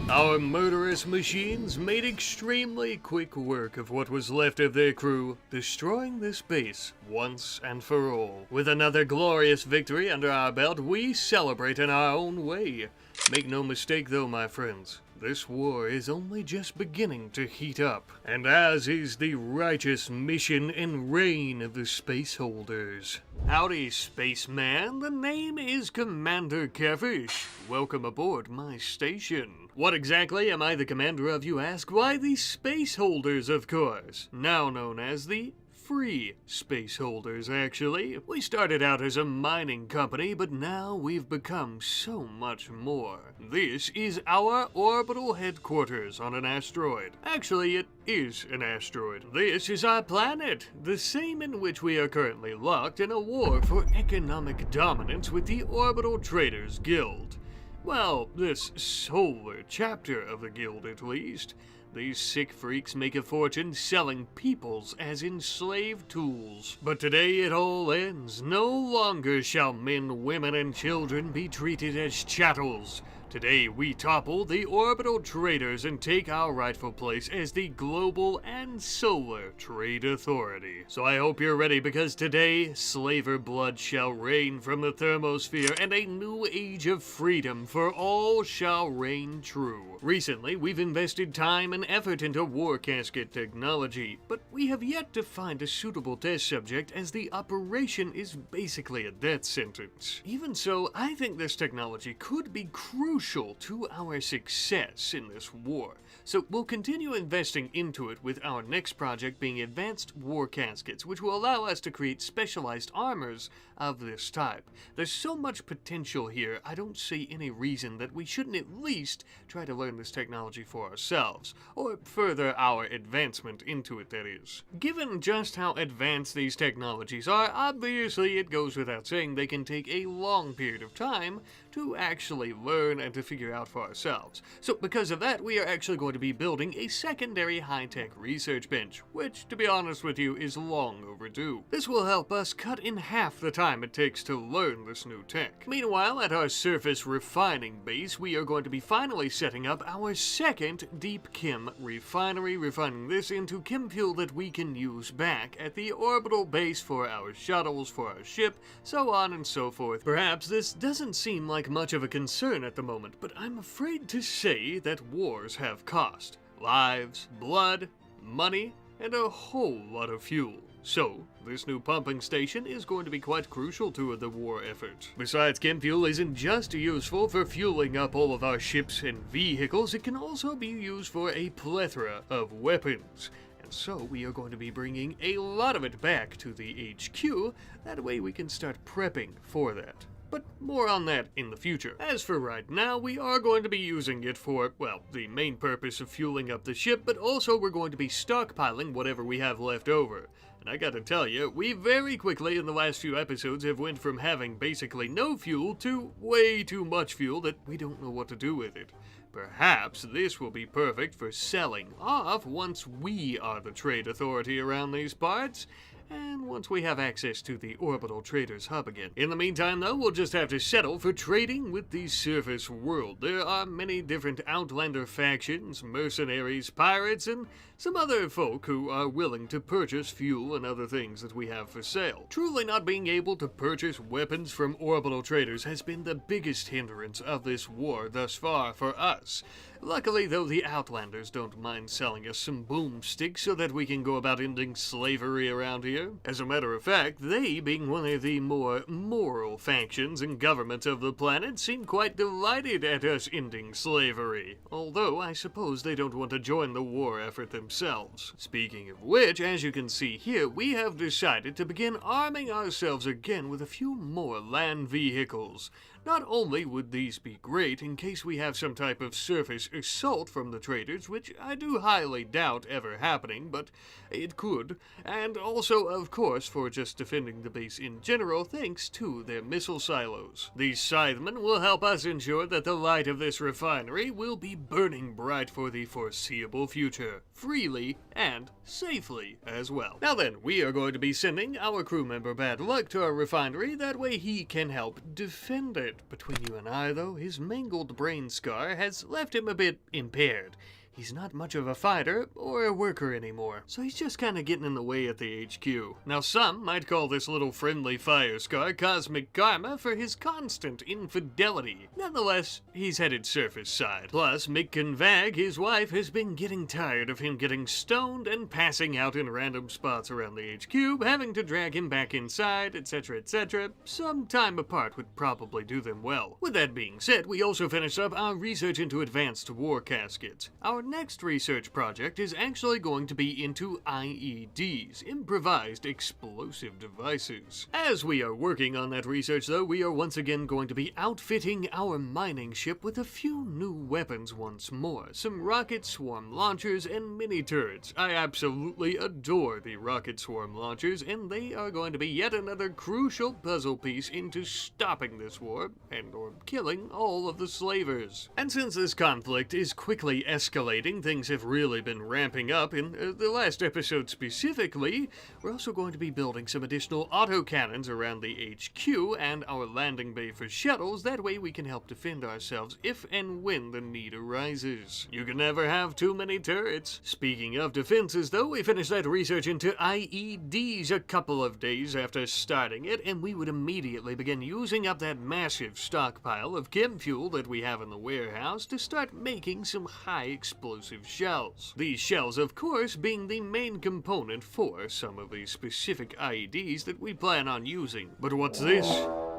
Our murderous machines made extremely quick work of what was left of their crew, destroying this base once and for all. With another glorious victory under our belt, we celebrate in our own way. Make no mistake though, my friends, this war is only just beginning to heat up, and as is the righteous mission and reign of the space holders. Howdy, spaceman. The name is Commander Kefish. Welcome aboard my station. What exactly am I the commander of, you ask? Why, the space holders, of course. Now known as the free space holders, actually. We started out as a mining company, but now we've become so much more. This is our orbital headquarters on an asteroid. Actually, it is an asteroid. This is our planet, the same in which we are currently locked in a war for economic dominance with the Orbital Traders Guild. Well, this solar chapter of the guild, at least. These sick freaks make a fortune selling peoples as enslaved tools. But today it all ends. No longer shall men, women, and children be treated as chattels. Today we topple the orbital traders and take our rightful place as the global and solar trade authority. So I hope you're ready, because today slaver blood shall rain from the thermosphere and a new age of freedom for all shall reign true. Recently we've invested time and effort into war casket technology, but we have yet to find a suitable test subject, as the operation is basically a death sentence. Even so, I think this technology could be crucial to our success in this war, so we'll continue investing into it, with our next project being advanced war caskets, which will allow us to create specialized armors of this type. There's so much potential here, I don't see any reason that we shouldn't at least try to learn this technology for ourselves, or further our advancement into it, that is. Given just how advanced these technologies are, obviously it goes without saying they can take a long period of time to actually learn and to figure out for ourselves. So because of that, we are actually going to be building a secondary high-tech research bench, which, to be honest with you, is long overdue. This will help us cut in half the time it takes to learn this new tech. Meanwhile, at our surface refining base, we are going to be finally setting up our second deep chem refinery, refining this into chem fuel that we can use back at the orbital base for our shuttles, for our ship, so on and so forth. Perhaps this doesn't seem like much of a concern at the moment, but I'm afraid to say that wars have cost. Lives, blood, money, and a whole lot of fuel. So, this new pumping station is going to be quite crucial to the war effort. Besides, chem fuel isn't just useful for fueling up all of our ships and vehicles, it can also be used for a plethora of weapons. And so we are going to be bringing a lot of it back to the HQ, that way we can start prepping for that. But more on that in the future. As for right now, we are going to be using it for, well, the main purpose of fueling up the ship, but also we're going to be stockpiling whatever we have left over. And I gotta tell you, we very quickly in the last few episodes have went from having basically no fuel to way too much fuel that we don't know what to do with it. Perhaps this will be perfect for selling off once we are the trade authority around these parts, and once we have access to the Orbital Traders Hub again. In the meantime, though, we'll just have to settle for trading with the surface world. There are many different Outlander factions, mercenaries, pirates, and some other folk who are willing to purchase fuel and other things that we have for sale. Truly not being able to purchase weapons from Orbital Traders has been the biggest hindrance of this war thus far for us. Luckily, though, the Outlanders don't mind selling us some boomsticks so that we can go about ending slavery around here. As a matter of fact, they, being one of the more moral factions and governments of the planet, seem quite delighted at us ending slavery. Although, I suppose they don't want to join the war effort themselves. Speaking of which, as you can see here, we have decided to begin arming ourselves again with a few more land vehicles. Not only would these be great in case we have some type of surface assault from the traders, which I do highly doubt ever happening, but it could, and also, of course, for just defending the base in general thanks to their missile silos. These scythemen will help us ensure that the light of this refinery will be burning bright for the foreseeable future, freely and safely as well. Now then, we are going to be sending our crew member Bad Luck to our refinery, that way he can help defend it. Between you and I, though, his mangled brain scar has left him a bit impaired. He's not much of a fighter or a worker anymore, so he's just kind of getting in the way at the HQ. Now some might call this little friendly fire scar cosmic karma for his constant infidelity. Nonetheless, he's headed surface side. Plus, Mechanoid, his wife, has been getting tired of him getting stoned and passing out in random spots around the HQ, having to drag him back inside, etc, etc. Some time apart would probably do them well. With that being said, we also finished up our research into advanced war caskets. Our our next research project is actually going to be into IEDs, improvised explosive devices. As we are working on that research though, we are once again going to be outfitting our mining ship with a few new weapons once more. Some rocket swarm launchers and mini turrets. I absolutely adore the rocket swarm launchers, and they are going to be yet another crucial puzzle piece into stopping this war and or killing all of the slavers. And since this conflict is quickly escalating, things have really been ramping up. In the last episode specifically, we're also going to be building some additional autocannons around the HQ and our landing bay for shuttles. That way we can help defend ourselves if and when the need arises. You can never have too many turrets. Speaking of defenses though, we finished that research into IEDs a couple of days after starting it, and we would immediately begin using up that massive stockpile of chem fuel that we have in the warehouse to start making some high explosive shells. These shells, of course, being the main component for some of the specific IEDs that we plan on using. But what's this?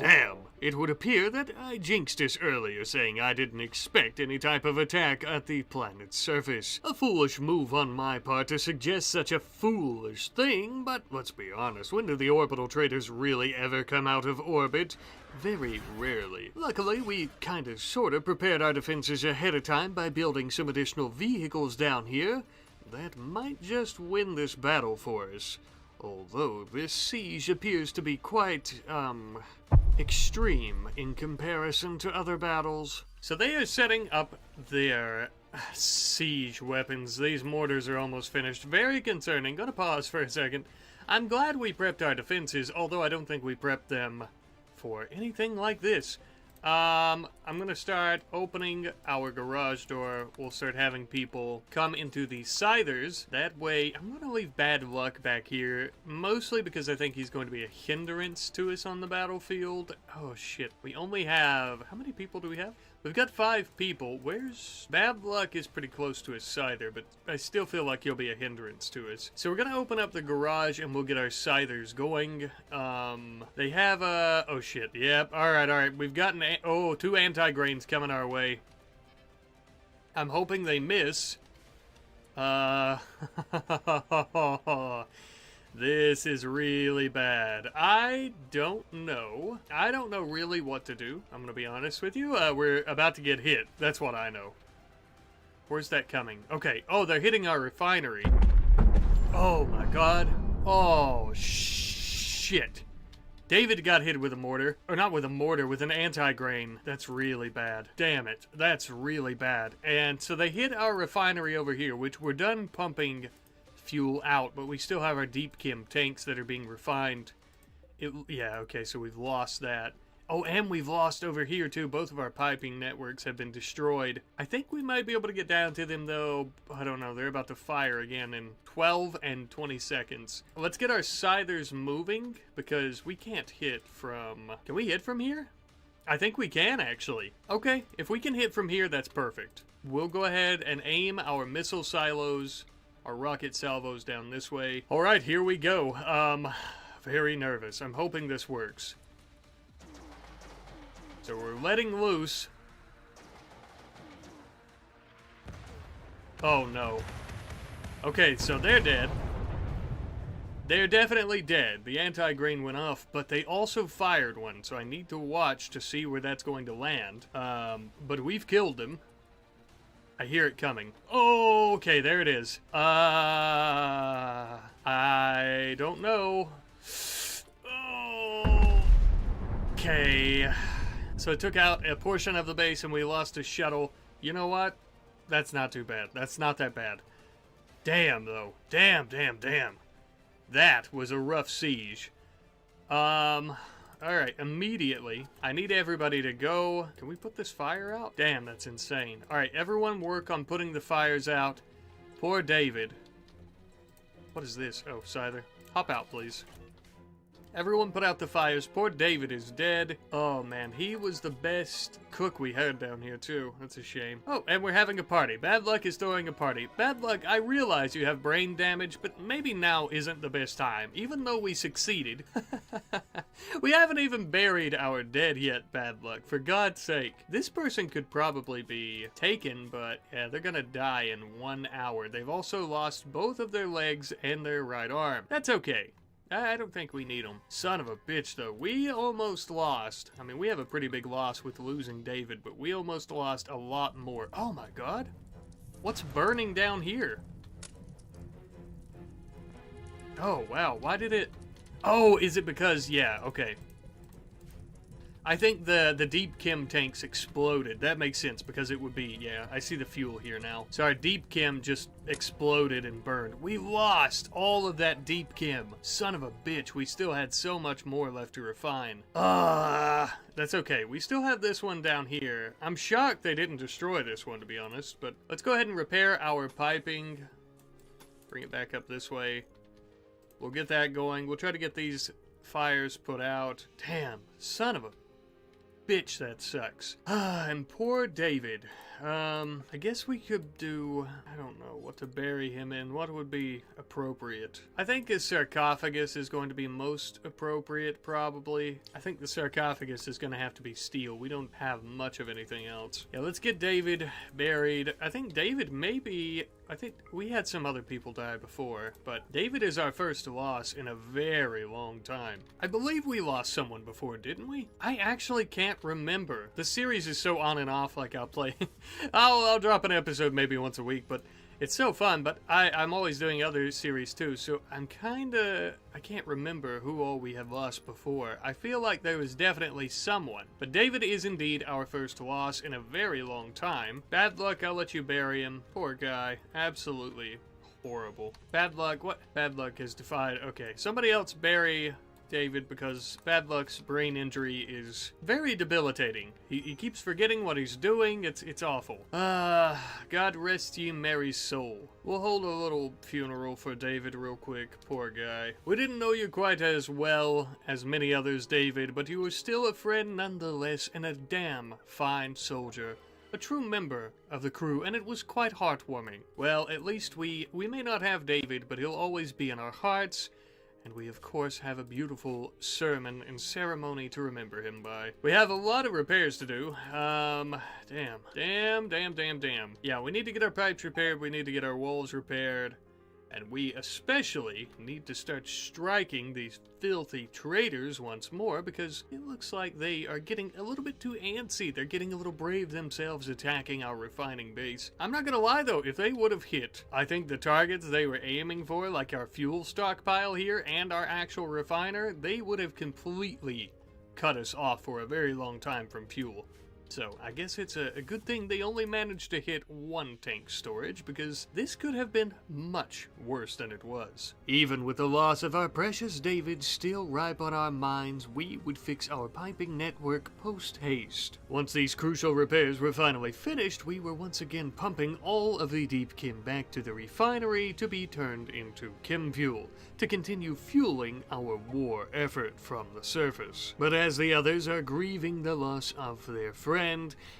Damn! It would appear that I jinxed us earlier, saying I didn't expect any type of attack at the planet's surface. A foolish move on my part to suggest such a foolish thing, but let's be honest, when do the orbital traders really ever come out of orbit? Very rarely. Luckily, we kinda sorta prepared our defenses ahead of time by building some additional vehicles down here that might just win this battle for us. Although this siege appears to be quite, extreme in comparison to other battles. So they are setting up their siege weapons. These mortars are almost finished. Very concerning. Gonna pause for a second. I'm glad we prepped our defenses, although I don't think we prepped them for anything like this. I'm gonna start opening our garage door. We'll start having people come into the scythers. That way, I'm gonna leave bad luck back here, mostly because I think he's going to be a hindrance to us on the battlefield. Oh shit, we only have, how many people do we have? We've got 5 people. Where's... Bad luck is pretty close to a scyther, but I still feel like he'll be a hindrance to us. So we're gonna open up the garage and we'll get our scythers going. They have a... Oh shit, yep, alright. We've gotten... Oh, 2 anti-grains coming our way. I'm hoping they miss. This is really bad. I don't know really what to do. I'm gonna be honest with you. We're about to get hit. That's what I know. Where's that coming? Okay. Oh, they're hitting our refinery. Oh my god. Oh, shit. David got hit with a mortar. Or not with a mortar, with an anti-grain. That's really bad. Damn it. That's really bad. And so they hit our refinery over here, which we're done pumping fuel out, but we still have our deep chem tanks that are being refined. Yeah, okay, so we've lost that. Oh, and we've lost over here too. Both of our piping networks have been destroyed. I think we might be able to get down to them though. I don't know, they're about to fire again in 12 and 20 seconds. Let's get our scythers moving, because we can't hit from... Can we hit from here? I think we can, actually. Okay, if we can hit from here, that's perfect. We'll go ahead and aim our missile silos, our rocket salvos down this way. All right, here we go. Very nervous. I'm hoping this works. So we're letting loose. Oh no. Okay, so they're dead. They're definitely dead. The anti-grain went off, but they also fired one, so I need to watch to see where that's going to land. But we've killed them. I hear it coming. Oh, okay, there it is. I don't know. Oh. Okay. So it took out a portion of the base and we lost a shuttle. You know what? That's not too bad. That's not that bad. Damn, though. Damn. That was a rough siege. Alright, immediately, I need everybody to go. Can we put this fire out? Damn, that's insane. Alright, everyone work on putting the fires out. Poor David. What is this? Oh, Scyther. Hop out, please. Everyone put out the fires. Poor David is dead. Oh, man, he was the best cook we had down here, too. That's a shame. Oh, and we're having a party. Bad Luck is throwing a party. Bad Luck, I realize you have brain damage, but maybe now isn't the best time, even though we succeeded. We haven't even buried our dead yet, bad luck. For God's sake. This person could probably be taken, but yeah, they're gonna die in 1 hour. They've also lost both of their legs and their right arm. That's okay. I don't think we need them. Son of a bitch, though. We almost lost. I mean, we have a pretty big loss with losing David, but we almost lost a lot more. Oh my God. What's burning down here? Oh, wow. Why did it... Oh, is it because... Yeah, okay. I think the deep chem tanks exploded. That makes sense, because it would be... Yeah, I see the fuel here now. So our deep chem just exploded and burned. We lost all of that deep chem. Son of a bitch. We still had so much more left to refine. That's okay. We still have this one down here. I'm shocked they didn't destroy this one, to be honest. But let's go ahead and repair our piping. Bring it back up this way. We'll get that going. We'll try to get these fires put out. Damn, son of a bitch, that sucks. And poor David. I guess we could do... I don't know what to bury him in. What would be appropriate? I think his sarcophagus is going to be most appropriate, probably. I think the sarcophagus is going to have to be steel. We don't have much of anything else. Yeah, let's get David buried. I think David maybe... I think we had some other people die before, but David is our first loss in a very long time. I believe we lost someone before, didn't we? I actually can't remember. The series is so on and off, like I'll play... I'll drop an episode maybe once a week, but it's so fun, but I'm always doing other series too, so I'm kinda... I can't remember who all we have lost before. I feel like there was definitely someone, but David is indeed our first loss in a very long time. Bad luck, I'll let you bury him. Poor guy. Absolutely horrible. Bad luck, what? Bad luck is defied. Okay, somebody else bury David, because Bad Luck's brain injury is very debilitating. He keeps forgetting what he's doing. It's awful. God rest ye merry soul. We'll hold a little funeral for David real quick. Poor guy. We didn't know you quite as well as many others, David, but you were still a friend nonetheless, and a damn fine soldier. A true member of the crew, and it was quite heartwarming. Well, at least we may not have David, but he'll always be in our hearts. And we, of course, have a beautiful sermon and ceremony to remember him by. We have a lot of repairs to do. Damn. Yeah, we need to get our pipes repaired. We need to get our walls repaired. And we especially need to start striking these filthy traitors once more, because it looks like they are getting a little bit too antsy. They're getting a little brave themselves, attacking our refining base. I'm not gonna lie though, if they would have hit, I think the targets they were aiming for, like our fuel stockpile here and our actual refiner, they would have completely cut us off for a very long time from fuel. So, I guess it's a good thing they only managed to hit one tank storage, because this could have been much worse than it was. Even with the loss of our precious David still ripe on our minds, we would fix our piping network post-haste. Once these crucial repairs were finally finished, we were once again pumping all of the deep chem back to the refinery to be turned into chem fuel, to continue fueling our war effort from the surface. But as the others are grieving the loss of their friend,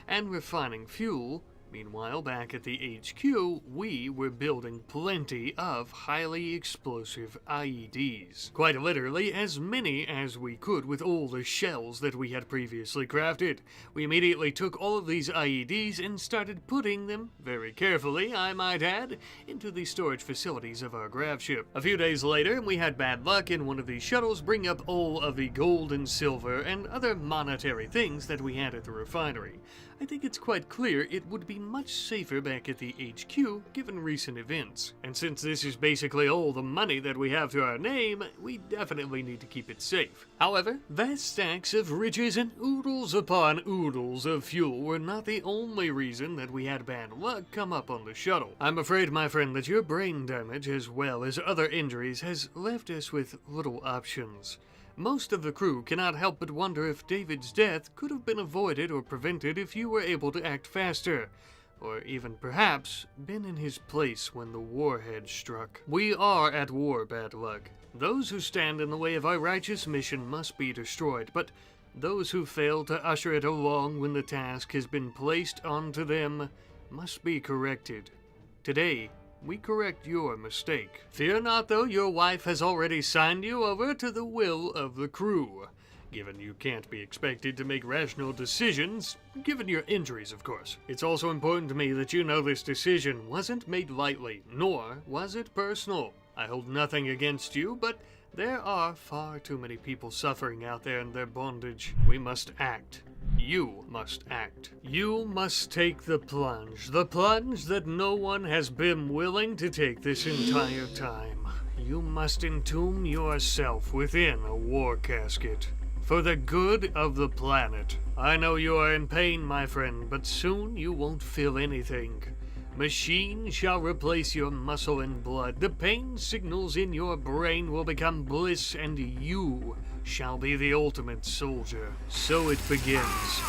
and refining fuel, meanwhile, back at the HQ, we were building plenty of highly explosive IEDs. Quite literally, as many as we could with all the shells that we had previously crafted. We immediately took all of these IEDs and started putting them, very carefully, I might add, into the storage facilities of our grav ship. A few days later, we had bad luck in one of these shuttles bring up all of the gold and silver and other monetary things that we had at the refinery. I think it's quite clear it would be much safer back at the HQ given recent events. And since this is basically all the money that we have to our name, we definitely need to keep it safe. However, vast stacks of riches and oodles upon oodles of fuel were not the only reason that we had bad luck come up on the shuttle. I'm afraid, my friend, that your brain damage as well as other injuries has left us with little options. Most of the crew cannot help but wonder if David's death could have been avoided or prevented if you were able to act faster, or even perhaps been in his place when the warhead struck. We are at war, bad luck. Those who stand in the way of our righteous mission must be destroyed, but those who fail to usher it along when the task has been placed onto them must be corrected. Today, we correct your mistake. Fear not though, your wife has already signed you over to the will of the crew. given you can't be expected to make rational decisions, given your injuries, of course. It's also important to me that you know this decision wasn't made lightly, nor was it personal. I hold nothing against you, but there are far too many people suffering out there in their bondage. We must act. You must act. You must take the plunge that no one has been willing to take this entire time. You must entomb yourself within a war casket. For the good of the planet. I know you are in pain, my friend, but soon you won't feel anything. Machine shall replace your muscle and blood. The pain signals in your brain will become bliss, and you shall be the ultimate soldier. So it begins.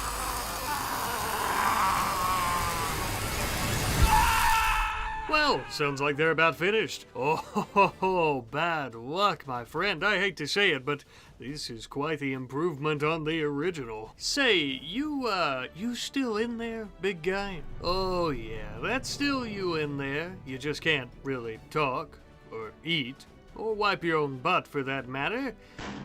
Well, sounds like they're about finished. Oh, bad luck, my friend. I hate to say it, but this is quite the improvement on the original. Say, you still in there, big guy? Oh yeah, that's still you in there. You just can't really talk, or eat, or wipe your own butt for that matter.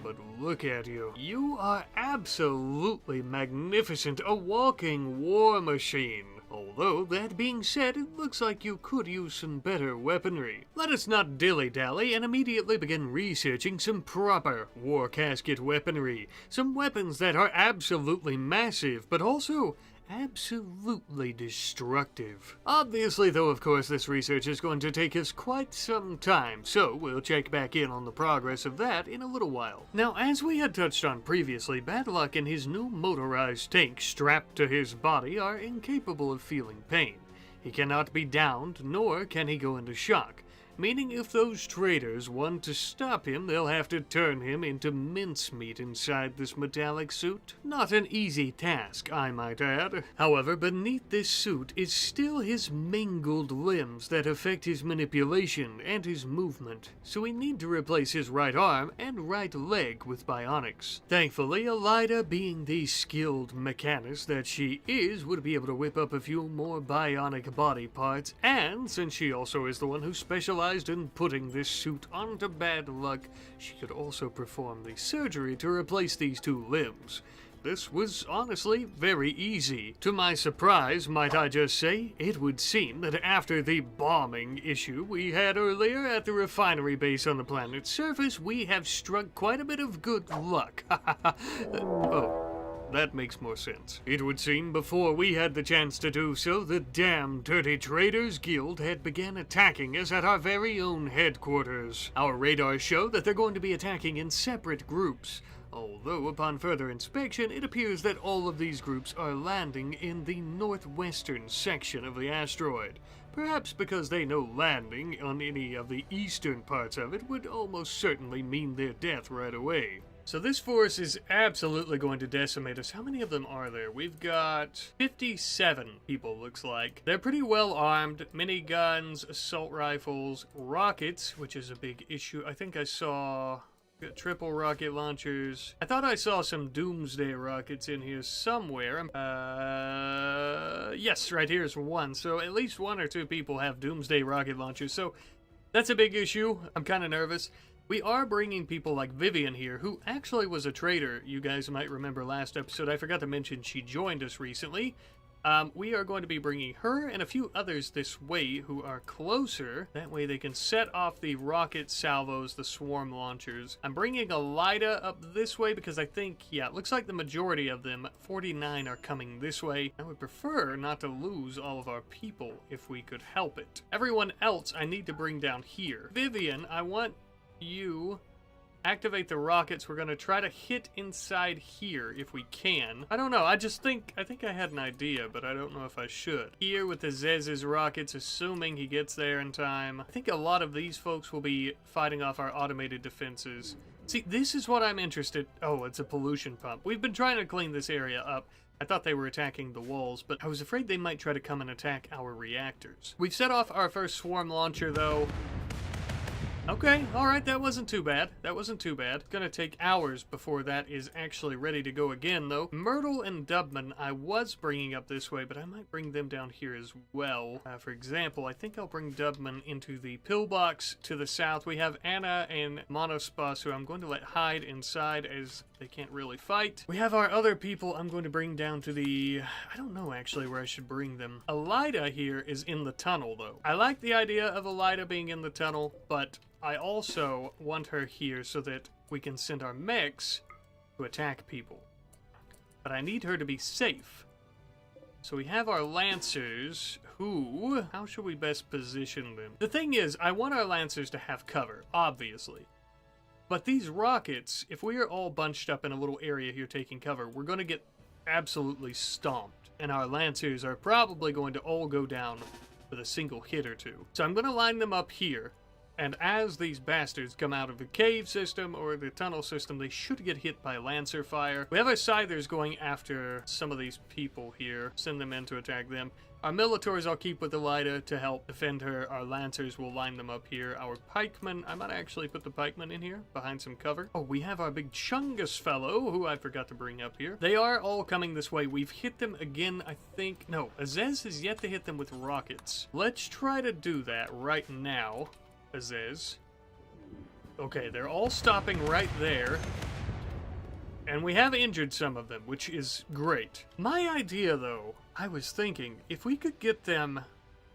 But look at you. You are absolutely magnificent, a walking war machine. Although, that being said, it looks like you could use some better weaponry. Let us not dilly-dally and immediately begin researching some proper war casket weaponry. Some weapons that are absolutely massive, but also absolutely destructive. Obviously, though, of course, this research is going to take us quite some time, so we'll check back in on the progress of that in a little while. Now, as we had touched on previously, Bad Luck and his new motorized tank strapped to his body are incapable of feeling pain. He cannot be downed, nor can he go into shock. Meaning if those traitors want to stop him, they'll have to turn him into mincemeat inside this metallic suit. Not an easy task, I might add. However, beneath this suit is still his mangled limbs that affect his manipulation and his movement, so we need to replace his right arm and right leg with bionics. Thankfully, Elida, being the skilled mechanist that she is, would be able to whip up a few more bionic body parts, and since she also is the one who specializes in putting this suit onto Bad Luck, she could also perform the surgery to replace these two limbs. This was honestly very easy. To my surprise, might I just say, it would seem that after the bombing issue we had earlier at the refinery base on the planet's surface, we have struck quite a bit of good luck. Oh. That makes more sense. It would seem before we had the chance to do so, the damn Dirty Traders Guild had began attacking us at our very own headquarters. Our radars show that they're going to be attacking in separate groups. Although, upon further inspection, it appears that all of these groups are landing in the northwestern section of the asteroid. Perhaps because they know landing on any of the eastern parts of it would almost certainly mean their death right away. So this force is absolutely going to decimate us. How many of them are there? We've got 57 people, looks like. They're pretty well armed. Miniguns, assault rifles, rockets, which is a big issue. I think I saw triple rocket launchers. I thought I saw some doomsday rockets in here somewhere. Yes, right here's one. So at least one or two people have doomsday rocket launchers. So that's a big issue. I'm kind of nervous. We are bringing people like Vivian here, who actually was a traitor. You guys might remember last episode. I forgot to mention she joined us recently. We are going to be bringing her and a few others this way who are closer. That way they can set off the rocket salvos, the swarm launchers. I'm bringing Elida up this way because I think, yeah, it looks like the majority of them, 49, are coming this way. I would prefer not to lose all of our people if we could help it. Everyone else I need to bring down here. Vivian, I want you activate the rockets. We're gonna try to hit inside here if we can. I don't know, I think I had an idea, but I don't know if I should. Here with the Zez's rockets, assuming he gets there in time. I think a lot of these folks will be fighting off our automated defenses. See, this is what I'm interested. Oh, it's a pollution pump. We've been trying to clean this area up. I thought they were attacking the walls, but I was afraid they might try to come and attack our reactors. We've set off our first swarm launcher, though. Okay, alright, that wasn't too bad. That wasn't too bad. Gonna take hours before that is actually ready to go again, though. Myrtle and Dubman I was bringing up this way, but I might bring them down here as well. For example, I think I'll bring Dubman into the pillbox to the south. We have Anna and Monospas, who I'm going to let hide inside as they can't really fight. We have our other people I'm going to bring down to the... I don't know, actually, where I should bring them. Elida here is in the tunnel, though. I like the idea of Elida being in the tunnel, but I also want her here so that we can send our mechs to attack people. But I need her to be safe. So we have our Lancers, who... How should we best position them? The thing is, I want our Lancers to have cover, obviously. But these rockets, if we are all bunched up in a little area here taking cover, we're going to get absolutely stomped. And our Lancers are probably going to all go down with a single hit or two. So I'm going to line them up here. And as these bastards come out of the cave system or the tunnel system, they should get hit by Lancer fire. We have our Scythers going after some of these people here. Send them in to attack them. Our Militors I'll keep with Elida to help defend her. Our Lancers will line them up here. Our Pikemen, I might actually put the Pikemen in here behind some cover. Oh, we have our big Chungus fellow, who I forgot to bring up here. They are all coming this way. We've hit them again, I think. No, Azez has yet to hit them with rockets. Let's try to do that right now. Azez. Okay, they're all stopping right there. And we have injured some of them, which is great. My idea, though, I was thinking, if we could get them...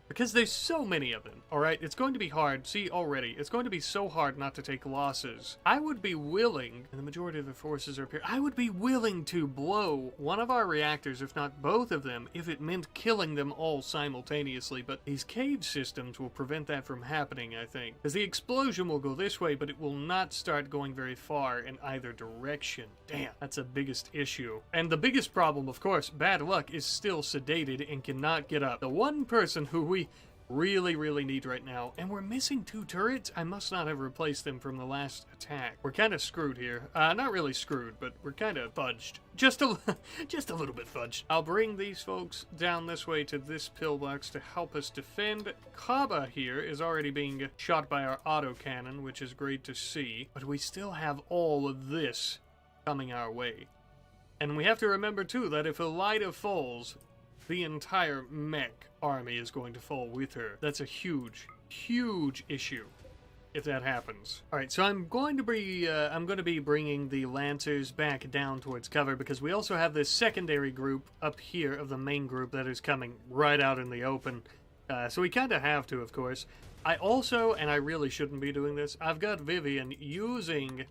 Because there's so many of them, alright? It's going to be hard. See, already, it's going to be so hard not to take losses. I would be willing, and the majority of the forces are up here, I would be willing to blow one of our reactors, if not both of them, if it meant killing them all simultaneously. But these cave systems will prevent that from happening, I think. Because the explosion will go this way, but it will not start going very far in either direction. Damn, that's the biggest issue. And the biggest problem, of course, bad luck, is still sedated and cannot get up. The one person who we really need right now, and we're missing 2 turrets. I must not have replaced them from the last attack. We're kind of screwed here. Not really screwed, but we're kind of fudged. Just a little bit fudged. I'll bring these folks down this way to this pillbox to help us defend. Kaba here is already being shot by our autocannon, which is great to see, but we still have all of this coming our way. And we have to remember, too, that if Elida falls, the entire mech army is going to fall with her. That's a huge issue if that happens. All right, so I'm going to be bringing the Lancers back down towards cover because we also have this secondary group up here of the main group that is coming right out in the open. So we kind of have to, of course. I also, and I really shouldn't be doing this, I've got Vivian using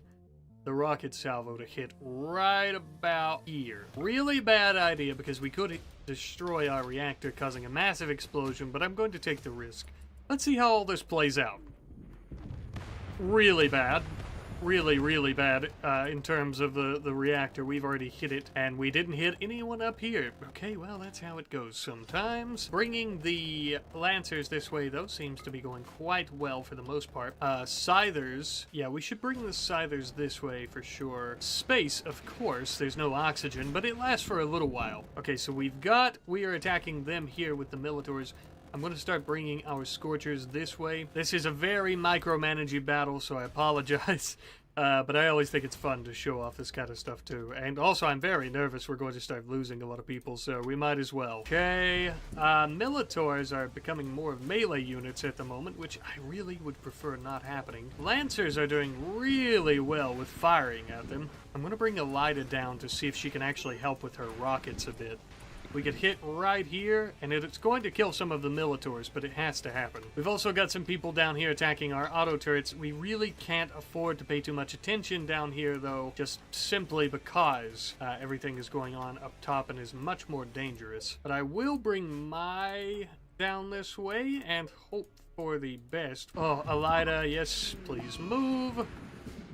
the rocket salvo to hit right about here. Really bad idea because we could destroy our reactor, causing a massive explosion, but I'm going to take the risk. Let's see how all this plays out. Really bad. Really bad in terms of the reactor. We've already hit it, and we didn't hit anyone up here. Okay, well, that's how it goes sometimes. Bringing the Lancers this way, though, seems to be going quite well for the most part. Scythers. Yeah, we should bring the Scythers this way for sure. Space, of course. There's no oxygen, but it lasts for a little while. Okay, so we are attacking them here with the Militors. I'm going to start bringing our Scorchers this way. This is a very micromanagey battle, so I apologize. But I always think it's fun to show off this kind of stuff, too. And also, I'm very nervous we're going to start losing a lot of people, so we might as well. Okay, Militors are becoming more of melee units at the moment, which I really would prefer not happening. Lancers are doing really well with firing at them. I'm going to bring Elida down to see if she can actually help with her rockets a bit. We get hit right here, and it's going to kill some of the Militors, but it has to happen. We've also got some people down here attacking our auto turrets. We really can't afford to pay too much attention down here, though, just simply because everything is going on up top and is much more dangerous. But I will bring my down this way and hope for the best. Oh, Elida, yes, please move.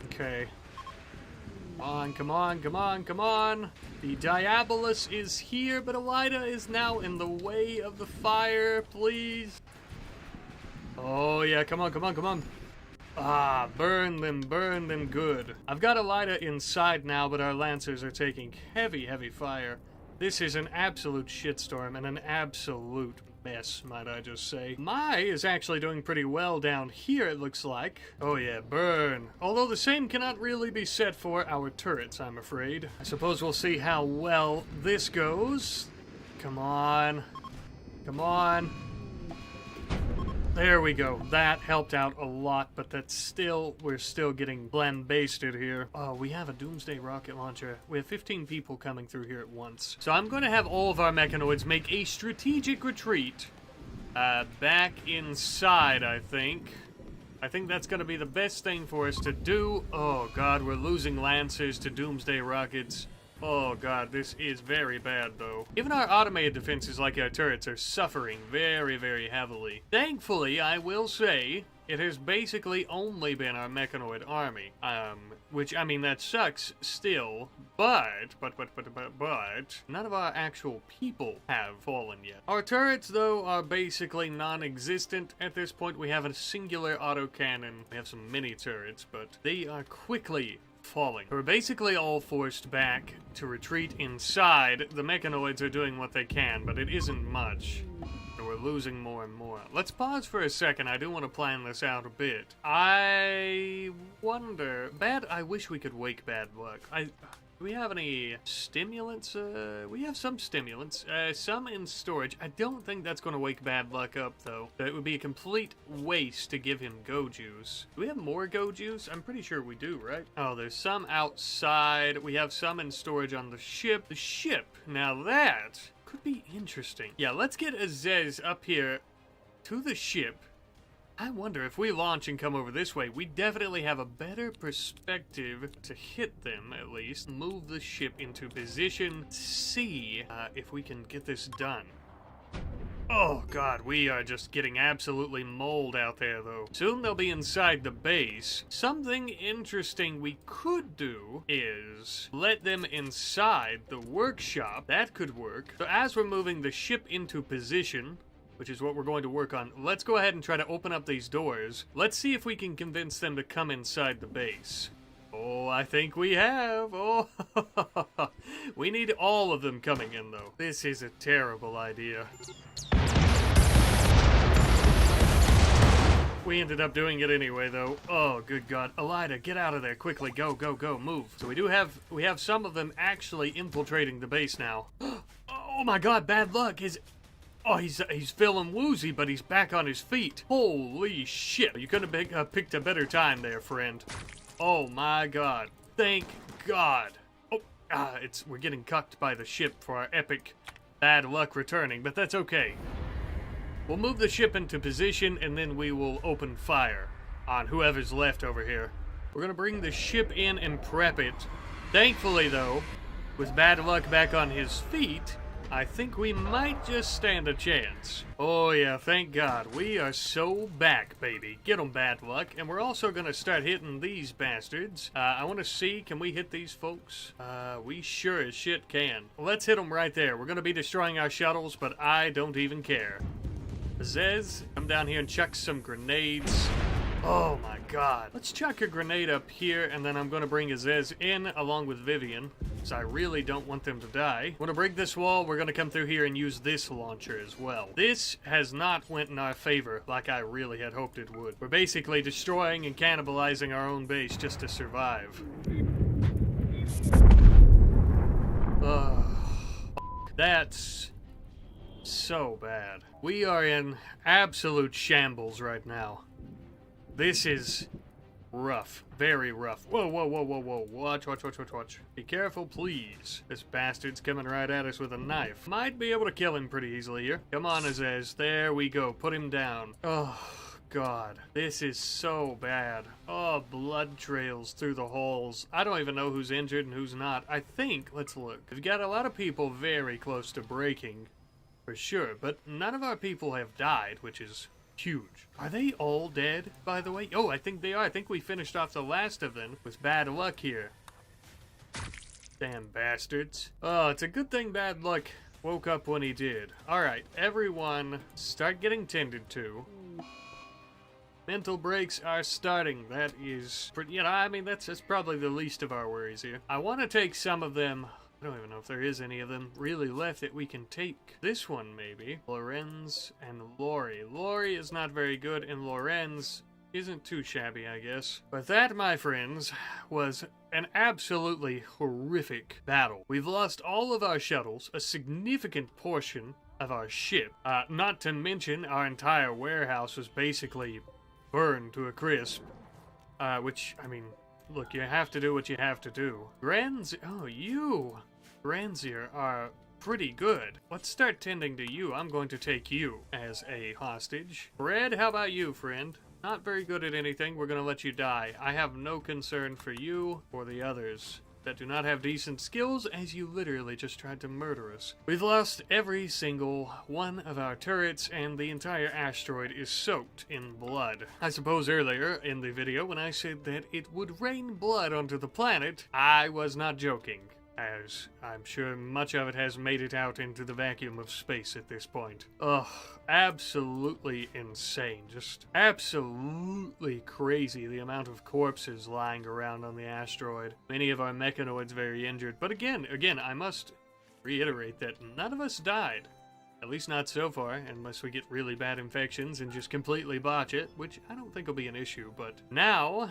Okay. Come on. The Diabolus is here, but Elida is now in the way of the fire, please. Oh, yeah, come on. Ah, burn them good. I've got Elida inside now, but our Lancers are taking heavy fire. This is an absolute shitstorm and an absolute mess, might I just say. Mai is actually doing pretty well down here, it looks like. Oh yeah, burn. Although the same cannot really be said for our turrets, I'm afraid. I suppose we'll see how well this goes. Come on. Come on. There we go. That helped out a lot, but that's still, we're still getting lambasted here. Oh, we have a doomsday rocket launcher. We have 15 people coming through here at once. So I'm going to have all of our mechanoids make a strategic retreat back inside, I think. I think that's going to be the best thing for us to do. Oh, God, we're losing lancers to doomsday rockets. Oh god, this is very bad though. Even our automated defenses like our turrets are suffering very, very heavily. Thankfully, I will say, it has basically only been our mechanoid army. Which, I mean, that sucks still, but none of our actual people have fallen yet. Our turrets, though, are basically non-existent at this point. We have a singular autocannon. We have some mini turrets, but they are quickly falling. We're basically all forced back to retreat inside. The mechanoids are doing what they can, but it isn't much. And we're losing more and more. Let's pause for a second. I do want to plan this out a bit. I wonder... I wish we could wake bad luck. Do we have any stimulants? We have some stimulants. Some in storage. I don't think that's going to wake bad luck up, though. It would be a complete waste to give him go juice. Do we have more go juice? I'm pretty sure we do, right? Oh, there's some outside. We have some in storage on the ship. The ship. Now that could be interesting. Yeah, let's get Azez up here to the ship. I wonder if we launch and come over this way, we definitely have a better perspective to hit them, at least. Move the ship into position, see if we can get this done. Oh god, we are just getting absolutely mauled out there, though. Soon they'll be inside the base. Something interesting we could do is let them inside the workshop. That could work. So as we're moving the ship into position, which is what we're going to work on, let's go ahead and try to open up these doors. Let's see if we can convince them to come inside the base. Oh, I think we have. Oh, we need all of them coming in, though. This is a terrible idea. We ended up doing it anyway, though. Oh, good God. Elida, get out of there quickly. Go, go, go. Move. So we have some of them actually infiltrating the base now. Oh my God, bad luck. Oh, he's feeling woozy, but he's back on his feet. Holy shit. You couldn't have picked a better time there, friend. Oh my god. Thank God. Oh, we're getting cucked by the ship for our epic bad luck returning, but that's okay. We'll move the ship into position, and then we will open fire on whoever's left over here. We're gonna bring the ship in and prep it. Thankfully, though, with bad luck back on his feet, I think we might just stand a chance. Oh yeah, thank God. We are so back, baby. Get them, bad luck. And we're also gonna start hitting these bastards. I want to see, can we hit these folks? We sure as shit can. Let's hit them right there. We're gonna be destroying our shuttles, but I don't even care. Zez, come down here and chuck some grenades. Oh my God. Let's chuck a grenade up here, and then I'm gonna bring Azez in along with Vivian, because I really don't want them to die. We're gonna break this wall. We're gonna come through here and use this launcher as well. This has not went in our favor like I really had hoped it would. We're basically destroying and cannibalizing our own base just to survive. That's so bad. We are in absolute shambles right now. This is rough. Very rough. Whoa, whoa, whoa, whoa, whoa. Watch, watch, watch, watch, watch. Be careful, please. This bastard's coming right at us with a knife. Might be able to kill him pretty easily here. Come on, Azez. There we go. Put him down. Oh, God. This is so bad. Oh, blood trails through the halls. I don't even know who's injured and who's not. I think, let's look. We've got a lot of people very close to breaking, for sure. But none of our people have died, which is huge. Are they all dead, by the way? Oh, I think they are. I think we finished off the last of them with bad luck here. Damn bastards. Oh, it's a good thing bad luck woke up when he did. Alright, everyone start getting tended to. Mental breaks are starting. That is, you know, I mean, that's probably the least of our worries here. I want to take some of them I don't even know if there is any of them really left that we can take. This one, maybe. Lorenz and Lori. Lori is not very good, and Lorenz isn't too shabby, I guess. But that, my friends, was an absolutely horrific battle. We've lost all of our shuttles, a significant portion of our ship. Not to mention, our entire warehouse was basically burned to a crisp. Which, I mean, look, you have to do what you have to do. Granzier are pretty good. Let's start tending to you. I'm going to take you as a hostage. Red, how about you, friend? Not very good at anything. We're going to let you die. I have no concern for you or the others that do not have decent skills, as you literally just tried to murder us. We've lost every single one of our turrets, and the entire asteroid is soaked in blood. I suppose earlier in the video when I said that it would rain blood onto the planet, I was not joking, as I'm sure much of it has made it out into the vacuum of space at this point. Ugh, absolutely insane. Just absolutely crazy the amount of corpses lying around on the asteroid. Many of our mechanoids very injured. But again, I must reiterate that none of us died. At least not so far, unless we get really bad infections and just completely botch it, which I don't think will be an issue. But now,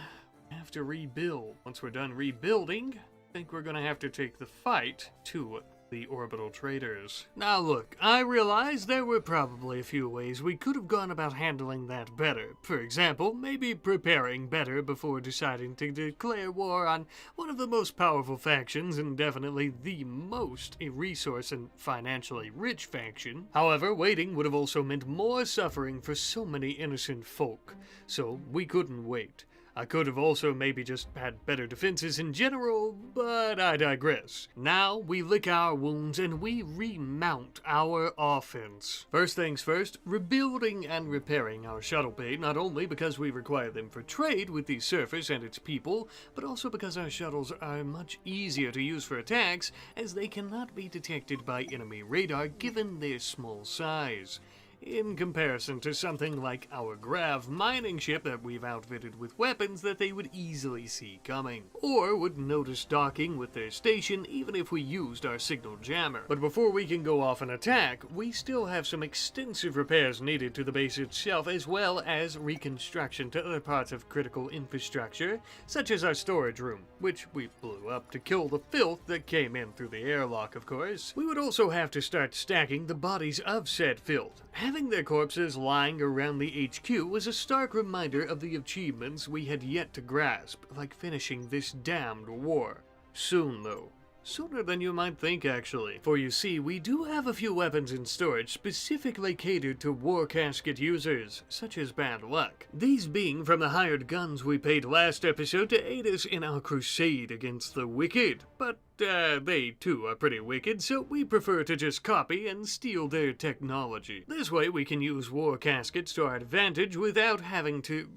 we have to rebuild. Once we're done rebuilding, I think we're gonna have to take the fight to the orbital traders. Now look, I realize there were probably a few ways we could have gone about handling that better. For example, maybe preparing better before deciding to declare war on one of the most powerful factions and definitely the most resource and financially rich faction. However, waiting would have also meant more suffering for so many innocent folk, so we couldn't wait. I could have also maybe just had better defenses in general, but I digress. Now we lick our wounds and we remount our offense. First things first, rebuilding and repairing our shuttle bay, not only because we require them for trade with the surface and its people, but also because our shuttles are much easier to use for attacks, as they cannot be detected by enemy radar given their small size. In comparison to something like our grav mining ship that we've outfitted with weapons that they would easily see coming, or would notice docking with their station even if we used our signal jammer. But before we can go off and attack, we still have some extensive repairs needed to the base itself, as well as reconstruction to other parts of critical infrastructure, such as our storage room, which we blew up to kill the filth that came in through the airlock, of course. We would also have to start stacking the bodies of said filth. Having their corpses lying around the HQ was a stark reminder of the achievements we had yet to grasp, like finishing this damned war. Soon, though. Sooner than you might think, actually. For you see, we do have a few weapons in storage specifically catered to war casket users, such as Bad Luck. These being from the hired guns we paid last episode to aid us in our crusade against the wicked. But they too are pretty wicked, so we prefer to just copy and steal their technology. This way we can use war caskets to our advantage without having to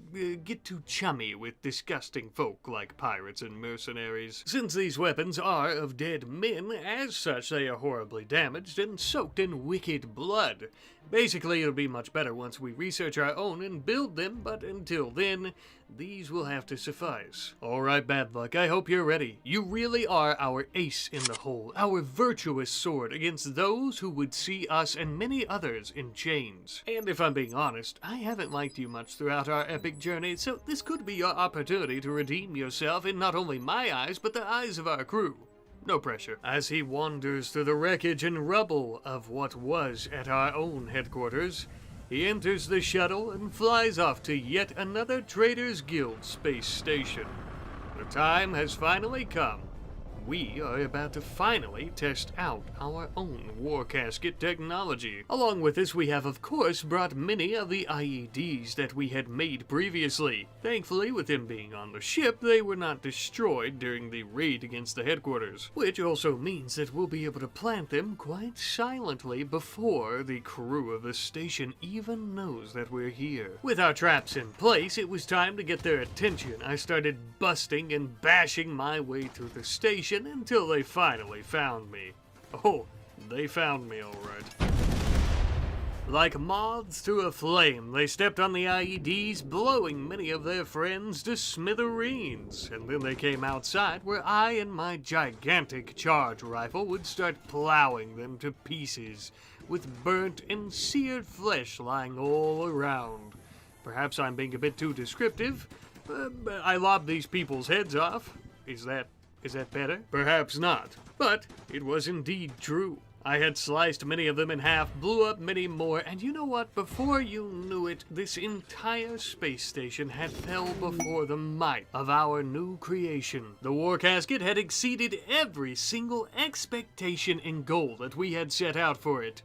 get too chummy with disgusting folk like pirates and mercenaries. Since these weapons are of dead men, as such they are horribly damaged and soaked in wicked blood. Basically, it'll be much better once we research our own and build them, but until then, these will have to suffice. Alright, Bad Luck, I hope you're ready. You really are our ace in the hole, our virtuous sword against those who would see us and many others in chains. And if I'm being honest, I haven't liked you much throughout our epic journey, so this could be your opportunity to redeem yourself in not only my eyes, but the eyes of our crew. No pressure. As he wanders through the wreckage and rubble of what was at our own headquarters, he enters the shuttle and flies off to yet another Traders Guild space station. The time has finally come. We are about to finally test out our own war casket technology. Along with this, we have of course brought many of the IEDs that we had made previously. Thankfully, with them being on the ship, they were not destroyed during the raid against the headquarters, which also means that we'll be able to plant them quite silently before the crew of the station even knows that we're here. With our traps in place, it was time to get their attention. I started busting and bashing my way through the station until they finally found me. Oh, they found me all right. Like moths to a flame, they stepped on the IEDs, blowing many of their friends to smithereens. And then they came outside, where I and my gigantic charge rifle would start plowing them to pieces, with burnt and seared flesh lying all around. Perhaps I'm being a bit too descriptive, but I lobbed these people's heads off. Is that better? Perhaps not, but it was indeed true. I had sliced many of them in half, blew up many more, and you know what? Before you knew it, this entire space station had fell before the might of our new creation. The war casket had exceeded every single expectation and goal that we had set out for it.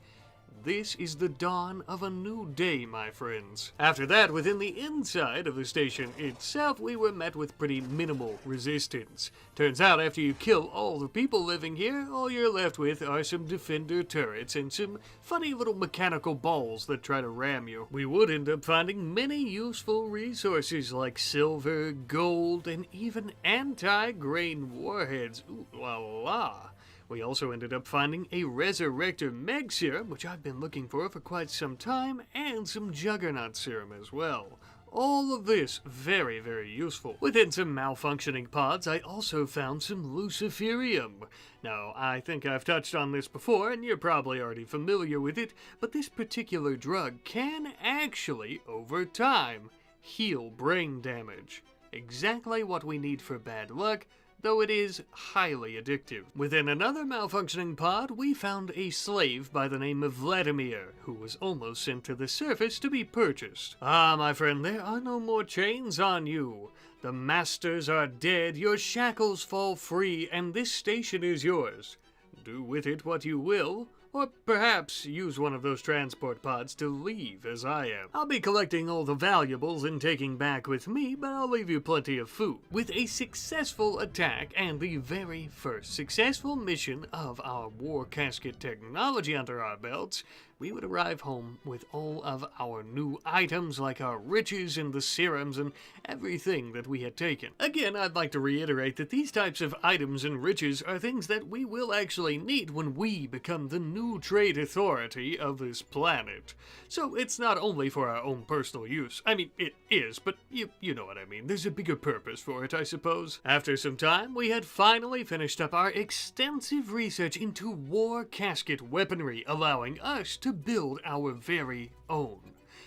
This is the dawn of a new day, my friends. After that, within the inside of the station itself, we were met with pretty minimal resistance. Turns out, after you kill all the people living here, all you're left with are some defender turrets and some funny little mechanical balls that try to ram you. We would end up finding many useful resources like silver, gold, and even anti-grain warheads. Ooh la la. We also ended up finding a Resurrector Meg Serum, which I've been looking for quite some time, and some Juggernaut Serum as well. All of this very, very useful. Within some malfunctioning pods, I also found some Luciferium. Now, I think I've touched on this before, and you're probably already familiar with it, but this particular drug can actually, over time, heal brain damage. Exactly what we need for bad luck, though it is highly addictive. Within another malfunctioning pod, we found a slave by the name of Vladimir, who was almost sent to the surface to be purchased. Ah, my friend, there are no more chains on you. The masters are dead, your shackles fall free, and this station is yours. Do with it what you will, or perhaps use one of those transport pods to leave, as I am. I'll be collecting all the valuables and taking back with me, but I'll leave you plenty of food. With a successful attack and the very first successful mission of our war casket technology under our belts, we would arrive home with all of our new items like our riches and the serums and everything that we had taken. Again, I'd like to reiterate that these types of items and riches are things that we will actually need when we become the new trade authority of this planet. So it's not only for our own personal use. I mean, it is, but you know what I mean. There's a bigger purpose for it, I suppose. After some time, we had finally finished up our extensive research into war casket weaponry, allowing us to build our very own.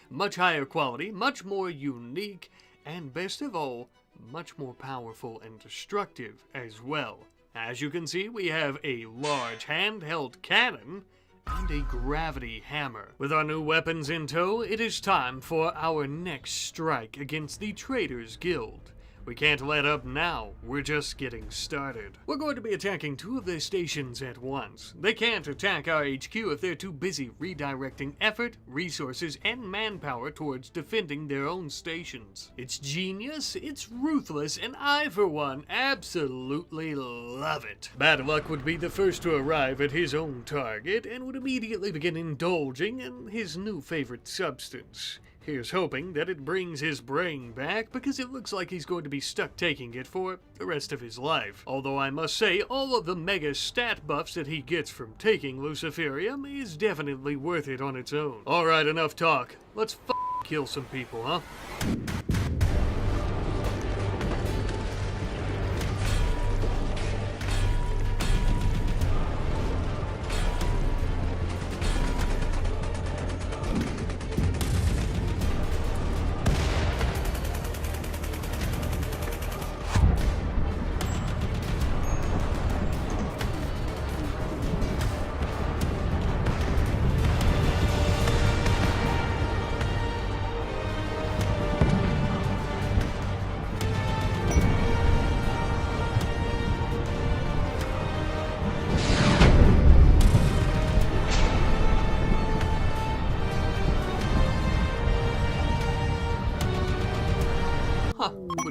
Much higher quality, much more unique, and best of all, much more powerful and destructive as well. As you can see, we have a large handheld cannon and a gravity hammer. With our new weapons in tow, it is time for our next strike against the Traitors Guild. We can't let up now, we're just getting started. We're going to be attacking two of their stations at once. They can't attack our HQ if they're too busy redirecting effort, resources, and manpower towards defending their own stations. It's genius, it's ruthless, and I, for one, absolutely love it. Bad Luck would be the first to arrive at his own target and would immediately begin indulging in his new favorite substance. Here's hoping that it brings his brain back, because it looks like he's going to be stuck taking it for the rest of his life. Although I must say, all of the mega stat buffs that he gets from taking Luciferium is definitely worth it on its own. Alright, enough talk. Let's kill some people, huh?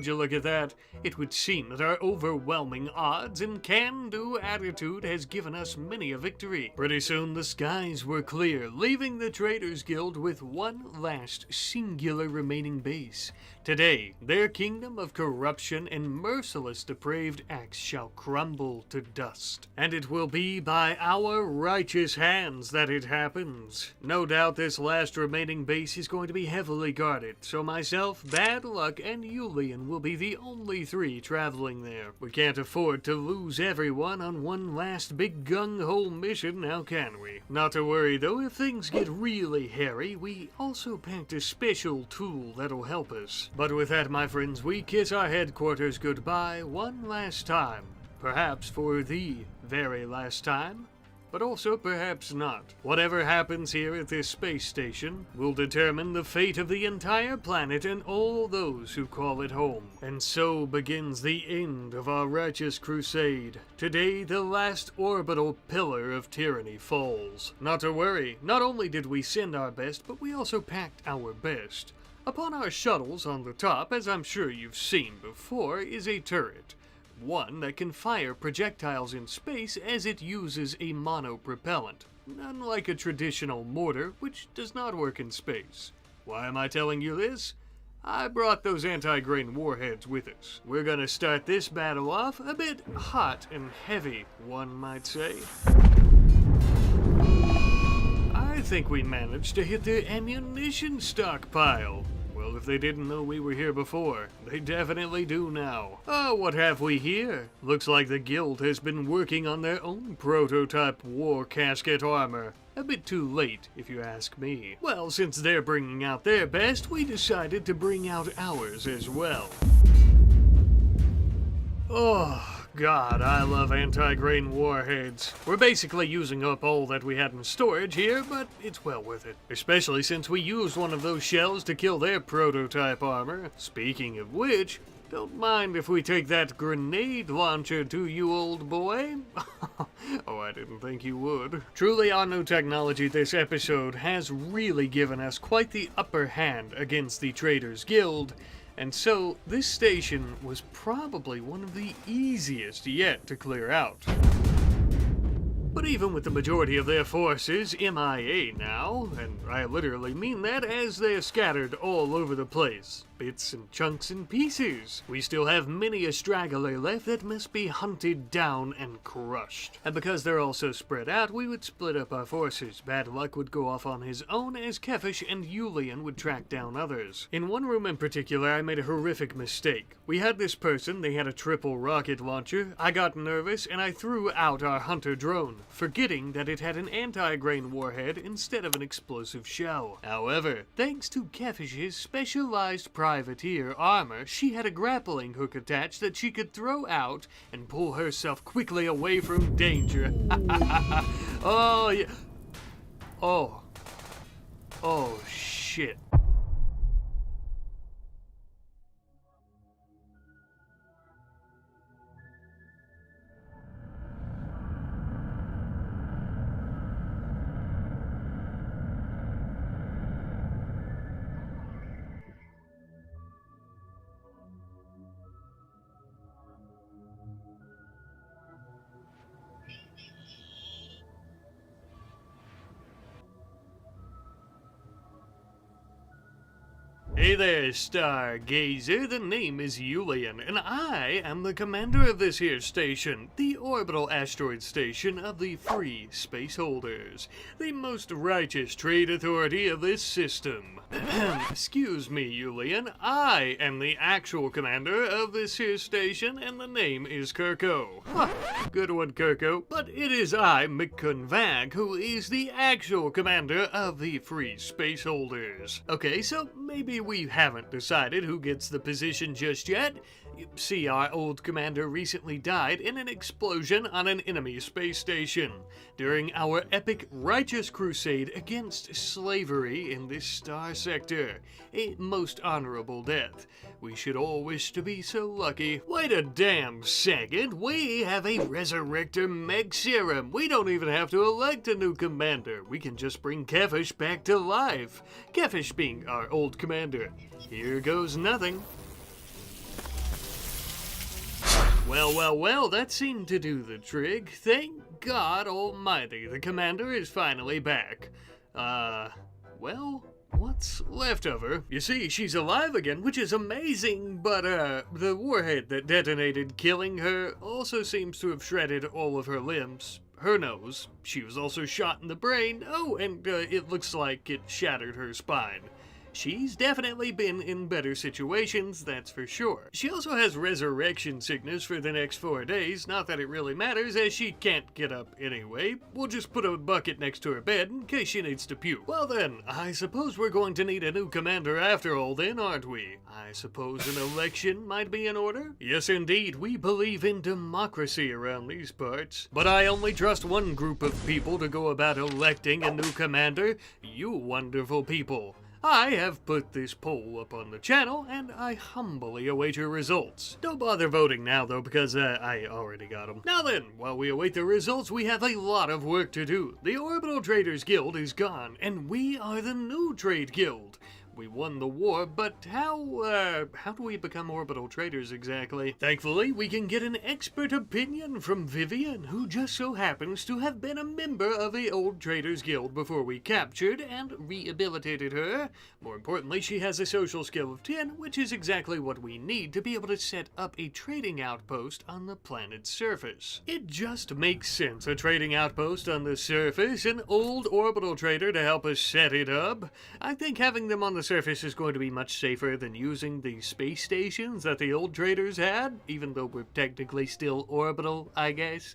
you look at that? It would seem that our overwhelming odds and can-do attitude has given us many a victory. Pretty soon the skies were clear, leaving the Traders Guild with one last singular remaining base. Today, their kingdom of corruption and merciless depraved acts shall crumble to dust. And it will be by our righteous hands that it happens. No doubt this last remaining base is going to be heavily guarded, so myself, Bad Luck, and Julian will be the only three traveling there. We can't afford to lose everyone on one last big gung-ho mission, now can we? Not to worry though, if things get really hairy, we also packed a special tool that'll help us. But with that, my friends, we kiss our headquarters goodbye one last time. Perhaps for the very last time, but also perhaps not. Whatever happens here at this space station will determine the fate of the entire planet and all those who call it home. And so begins the end of our righteous crusade. Today, the last orbital pillar of tyranny falls. Not to worry, not only did we send our best, but we also packed our best. Upon our shuttles on the top, as I'm sure you've seen before, is a turret. One that can fire projectiles in space as it uses a monopropellant, unlike a traditional mortar, which does not work in space. Why am I telling you this? I brought those anti-grain warheads with us. We're gonna start this battle off a bit hot and heavy, one might say. I think we managed to hit the ammunition stockpile. Well, if they didn't know we were here before, they definitely do now. Oh, what have we here? Looks like the guild has been working on their own prototype war casket armor. A bit too late, if you ask me. Well, since they're bringing out their best, we decided to bring out ours as well. Oh, God, I love anti-grain warheads. We're basically using up all that we had in storage here, but it's well worth it. Especially since we used one of those shells to kill their prototype armor. Speaking of which, don't mind if we take that grenade launcher to you, old boy. Oh, I didn't think you would. Truly, our new technology this episode has really given us quite the upper hand against the Traders Guild. And so, this station was probably one of the easiest yet to clear out. But even with the majority of their forces MIA now, and I literally mean that, as they're scattered all over the place, bits and chunks and pieces, we still have many a straggler left that must be hunted down and crushed. And because they're all so spread out, we would split up our forces. Bad Luck would go off on his own, as Kefish and Julian would track down others. In one room in particular, I made a horrific mistake. We had this person, they had a triple rocket launcher. I got nervous and I threw out our hunter drone, forgetting that it had an anti-grain warhead instead of an explosive shell. However, thanks to Kefish's specialized privateer armor, she had a grappling hook attached that she could throw out and pull herself quickly away from danger. Oh, yeah. Oh. Oh, shit. Hey there, Stargazer. The name is Julian, and I am the commander of this here station, the orbital asteroid station of the Free Spaceholders, the most righteous trade authority of this system. Excuse me, Julian. I am the actual commander of this here station, and the name is Kirko. Huh, good one, Kirko. But it is I, Mechanoid, who is the actual commander of the Free Spaceholders. Okay, so maybe we haven't decided who gets the position just yet. See, our old commander recently died in an explosion on an enemy space station during our epic righteous crusade against slavery in this star sector. A most honorable death. We should all wish to be so lucky. Wait a damn second, we have a Resurrector Meg Serum. We don't even have to elect a new commander. We can just bring Kefish back to life. Kefish being our old commander. Here goes nothing. Well, well, well, that seemed to do the trick. Thank God almighty, the commander is finally back. Well, what's left of her? You see, she's alive again, which is amazing, but, the warhead that detonated killing her also seems to have shredded all of her limbs. Her nose. She was also shot in the brain. Oh, and, it looks like it shattered her spine. She's definitely been in better situations, that's for sure. She also has resurrection sickness for the next 4 days, not that it really matters as she can't get up anyway. We'll just put a bucket next to her bed in case she needs to puke. Well then, I suppose we're going to need a new commander after all then, aren't we? I suppose an election might be in order? Yes indeed, we believe in democracy around these parts. But I only trust one group of people to go about electing a new commander, you wonderful people. I have put this poll up on the channel, and I humbly await your results. Don't bother voting now, though, because I already got them. Now then, while we await the results, we have a lot of work to do. The Orbital Traders Guild is gone, and we are the new trade guild. We won the war, but how do we become orbital traders exactly? Thankfully, we can get an expert opinion from Vivian, who just so happens to have been a member of the old Traders Guild before we captured and rehabilitated her. More importantly, she has a social skill of 10, which is exactly what we need to be able to set up a trading outpost on the planet's surface. It just makes sense, a trading outpost on the surface, an old orbital trader to help us set it up. I think having them on the surface is going to be much safer than using the space stations that the old traders had, even though we're technically still orbital, I guess.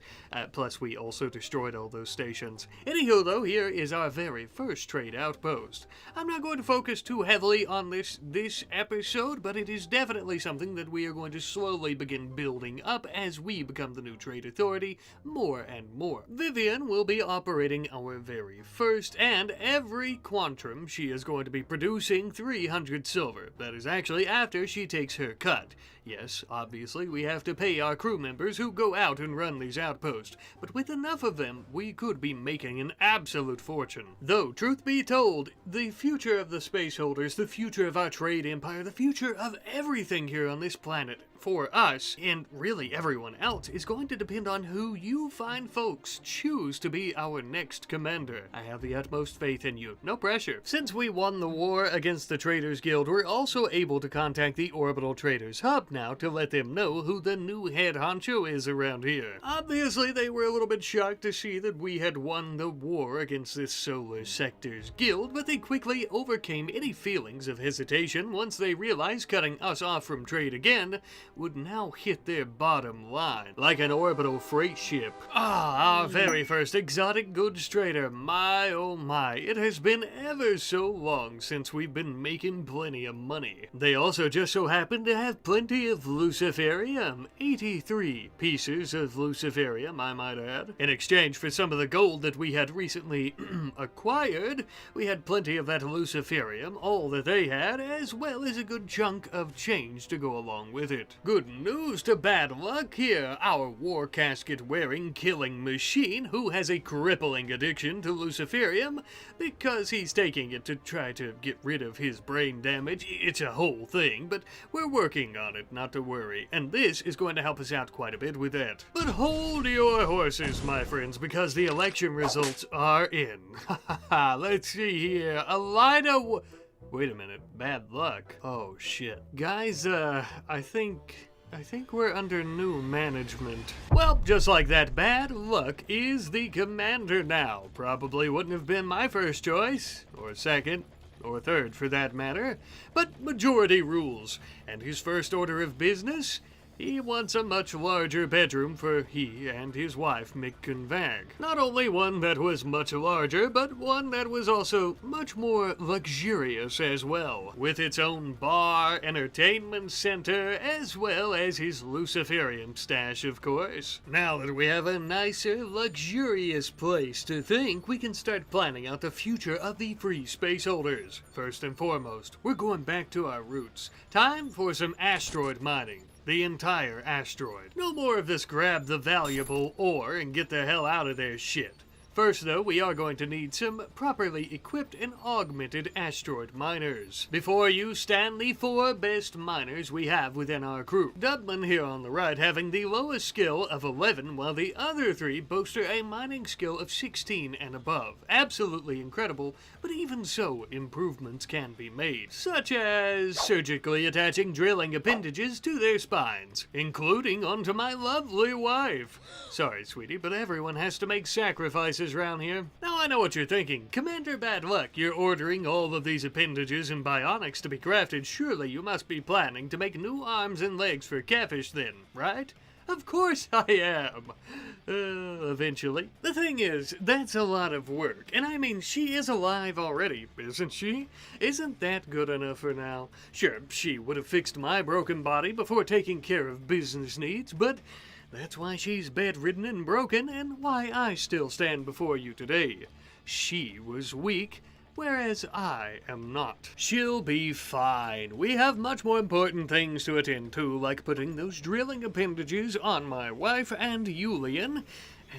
Plus, we also destroyed all those stations. Anywho, though, here is our very first trade outpost. I'm not going to focus too heavily on this episode, but it is definitely something that we are going to slowly begin building up as we become the new trade authority more and more. Vivian will be operating our very first, and every quantrum she is going to be producing 300 silver. That is actually after she takes her cut. Yes, obviously we have to pay our crew members who go out and run these outposts, but with enough of them, we could be making an absolute fortune. Though, truth be told, the future of the space holders, the future of our trade empire, the future of everything here on this planet, for us, and really everyone else, is going to depend on who you fine folks choose to be our next commander. I have the utmost faith in you. No pressure. Since we won the war against the Traders Guild, we're also able to contact the Orbital Traders Hub now to let them know who the new head honcho is around here. Obviously, they were a little bit shocked to see that we had won the war against this Solar Sectors Guild, but they quickly overcame any feelings of hesitation once they realized cutting us off from trade again would now hit their bottom line, like an orbital freight ship. Our very first exotic goods trader. My oh my, it has been ever so long since we've been making plenty of money. They also just so happen to have plenty of luciferium, 83 pieces of luciferium, I might add. In exchange for some of the gold that we had recently acquired, we had plenty of that luciferium, all that they had, as well as a good chunk of change to go along with it. Good news to bad luck here. Our war casket wearing killing machine, who has a crippling addiction to luciferium because he's taking it to try to get rid of his brain damage. It's a whole thing, but we're working on it, not to worry. And this is going to help us out quite a bit with that. But hold your horses, my friends, because the election results are in. Let's see here. Elida... Wait a minute, bad luck. Oh shit. Guys, I think we're under new management. Well, just like that, bad luck is the commander now. Probably wouldn't have been my first choice, or second, or third for that matter, but majority rules. And his first order of business? He wants a much larger bedroom for he and his wife, Mechanoid. Not only one that was much larger, but one that was also much more luxurious as well, with its own bar, entertainment center, as well as his luciferium stash, of course. Now that we have a nicer, luxurious place to think, we can start planning out the future of the free space holders. First and foremost, we're going back to our roots. Time for some asteroid mining. The entire asteroid. No more of this grab the valuable ore and get the hell out of there shit. First though, we are going to need some properly equipped and augmented asteroid miners. Before you stand the 4 best miners we have within our crew. Dubman here on the right having the lowest skill of 11, while the other 3 boast a mining skill of 16 and above. Absolutely incredible, but even so, improvements can be made, such as surgically attaching drilling appendages to their spines, including onto my lovely wife. Sorry, sweetie, but everyone has to make sacrifices around here. Now I know what you're thinking. Commander Bad Luck, you're ordering all of these appendages and bionics to be crafted. Surely you must be planning to make new arms and legs for Catfish then, right? Of course I am. Eventually. The thing is, that's a lot of work. And I mean, she is alive already, isn't she? Isn't that good enough for now? Sure, she would have fixed my broken body before taking care of business needs, but that's why she's bedridden and broken, and why I still stand before you today. She was weak, whereas I am not. She'll be fine. We have much more important things to attend to, like putting those drilling appendages on my wife and Julian,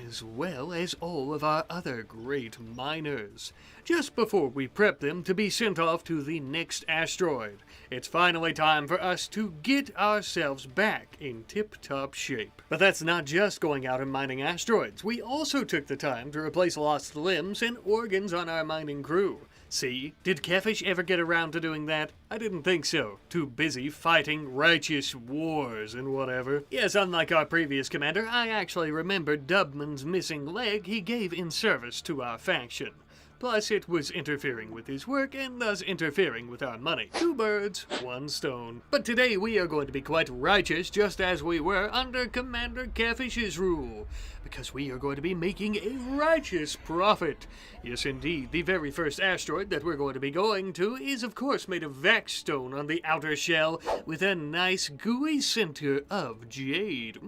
as well as all of our other great miners, just before we prep them to be sent off to the next asteroid. It's finally time for us to get ourselves back in tip-top shape. But that's not just going out and mining asteroids. We also took the time to replace lost limbs and organs on our mining crew. See, did Catfish ever get around to doing that? I didn't think so. Too busy fighting righteous wars and whatever. Yes, unlike our previous commander, I actually remembered Dubman's missing leg he gave in service to our faction. Plus, it was interfering with his work and thus interfering with our money. 2 birds, 1 stone. But today we are going to be quite righteous, just as we were under Commander Catfish's rule, because we are going to be making a righteous profit. Yes, indeed, the very first asteroid that we're going to be going to is of course made of vac stone on the outer shell with a nice gooey center of jade.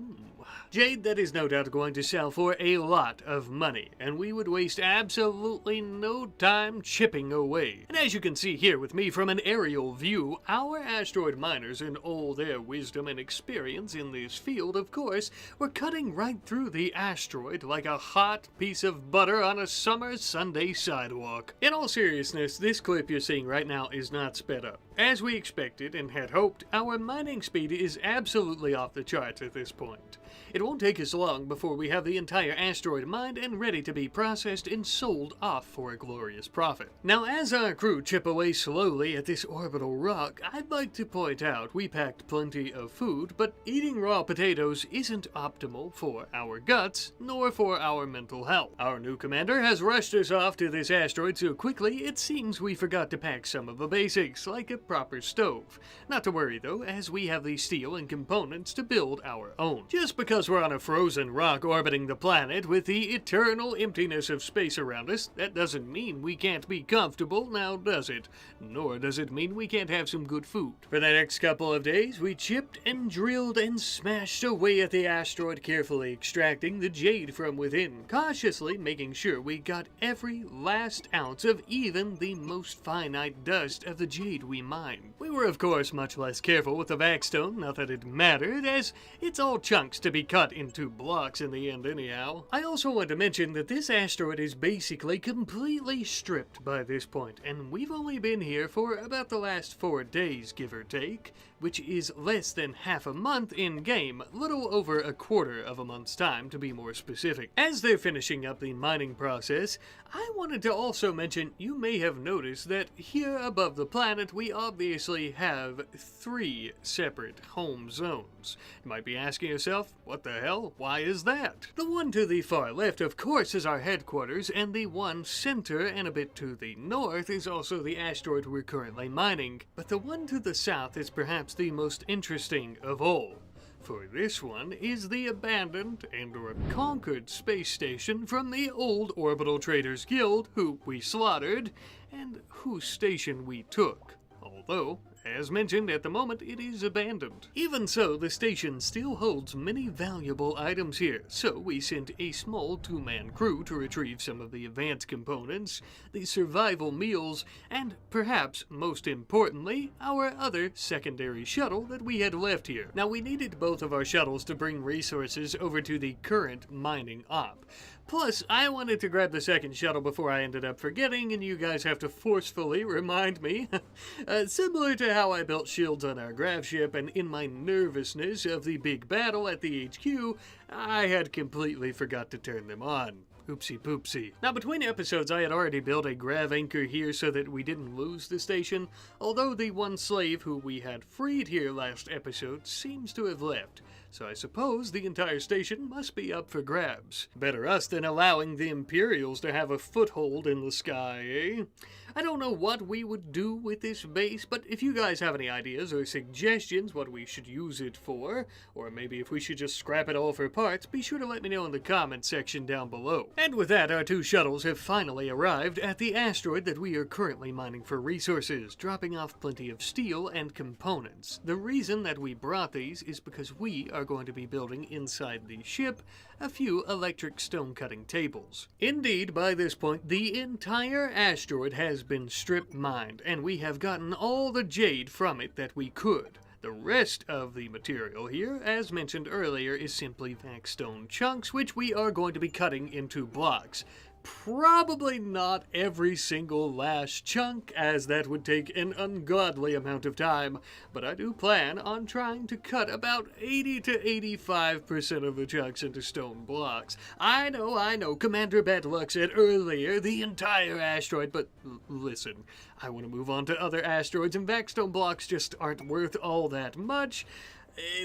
Jade that is no doubt going to sell for a lot of money, and we would waste absolutely no time chipping away. And as you can see here with me from an aerial view, our asteroid miners, in all their wisdom and experience in this field, of course, were cutting right through the asteroid like a hot piece of butter on a summer Sunday sidewalk. In all seriousness, this clip you're seeing right now is not sped up. As we expected and had hoped, our mining speed is absolutely off the charts at this point. It won't take us long before we have the entire asteroid mined and ready to be processed and sold off for a glorious profit. Now, as our crew chip away slowly at this orbital rock, I'd like to point out we packed plenty of food, but eating raw potatoes isn't optimal for our guts, nor for our mental health. Our new commander has rushed us off to this asteroid so quickly it seems we forgot to pack some of the basics, like a proper stove. Not to worry though, as we have the steel and components to build our own. Just because we're on a frozen rock orbiting the planet with the eternal emptiness of space around us, that doesn't mean we can't be comfortable, now does it? Nor does it mean we can't have some good food. For the next couple of days, we chipped and drilled and smashed away at the asteroid, carefully extracting the jade from within, cautiously making sure we got every last ounce of even the most finite dust of the jade we mined. We were of course much less careful with the vaxstone, not that it mattered, as it's all chunks to be cut into blocks in the end anyhow. I also want to mention that this asteroid is basically completely stripped by this point, and we've only been here for about the last 4 days, give or take, which is less than half a month in-game, little over a quarter of a month's time to be more specific. As they're finishing up the mining process, I wanted to also mention you may have noticed that here above the planet we obviously have 3 separate home zones. You might be asking yourself, what the hell? Why is that? The one to the far left, of course, is our headquarters, and the one center and a bit to the north is also the asteroid we're currently mining. But the one to the south is perhaps the most interesting of all. For this one is the abandoned and/or conquered space station from the old Orbital Traders Guild, who we slaughtered, and whose station we took. Although, as mentioned, at the moment it is abandoned. Even so, the station still holds many valuable items here, so we sent a small 2-man crew to retrieve some of the advanced components, the survival meals, and perhaps most importantly, our other secondary shuttle that we had left here. Now, we needed both of our shuttles to bring resources over to the current mining op, Plus, I wanted to grab the second shuttle before I ended up forgetting, and you guys have to forcefully remind me. Similar to how I built shields on our grav ship, and in my nervousness of the big battle at the HQ, I had completely forgot to turn them on. Oopsie poopsie. Now, between episodes, I had already built a grav anchor here so that we didn't lose the station, although the one slave who we had freed here last episode seems to have left. So I suppose the entire station must be up for grabs. Better us than allowing the Imperials to have a foothold in the sky, eh? I don't know what we would do with this base, but if you guys have any ideas or suggestions what we should use it for, or maybe if we should just scrap it all for parts, be sure to let me know in the comments section down below. And with that, our two shuttles have finally arrived at the asteroid that we are currently mining for resources, dropping off plenty of steel and components. The reason that we brought these is because we are going to be building inside the ship a few electric stone cutting tables. Indeed, by this point, the entire asteroid has been strip mined, and we have gotten all the jade from it that we could. The rest of the material here, as mentioned earlier, is simply vac stone chunks, which we are going to be cutting into blocks. Probably not every single last chunk, as that would take an ungodly amount of time, but I do plan on trying to cut about 80 to 85% of the chunks into stone blocks. I know, Commander Badluck said earlier the entire asteroid, but listen, I want to move on to other asteroids, and vac stone blocks just aren't worth all that much.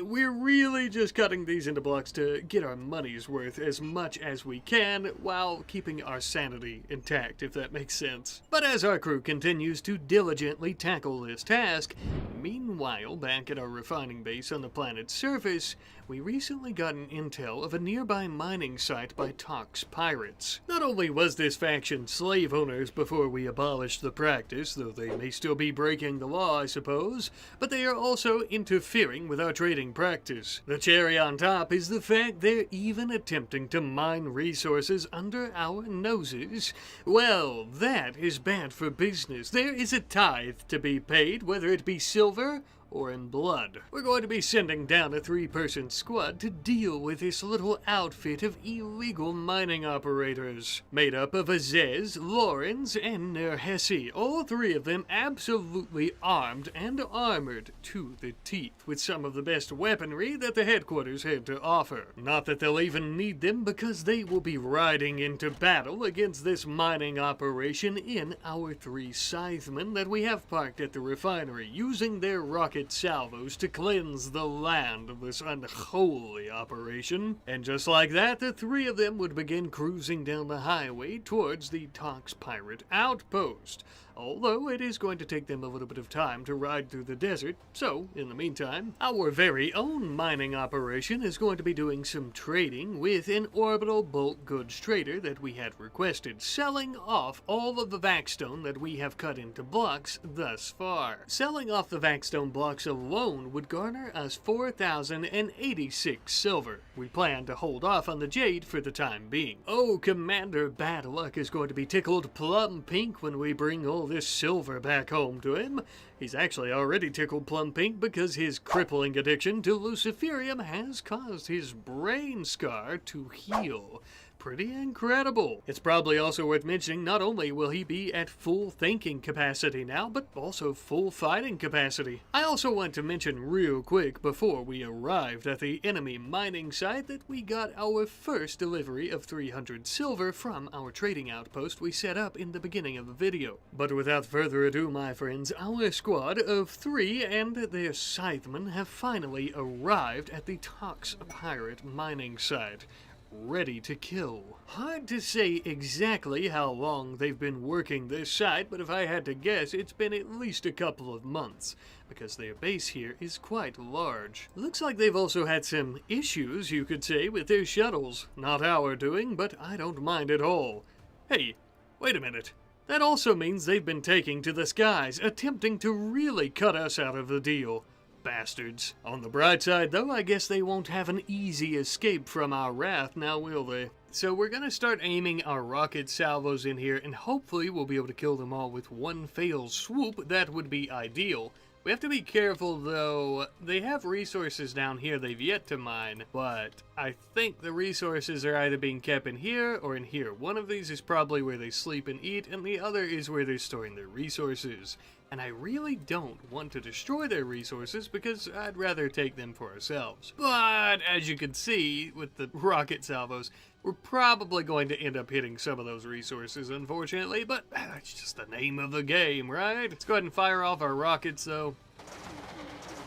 We're really just cutting these into blocks to get our money's worth as much as we can while keeping our sanity intact, if that makes sense. But as our crew continues to diligently tackle this task, meanwhile, back at our refining base on the planet's surface, we recently got an intel of a nearby mining site by Tox pirates. Not only was this faction slave owners before we abolished the practice, though they may still be breaking the law, I suppose, but they are also interfering with our trading practice. The cherry on top is the fact they're even attempting to mine resources under our noses. Well, that is bad for business. There is a tithe to be paid, whether it be silver or in blood. We're going to be sending down a 3-person squad to deal with this little outfit of illegal mining operators, made up of Azez, Lawrence, and Nerhesi, all 3 of them absolutely armed and armored to the teeth, with some of the best weaponry that the headquarters had to offer. Not that they'll even need them, because they will be riding into battle against this mining operation in our 3 scythemen that we have parked at the refinery, using their rocket salvos to cleanse the land of this unholy operation. And just like that, the 3 of them would begin cruising down the highway towards the Tox pirate outpost. Although it is going to take them a little bit of time to ride through the desert, so, in the meantime, our very own mining operation is going to be doing some trading with an orbital bulk goods trader that we had requested, selling off all of the vac-stone that we have cut into blocks thus far. Selling off the vac-stone blocks alone would garner us 4,086 silver. We plan to hold off on the jade for the time being. Oh, Commander Badluck is going to be tickled plum pink when we bring all this silver back home to him. He's actually already tickled plum pink because his crippling addiction to luciferium has caused his brain scar to heal. Pretty incredible. It's probably also worth mentioning, not only will he be at full thinking capacity now, but also full fighting capacity. I also want to mention real quick before we arrived at the enemy mining site that we got our first delivery of 300 silver from our trading outpost we set up in the beginning of the video. But without further ado, my friends, our squad of 3 and their scythemen have finally arrived at the Tox pirate mining site, ready to kill. Hard to say exactly how long they've been working this site, but if I had to guess, it's been at least a couple of months, because their base here is quite large. Looks like they've also had some issues, you could say, with their shuttles. Not our doing, but I don't mind at all. Hey, wait a minute. That also means they've been taking to the skies, attempting to really cut us out of the deal. Bastards. On the bright side, though, I guess they won't have an easy escape from our wrath now, will they? So we're gonna start aiming our rocket salvos in here, and hopefully we'll be able to kill them all with one fail swoop. That would be ideal. We have to be careful, though. They have resources down here they've yet to mine, but I think the resources are either being kept in here or in here. One of these is probably where they sleep and eat, and the other is where they're storing their resources. And I really don't want to destroy their resources because I'd rather take them for ourselves. But as you can see with the rocket salvos, we're probably going to end up hitting some of those resources, unfortunately, but that's just the name of the game, right? Let's go ahead and fire off our rockets, though.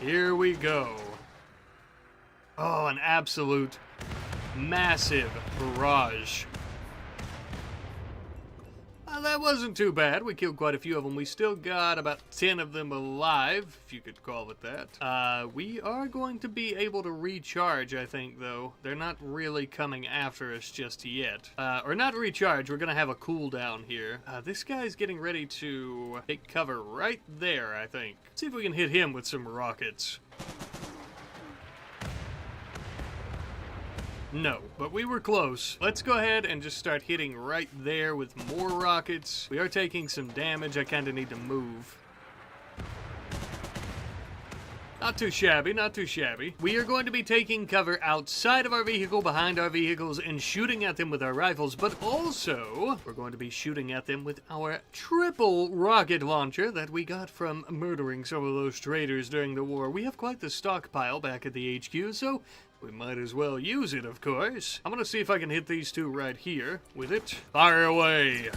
Here we go. Oh, an absolute massive barrage. That wasn't too bad. We killed quite a few of them. We still got about 10 of them alive, if you could call it that. We are going to be able to recharge, I think, though. They're not really coming after us just yet. Or not recharge, we're going to have a cooldown here. This guy's getting ready to take cover right there, I think. Let's see if we can hit him with some rockets. No, but we were close. Let's go ahead and just start hitting right there with more rockets. We are taking some damage. I kind of need to move. Not too shabby, not too shabby. We are going to be taking cover outside of our vehicle, behind our vehicles, and shooting at them with our rifles, but also we're going to be shooting at them with our triple rocket launcher that we got from murdering some of those traitors during the war. We have quite the stockpile back at the HQ, so we might as well use it, of course. I'm gonna see if I can hit these two right here with it. Fire away.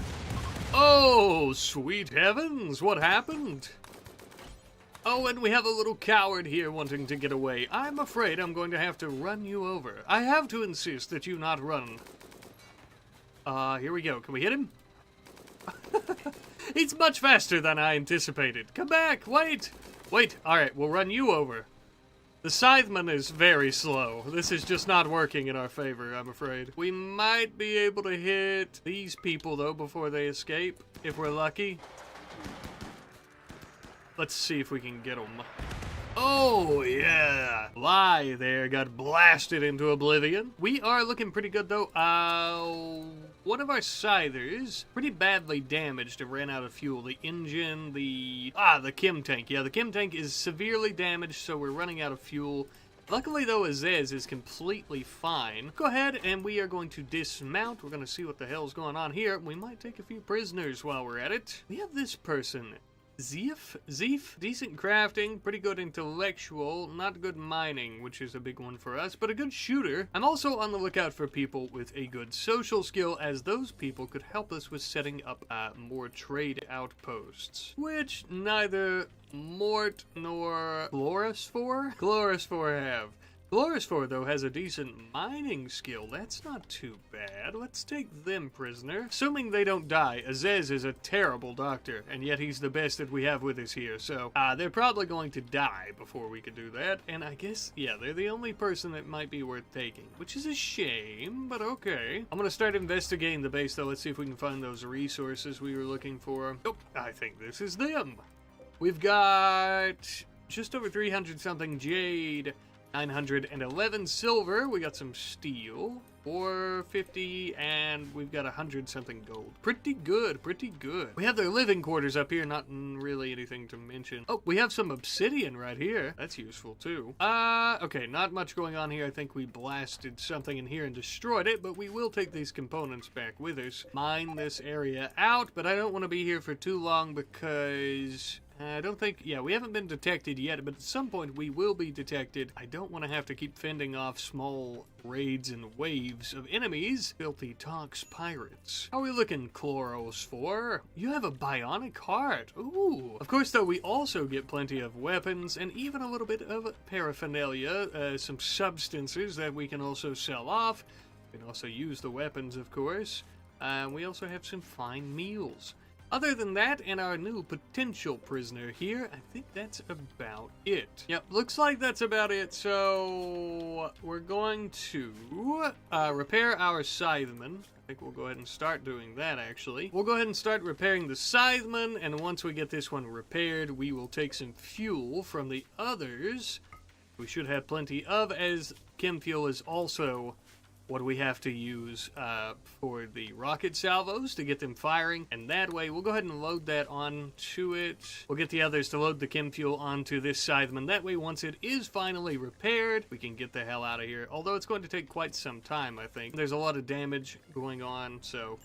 Oh, sweet heavens, what happened? Oh, and we have a little coward here wanting to get away. I'm afraid I'm going to have to run you over. I have to insist that you not run. Here we go. Can we hit him? He's much faster than I anticipated. Come back, wait. Wait, alright, we'll run you over. The Scytheman is very slow. This is just not working in our favor, I'm afraid. We might be able to hit these people, though, before they escape, if we're lucky. Let's see if we can get them. Oh, yeah. Lie there got blasted into oblivion. We are looking pretty good, though. One of our scythers, pretty badly damaged and ran out of fuel. The engine, the chem tank. Yeah, the chem tank is severely damaged, so we're running out of fuel. Luckily, though, Azez is completely fine. Go ahead, and we are going to dismount. We're going to see what the hell's going on here. We might take a few prisoners while we're at it. We have this person. Zeef, decent crafting, pretty good intellectual, not good mining, which is a big one for us, but a good shooter. I'm also on the lookout for people with a good social skill, as those people could help us with setting up more trade outposts, which neither Mort nor Glorisphere have. Glorisphere, though, has a decent mining skill. That's not too bad. Let's take them prisoner. Assuming they don't die. Azez is a terrible doctor, and yet he's the best that we have with us here. So, they're probably going to die before we could do that. And I guess, yeah, they're the only person that might be worth taking, which is a shame, but okay. I'm gonna start investigating the base, though. Let's see if we can find those resources we were looking for. Oh, I think this is them. We've got just over 300 something jade, 911 silver, we got some steel, 450, and we've got 100 something gold. Pretty good, pretty good. We have their living quarters up here, not really anything to mention. Oh, we have some obsidian right here. That's useful too. Okay, not much going on here. I think we blasted something in here and destroyed it, but we will take these components back with us. Mine this area out, but I don't want to be here for too long because I don't think, yeah, we haven't been detected yet, but at some point we will be detected. I don't want to have to keep fending off small raids and waves of enemies. Filthy Tox pirates. How are we looking, Chlorosphere? You have a bionic heart. Ooh. Of course, though, we also get plenty of weapons and even a little bit of paraphernalia, some substances that we can also sell off. We can also use the weapons, of course. We also have some fine meals. Other than that, and our new potential prisoner here, I think that's about it. Yep, looks like that's about it. So we're going to repair our Scytheman. I think we'll go ahead and start doing that, actually. We'll go ahead and start repairing the Scytheman, and once we get this one repaired, we will take some fuel from the others. We should have plenty of, as chem fuel is also what we have to use for the rocket salvos to get them firing, and that way we'll go ahead and load that onto it. We'll get the others to load the chem fuel onto this Scytheman. That way, once it is finally repaired, we can get the hell out of here. Although it's going to take quite some time, I think. There's a lot of damage going on, so...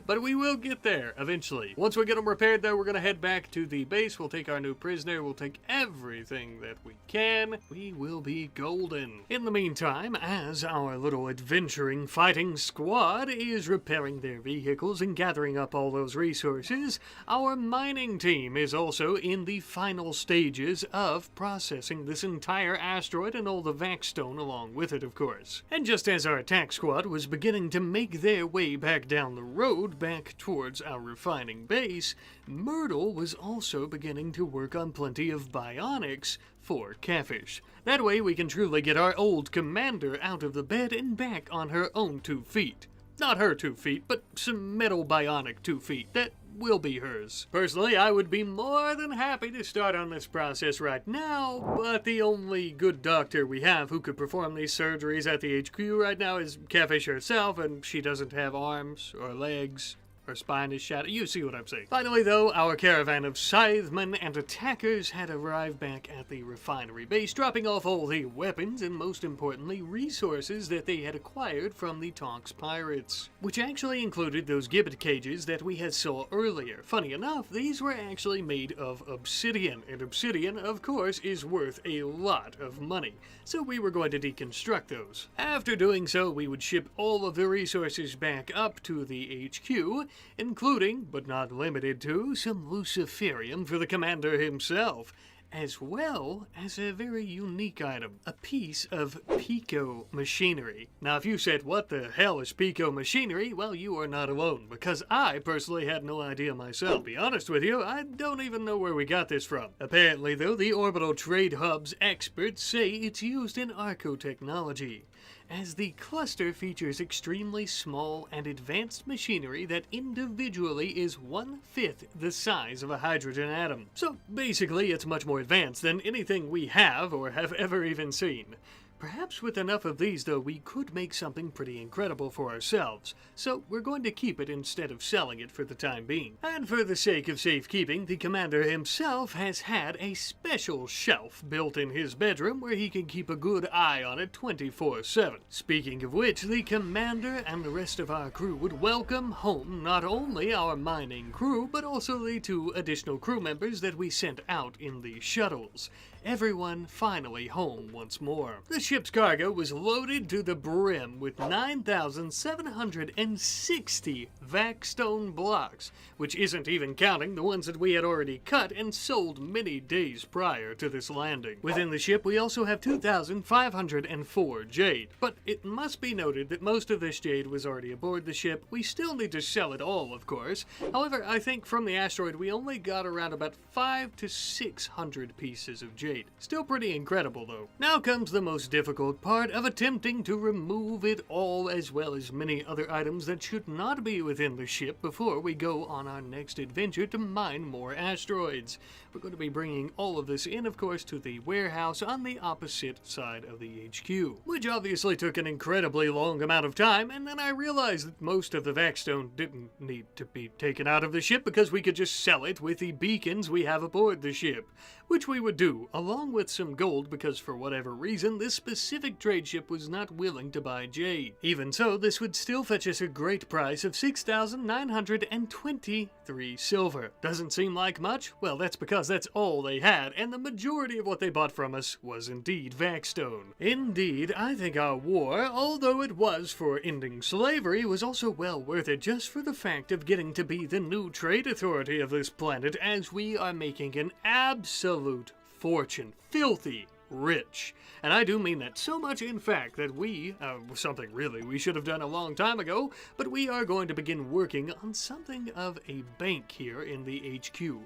But we will get there eventually. Once we get them repaired, though, we're going to head back to the base. We'll take our new prisoner. We'll take everything that we can. We will be golden. In the meantime, as our little adventuring fighting squad is repairing their vehicles and gathering up all those resources, our mining team is also in the final stages of processing this entire asteroid and all the Vaxstone along with it, of course. And just as our attack squad was beginning to make their way back down the road, back towards our refining base, Myrtle was also beginning to work on plenty of bionics for Catfish. That way we can truly get our old commander out of the bed and back on her own 2 feet. Not her 2 feet, but some metal bionic 2 feet. That will be hers. Personally, I would be more than happy to start on this process right now, but the only good doctor we have who could perform these surgeries at the HQ right now is Catfish herself, and she doesn't have arms or legs. Her spine is shattered. You see what I'm saying. Finally, though, our caravan of Scythemen and attackers had arrived back at the refinery base, dropping off all the weapons and, most importantly, resources that they had acquired from the Tonks pirates, which actually included those gibbet cages that we had saw earlier. Funny enough, these were actually made of obsidian, and obsidian, of course, is worth a lot of money, so we were going to deconstruct those. After doing so, we would ship all of the resources back up to the HQ, including, but not limited to, some luciferium for the commander himself, as well as a very unique item, a piece of pico machinery. Now, if you said, what the hell is pico machinery? Well, you are not alone, because I personally had no idea myself. To be honest with you, I don't even know where we got this from. Apparently, though, the Orbital Trade Hub's experts say it's used in archotechnology, as the cluster features extremely small and advanced machinery that individually is 1/5 the size of a hydrogen atom. So basically, it's much more advanced than anything we have or have ever even seen. Perhaps with enough of these, though, we could make something pretty incredible for ourselves, so we're going to keep it instead of selling it for the time being. And for the sake of safekeeping, the commander himself has had a special shelf built in his bedroom where he can keep a good eye on it 24/7. Speaking of which, the commander and the rest of our crew would welcome home not only our mining crew, but also the 2 additional crew members that we sent out in the shuttles. Everyone finally home once more. The ship's cargo was loaded to the brim with 9,760 Vaxstone blocks, which isn't even counting the ones that we had already cut and sold many days prior to this landing. Within the ship, we also have 2,504 jade, but it must be noted that most of this jade was already aboard the ship. We still need to sell it all, of course. However, I think from the asteroid, we only got around about 500 to 600 pieces of jade. Still pretty incredible, though. Now comes the most difficult part of attempting to remove it all, as well as many other items that should not be within the ship before we go on our next adventure to mine more asteroids. We're going to be bringing all of this in, of course, to the warehouse on the opposite side of the HQ, which obviously took an incredibly long amount of time, and then I realized that most of the Vaxstone didn't need to be taken out of the ship because we could just sell it with the beacons we have aboard the ship, which we would do, along with some gold, because for whatever reason, this specific trade ship was not willing to buy jade. Even so, this would still fetch us a great price of 6,923 silver. Doesn't seem like much? Well, that's because that's all they had, and the majority of what they bought from us was indeed Vaxstone. Indeed, I think our war, although it was for ending slavery, was also well worth it just for the fact of getting to be the new trade authority of this planet, as we are making an absolute fortune. Filthy rich. And I do mean that so much, in fact, that we, something really we should have done a long time ago, but we are going to begin working on something of a bank here in the HQ.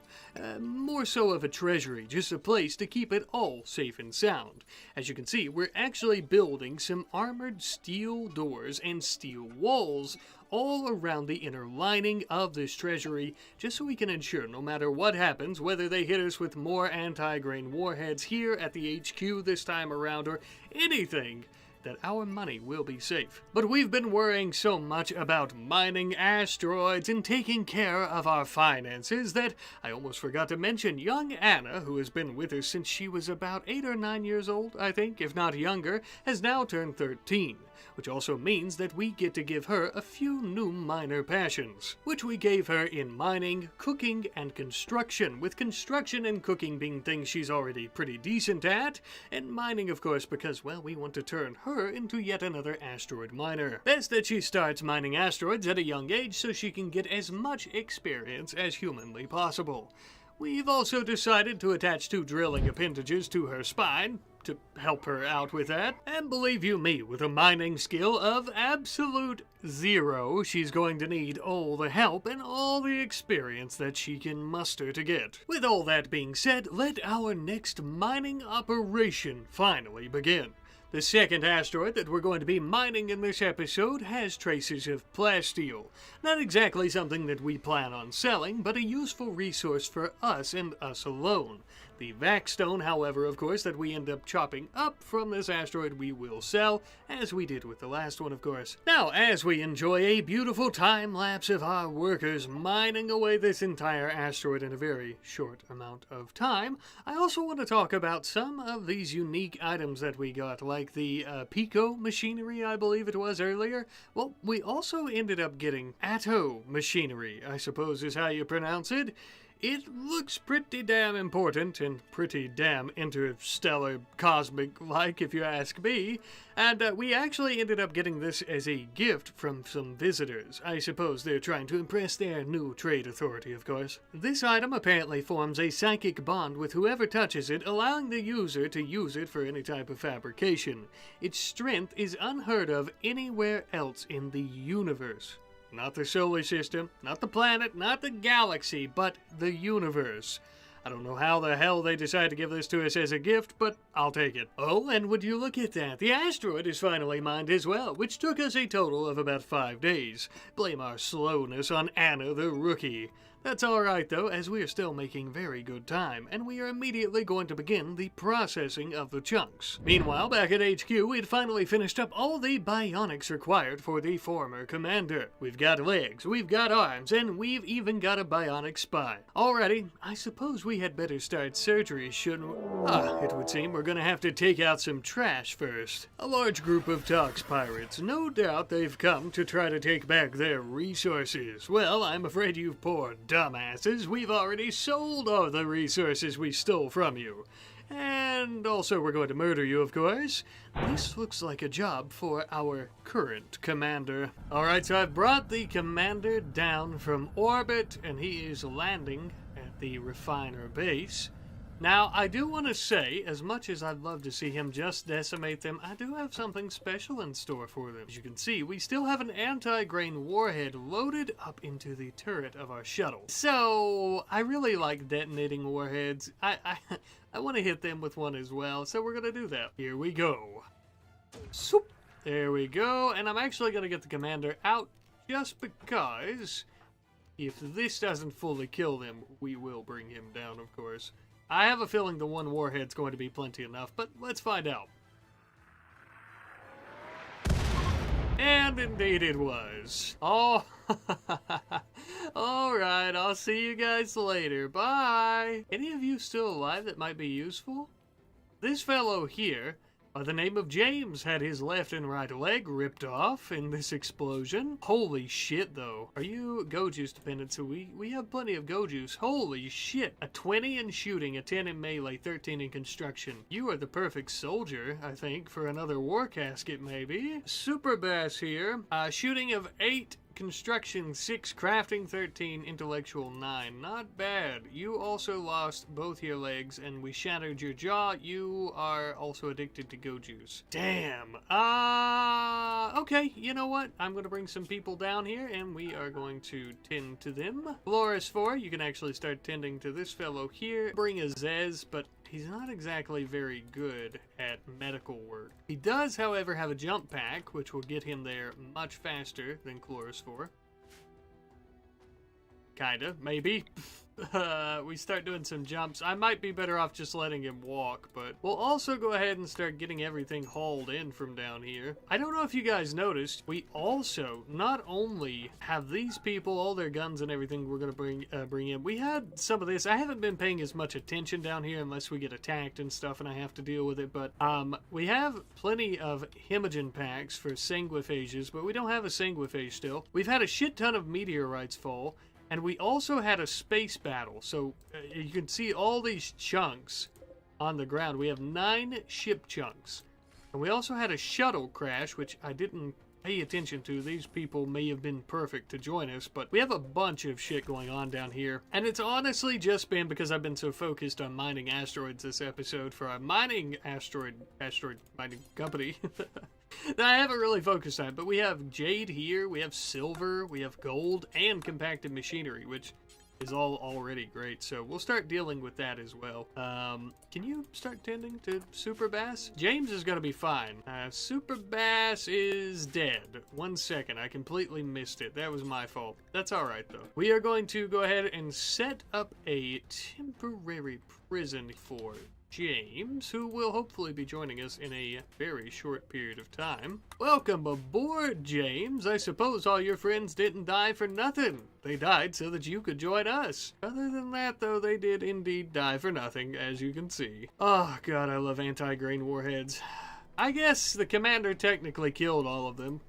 More so of a treasury, just a place to keep it all safe and sound. As you can see, we're actually building some armored steel doors and steel walls all around the inner lining of this treasury, just so we can ensure no matter what happens, whether they hit us with more anti-grain warheads here at the HQ this time around or anything, that our money will be safe. But we've been worrying so much about mining asteroids and taking care of our finances that I almost forgot to mention young Anna, who has been with us since she was about 8 or 9 years old, I think, if not younger, has now turned 13. Which also means that we get to give her a few new minor passions, which we gave her in mining, cooking, and construction, with construction and cooking being things she's already pretty decent at, and mining, of course, because, well, we want to turn her into yet another asteroid miner. Best that she starts mining asteroids at a young age so she can get as much experience as humanly possible. We've also decided to attach 2 drilling appendages to her spine, to help her out with that. And believe you me, with a mining skill of absolute 0, she's going to need all the help and all the experience that she can muster to get. With all that being said, let our next mining operation finally begin. The second asteroid that we're going to be mining in this episode has traces of plasteel. Not exactly something that we plan on selling, but a useful resource for us and us alone. The vaxstone, however, of course, that we end up chopping up from this asteroid we will sell, as we did with the last one, of course. Now, as we enjoy a beautiful time-lapse of our workers mining away this entire asteroid in a very short amount of time, I also want to talk about some of these unique items that we got, like the Pico machinery, I believe it was earlier. Well, we also ended up getting Atto machinery, I suppose is how you pronounce it. It looks pretty damn important and pretty damn interstellar cosmic-like, if you ask me. And we actually ended up getting this as a gift from some visitors. I suppose they're trying to impress their new trade authority, of course. This item apparently forms a psychic bond with whoever touches it, allowing the user to use it for any type of fabrication. Its strength is unheard of anywhere else in the universe. Not the solar system, not the planet, not the galaxy, but the universe. I don't know how the hell they decided to give this to us as a gift, but I'll take it. Oh, and would you look at that, the asteroid is finally mined as well, which took us a total of about 5 days. Blame our slowness on Anna the rookie. That's alright though, as we are still making very good time, and we are immediately going to begin the processing of the chunks. Meanwhile, back at HQ, we had finally finished up all the bionics required for the former commander. We've got legs, we've got arms, and we've even got a bionic spine. Alrighty, I suppose we had better start surgery, shouldn't we? It would seem we're gonna have to take out some trash first. A large group of Tox pirates. No doubt they've come to try to take back their resources. Well, I'm afraid you've poor dumbasses, we've already sold all the resources we stole from you. And also we're going to murder you, of course. This looks like a job for our current commander. Alright, so I've brought the commander down from orbit, and he is landing at the refiner base. Now, I do want to say, as much as I'd love to see him just decimate them, I do have something special in store for them. As you can see, we still have an anti-grain warhead loaded up into the turret of our shuttle. So, I really like detonating warheads. I want to hit them with one as well, so we're going to do that. Here we go. Swoop. There we go, and I'm actually going to get the commander out just because if this doesn't fully kill them, we will bring him down, of course. I have a feeling the one warhead's going to be plenty enough, but let's find out. And indeed it was. Oh, alright, I'll see you guys later. Bye! Any of you still alive that might be useful? This fellow here, by the name of James, had his left and right leg ripped off in this explosion. Holy shit, though. Are you go juice dependent? So we have plenty of go juice. Holy shit. A 20 in shooting, a 10 in melee, 13 in construction. You are the perfect soldier, I think, for another war casket, maybe. Super Bass here. Shooting of 8. Construction 6, crafting 13, intellectual 9. Not bad. You also lost both your legs and we shattered your jaw. You are also addicted to go juice. Damn. Okay, you know what? I'm going to bring some people down here and we are going to tend to them. Flores 4, you can actually start tending to this fellow here. Bring a Zez, but he's not exactly very good at medical work. He does, however, have a jump pack, which will get him there much faster than Chloris 4. Kinda, maybe. we start doing some jumps. I might be better off just letting him walk, but we'll also go ahead and start getting everything hauled in from down here. I don't know if you guys noticed, we also not only have these people, all their guns and everything we're going to bring in. We had some of this. I haven't been paying as much attention down here unless we get attacked and stuff and I have to deal with it, but we have plenty of Hemagen packs for sanguiphages, but we don't have a sanguiphage still. We've had a shit ton of meteorites fall, and we also had a space battle, so you can see all these chunks on the ground. We have 9 ship chunks, and we also had a shuttle crash, which I didn't pay attention to. These people may have been perfect to join us, but we have a bunch of shit going on down here, and it's honestly just been because I've been so focused on mining asteroids this episode for a mining asteroid mining company. I haven't really focused on it, but we have jade here, we have silver, we have gold, and compacted machinery, which is all already great, so we'll start dealing with that as well. Can you start tending to Super Bass? James is gonna be fine. Super Bass is dead. 1 second, I completely missed it. That was my fault. That's alright though. We are going to go ahead and set up a temporary prison for James, who will hopefully be joining us in a very short period of time. Welcome aboard, James. I suppose all your friends didn't die for nothing. They died so that you could join us. Other than that, though, they did indeed die for nothing, as you can see. Oh, God, I love anti-grain warheads. I guess the commander technically killed all of them.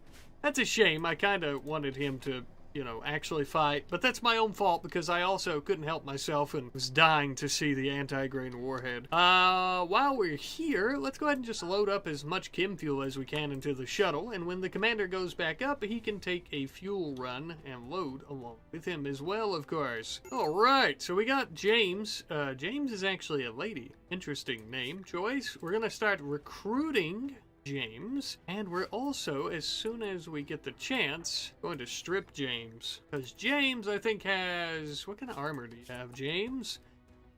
That's a shame. I kind of wanted him to, you know, actually fight, but that's my own fault because I also couldn't help myself and was dying to see the anti-grain warhead. While we're here, let's go ahead and just load up as much chem fuel as we can into the shuttle, and when the commander goes back up, he can take a fuel run and load along with him as well, of course. Alright, so we got James. James is actually a lady. Interesting name choice. We're gonna start recruiting James, and we're also, as soon as we get the chance, going to strip James, because James, I think, has, what kind of armor do you have, James?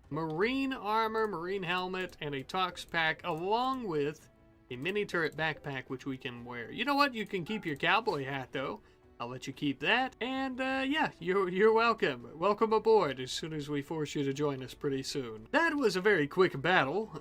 Marine armor, marine helmet, and a tox pack, along with a mini turret backpack, which we can wear. You know what? You can keep your cowboy hat, though. I'll let you keep that, and yeah, you're welcome. Welcome aboard as soon as we force you to join us pretty soon. That was a very quick battle,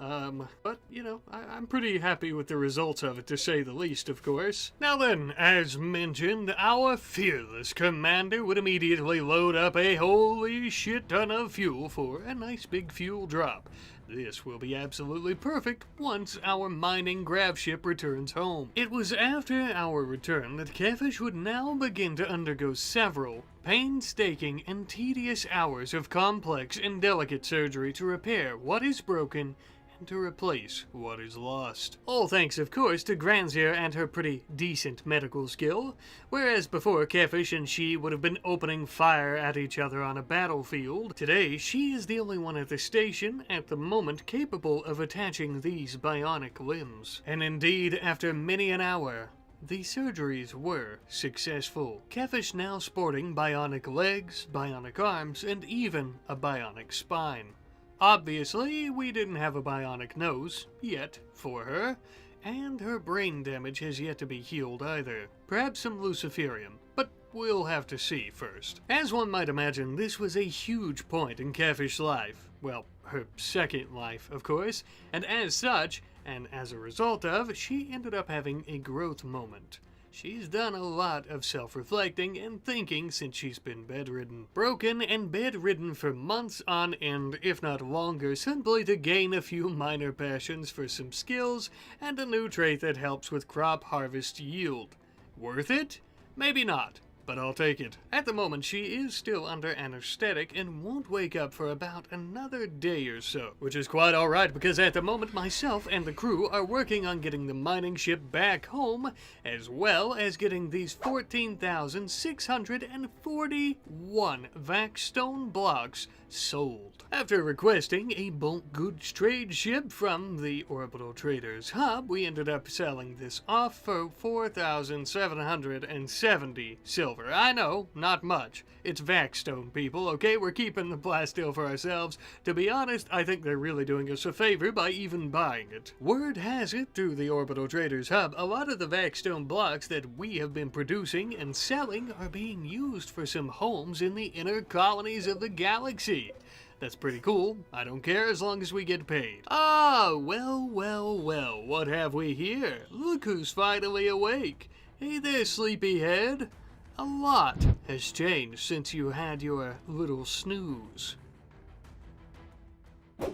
but, you know, I'm pretty happy with the results of it, to say the least, of course. Now then, as mentioned, our fearless commander would immediately load up a holy shit ton of fuel for a nice big fuel drop. This will be absolutely perfect once our mining grav ship returns home. It was after our return that Kefish would now begin to undergo several painstaking and tedious hours of complex and delicate surgery to repair what is broken and to replace what is lost. All thanks, of course, to Granzier and her pretty decent medical skill, whereas before Kefish and she would have been opening fire at each other on a battlefield. Today, she is the only one at the station at the moment capable of attaching these bionic limbs. And indeed, after many an hour, the surgeries were successful. Kefish now sporting bionic legs, bionic arms, and even a bionic spine. Obviously, we didn't have a bionic nose, yet, for her, and her brain damage has yet to be healed either. Perhaps some luciferium, but we'll have to see first. As one might imagine, this was a huge point in Kefish's life. Well, her second life, of course, and as such, and as a result of, she ended up having a growth moment. She's done a lot of self-reflecting and thinking since she's been bedridden. Broken and bedridden for months on end, if not longer, simply to gain a few minor passions for some skills and a new trait that helps with crop harvest yield. Worth it? Maybe not, but I'll take it. At the moment, she is still under anesthetic and won't wake up for about another day or so, which is quite alright because at the moment myself and the crew are working on getting the mining ship back home, as well as getting these 14,641 vac-stone blocks sold. After requesting a bulk goods trade ship from the Orbital Traders Hub, we ended up selling this off for 4,770 silver. silver. I know, not much. It's Vaxstone, people, okay? We're keeping the plasteel for ourselves. To be honest, I think they're really doing us a favor by even buying it. Word has it, through the Orbital Traders Hub, a lot of the Vaxstone blocks that we have been producing and selling are being used for some homes in the inner colonies of the galaxy. That's pretty cool. I don't care as long as we get paid. Ah, well, what have we here? Look who's finally awake. Hey there, sleepyhead. A lot has changed since you had your little snooze.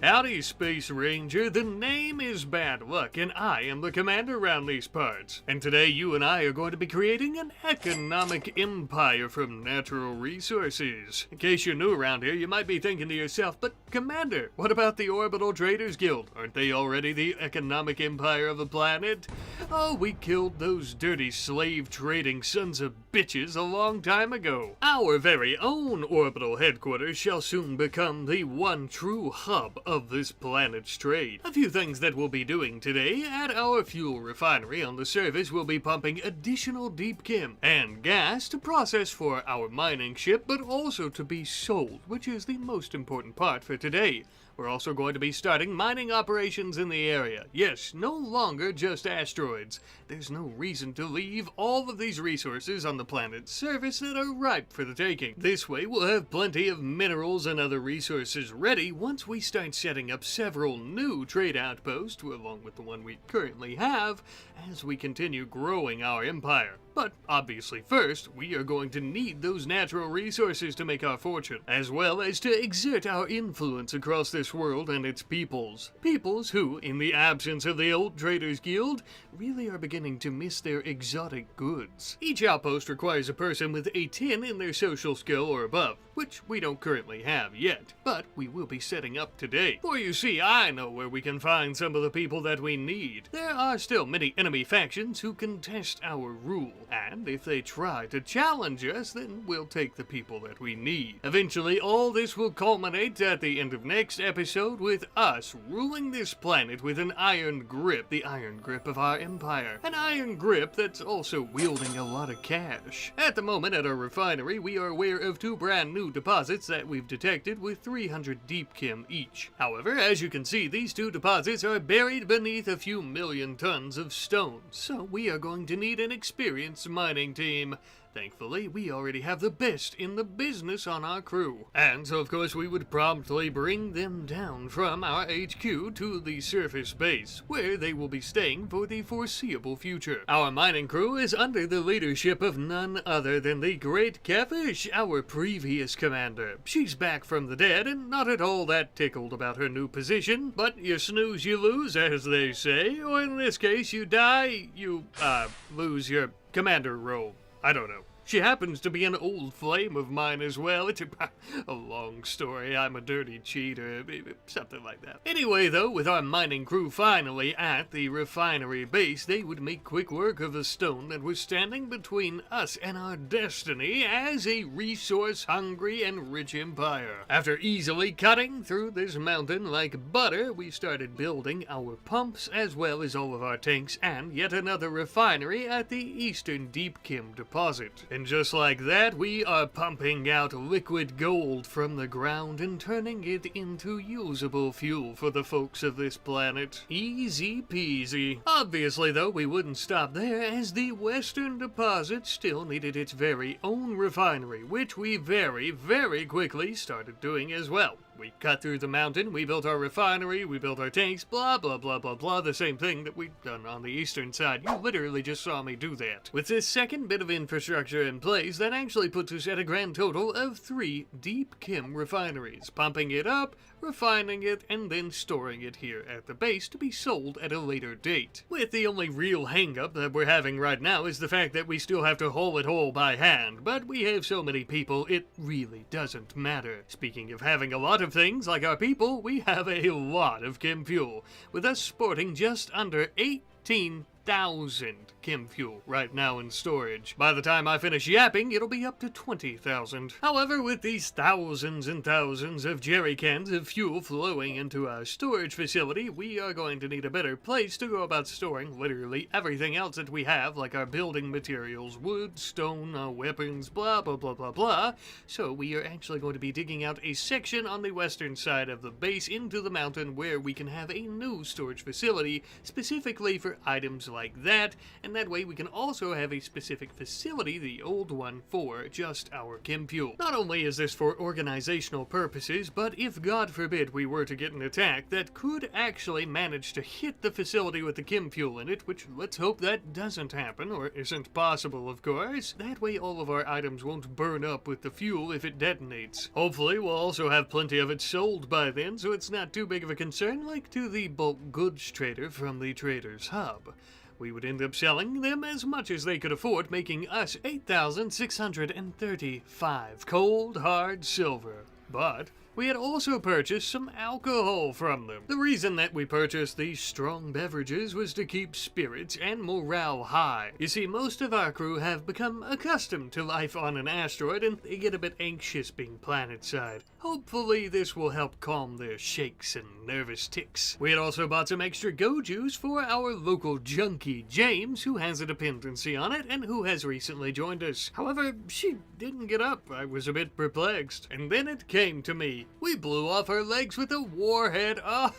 Howdy, Space Ranger. The name is Bad Luck, and I am the commander around these parts. And today you and I are going to be creating an economic empire from natural resources. In case you're new around here, you might be thinking to yourself, but Commander, what about the Orbital Traders Guild? Aren't they already the economic empire of the planet? Oh, we killed those dirty slave-trading sons of bitches a long time ago. Our very own orbital headquarters shall soon become the one true hub of this planet's trade. A few things that we'll be doing today: at our fuel refinery on the surface, we'll be pumping additional deep chem and gas to process for our mining ship, but also to be sold, which is the most important part for today. We're also going to be starting mining operations in the area. Yes, no longer just asteroids. There's no reason to leave all of these resources on the planet's surface that are ripe for the taking. This way we'll have plenty of minerals and other resources ready once we start setting up several new trade outposts, along with the one we currently have, as we continue growing our empire. But obviously first, we are going to need those natural resources to make our fortune, as well as to exert our influence across this world and its peoples. Peoples who, in the absence of the old Traders Guild, really are beginning to miss their exotic goods. Each outpost requires a person with a 10 in their social skill or above, which we don't currently have yet, but we will be setting up today. For you see, I know where we can find some of the people that we need. There are still many enemy factions who contest our rule, and if they try to challenge us, then we'll take the people that we need. Eventually, all this will culminate at the end of next episode with us ruling this planet with an iron grip, the iron grip of our empire. An iron grip that's also wielding a lot of cash. At the moment at our refinery, we are aware of 2 brand new deposits that we've detected with 300 deep chem each. However, as you can see, these 2 deposits are buried beneath a few million tons of stone, so we are going to need an experienced mining team. Thankfully, we already have the best in the business on our crew. And so, of course, we would promptly bring them down from our HQ to the surface base, where they will be staying for the foreseeable future. Our mining crew is under the leadership of none other than the Great Kefish, our previous commander. She's back from the dead and not at all that tickled about her new position, but you snooze, you lose, as they say, or in this case, you die, you, lose your commander role. I don't know. She happens to be an old flame of mine as well. It's a long story. I'm a dirty cheater. Something like that. Anyway, though, with our mining crew finally at the refinery base, they would make quick work of the stone that was standing between us and our destiny as a resource-hungry and rich empire. After easily cutting through this mountain like butter, we started building our pumps as well as all of our tanks and yet another refinery at the Eastern Deep Chem deposit. And just like that, we are pumping out liquid gold from the ground and turning it into usable fuel for the folks of this planet. Easy peasy. Obviously, though, we wouldn't stop there, as the Western deposit still needed its very own refinery, which we very quickly started doing as well. We cut through the mountain, we built our refinery, we built our tanks, blah blah blah blah blah, the same thing that we've done on the eastern side. You literally just saw me do that. With this second bit of infrastructure in place, that actually puts us at a grand total of 3 deep chem refineries, pumping it up, refining it, and then storing it here at the base to be sold at a later date. With the only real hang-up that we're having right now is the fact that we still have to haul it all by hand, but we have so many people, it really doesn't matter. Speaking of having a lot of things like our people, we have a lot of chem fuel, with us sporting just under 18,000 10,000 chem fuel right now in storage. By the time I finish yapping, it'll be up to 20,000. However, with these thousands and thousands of jerry cans of fuel flowing into our storage facility, we are going to need a better place to go about storing literally everything else that we have, like our building materials, wood, stone, our weapons, blah blah blah blah blah. So we are actually going to be digging out a section on the western side of the base into the mountain where we can have a new storage facility specifically for items like that, and that way we can also have a specific facility, the old one, for just our chem fuel. Not only is this for organizational purposes, but if God forbid we were to get an attack that could actually manage to hit the facility with the chem fuel in it, which let's hope that doesn't happen, or isn't possible of course, that way all of our items won't burn up with the fuel if it detonates. Hopefully we'll also have plenty of it sold by then, so it's not too big of a concern like to the bulk goods trader from the trader's hub. We would end up selling them as much as they could afford, making us 8,635 cold hard silver. But we had also purchased some alcohol from them. The reason that we purchased these strong beverages was to keep spirits and morale high. You see, most of our crew have become accustomed to life on an asteroid, and they get a bit anxious being planetside. Hopefully this will help calm their shakes and nervous tics. We had also bought some extra go juice for our local junkie, James, who has a dependency on it and who has recently joined us. However, she didn't get up. I was a bit perplexed. And then it came to me. We blew off her legs with a warhead. Oh,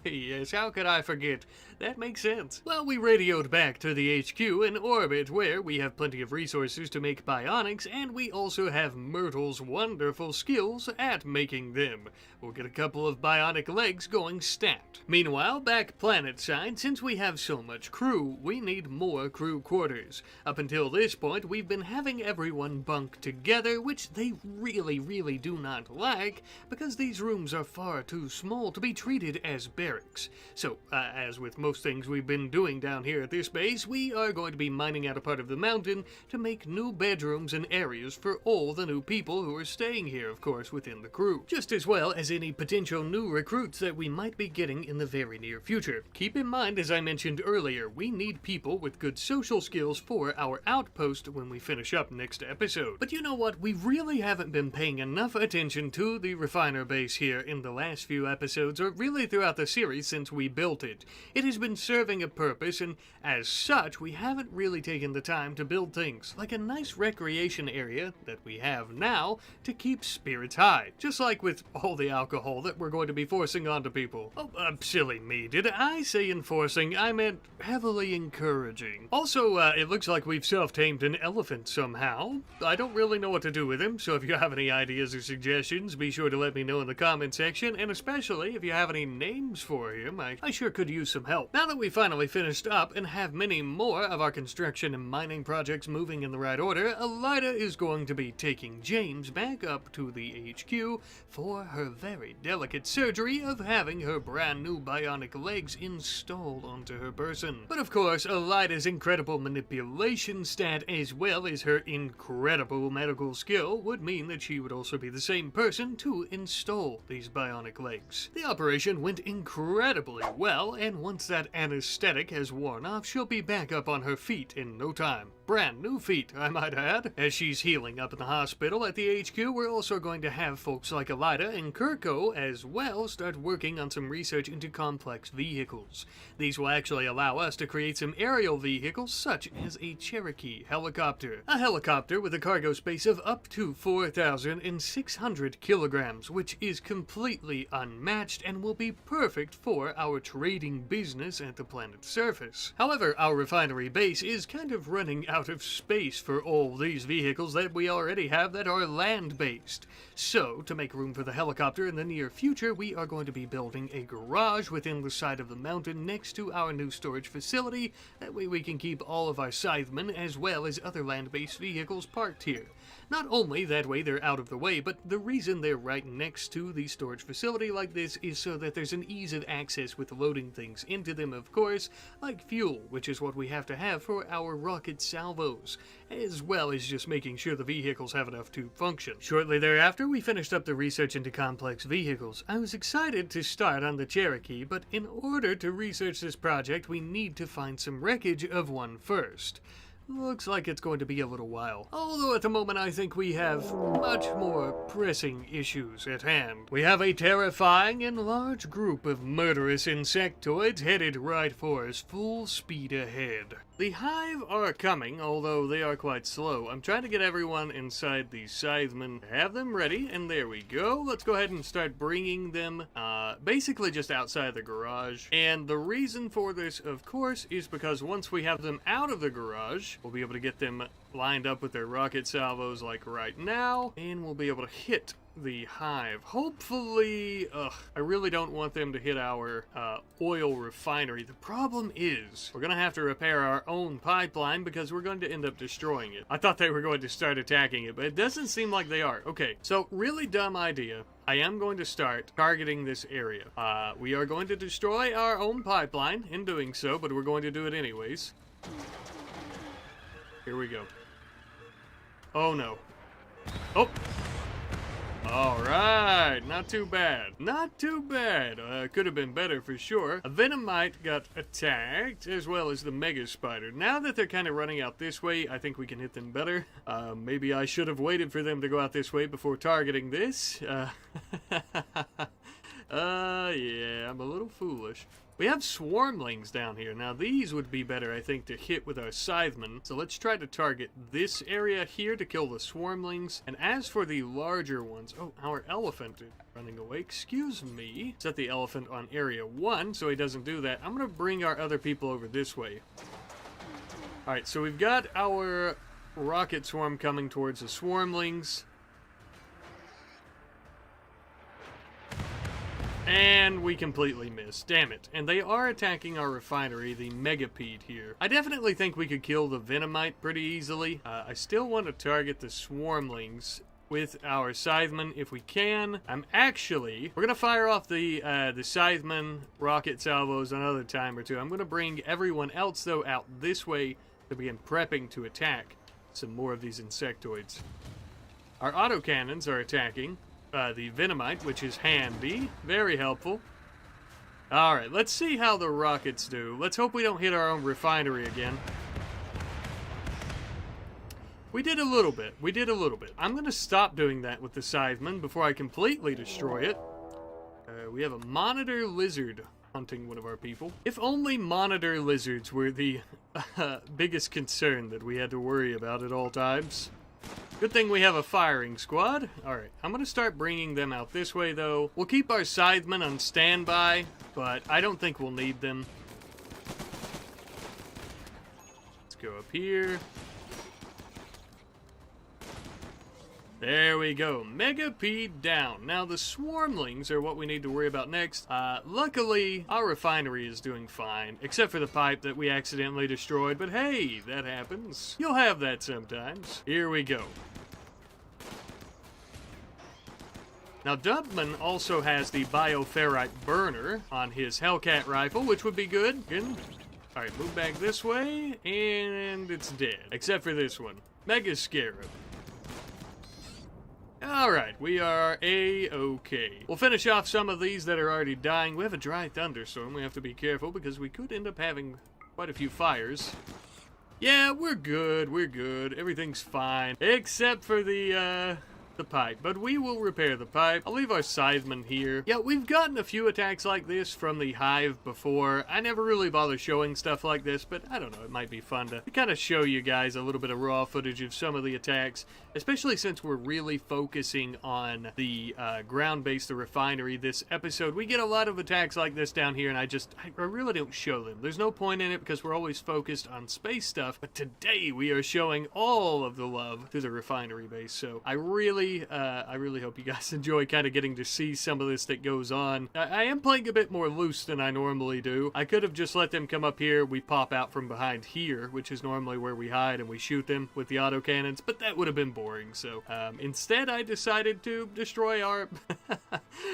yes, how could I forget? That makes sense. Well, we radioed back to the HQ in orbit, where we have plenty of resources to make bionics, and we also have Myrtle's wonderful skills at making them. We'll get a couple of bionic legs going stat. Meanwhile, back planetside, since we have so much crew, we need more crew quarters. Up until this point, we've been having everyone bunk together, which they really do not like, because these rooms are far too small to be treated as barracks. So, as with most things we've been doing down here at this base, we are going to be mining out a part of the mountain to make new bedrooms and areas for all the new people who are staying here, of course, within the crew, just as well as any potential new recruits that we might be getting in the very near future. Keep in mind, as I mentioned earlier, we need people with good social skills for our outpost when we finish up next episode. But you know what? We really haven't been paying enough attention to the refiner base here in the last few episodes, or really throughout the series since we built it. It has been serving a purpose, and as such, we haven't really taken the time to build things like a nice recreation area that we have now to keep spirits high, just like with all the alcohol that we're going to be forcing onto people. Oh, silly me. Did I say enforcing? I meant heavily encouraging. Also, it looks like we've self-tamed an elephant somehow. I don't really know what to do with him, so if you have any ideas or suggestions, be sure to let me know in the comment section, and especially if you have any names for him, I sure could use some help. Now that we finally finished up and have many more of our construction and mining projects moving in the right order, Elida is going to be taking James back up to the HQ for her very delicate surgery of having her brand new bionic legs installed onto her person. But of course, Elida's incredible manipulation stat as well as her incredible medical skill would mean that she would also be the same person to install these bionic legs. The operation went incredibly well, and once that anesthetic has worn off, she'll be back up on her feet in no time. Brand new feet, I might add. As she's healing up in the hospital at the HQ, we're also going to have folks like Elida and Kirko as well start working on some research into complex vehicles. These will actually allow us to create some aerial vehicles such as a Cherokee helicopter. A helicopter with a cargo space of up to 4,600 kilograms, which is completely unmatched and will be perfect for our trading business at the planet's surface. However, our refinery base is kind of running out of space for all these vehicles that we already have that are land-based. So, to make room for the helicopter in the near future, we are going to be building a garage within the side of the mountain next to our new storage facility. That way we can keep all of our scythemen as well as other land-based vehicles parked here. Not only that way they're out of the way, but the reason they're right next to the storage facility like this is so that there's an ease of access with loading things into them, of course, like fuel, which is what we have to have for our rocket salvos, as well as just making sure the vehicles have enough to function. Shortly thereafter, we finished up the research into complex vehicles. I was excited to start on the Cherokee, but in order to research this project, we need to find some wreckage of one first. Looks like it's going to be a little while. Although at the moment I think we have much more pressing issues at hand. We have a terrifying and large group of murderous insectoids headed right for us, full speed ahead. The Hive are coming, although they are quite slow. I'm trying to get everyone inside the Scythemen, have them ready, and there we go. Let's go ahead and start bringing them basically just outside the garage. And the reason for this, of course, is because once we have them out of the garage, we'll be able to get them lined up with their rocket salvos like right now, and we'll be able to hit the Hive. Hopefully, I really don't want them to hit our oil refinery. The problem is, we're going to have to repair our own pipeline because we're going to end up destroying it. I thought they were going to start attacking it, but it doesn't seem like they are. Okay, so really dumb idea. I am going to start targeting this area. We are going to destroy our own pipeline in doing so, but we're going to do it anyways. Here we go. Oh no. Oh! Alright, not too bad. Not too bad. Could have been better for sure. A Venomite got attacked, as well as the Mega Spider. Now that they're kind of running out this way, I think we can hit them better. Maybe I should have waited for them to go out this way before targeting this. Yeah, I'm a little foolish. We have swarmlings down here. Now these would be better, I think, to hit with our Scythemen. So let's try to target this area here to kill the swarmlings. And as for the larger ones, oh, our elephant is running away. Excuse me. Set the elephant on area 1 so he doesn't do that. I'm going to bring our other people over this way. Alright, so we've got our rocket swarm coming towards the swarmlings. And we completely missed. Damn it. And they are attacking our refinery, the Megapede here. I definitely think we could kill the Venomite pretty easily. I still want to target the Swarmlings with our Scythemen if we can. We're going to fire off the Scythemen rocket salvos another time or two. I'm going to bring everyone else, though, out this way to begin prepping to attack some more of these insectoids. Our autocannons are attacking the Venomite, which is handy. Very helpful. Alright, let's see how the rockets do. Let's hope we don't hit our own refinery again. We did a little bit. I'm going to stop doing that with the Scythemen before I completely destroy it. We have a monitor lizard hunting one of our people. If only monitor lizards were the biggest concern that we had to worry about at all times. Good thing we have a firing squad. Alright, I'm going to start bringing them out this way, though. We'll keep our Scythemen on standby, but I don't think we'll need them. Let's go up here. There we go. Megapede down. Now, the swarmlings are what we need to worry about next. Luckily, our refinery is doing fine, except for the pipe that we accidentally destroyed. But hey, that happens. You'll have that sometimes. Here we go. Now, Dubman also has the bioferrite burner on his Hellcat rifle, which would be good. Alright, move back this way, and it's dead. Except for this one. Mega Scarab. Alright, we are A-okay. We'll finish off some of these that are already dying. We have a dry thunderstorm. We have to be careful because we could end up having quite a few fires. Yeah, we're good. Everything's fine. Except for the pipe. But we will repair the pipe. I'll leave our Scythemen here. Yeah, we've gotten a few attacks like this from the Hive before. I never really bother showing stuff like this, but I don't know, it might be fun to kind of show you guys a little bit of raw footage of some of the attacks, especially since we're really focusing on the ground base, the refinery, this episode. We get a lot of attacks like this down here, and I really don't show them. There's no point in it because we're always focused on space stuff, but today we are showing all of the love to the refinery base, so I really hope you guys enjoy kind of getting to see some of this that goes on. I am playing a bit more loose than I normally do. I could have just let them come up here, we pop out from behind here, which is normally where we hide, and we shoot them with the autocannons, but that would have been boring, so instead I decided to destroy our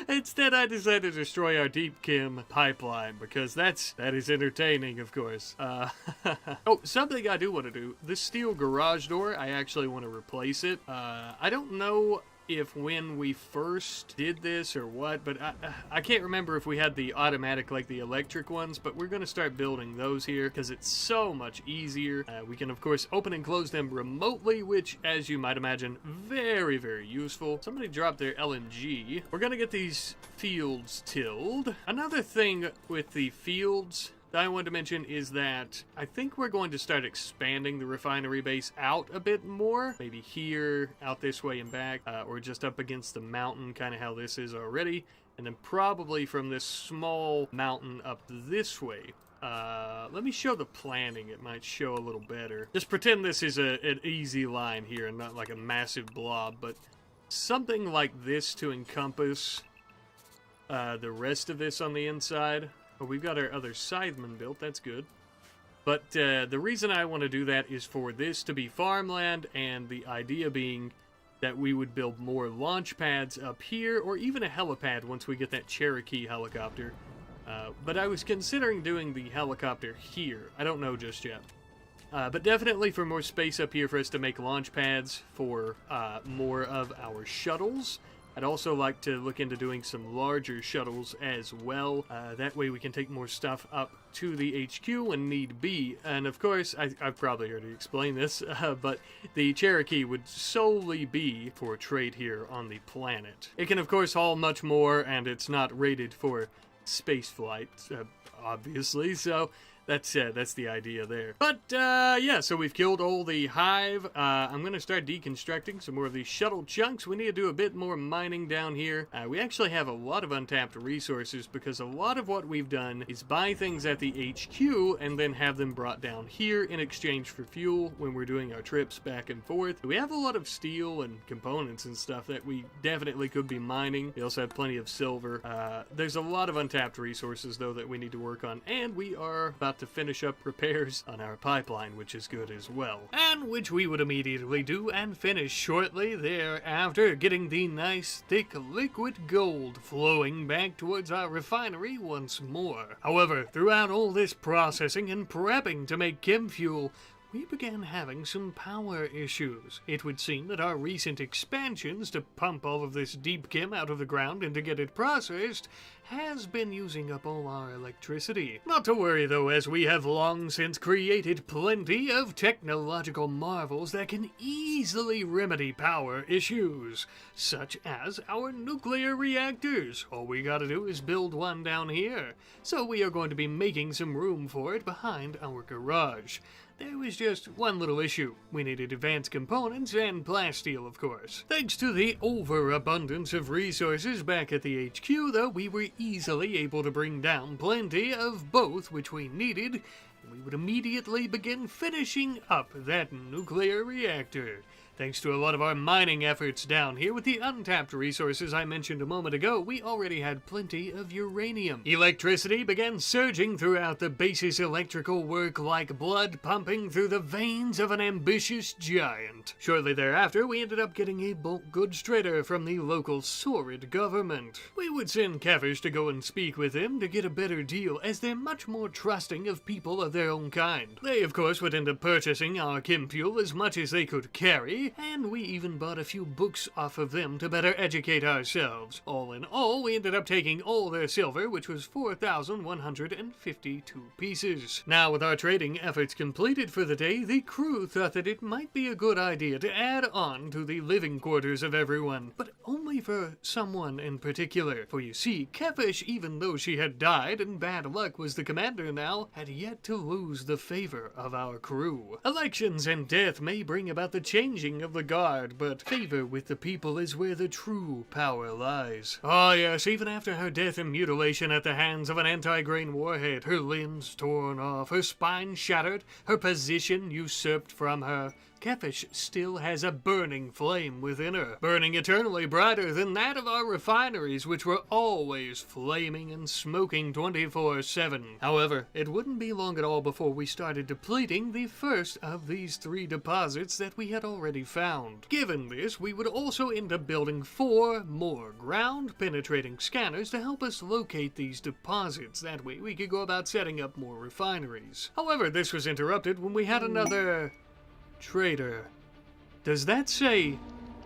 Instead, I decided to destroy our deep chem pipeline because that is entertaining, of course. Oh, something I do want to do. This steel garage door, I actually want to replace it. I don't know if when we first did this or what, but I can't remember if we had the automatic, like the electric ones, but we're going to start building those here because it's so much easier. We can, of course, open and close them remotely, which, as you might imagine, very, very useful. Somebody dropped their LNG. We're going to get these fields tilled. Another thing with the fields that I wanted to mention is that I think we're going to start expanding the refinery base out a bit more. Maybe here, out this way and back, or just up against the mountain, kind of how this is already. And then probably from this small mountain up this way. Let me show the planning. It might show a little better. Just pretend this is an easy line here and not like a massive blob, but something like this to encompass the rest of this on the inside. Oh, we've got our other Scytheman built, that's good. But the reason I want to do that is for this to be farmland, and the idea being that we would build more launch pads up here, or even a helipad once we get that Cherokee helicopter. But I was considering doing the helicopter here. I don't know just yet. But definitely for more space up here for us to make launch pads for more of our shuttles. I'd also like to look into doing some larger shuttles as well. That way we can take more stuff up to the HQ when need be. And of course, I've probably already explained this, but the Cherokee would solely be for trade here on the planet. It can of course haul much more, and it's not rated for space flight, obviously, so that's the idea there. But, yeah, so we've killed all the hive. I'm going to start deconstructing some more of these shuttle chunks. We need to do a bit more mining down here. We actually have a lot of untapped resources because a lot of what we've done is buy things at the HQ and then have them brought down here in exchange for fuel when we're doing our trips back and forth. We have a lot of steel and components and stuff that we definitely could be mining. We also have plenty of silver. There's a lot of untapped resources, though, that we need to work on, and we are about to finish up repairs on our pipeline, which is good as well. And which we would immediately do and finish shortly thereafter, getting the nice thick liquid gold flowing back towards our refinery once more. However, throughout all this processing and prepping to make chem fuel, we began having some power issues. It would seem that our recent expansions to pump all of this deep chem out of the ground and to get it processed has been using up all our electricity. Not to worry though, as we have long since created plenty of technological marvels that can easily remedy power issues, such as our nuclear reactors. All we gotta do is build one down here. So we are going to be making some room for it behind our garage. There was just one little issue. We needed advanced components and plasteel, of course. Thanks to the overabundance of resources back at the HQ, though, we were easily able to bring down plenty of both which we needed, and we would immediately begin finishing up that nuclear reactor. Thanks to a lot of our mining efforts down here with the untapped resources I mentioned a moment ago, we already had plenty of uranium. Electricity began surging throughout the base's electrical work like blood pumping through the veins of an ambitious giant. Shortly thereafter, we ended up getting a bulk goods trader from the local Saurid government. We would send Kevish to go and speak with him to get a better deal, as they're much more trusting of people of their own kind. They, of course, would end up purchasing our chem fuel as much as they could carry, and we even bought a few books off of them to better educate ourselves. All in all, we ended up taking all their silver, which was 4,152 pieces. Now, with our trading efforts completed for the day, the crew thought that it might be a good idea to add on to the living quarters of everyone, but only for someone in particular. For you see, Kevish, even though she had died and bad luck was the commander now, had yet to lose the favor of our crew. Elections and death may bring about the changing of the guard, but favor with the people is where the true power lies. Ah yes, even after her death and mutilation at the hands of an anti-grain warhead, her limbs torn off, her spine shattered, her position usurped from her, Kefish still has a burning flame within her, burning eternally brighter than that of our refineries, which were always flaming and smoking 24/7. However, it wouldn't be long at all before we started depleting the first of these 3 deposits that we had already found. Given this, we would also end up building 4 more ground-penetrating scanners to help us locate these deposits. That way we could go about setting up more refineries. However, this was interrupted when we had another trader. Does that say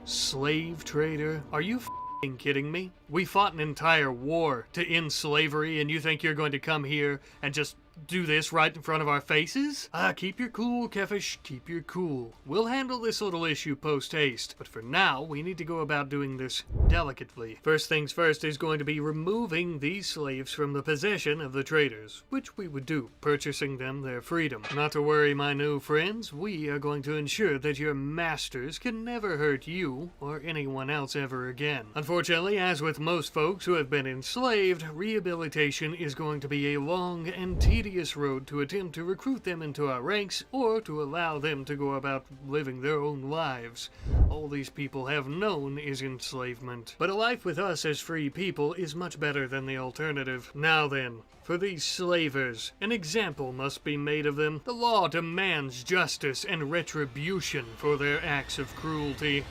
slave trader? Are you f***ing kidding me? We fought an entire war to end slavery, and you think you're going to come here and just do this right in front of our faces? Keep your cool, Kefish, keep your cool. We'll handle this little issue post-haste, but for now, we need to go about doing this delicately. First things first is going to be removing these slaves from the possession of the traders, which we would do, purchasing them their freedom. Not to worry, my new friends, we are going to ensure that your masters can never hurt you or anyone else ever again. Unfortunately, as with most folks who have been enslaved, rehabilitation is going to be a long and tedious road to attempt to recruit them into our ranks or to allow them to go about living their own lives. All these people have known is enslavement. But a life with us as free people is much better than the alternative. Now then, for these slavers, an example must be made of them. The law demands justice and retribution for their acts of cruelty.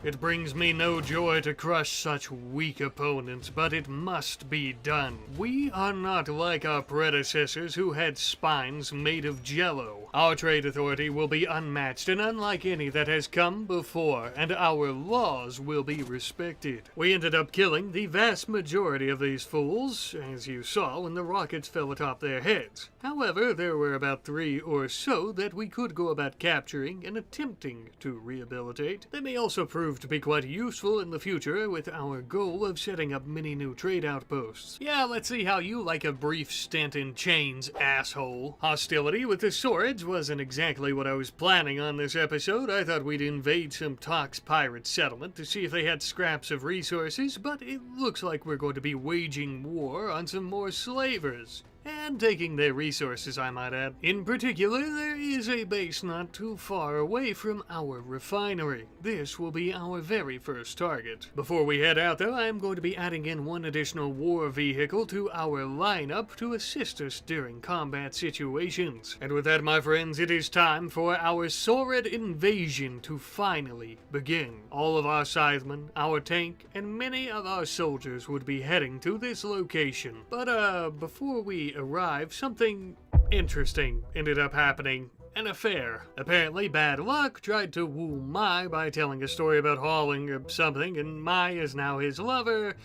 It brings me no joy to crush such weak opponents, but it must be done. We are not like our predecessors who had spines made of jello. Our trade authority will be unmatched and unlike any that has come before, and our laws will be respected. We ended up killing the vast majority of these fools, as you saw when the rockets fell atop their heads. However, there were about 3 or so that we could go about capturing and attempting to rehabilitate. They may also prove to be quite useful in the future with our goal of setting up many new trade outposts. Yeah, let's see how you like a brief stint in chains, asshole. Hostility with the swords wasn't exactly what I was planning on this episode. I thought we'd invade some Tox pirate settlement to see if they had scraps of resources, but it looks like we're going to be waging war on some more slavers. And taking their resources, I might add. In particular, there is a base not too far away from our refinery. This will be our very first target. Before we head out, though, I am going to be adding in 1 additional war vehicle to our lineup to assist us during combat situations. And with that, my friends, it is time for our Saurid invasion to finally begin. All of our scythemen, our tank, and many of our soldiers would be heading to this location. But before we arrive, something interesting ended up happening. An affair. Apparently, Bad Luck tried to woo Mai by telling a story about hauling something, and Mai is now his lover.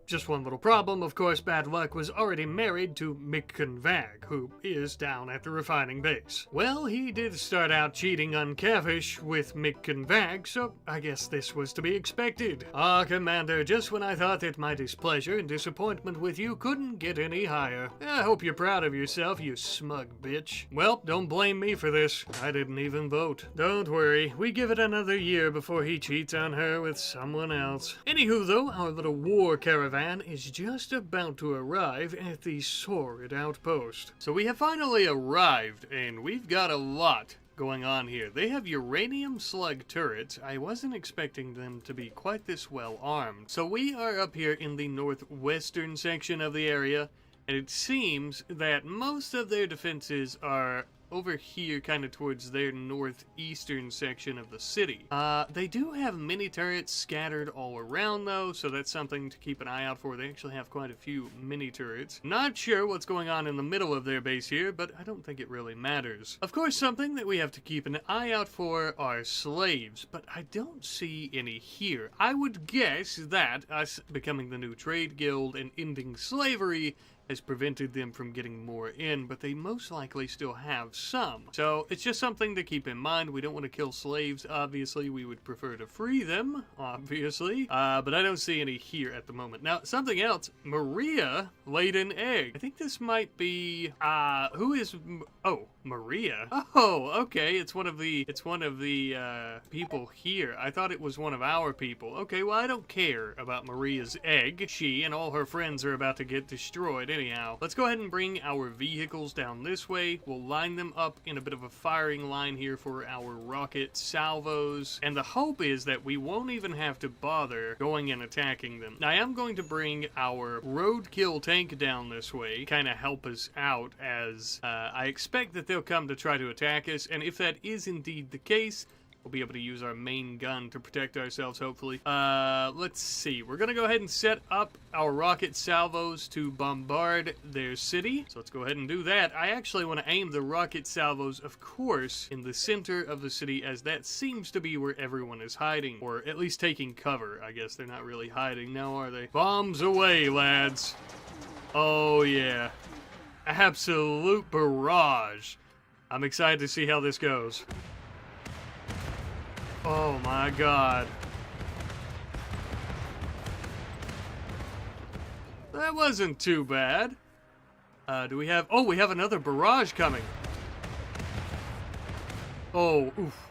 Just one little problem, of course, Bad Luck was already married to Mechanoid, who is down at the refining base. Well, he did start out cheating on Kefish with Mechanoid, so I guess this was to be expected. Commander, just when I thought that my displeasure and disappointment with you couldn't get any higher. I hope you're proud of yourself, you smug bitch. Well, don't blame me for this. I didn't even vote. Don't worry, we give it another year before he cheats on her with someone else. Anywho, though, our little war caravan is just about to arrive at the Saurid outpost. So we have finally arrived, and we've got a lot going on here. They have uranium slug turrets. I wasn't expecting them to be quite this well armed. So we are up here in the northwestern section of the area, and it seems that most of their defenses are over here, kind of towards their northeastern section of the city. They do have mini turrets scattered all around, though, so that's something to keep an eye out for. They actually have quite a few mini turrets. Not sure what's going on in the middle of their base here, but I don't think it really matters. Of course, something that we have to keep an eye out for are slaves, but I don't see any here. I would guess that us becoming the new trade guild and ending slavery has prevented them from getting more in, but they most likely still have some. So it's just something to keep in mind. We don't want to kill slaves, obviously. We would prefer to free them, obviously. But I don't see any here at the moment. Now, something else. Maria laid an egg. I think this might be, who is, oh, Maria? Oh, okay. It's one of the people here. I thought it was one of our people. Okay, well, I don't care about Maria's egg. She and all her friends are about to get destroyed anyhow, let's go ahead and bring our vehicles down this way. We'll line them up in a bit of a firing line here for our rocket salvos. And the hope is that we won't even have to bother going and attacking them. Now, I am going to bring our roadkill tank down this way, kind of help us out, as I expect that they'll come to try to attack us. And if that is indeed the case, we'll be able to use our main gun to protect ourselves, hopefully. Let's see. We're going to go ahead and set up our rocket salvos to bombard their city. So let's go ahead and do that. I actually want to aim the rocket salvos, of course, in the center of the city, as that seems to be where everyone is hiding. Or at least taking cover. I guess they're not really hiding now, are they? Bombs away, lads. Oh, yeah. Absolute barrage. I'm excited to see how this goes. Oh my god. That wasn't too bad. Do we have... Oh, we have another barrage coming. Oh, oof.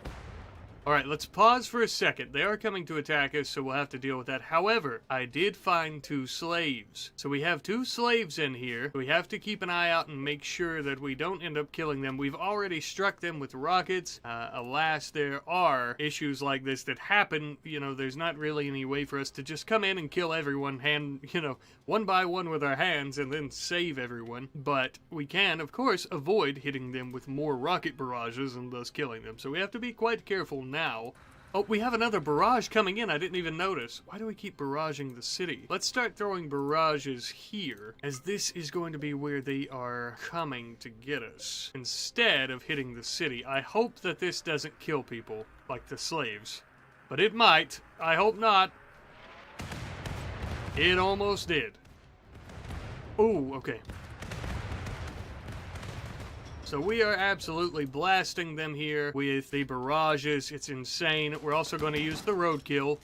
Alright, let's pause for a second. They are coming to attack us, so we'll have to deal with that. However, I did find 2 slaves. So we have 2 slaves in here. We have to keep an eye out and make sure that we don't end up killing them. We've already struck them with rockets. Alas, there are issues like this that happen. You know, there's not really any way for us to just come in and kill everyone, one by one with our hands and then save everyone. But we can, of course, avoid hitting them with more rocket barrages and thus killing them. So we have to be quite careful now. Oh, we have another barrage coming in. I didn't even notice. Why do we keep barraging the city? Let's start throwing barrages here, as this is going to be where they are coming to get us, instead of hitting the city. I hope that this doesn't kill people, like the slaves. But it might. I hope not. It almost did. Oh, okay. So we are absolutely blasting them here with the barrages. It's insane. We're also going to use the roadkill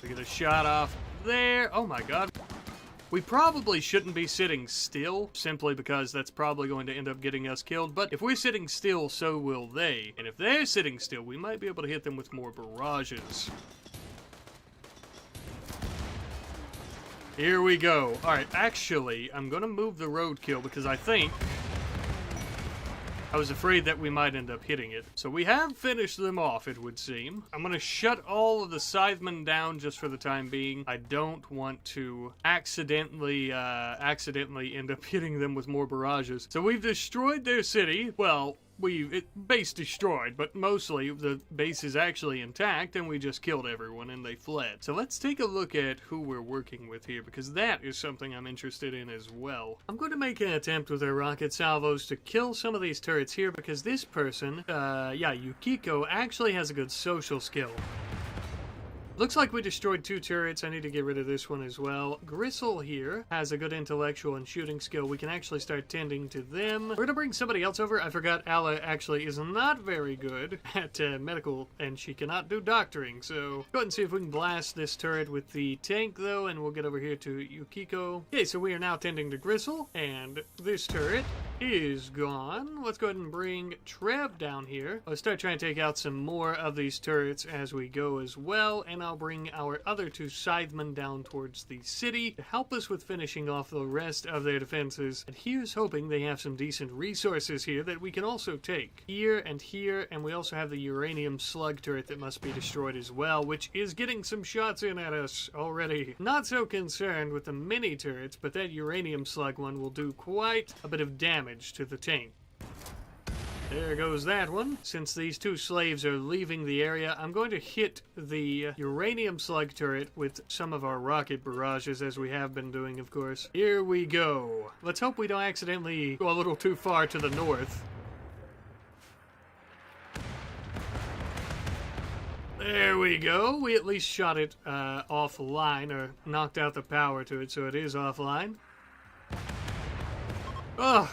to get a shot off there. Oh my god. We probably shouldn't be sitting still, simply because that's probably going to end up getting us killed. But if we're sitting still, so will they. And if they're sitting still, we might be able to hit them with more barrages. Here we go. Alright, actually, I'm going to move the roadkill because I was afraid that we might end up hitting it. So we have finished them off, it would seem. I'm going to shut all of the scythemen down just for the time being. I don't want to accidentally end up hitting them with more barrages. So we've destroyed their city. Well, base destroyed, but mostly the base is actually intact, and we just killed everyone and they fled. So let's take a look at who we're working with here, because that is something I'm interested in as well. I'm going to make an attempt with our rocket salvos to kill some of these turrets here, because this person, Yukiko, actually has a good social skill. Looks like we destroyed 2 turrets. I need to get rid of this one as well. Gristle here has a good intellectual and shooting skill. We can actually start tending to them. We're gonna bring somebody else over. I forgot Ala actually is not very good at medical, and she cannot do doctoring. So go ahead and see if we can blast this turret with the tank, though, and we'll get over here to Yukiko. Okay, so we are now tending to Gristle, and this turret is gone. Let's go ahead and bring Trev down here. Let's start trying to take out some more of these turrets as we go as well, and I'll bring our other 2 scythemen down towards the city to help us with finishing off the rest of their defenses. And here's hoping they have some decent resources here that we can also take. Here, and we also have the uranium slug turret that must be destroyed as well, which is getting some shots in at us already. Not so concerned with the mini turrets, but that uranium slug one will do quite a bit of damage to the tank. There goes that one. Since these 2 slaves are leaving the area, I'm going to hit the uranium slug turret with some of our rocket barrages, as we have been doing, of course. Here we go. Let's hope we don't accidentally go a little too far to the north. There we go. We at least shot it offline, or knocked out the power to it, so it is offline. Ugh.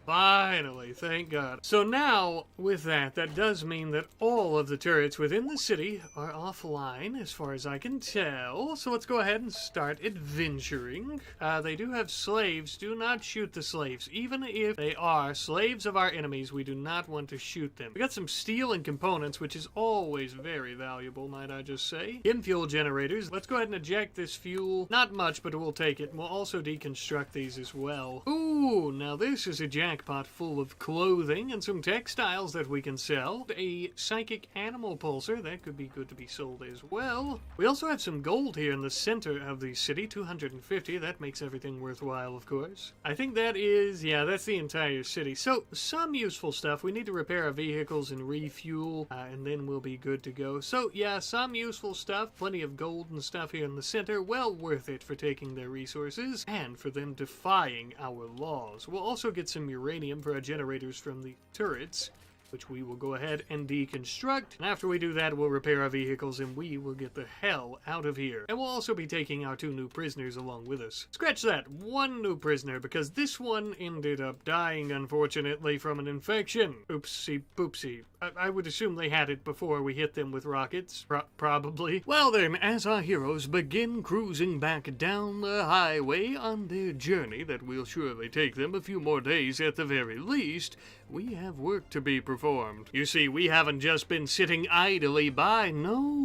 Finally, thank God. So now, with that does mean that all of the turrets within the city are offline, as far as I can tell. So let's go ahead and start adventuring. They do have slaves. Do not shoot the slaves. Even if they are slaves of our enemies, we do not want to shoot them. We got some steel and components, which is always very valuable, might I just say. In fuel generators. Let's go ahead and eject this fuel. Not much, but we'll take it. We'll also deconstruct these as well. Ooh, now this is a jackpot full of clothing and some textiles that we can sell. A psychic animal pulsar, that could be good to be sold as well. We also have some gold here in the center of the city, 250. That makes everything worthwhile, of course. I think that is, yeah, that's the entire city. So, some useful stuff. We need to repair our vehicles and refuel, and then we'll be good to go. So, yeah, some useful stuff. Plenty of gold and stuff here in the center. Well worth it for taking their resources and for them defying our laws. We'll also get some uranium for our generators from the turrets, which we will go ahead and deconstruct. And after we do that, we'll repair our vehicles and we will get the hell out of here. And we'll also be taking our 2 new prisoners along with us. Scratch that, 1 new prisoner, because this one ended up dying, unfortunately, from an infection. Oopsie poopsie. I would assume they had it before we hit them with rockets. Probably. Well then, as our heroes begin cruising back down the highway on their journey that will surely take them a few more days at the very least, we have work to be performed. You see, we haven't just been sitting idly by. No.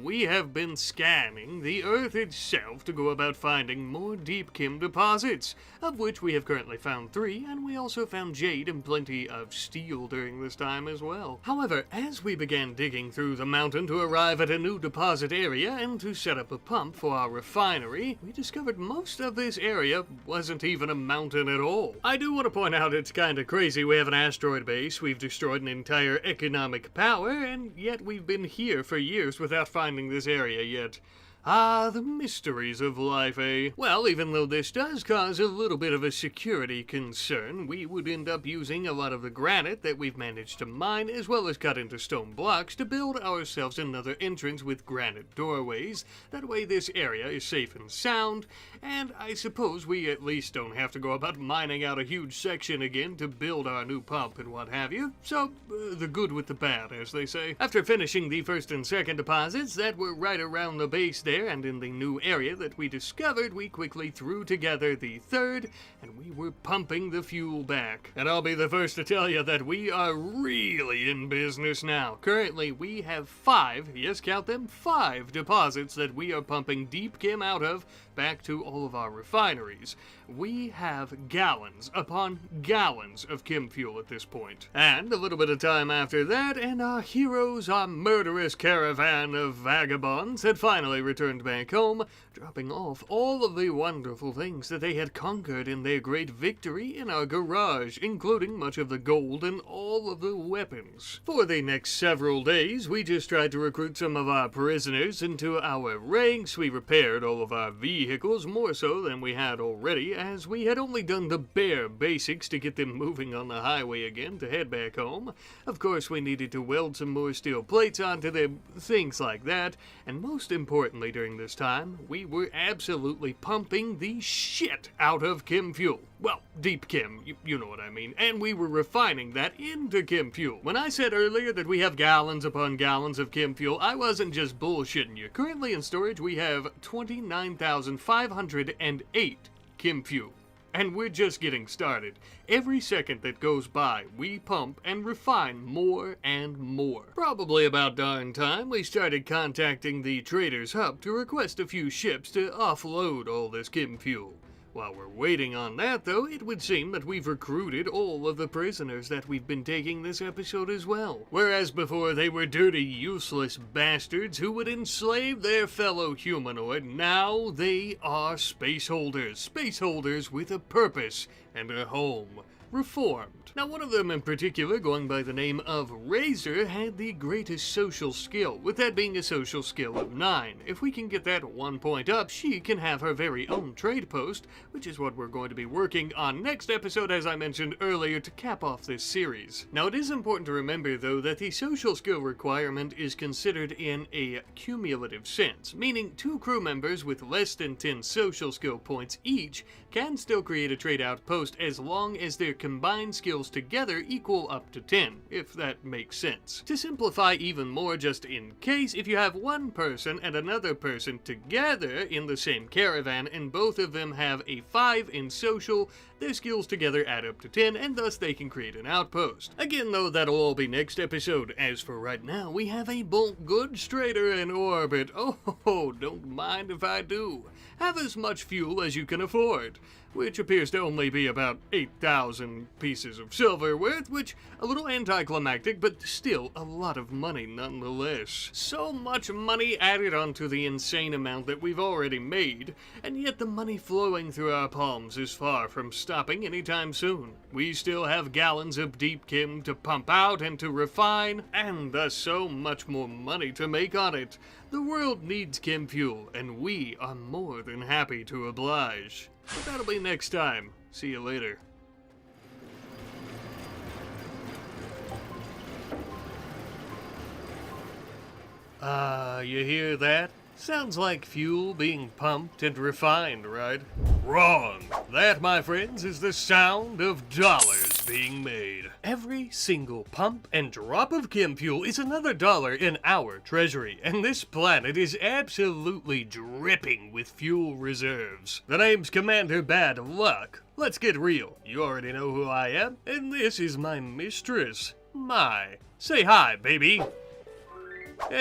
We have been scanning the Earth itself to go about finding more deep Kim deposits, of which we have currently found 3, and we also found jade and plenty of steel during this time as well. However, as we began digging through the mountain to arrive at a new deposit area and to set up a pump for our refinery, we discovered most of this area wasn't even a mountain at all. I do want to point out it's kind of crazy. We have an asteroid base, we've destroyed an entire economic power, and yet we've been here for years without finding this area yet. Ah, the mysteries of life, eh? Well, even though this does cause a little bit of a security concern, we would end up using a lot of the granite that we've managed to mine, as well as cut into stone blocks, to build ourselves another entrance with granite doorways. That way this area is safe and sound, and I suppose we at least don't have to go about mining out a huge section again to build our new pump and what have you. So, the good with the bad, as they say. After finishing the first and second deposits that were right around the base there, and in the new area that we discovered, we quickly threw together the third, and we were pumping the fuel back. And I'll be the first to tell you that we are really in business now. Currently, we have 5, yes, count them, 5 deposits that we are pumping deep Kim out of back to all of our refineries. We have gallons upon gallons of Kim fuel at this point. And a little bit of time after that, and our heroes, our murderous caravan of vagabonds, had finally returned back home, dropping off all of the wonderful things that they had conquered in their great victory in our garage, including much of the gold and all of the weapons. For the next several days, we just tried to recruit some of our prisoners into our ranks. We repaired all of our vehicles, more so than we had already, as we had only done the bare basics to get them moving on the highway again to head back home. Of course, we needed to weld some more steel plates onto them, things like that, and most importantly during this time, we were absolutely pumping the shit out of Kim fuel. Well, deep Kim, you know what I mean, and we were refining that into Kim fuel. When I said earlier that we have gallons upon gallons of Kim fuel, I wasn't just bullshitting you. Currently in storage, we have 29,508 Kim fuel. And we're just getting started. Every second that goes by, we pump and refine more and more. Probably about darn time, we started contacting the Traders Hub to request a few ships to offload all this Kim fuel. While we're waiting on that, though, it would seem that we've recruited all of the prisoners that we've been taking this episode as well. Whereas before they were dirty, useless bastards who would enslave their fellow humanoid, now they are space holders. Space holders with a purpose and a home. Reformed. Now, one of them in particular, going by the name of Razor, had the greatest social skill, with that being a social skill of 9. If we can get that 1 point up, she can have her very own trade post, which is what we're going to be working on next episode, as I mentioned earlier, to cap off this series. Now, it is important to remember, though, that the social skill requirement is considered in a cumulative sense, meaning 2 crew members with less than 10 social skill points each can still create a trade outpost as long as their combined skills together equal up to 10, if that makes sense. To simplify even more, just in case, if you have one person and another person together in the same caravan and both of them have a 5 in social, their skills together add up to 10 and thus they can create an outpost. Again though, that'll all be next episode. As for right now, we have a bulk goods trader in orbit. Oh, don't mind if I do. Have as much fuel as you can afford, which appears to only be about 8,000 pieces of silver worth, which a little anticlimactic, but still a lot of money nonetheless. So much money added onto the insane amount that we've already made, and yet the money flowing through our palms is far from stopping anytime soon. We still have gallons of deep chem to pump out and to refine, and thus so much more money to make on it. The world needs chem fuel, and we are more than happy to oblige. But that'll be next time. See you later. You hear that? Sounds like fuel being pumped and refined, right? Wrong! That, my friends, is the sound of dollars being made. Every single pump and drop of chem fuel is another dollar in our treasury, and this planet is absolutely dripping with fuel reserves. The name's Commander Bad Luck. Let's get real. You already know who I am, and this is my mistress, Mai. Say hi, baby.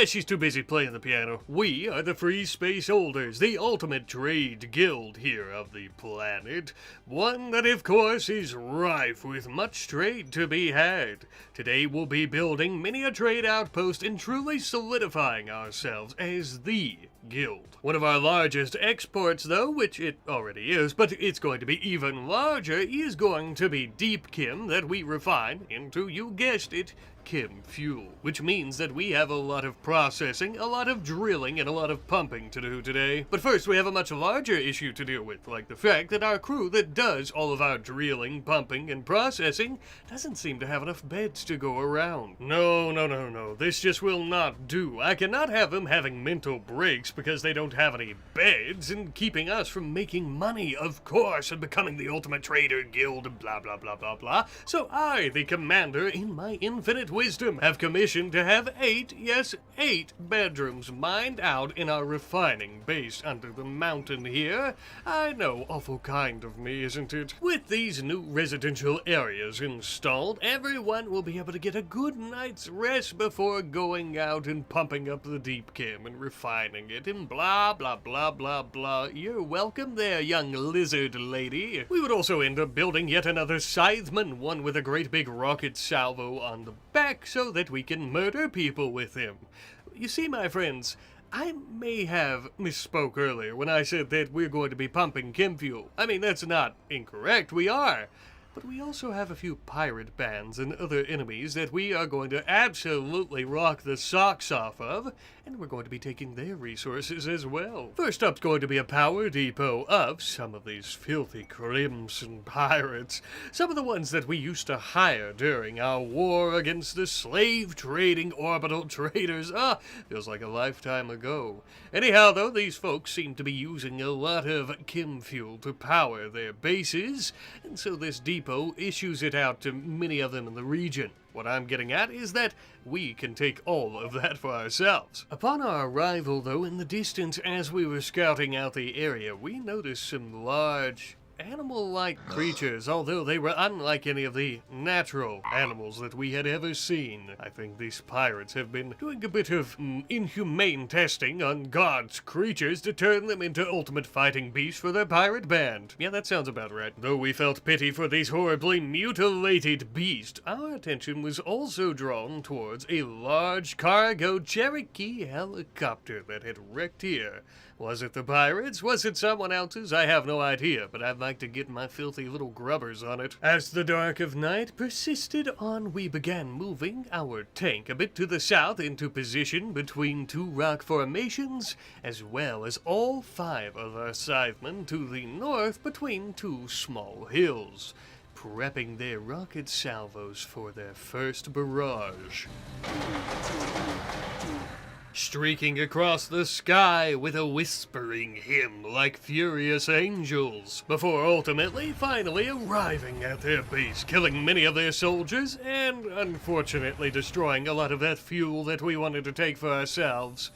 She's too busy playing the piano. We are the Free Space Holders, the ultimate trade guild here of the planet. One that, of course, is rife with much trade to be had. Today we'll be building many a trade outpost and truly solidifying ourselves as the guild. One of our largest exports, though, which it already is, but it's going to be even larger, is going to be deep chem that we refine into, you guessed it, chem fuel, which means that we have a lot of processing, a lot of drilling, and a lot of pumping to do today. But first, we have a much larger issue to deal with, like the fact that our crew that does all of our drilling, pumping, and processing doesn't seem to have enough beds to go around. No, this just will not do. I cannot have them having mental breaks because they don't have any beds and keeping us from making money, of course, and becoming the ultimate trader guild, blah blah blah blah blah. So I, the commander, in my infinite wisdom, have commissioned to have 8 bedrooms mined out in our refining base under the mountain here. I know, awful kind of me, isn't it? With these new residential areas installed, everyone will be able to get a good night's rest before going out and pumping up the deep chem and refining it and blah blah blah blah blah. You're welcome there, young lizard lady. We would also end up building yet another scytheman, one with a great big rocket salvo on the back, so that we can murder people with him. You see, my friends, I may have misspoke earlier when I said that we're going to be pumping chem fuel. I mean, that's not incorrect, we are. But we also have a few pirate bands and other enemies that we are going to absolutely rock the socks off of, and we're going to be taking their resources as well. First up's going to be a power depot of some of these filthy crimson pirates, some of the ones that we used to hire during our war against the slave-trading orbital traders. Feels like a lifetime ago. Anyhow, though, these folks seem to be using a lot of chem fuel to power their bases, and so this depot issues it out to many of them in the region. What I'm getting at is that we can take all of that for ourselves. Upon our arrival, though, in the distance as we were scouting out the area, we noticed some large animal-like creatures, although they were unlike any of the natural animals that we had ever seen. I think these pirates have been doing a bit of inhumane testing on God's creatures to turn them into ultimate fighting beasts for their pirate band. Yeah, that sounds about right. Though we felt pity for these horribly mutilated beasts, our attention was also drawn towards a large cargo Cherokee helicopter that had wrecked here. Was it the pirates? Was it someone else's? I have no idea, but I'd like to get my filthy little grubbers on it. As the dark of night persisted on, we began moving our tank a bit to the south into position between 2 rock formations, as well as all 5 of our scythemen to the north between 2 small hills, prepping their rocket salvos for their first barrage. streaking across the sky with a whispering hymn like furious angels, before ultimately finally arriving at their base, killing many of their soldiers, and unfortunately destroying a lot of that fuel that we wanted to take for ourselves.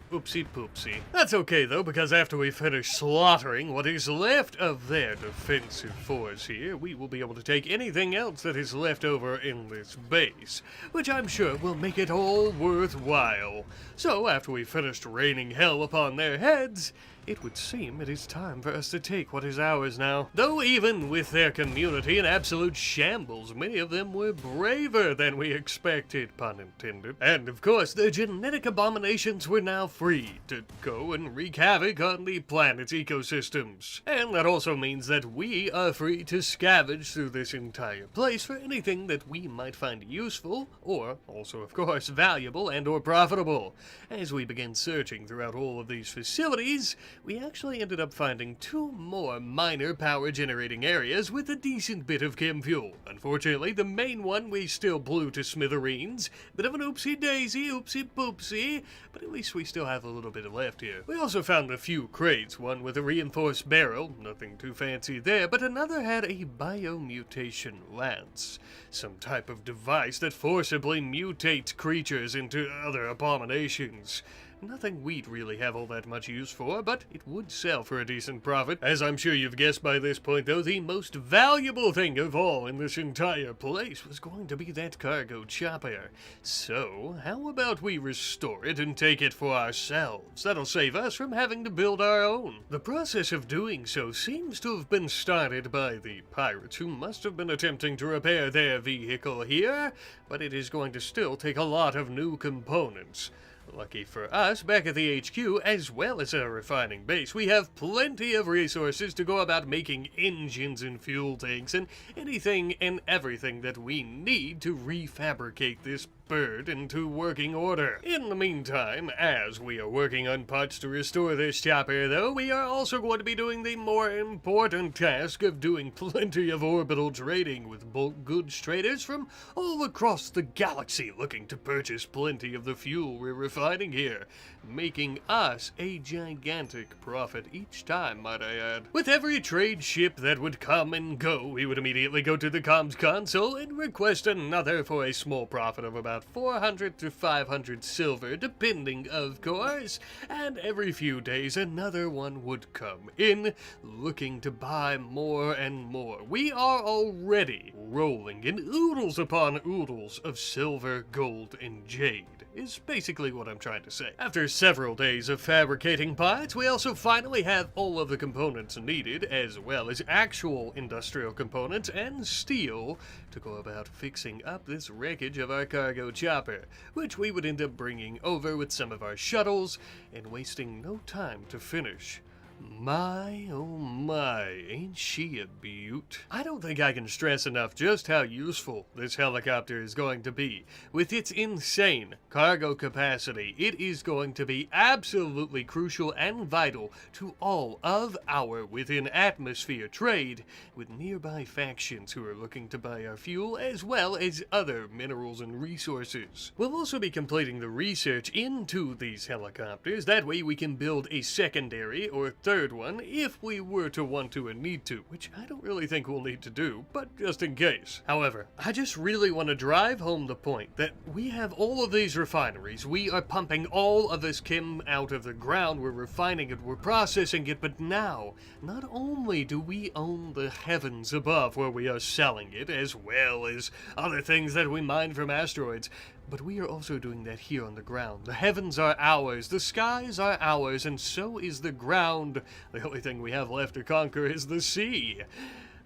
Oopsie poopsie. That's okay though, because after we finish slaughtering what is left of their defensive force here, we will be able to take anything else that is left over in this base, which I'm sure will make it all worthwhile. So after we finished raining hell upon their heads, it would seem it is time for us to take what is ours now. Though even with their community in absolute shambles, many of them were braver than we expected, pun intended. And of course, the genetic abominations were now free to go and wreak havoc on the planet's ecosystems. And that also means that we are free to scavenge through this entire place for anything that we might find useful, or also of course valuable and or profitable. As we began searching throughout all of these facilities, we actually ended up finding 2 more minor power generating areas with a decent bit of chem fuel. Unfortunately, the main one we still blew to smithereens. Bit of an oopsie daisy, oopsie poopsie, but at least we still have a little bit left here. We also found a few crates, one with a reinforced barrel, nothing too fancy there, but another had a biomutation lance, some type of device that forcibly mutates creatures into other abominations. Nothing we'd really have all that much use for, but it would sell for a decent profit. As I'm sure you've guessed by this point, though, the most valuable thing of all in this entire place was going to be that cargo chopper. So, how about we restore it and take it for ourselves? That'll save us from having to build our own. The process of doing so seems to have been started by the pirates, who must have been attempting to repair their vehicle here, but it is going to still take a lot of new components. Lucky for us, back at the HQ, as well as our refining base, we have plenty of resources to go about making engines and fuel tanks and anything and everything that we need to refabricate this bird into working order. In the meantime, as we are working on parts to restore this chopper, though, we are also going to be doing the more important task of doing plenty of orbital trading with bulk goods traders from all across the galaxy looking to purchase plenty of the fuel we're refining here, making us a gigantic profit each time, might I add. With every trade ship that would come and go, we would immediately go to the comms console and request another for a small profit of about 400 to 500 silver, depending, of course, and every few days another one would come in, looking to buy more and more. We are already rolling in oodles upon oodles of silver, gold, and jade, is basically what I'm trying to say. After several days of fabricating parts, we also finally have all of the components needed, as well as actual industrial components and steel, to go about fixing up this wreckage of our cargo chopper, which we would end up bringing over with some of our shuttles, and wasting no time to finish. My, oh my, ain't she a beaut? I don't think I can stress enough just how useful this helicopter is going to be. With its insane cargo capacity, it is going to be absolutely crucial and vital to all of our within-atmosphere trade with nearby factions who are looking to buy our fuel, as well as other minerals and resources. We'll also be completing the research into these helicopters. That way we can build a secondary or third one if we were to want to and need to, which I don't really think we'll need to do, but just in case. However, I just really want to drive home the point that we have all of these refineries, we are pumping all of this chem out of the ground, we're refining it, we're processing it, but now, not only do we own the heavens above where we are selling it, as well as other things that we mine from asteroids, but we are also doing that here on the ground. The heavens are ours, the skies are ours, and so is the ground. The only thing we have left to conquer is the sea.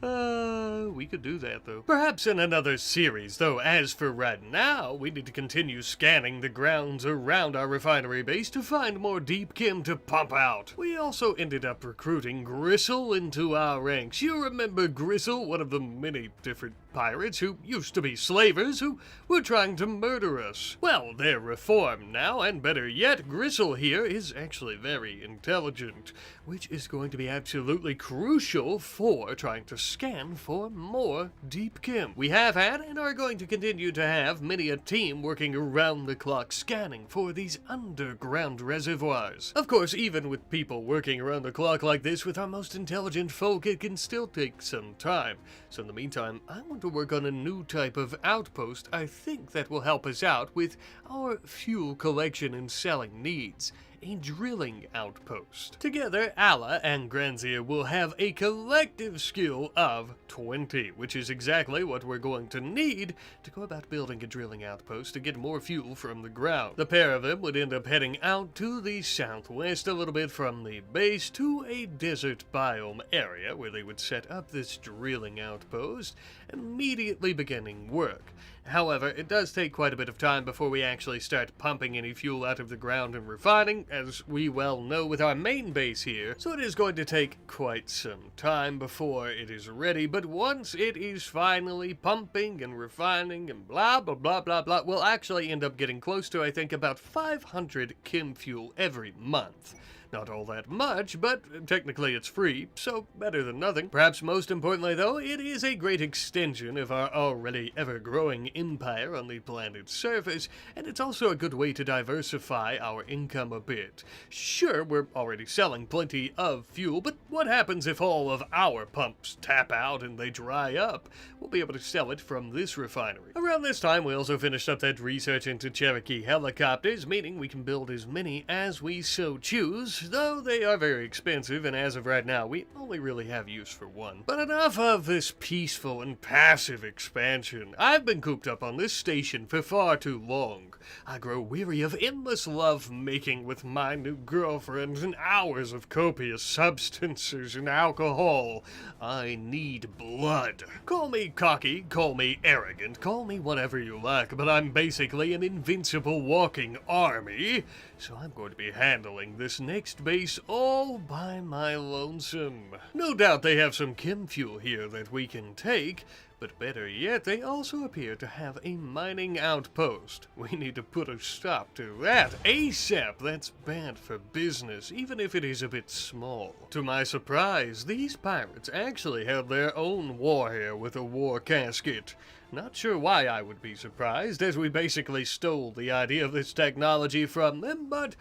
We could do that, though. Perhaps in another series, though. As for right now, we need to continue scanning the grounds around our refinery base to find more deep chem to pump out. We also ended up recruiting Gristle into our ranks. You remember Gristle, one of the many different pirates who used to be slavers who were trying to murder us. Well, they're reformed now, and better yet, Gristle here is actually very intelligent, which is going to be absolutely crucial for trying to scan for more deep chem. We have had and are going to continue to have many a team working around the clock scanning for these underground reservoirs. Of course, even with people working around the clock like this with our most intelligent folk, it can still take some time. So in the meantime, I want to work on a new type of outpost I think that will help us out with our fuel collection and selling needs. A drilling outpost. Together, Alla and Granzia will have a collective skill of 20, which is exactly what we're going to need to go about building a drilling outpost to get more fuel from the ground. The pair of them would end up heading out to the southwest a little bit from the base to a desert biome area where they would set up this drilling outpost, immediately beginning work. However, it does take quite a bit of time before we actually start pumping any fuel out of the ground and refining, as we well know with our main base here, so it is going to take quite some time before it is ready, but once it is finally pumping and refining and blah blah blah blah blah, we'll actually end up getting close to, I think, about 500 chem fuel every month. Not all that much, but technically it's free, so better than nothing. Perhaps most importantly though, it is a great extension of our already ever-growing empire on the planet's surface, and it's also a good way to diversify our income a bit. Sure, we're already selling plenty of fuel, but what happens if all of our pumps tap out and they dry up? We'll be able to sell it from this refinery. Around this time, we also finished up that research into Cherokee helicopters, meaning we can build as many as we so choose, though they are very expensive, and as of right now, we only really have use for one. But enough of this peaceful and passive expansion. I've been cooped up on this station for far too long. I grow weary of endless love-making with my new girlfriend and hours of copious substances and alcohol. I need blood. Call me cocky, call me arrogant, call me whatever you like, but I'm basically an invincible walking army, so I'm going to be handling this next base all by my lonesome. No doubt they have some chem fuel here that we can take, but better yet, they also appear to have a mining outpost. We need to put a stop to that ASAP. That's bad for business, even if it is a bit small. To my surprise, these pirates actually have their own warhead with a war casket. Not sure why I would be surprised, as we basically stole the idea of this technology from them, but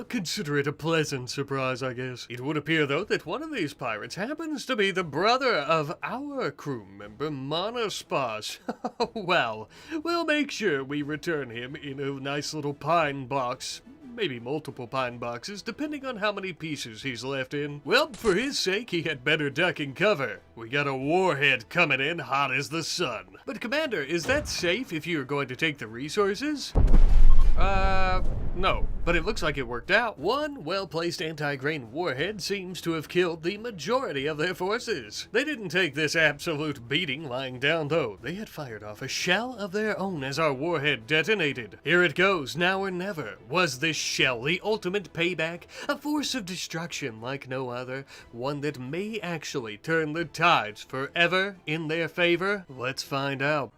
consider it a pleasant surprise, I guess. It would appear, though, that one of these pirates happens to be the brother of our crew member, Monospas. Well, we'll make sure we return him in a nice little pine box. Maybe multiple pine boxes, depending on how many pieces he's left in. Well, for his sake, he had better duck and cover. We got a warhead coming in hot as the sun. But Commander, is that safe if you're going to take the resources? No, but it looks like it worked out. One well-placed anti-grain warhead seems to have killed the majority of their forces. They didn't take this absolute beating lying down, though. They had fired off a shell of their own as our warhead detonated. Here it goes, now or never. Was this shell the ultimate payback? A force of destruction like no other? One that may actually turn the tides forever in their favor? Let's find out.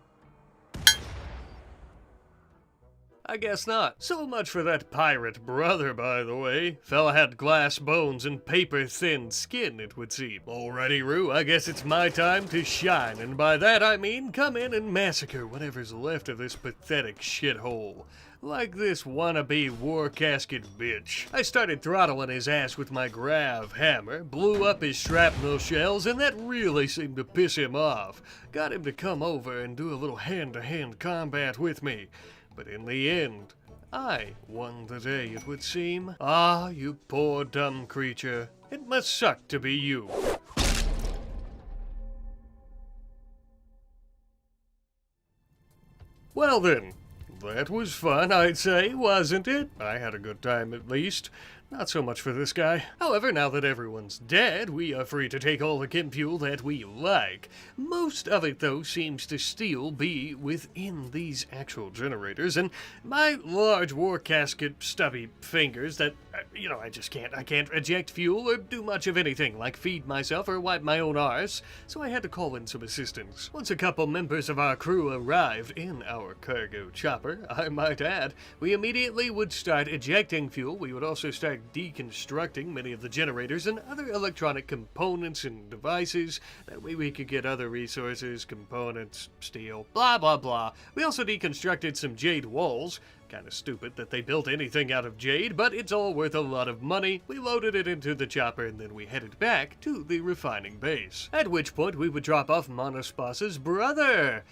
I guess not. So much for that pirate brother, by the way. Fella had glass bones and paper-thin skin, it would seem. Alrighty, Roo, I guess it's my time to shine, and by that I mean come in and massacre whatever's left of this pathetic shithole. Like this wannabe war casket bitch. I started throttling his ass with my grav hammer, blew up his shrapnel shells, and that really seemed to piss him off. Got him to come over and do a little hand-to-hand combat with me. But in the end, I won the day, it would seem. Ah, you poor dumb creature. It must suck to be you. Well then, that was fun, I'd say, wasn't it? I had a good time, at least. not so much for this guy. However, now that everyone's dead, we are free to take all the chem fuel that we like. Most of it, though, seems to still be within these actual generators, and my large war casket stubby fingers that, I can't eject fuel or do much of anything, like feed myself or wipe my own arse, so I had to call in some assistance. Once a couple members of our crew arrived in our cargo chopper, I might add, we immediately would start ejecting fuel. We would also start deconstructing many of the generators and other electronic components and devices. That way we could get other resources, components, steel, blah blah blah. We also deconstructed some jade walls. Kinda stupid that they built anything out of jade, but it's all worth a lot of money. We loaded it into the chopper and then we headed back to the refining base. At which point we would drop off Monospas's brother.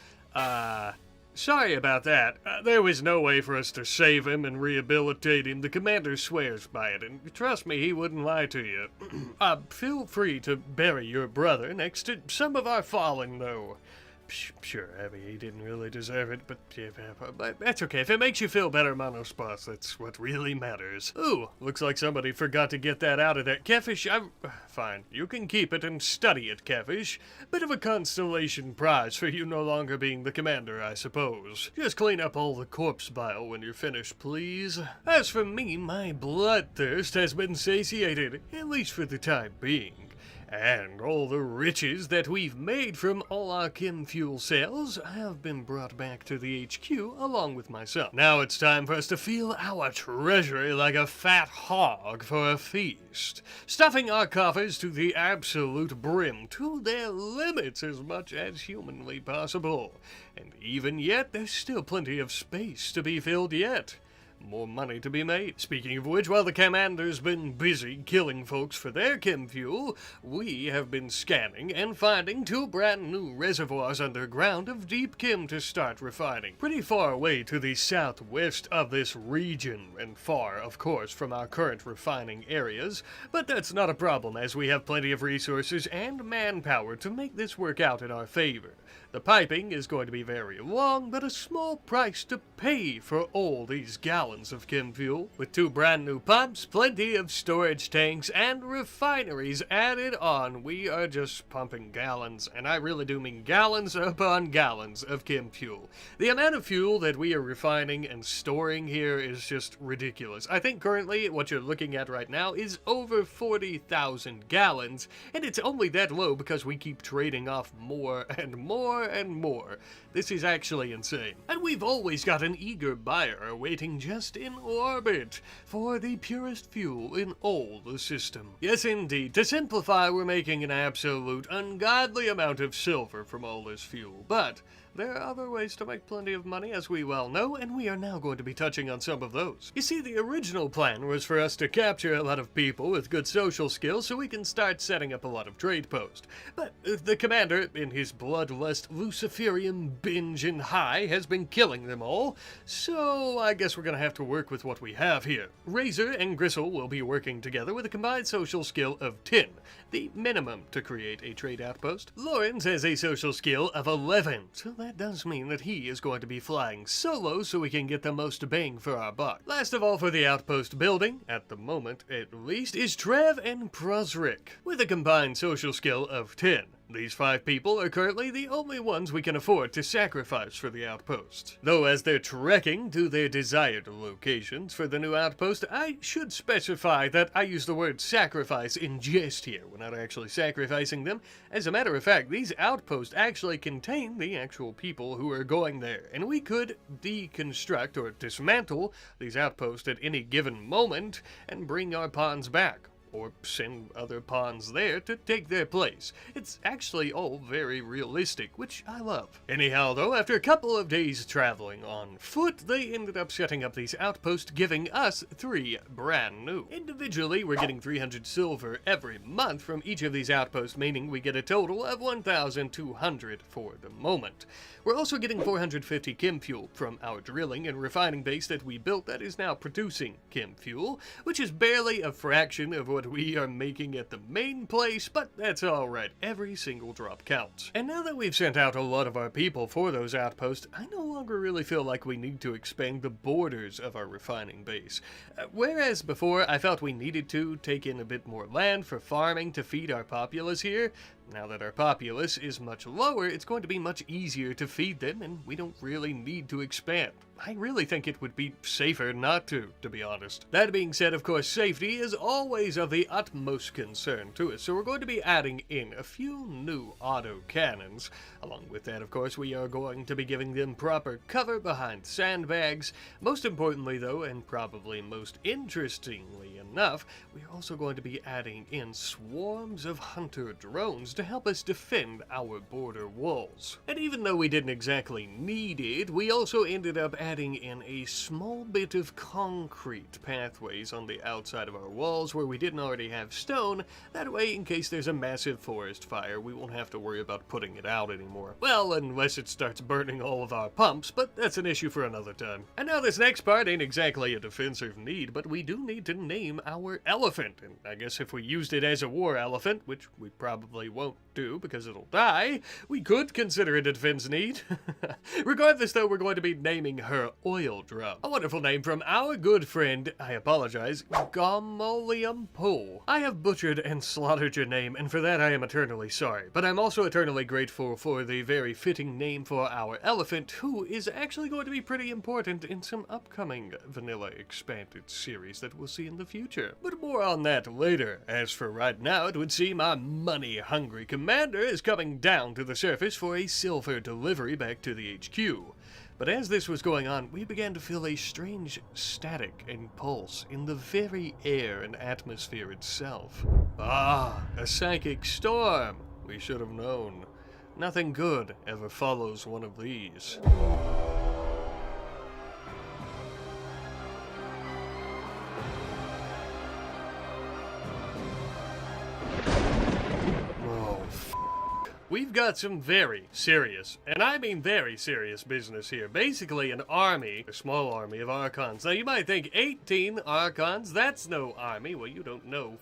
Sorry about that. There was no way for us to save him and rehabilitate him. The commander swears by it, and trust me, he wouldn't lie to you. Feel free to bury your brother next to some of our fallen, though. Sure, I mean, he didn't really deserve it, but that's okay. If it makes you feel better, Monospas, that's what really matters. Ooh, looks like somebody forgot to get that out of there. Kefish, fine. You can keep it and study it, Kefish. Bit of a constellation prize for you no longer being the commander, I suppose. Just clean up all the corpse bile when you're finished, please. As for me, my bloodthirst has been satiated, at least for the time being. And all the riches that we've made from all our chem fuel sales have been brought back to the HQ along with myself. Now it's time for us to fill our treasury like a fat hog for a feast, stuffing our coffers to the absolute brim, to their limits as much as humanly possible. And even yet, there's still plenty of space to be filled yet. More money to be made. Speaking of which, while the commander's been busy killing folks for their chem fuel, we have been scanning and finding 2 brand new reservoirs underground of deep chem to start refining. Pretty far away to the southwest of this region, and far, of course, from our current refining areas, but that's not a problem as we have plenty of resources and manpower to make this work out in our favor. The piping is going to be very long, but a small price to pay for all these gallons of chem fuel. With 2 brand new pumps, plenty of storage tanks, and refineries added on, we are just pumping gallons, and I really do mean gallons upon gallons of chem fuel. The amount of fuel that we are refining and storing here is just ridiculous. I think currently what you're looking at right now is over 40,000 gallons, and it's only that low because we keep trading off more and more and more. This is actually insane. And we've always got an eager buyer waiting just in orbit for the purest fuel in all the system. Yes, indeed. To simplify, we're making an absolute ungodly amount of silver from all this fuel, but there are other ways to make plenty of money, as we well know, and we are now going to be touching on some of those. You see, the original plan was for us to capture a lot of people with good social skills so we can start setting up a lot of trade posts. But the commander, in his bloodlust Luciferian binge and high, has been killing them all, so I guess we're gonna have to work with what we have here. Razor and Gristle will be working together with a combined social skill of 10, the minimum to create a trade outpost. Lawrence has a social skill of 11, so that does mean that he is going to be flying solo so we can get the most bang for our buck. Last of all, for the outpost building, at the moment at least, is Trev and Prosric, with a combined social skill of 10. These 5 people are currently the only ones we can afford to sacrifice for the outpost. Though as they're trekking to their desired locations for the new outpost, I should specify that I use the word sacrifice in jest here. We're not actually sacrificing them. As a matter of fact, these outposts actually contain the actual people who are going there, and we could deconstruct or dismantle these outposts at any given moment and bring our pawns back, or send other pawns there to take their place. It's actually all very realistic, which I love. Anyhow though, after a couple of days traveling on foot, they ended up setting up these outposts, giving us 3 brand new. Individually, we're getting 300 silver every month from each of these outposts, meaning we get a total of 1,200 for the moment. We're also getting 450 chem fuel from our drilling and refining base that we built that is now producing chem fuel, which is barely a fraction of what what we are making at the main place, but that's alright. Every single drop counts. And now that we've sent out a lot of our people for those outposts, I no longer really feel like we need to expand the borders of our refining base. Whereas before, I felt we needed to take in a bit more land for farming to feed our populace here, now that our populace is much lower, it's going to be much easier to feed them, and we don't really need to expand. I really think it would be safer not to be honest. That being said, of course, safety is always of the utmost concern to us, so we're going to be adding in a few new auto cannons. Along with that, of course, we are going to be giving them proper cover behind sandbags. Most importantly, though, and probably most interestingly enough, we're also going to be adding in swarms of hunter drones to help us defend our border walls. And even though we didn't exactly need it, we also ended up adding in a small bit of concrete pathways on the outside of our walls where we didn't already have stone. That way, in case there's a massive forest fire, we won't have to worry about putting it out anymore. Well, unless it starts burning all of our pumps, but that's an issue for another time. And now this next part ain't exactly a defensive need, but we do need to name our elephant. And I guess if we used it as a war elephant, which we probably won't do because it'll die, we could consider it a defense need. Regardless, though, we're going to be naming her Oil Drum. A wonderful name from our good friend, I apologize, Gomolium Poe. I have butchered and slaughtered your name, and for that I am eternally sorry. But I'm also eternally grateful for the very fitting name for our elephant, who is actually going to be pretty important in some upcoming vanilla expanded series that we'll see in the future. But more on that later. As for right now, it would seem our money-hungry commander is coming down to the surface for a silver delivery back to the HQ. But as this was going on, we began to feel a strange static and pulse in the very air and atmosphere itself. Ah, a psychic storm! We should have known. Nothing good ever follows one of these. We've got some very serious, and I mean very serious business here. Basically an army, a small army of Archons. Now you might think 18 Archons, that's no army. Well, you don't know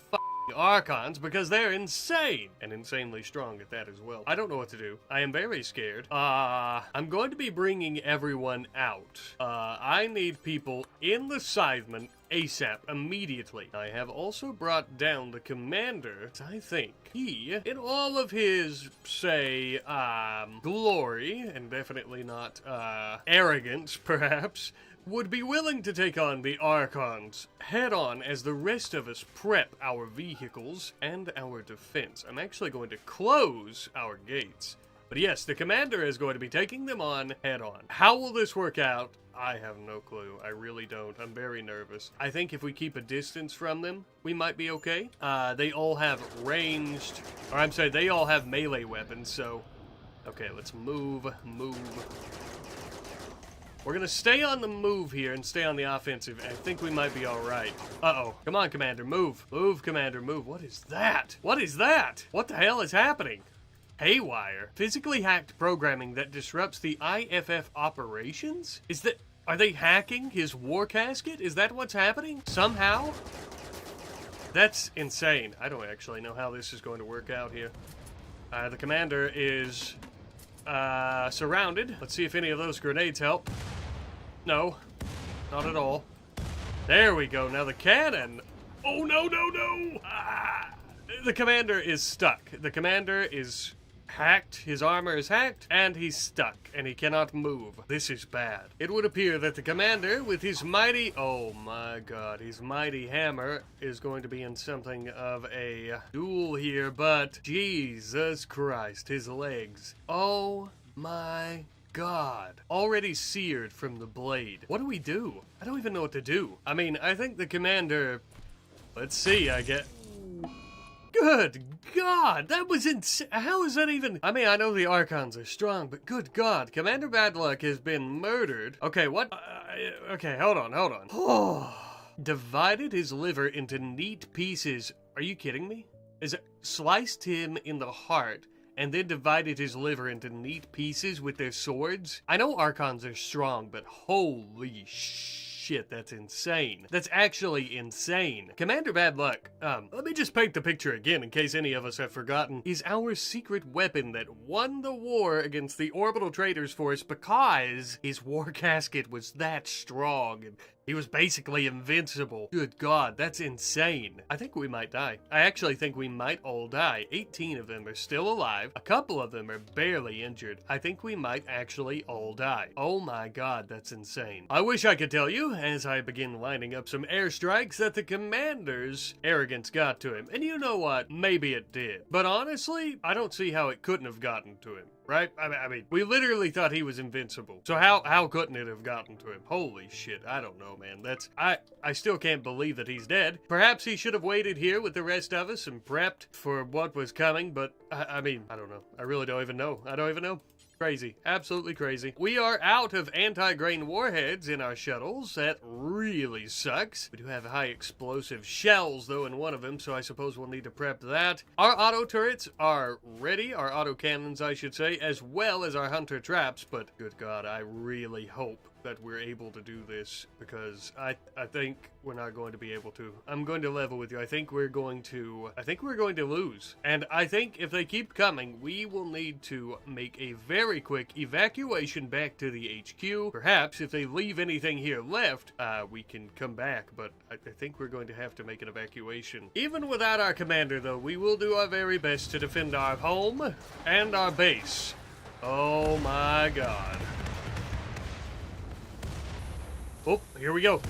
Archons because they're insane and insanely strong at that as well. I don't know what to do. I am very scared. I'm going to be bringing everyone out. I need people in the Scytheman ASAP, immediately. I have also brought down the commander. I think he, in all of his, say, glory, and definitely not, arrogance, perhaps, would be willing to take on the Archons head-on as the rest of us prep our vehicles and our defense. I'm actually going to close our gates. But yes, the commander is going to be taking them on head-on. How will this work out? I have no clue. I really don't. I'm very nervous. I think if we keep a distance from them, we might be okay. They all have ranged, or I'm sorry, they all have melee weapons, so... Okay, let's move. We're gonna stay on the move here and stay on the offensive. I think we might be alright. Uh-oh. Come on, Commander, move. Move, Commander, move. What is that? What is that? What the hell is happening? Haywire. Physically hacked programming that disrupts the IFF operations? Are they hacking his war casket? Is that what's happening? Somehow? That's insane. I don't actually know how this is going to work out here. The commander is surrounded. Let's see if any of those grenades help. No, not at all. There we go. Now the cannon. Oh, no. The commander is stuck. The commander is hacked, his armor is hacked, and he's stuck, and he cannot move. This is bad. It would appear that the commander, with his mighty, oh my god, his mighty hammer, is going to be in something of a duel here, but Jesus Christ, his legs. Oh my god. Already seared from the blade. What do we do? I don't even know what to do. I mean, I think the commander, let's see, I get... Good God, that was insane. How is that even? I mean, I know the Archons are strong, but good God, Commander Badluck has been murdered. Okay, what? Okay, hold on. Oh, divided his liver into neat pieces. Are you kidding me? Sliced him in the heart and then divided his liver into neat pieces with their swords? I know Archons are strong, but holy shit. shit, that's insane. That's actually insane. Commander Bad Luck, let me just paint the picture again in case any of us have forgotten, is our secret weapon that won the war against the Orbital Traders Force because his war casket was that strong and he was basically invincible. Good God, that's insane. I think we might die. I actually think we might all die. 18 of them are still alive. A couple of them are barely injured. I think we might actually all die. Oh my God, that's insane. I wish I could tell you, as I begin lining up some airstrikes, that the commander's arrogance got to him. And you know what? Maybe it did. But honestly, I don't see how it couldn't have gotten to him. Right? I mean, we literally thought he was invincible. So how couldn't it have gotten to him? Holy shit, I don't know, man. I still can't believe that he's dead. Perhaps he should have waited here with the rest of us and prepped for what was coming, but I mean, I don't know. I really don't even know. I don't even know. Crazy. Absolutely crazy. We are out of anti-grain warheads in our shuttles. That really sucks. We do have high explosive shells, though, in one of them, so I suppose we'll need to prep that. Our auto turrets are ready. Our auto cannons, I should say, as well as our hunter traps, but good God, I really hope that we're able to do this, because I think we're not going to be able to. I'm going to level with you. I think we're going to lose. And I think if they keep coming, we will need to make a very quick evacuation back to the HQ. Perhaps if they leave anything here left, we can come back, but I think we're going to have to make an evacuation. Even without our commander, though, we will do our very best to defend our home and our base. Oh my God. Oh, here we go.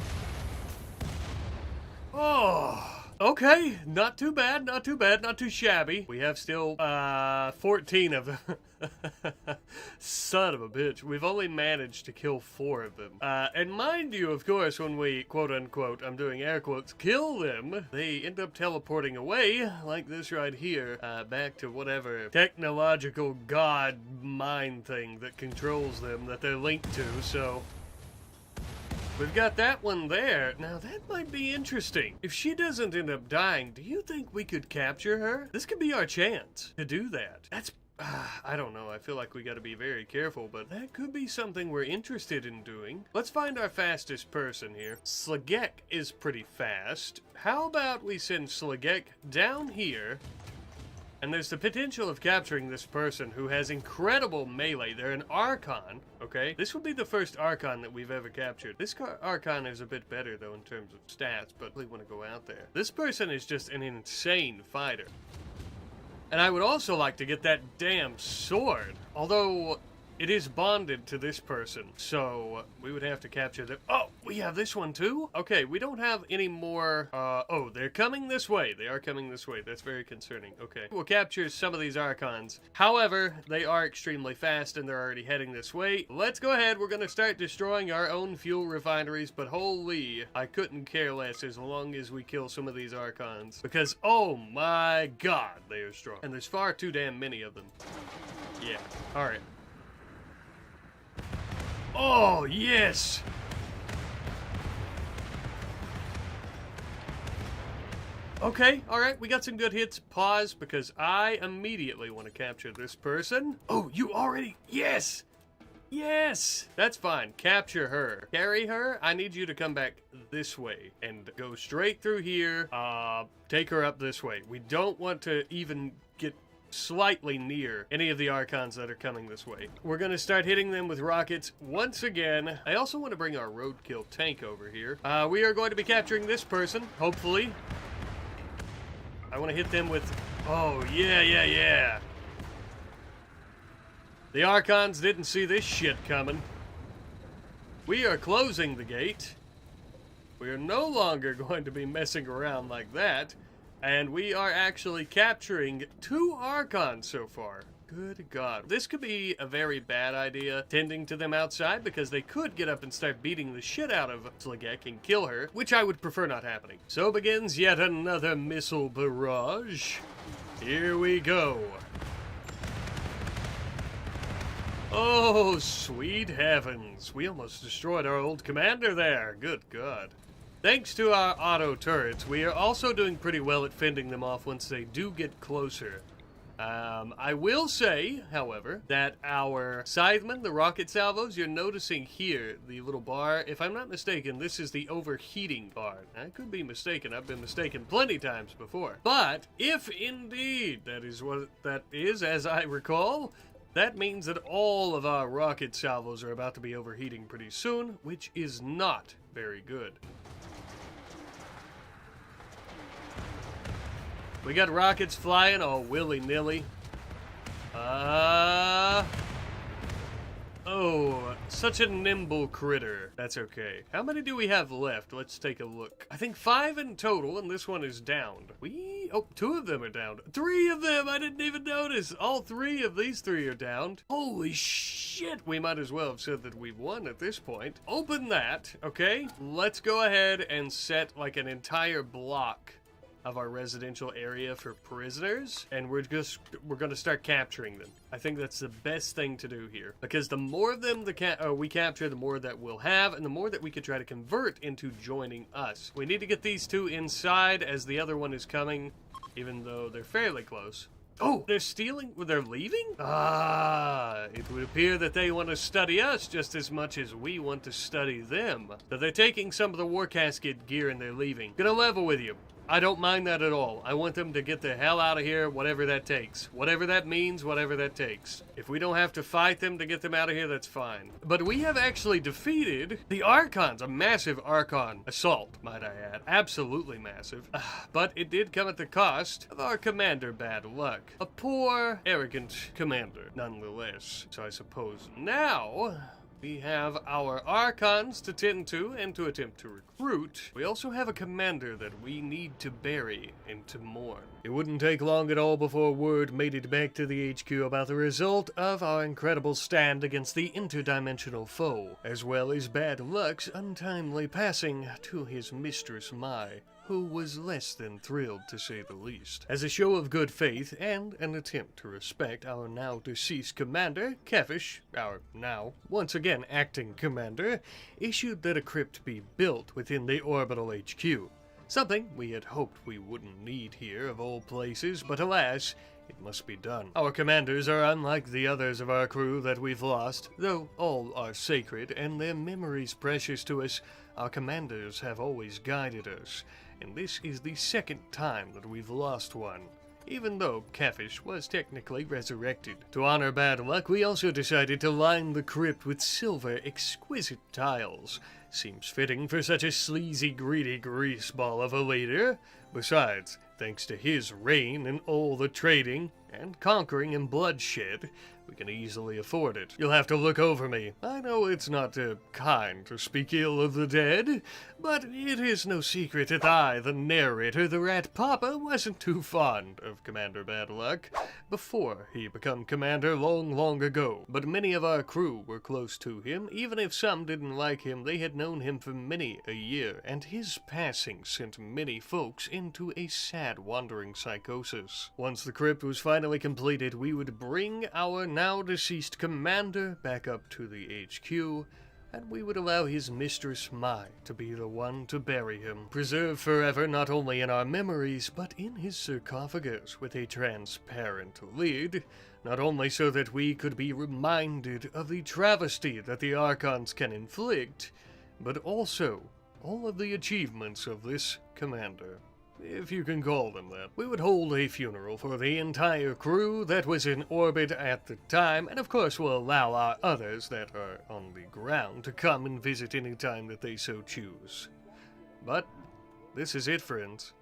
Oh, okay. Not too bad, not too bad, not too shabby. We have still, 14 of them. Son of a bitch. We've only managed to kill 4 of them. And mind you, of course, when we, quote unquote, I'm doing air quotes, kill them, they end up teleporting away, like this right here, back to whatever technological god mind thing that controls them that they're linked to, so... We've got that one there. Now, that might be interesting. If she doesn't end up dying, do you think we could capture her? This could be our chance to do that. That's... I don't know. I feel like we gotta be very careful, but that could be something we're interested in doing. Let's find our fastest person here. Slagek is pretty fast. How about we send Slagek down here? And there's the potential of capturing this person who has incredible melee. They're an Archon, okay? This will be the first Archon that we've ever captured. This Archon is a bit better, though, in terms of stats, but we want to go out there. This person is just an insane fighter. And I would also like to get that damn sword, although it is bonded to this person, so we would have to capture them. Oh, we have this one too? Okay, we don't have any more, oh, they're coming this way. They are coming this way. That's very concerning. Okay, we'll capture some of these Archons. However, they are extremely fast and they're already heading this way. Let's go ahead. We're gonna start destroying our own fuel refineries, but holy, I couldn't care less as long as we kill some of these Archons, because, oh my God, they are strong. And there's far too damn many of them. Yeah, all right. Oh, yes! Okay, alright, we got some good hits. Pause, because I immediately want to capture this person. Oh, you already... Yes! Yes! That's fine. Capture her. Carry her. I need you to come back this way and go straight through here. Take her up this way. We don't want to even get slightly near any of the Archons that are coming this way. We're going to start hitting them with rockets once again. I also want to bring our roadkill tank over here. We are going to be capturing this person, hopefully. I want to hit them with... Oh, yeah. The Archons didn't see this shit coming. We are closing the gate. We are no longer going to be messing around like that. And we are actually capturing 2 Archons so far. Good God. This could be a very bad idea, tending to them outside, because they could get up and start beating the shit out of Slagek and kill her, which I would prefer not happening. So begins yet another missile barrage. Here we go. Oh, sweet heavens. We almost destroyed our old commander there. Good God. Thanks to our auto turrets, we are also doing pretty well at fending them off once they do get closer. I will say, however, that our Scythemen, the rocket salvos, you're noticing here, the little bar, if I'm not mistaken, this is the overheating bar. I could be mistaken. I've been mistaken plenty times before. But if indeed that is what that is, as I recall, that means that all of our rocket salvos are about to be overheating pretty soon, which is not very good. We got rockets flying all willy-nilly. Oh, such a nimble critter. That's okay. How many do we have left? Let's take a look. I think 5 in total, and this one is downed. Oh, 2 of them are downed. 3 of them! I didn't even notice. All 3 of these 3 are downed. Holy shit! We might as well have said that we've won at this point. Open that, okay? Let's go ahead and set like an entire block of our residential area for prisoners, and we're gonna start capturing them. I think that's the best thing to do here, because the more of them we capture, the more that we'll have, and the more that we could try to convert into joining us. We need to get these 2 inside as the other one is coming, even though they're fairly close. Oh, they're stealing? They're leaving? It would appear that they want to study us just as much as we want to study them. So they're taking some of the war casket gear and they're leaving. Gonna level with you. I don't mind that at all. I want them to get the hell out of here, whatever that takes. Whatever that means, whatever that takes. If we don't have to fight them to get them out of here, that's fine. But we have actually defeated the Archons, a massive Archon assault, might I add. Absolutely massive. But it did come at the cost of our commander bad luck. A poor, arrogant commander, nonetheless. So I suppose now we have our Archons to tend to and to attempt to recruit. We also have a commander that we need to bury and to mourn. It wouldn't take long at all before word made it back to the HQ about the result of our incredible stand against the interdimensional foe, as well as bad luck's untimely passing to his mistress Mai, who was less than thrilled, to say the least. As a show of good faith and an attempt to respect our now deceased commander, Kefish, our now once again acting commander, issued that a crypt be built within the orbital HQ. Something we had hoped we wouldn't need here of all places, but alas, it must be done. Our commanders are unlike the others of our crew that we've lost. Though all are sacred and their memories precious to us, our commanders have always guided us, and this is the 2nd time that we've lost one, even though Kefish was technically resurrected. To honor bad luck, we also decided to line the crypt with silver, exquisite tiles. Seems fitting for such a sleazy, greedy greaseball of a leader. Besides, thanks to his reign and all the trading and conquering and bloodshed, we can easily afford it. You'll have to look over me. I know it's not kind to speak ill of the dead, but it is no secret that I, the narrator, the Rat Papa, wasn't too fond of Commander Bad Luck before he became commander long ago. But many of our crew were close to him. Even if some didn't like him, they had known him for many a year, and his passing sent many folks into a sad wandering psychosis. Once the crypt was finally completed, we would bring our now deceased commander back up to the HQ, and we would allow his mistress Mai to be the one to bury him, preserved forever not only in our memories, but in his sarcophagus with a transparent lid, not only so that we could be reminded of the travesty that the Archons can inflict, but also all of the achievements of this commander, if you can call them that. We would hold a funeral for the entire crew that was in orbit at the time, and of course we'll allow our others that are on the ground to come and visit any time that they so choose. But this is it, friends.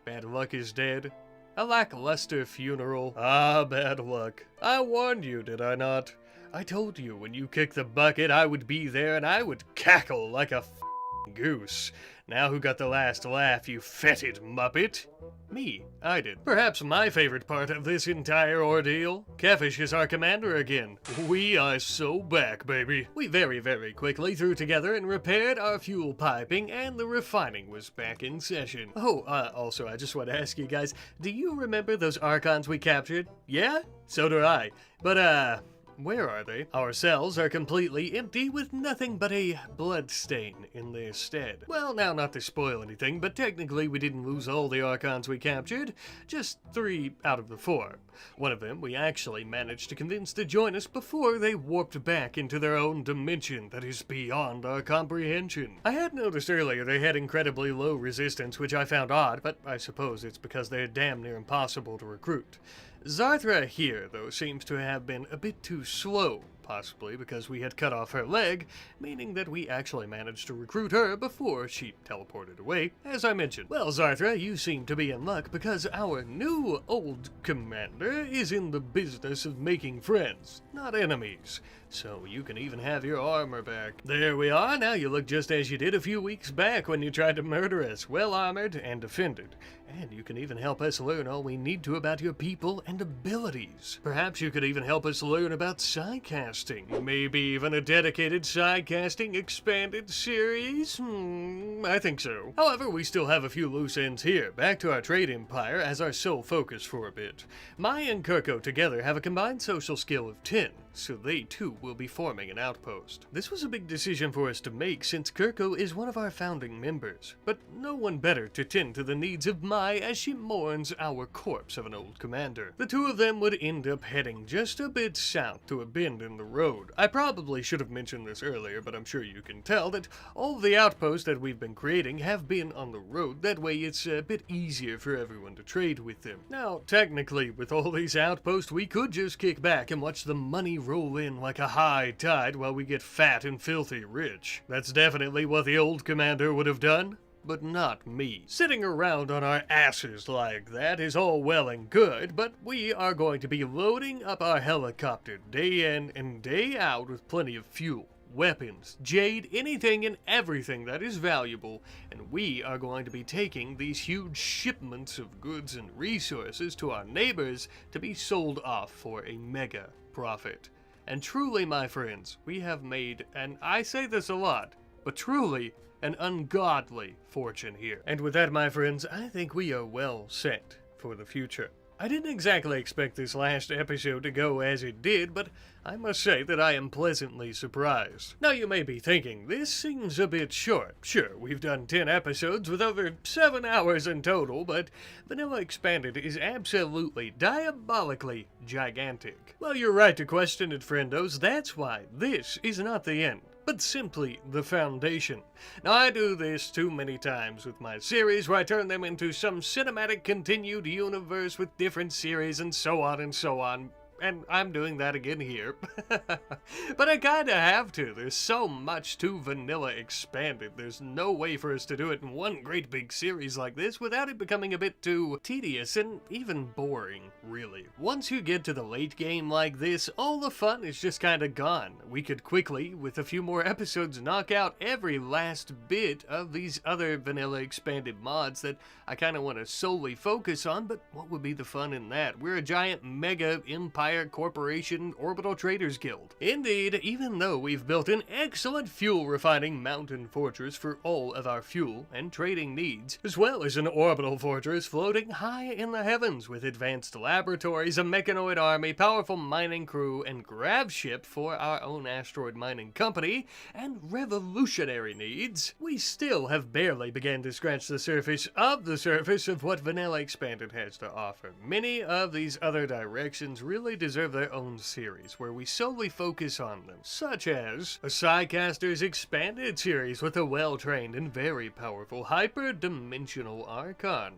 Bad Luck is dead. A lackluster funeral. Bad luck. I warned you, did I not? I told you when you kicked the bucket I would be there and I would cackle like a goose. Now who got the last laugh, you fetid muppet? Me, I did. Perhaps my favorite part of this entire ordeal? Kefish is our commander again. We are so back, baby. We very quickly threw together and repaired our fuel piping, and the refining was back in session. Also, I just want to ask you guys, do you remember those Archons we captured? Yeah? So do I. But, Where are they? Our cells are completely empty with nothing but a blood stain in their stead. Well, now not to spoil anything, but technically we didn't lose all the Archons we captured, just 3 out of the 4. One of them we actually managed to convince to join us before they warped back into their own dimension that is beyond our comprehension. I had noticed earlier they had incredibly low resistance, which I found odd, but I suppose it's because they're damn near impossible to recruit. Zarthra here, though, seems to have been a bit too slow, possibly because we had cut off her leg, meaning that we actually managed to recruit her before she teleported away, as I mentioned. Well, Zarthra, you seem to be in luck because our new old commander is in the business of making friends, not enemies. So you can even have your armor back. There we are, now you look just as you did a few weeks back when you tried to murder us, well armored and defended. And you can even help us learn all we need to about your people and abilities. Perhaps you could even help us learn about sidecasting. Maybe even a dedicated sidecasting expanded series? I think so. However, we still have a few loose ends here. Back to our trade empire as our sole focus for a bit. Mai and Kirko together have a combined social skill of 10. So they too will be forming an outpost. This was a big decision for us to make since Kirko is one of our founding members, but no one better to tend to the needs of Mai as she mourns our corpse of an old commander. The two of them would end up heading just a bit south to a bend in the road. I probably should have mentioned this earlier, but I'm sure you can tell that all the outposts that we've been creating have been on the road. That way it's a bit easier for everyone to trade with them. Now, technically, with all these outposts, we could just kick back and watch the money roll in like a high tide while we get fat and filthy rich. That's definitely what the old commander would have done, but not me. Sitting around on our asses like that is all well and good, but we are going to be loading up our helicopter day in and day out with plenty of fuel, weapons, jade, anything and everything that is valuable, and we are going to be taking these huge shipments of goods and resources to our neighbors to be sold off for a mega profit. And truly, my friends, we have made, and I say this a lot, but truly, an ungodly fortune here. And with that, my friends, I think we are well set for the future. I didn't exactly expect this last episode to go as it did, but I must say that I am pleasantly surprised. Now you may be thinking, this seems a bit short. Sure, we've done 10 episodes with over 7 hours in total, but Vanilla Expanded is absolutely diabolically gigantic. Well, you're right to question it, friendos. That's why this is not the end, but simply the foundation. Now, I do this too many times with my series where I turn them into some cinematic continued universe with different series and so on, and I'm doing that again here. But I kinda have to. There's so much to Vanilla Expanded. There's no way for us to do it in one great big series like this without it becoming a bit too tedious and even boring, really. Once you get to the late game like this, all the fun is just kinda gone. We could quickly, with a few more episodes, knock out every last bit of these other Vanilla Expanded mods that I kinda want to solely focus on, but what would be the fun in that? We're a giant mega empire corporation orbital traders guild. Indeed, even though we've built an excellent fuel refining mountain fortress for all of our fuel and trading needs, as well as an orbital fortress floating high in the heavens with advanced laboratories, a mechanoid army, powerful mining crew, and grav ship for our own asteroid mining company, and revolutionary needs, we still have barely begun to scratch the surface of what Vanilla Expanded has to offer. Many of these other directions really deserve their own series, where we solely focus on them, such as a Psycaster's Expanded series with a well-trained and very powerful hyper-dimensional Archon.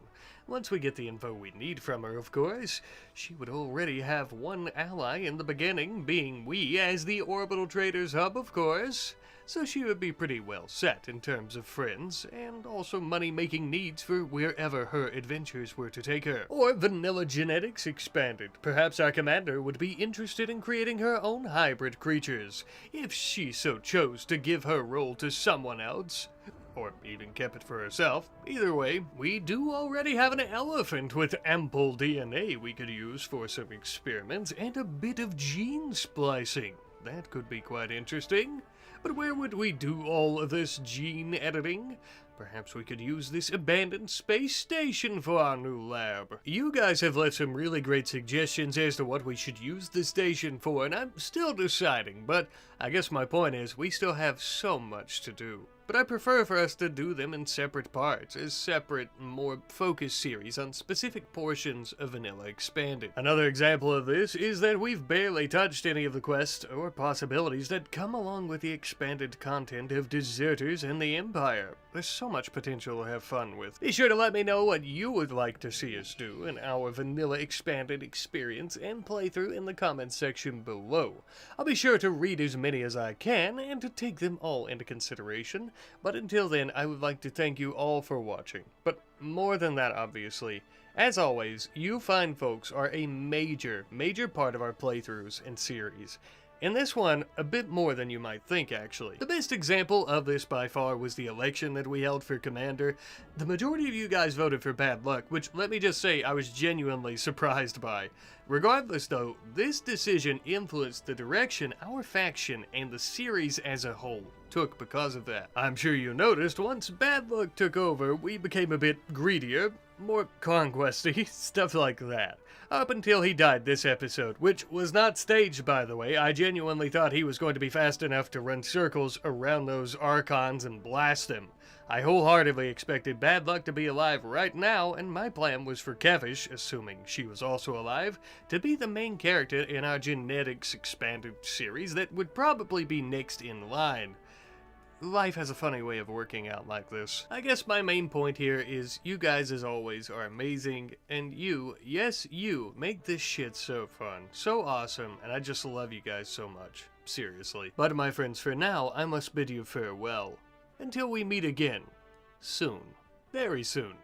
Once we get the info we need from her, of course. She would already have one ally in the beginning, being we as the Orbital Traders Hub, of course. So she would be pretty well set in terms of friends, and also money-making needs for wherever her adventures were to take her. Or Vanilla Genetics Expanded. Perhaps our commander would be interested in creating her own hybrid creatures, if she so chose to give her role to someone else. Or even kept it for herself. Either way, we do already have an elephant with ample DNA we could use for some experiments, and a bit of gene splicing. That could be quite interesting. But where would we do all of this gene editing? Perhaps we could use this abandoned space station for our new lab. You guys have left some really great suggestions as to what we should use the station for, and I'm still deciding, but I guess my point is we still have so much to do. But I prefer for us to do them in separate parts, as separate, more focused series on specific portions of Vanilla Expanded. Another example of this is that we've barely touched any of the quests or possibilities that come along with the expanded content of Deserters and the Empire. There's so much potential to have fun with. Be sure to let me know what you would like to see us do in our Vanilla Expanded experience and playthrough in the comments section below. I'll be sure to read as many as I can and to take them all into consideration. But until then, I would like to thank you all for watching. But more than that, obviously, as always, you fine folks are a major part of our playthroughs and series. In this one, a bit more than you might think, actually. The best example of this by far was the election that we held for Commander. The majority of you guys voted for Bad Luck, which, let me just say, I was genuinely surprised by. Regardless, though, this decision influenced the direction our faction and the series as a whole took because of that. I'm sure you noticed, once Bad Luck took over, we became a bit greedier, more conquesty, stuff like that. Up until he died this episode, which was not staged, by the way. I genuinely thought he was going to be fast enough to run circles around those Archons and blast them. I wholeheartedly expected Bad Luck to be alive right now, and my plan was for Kevish, assuming she was also alive, to be the main character in our Genetics Expanded series that would probably be next in line. Life has a funny way of working out like this. I guess my main point here is you guys, as always, are amazing, and you, yes you, make this shit so fun, so awesome, and I just love you guys so much. Seriously. But my friends, for now, I must bid you farewell. Until we meet again. Soon. Very soon.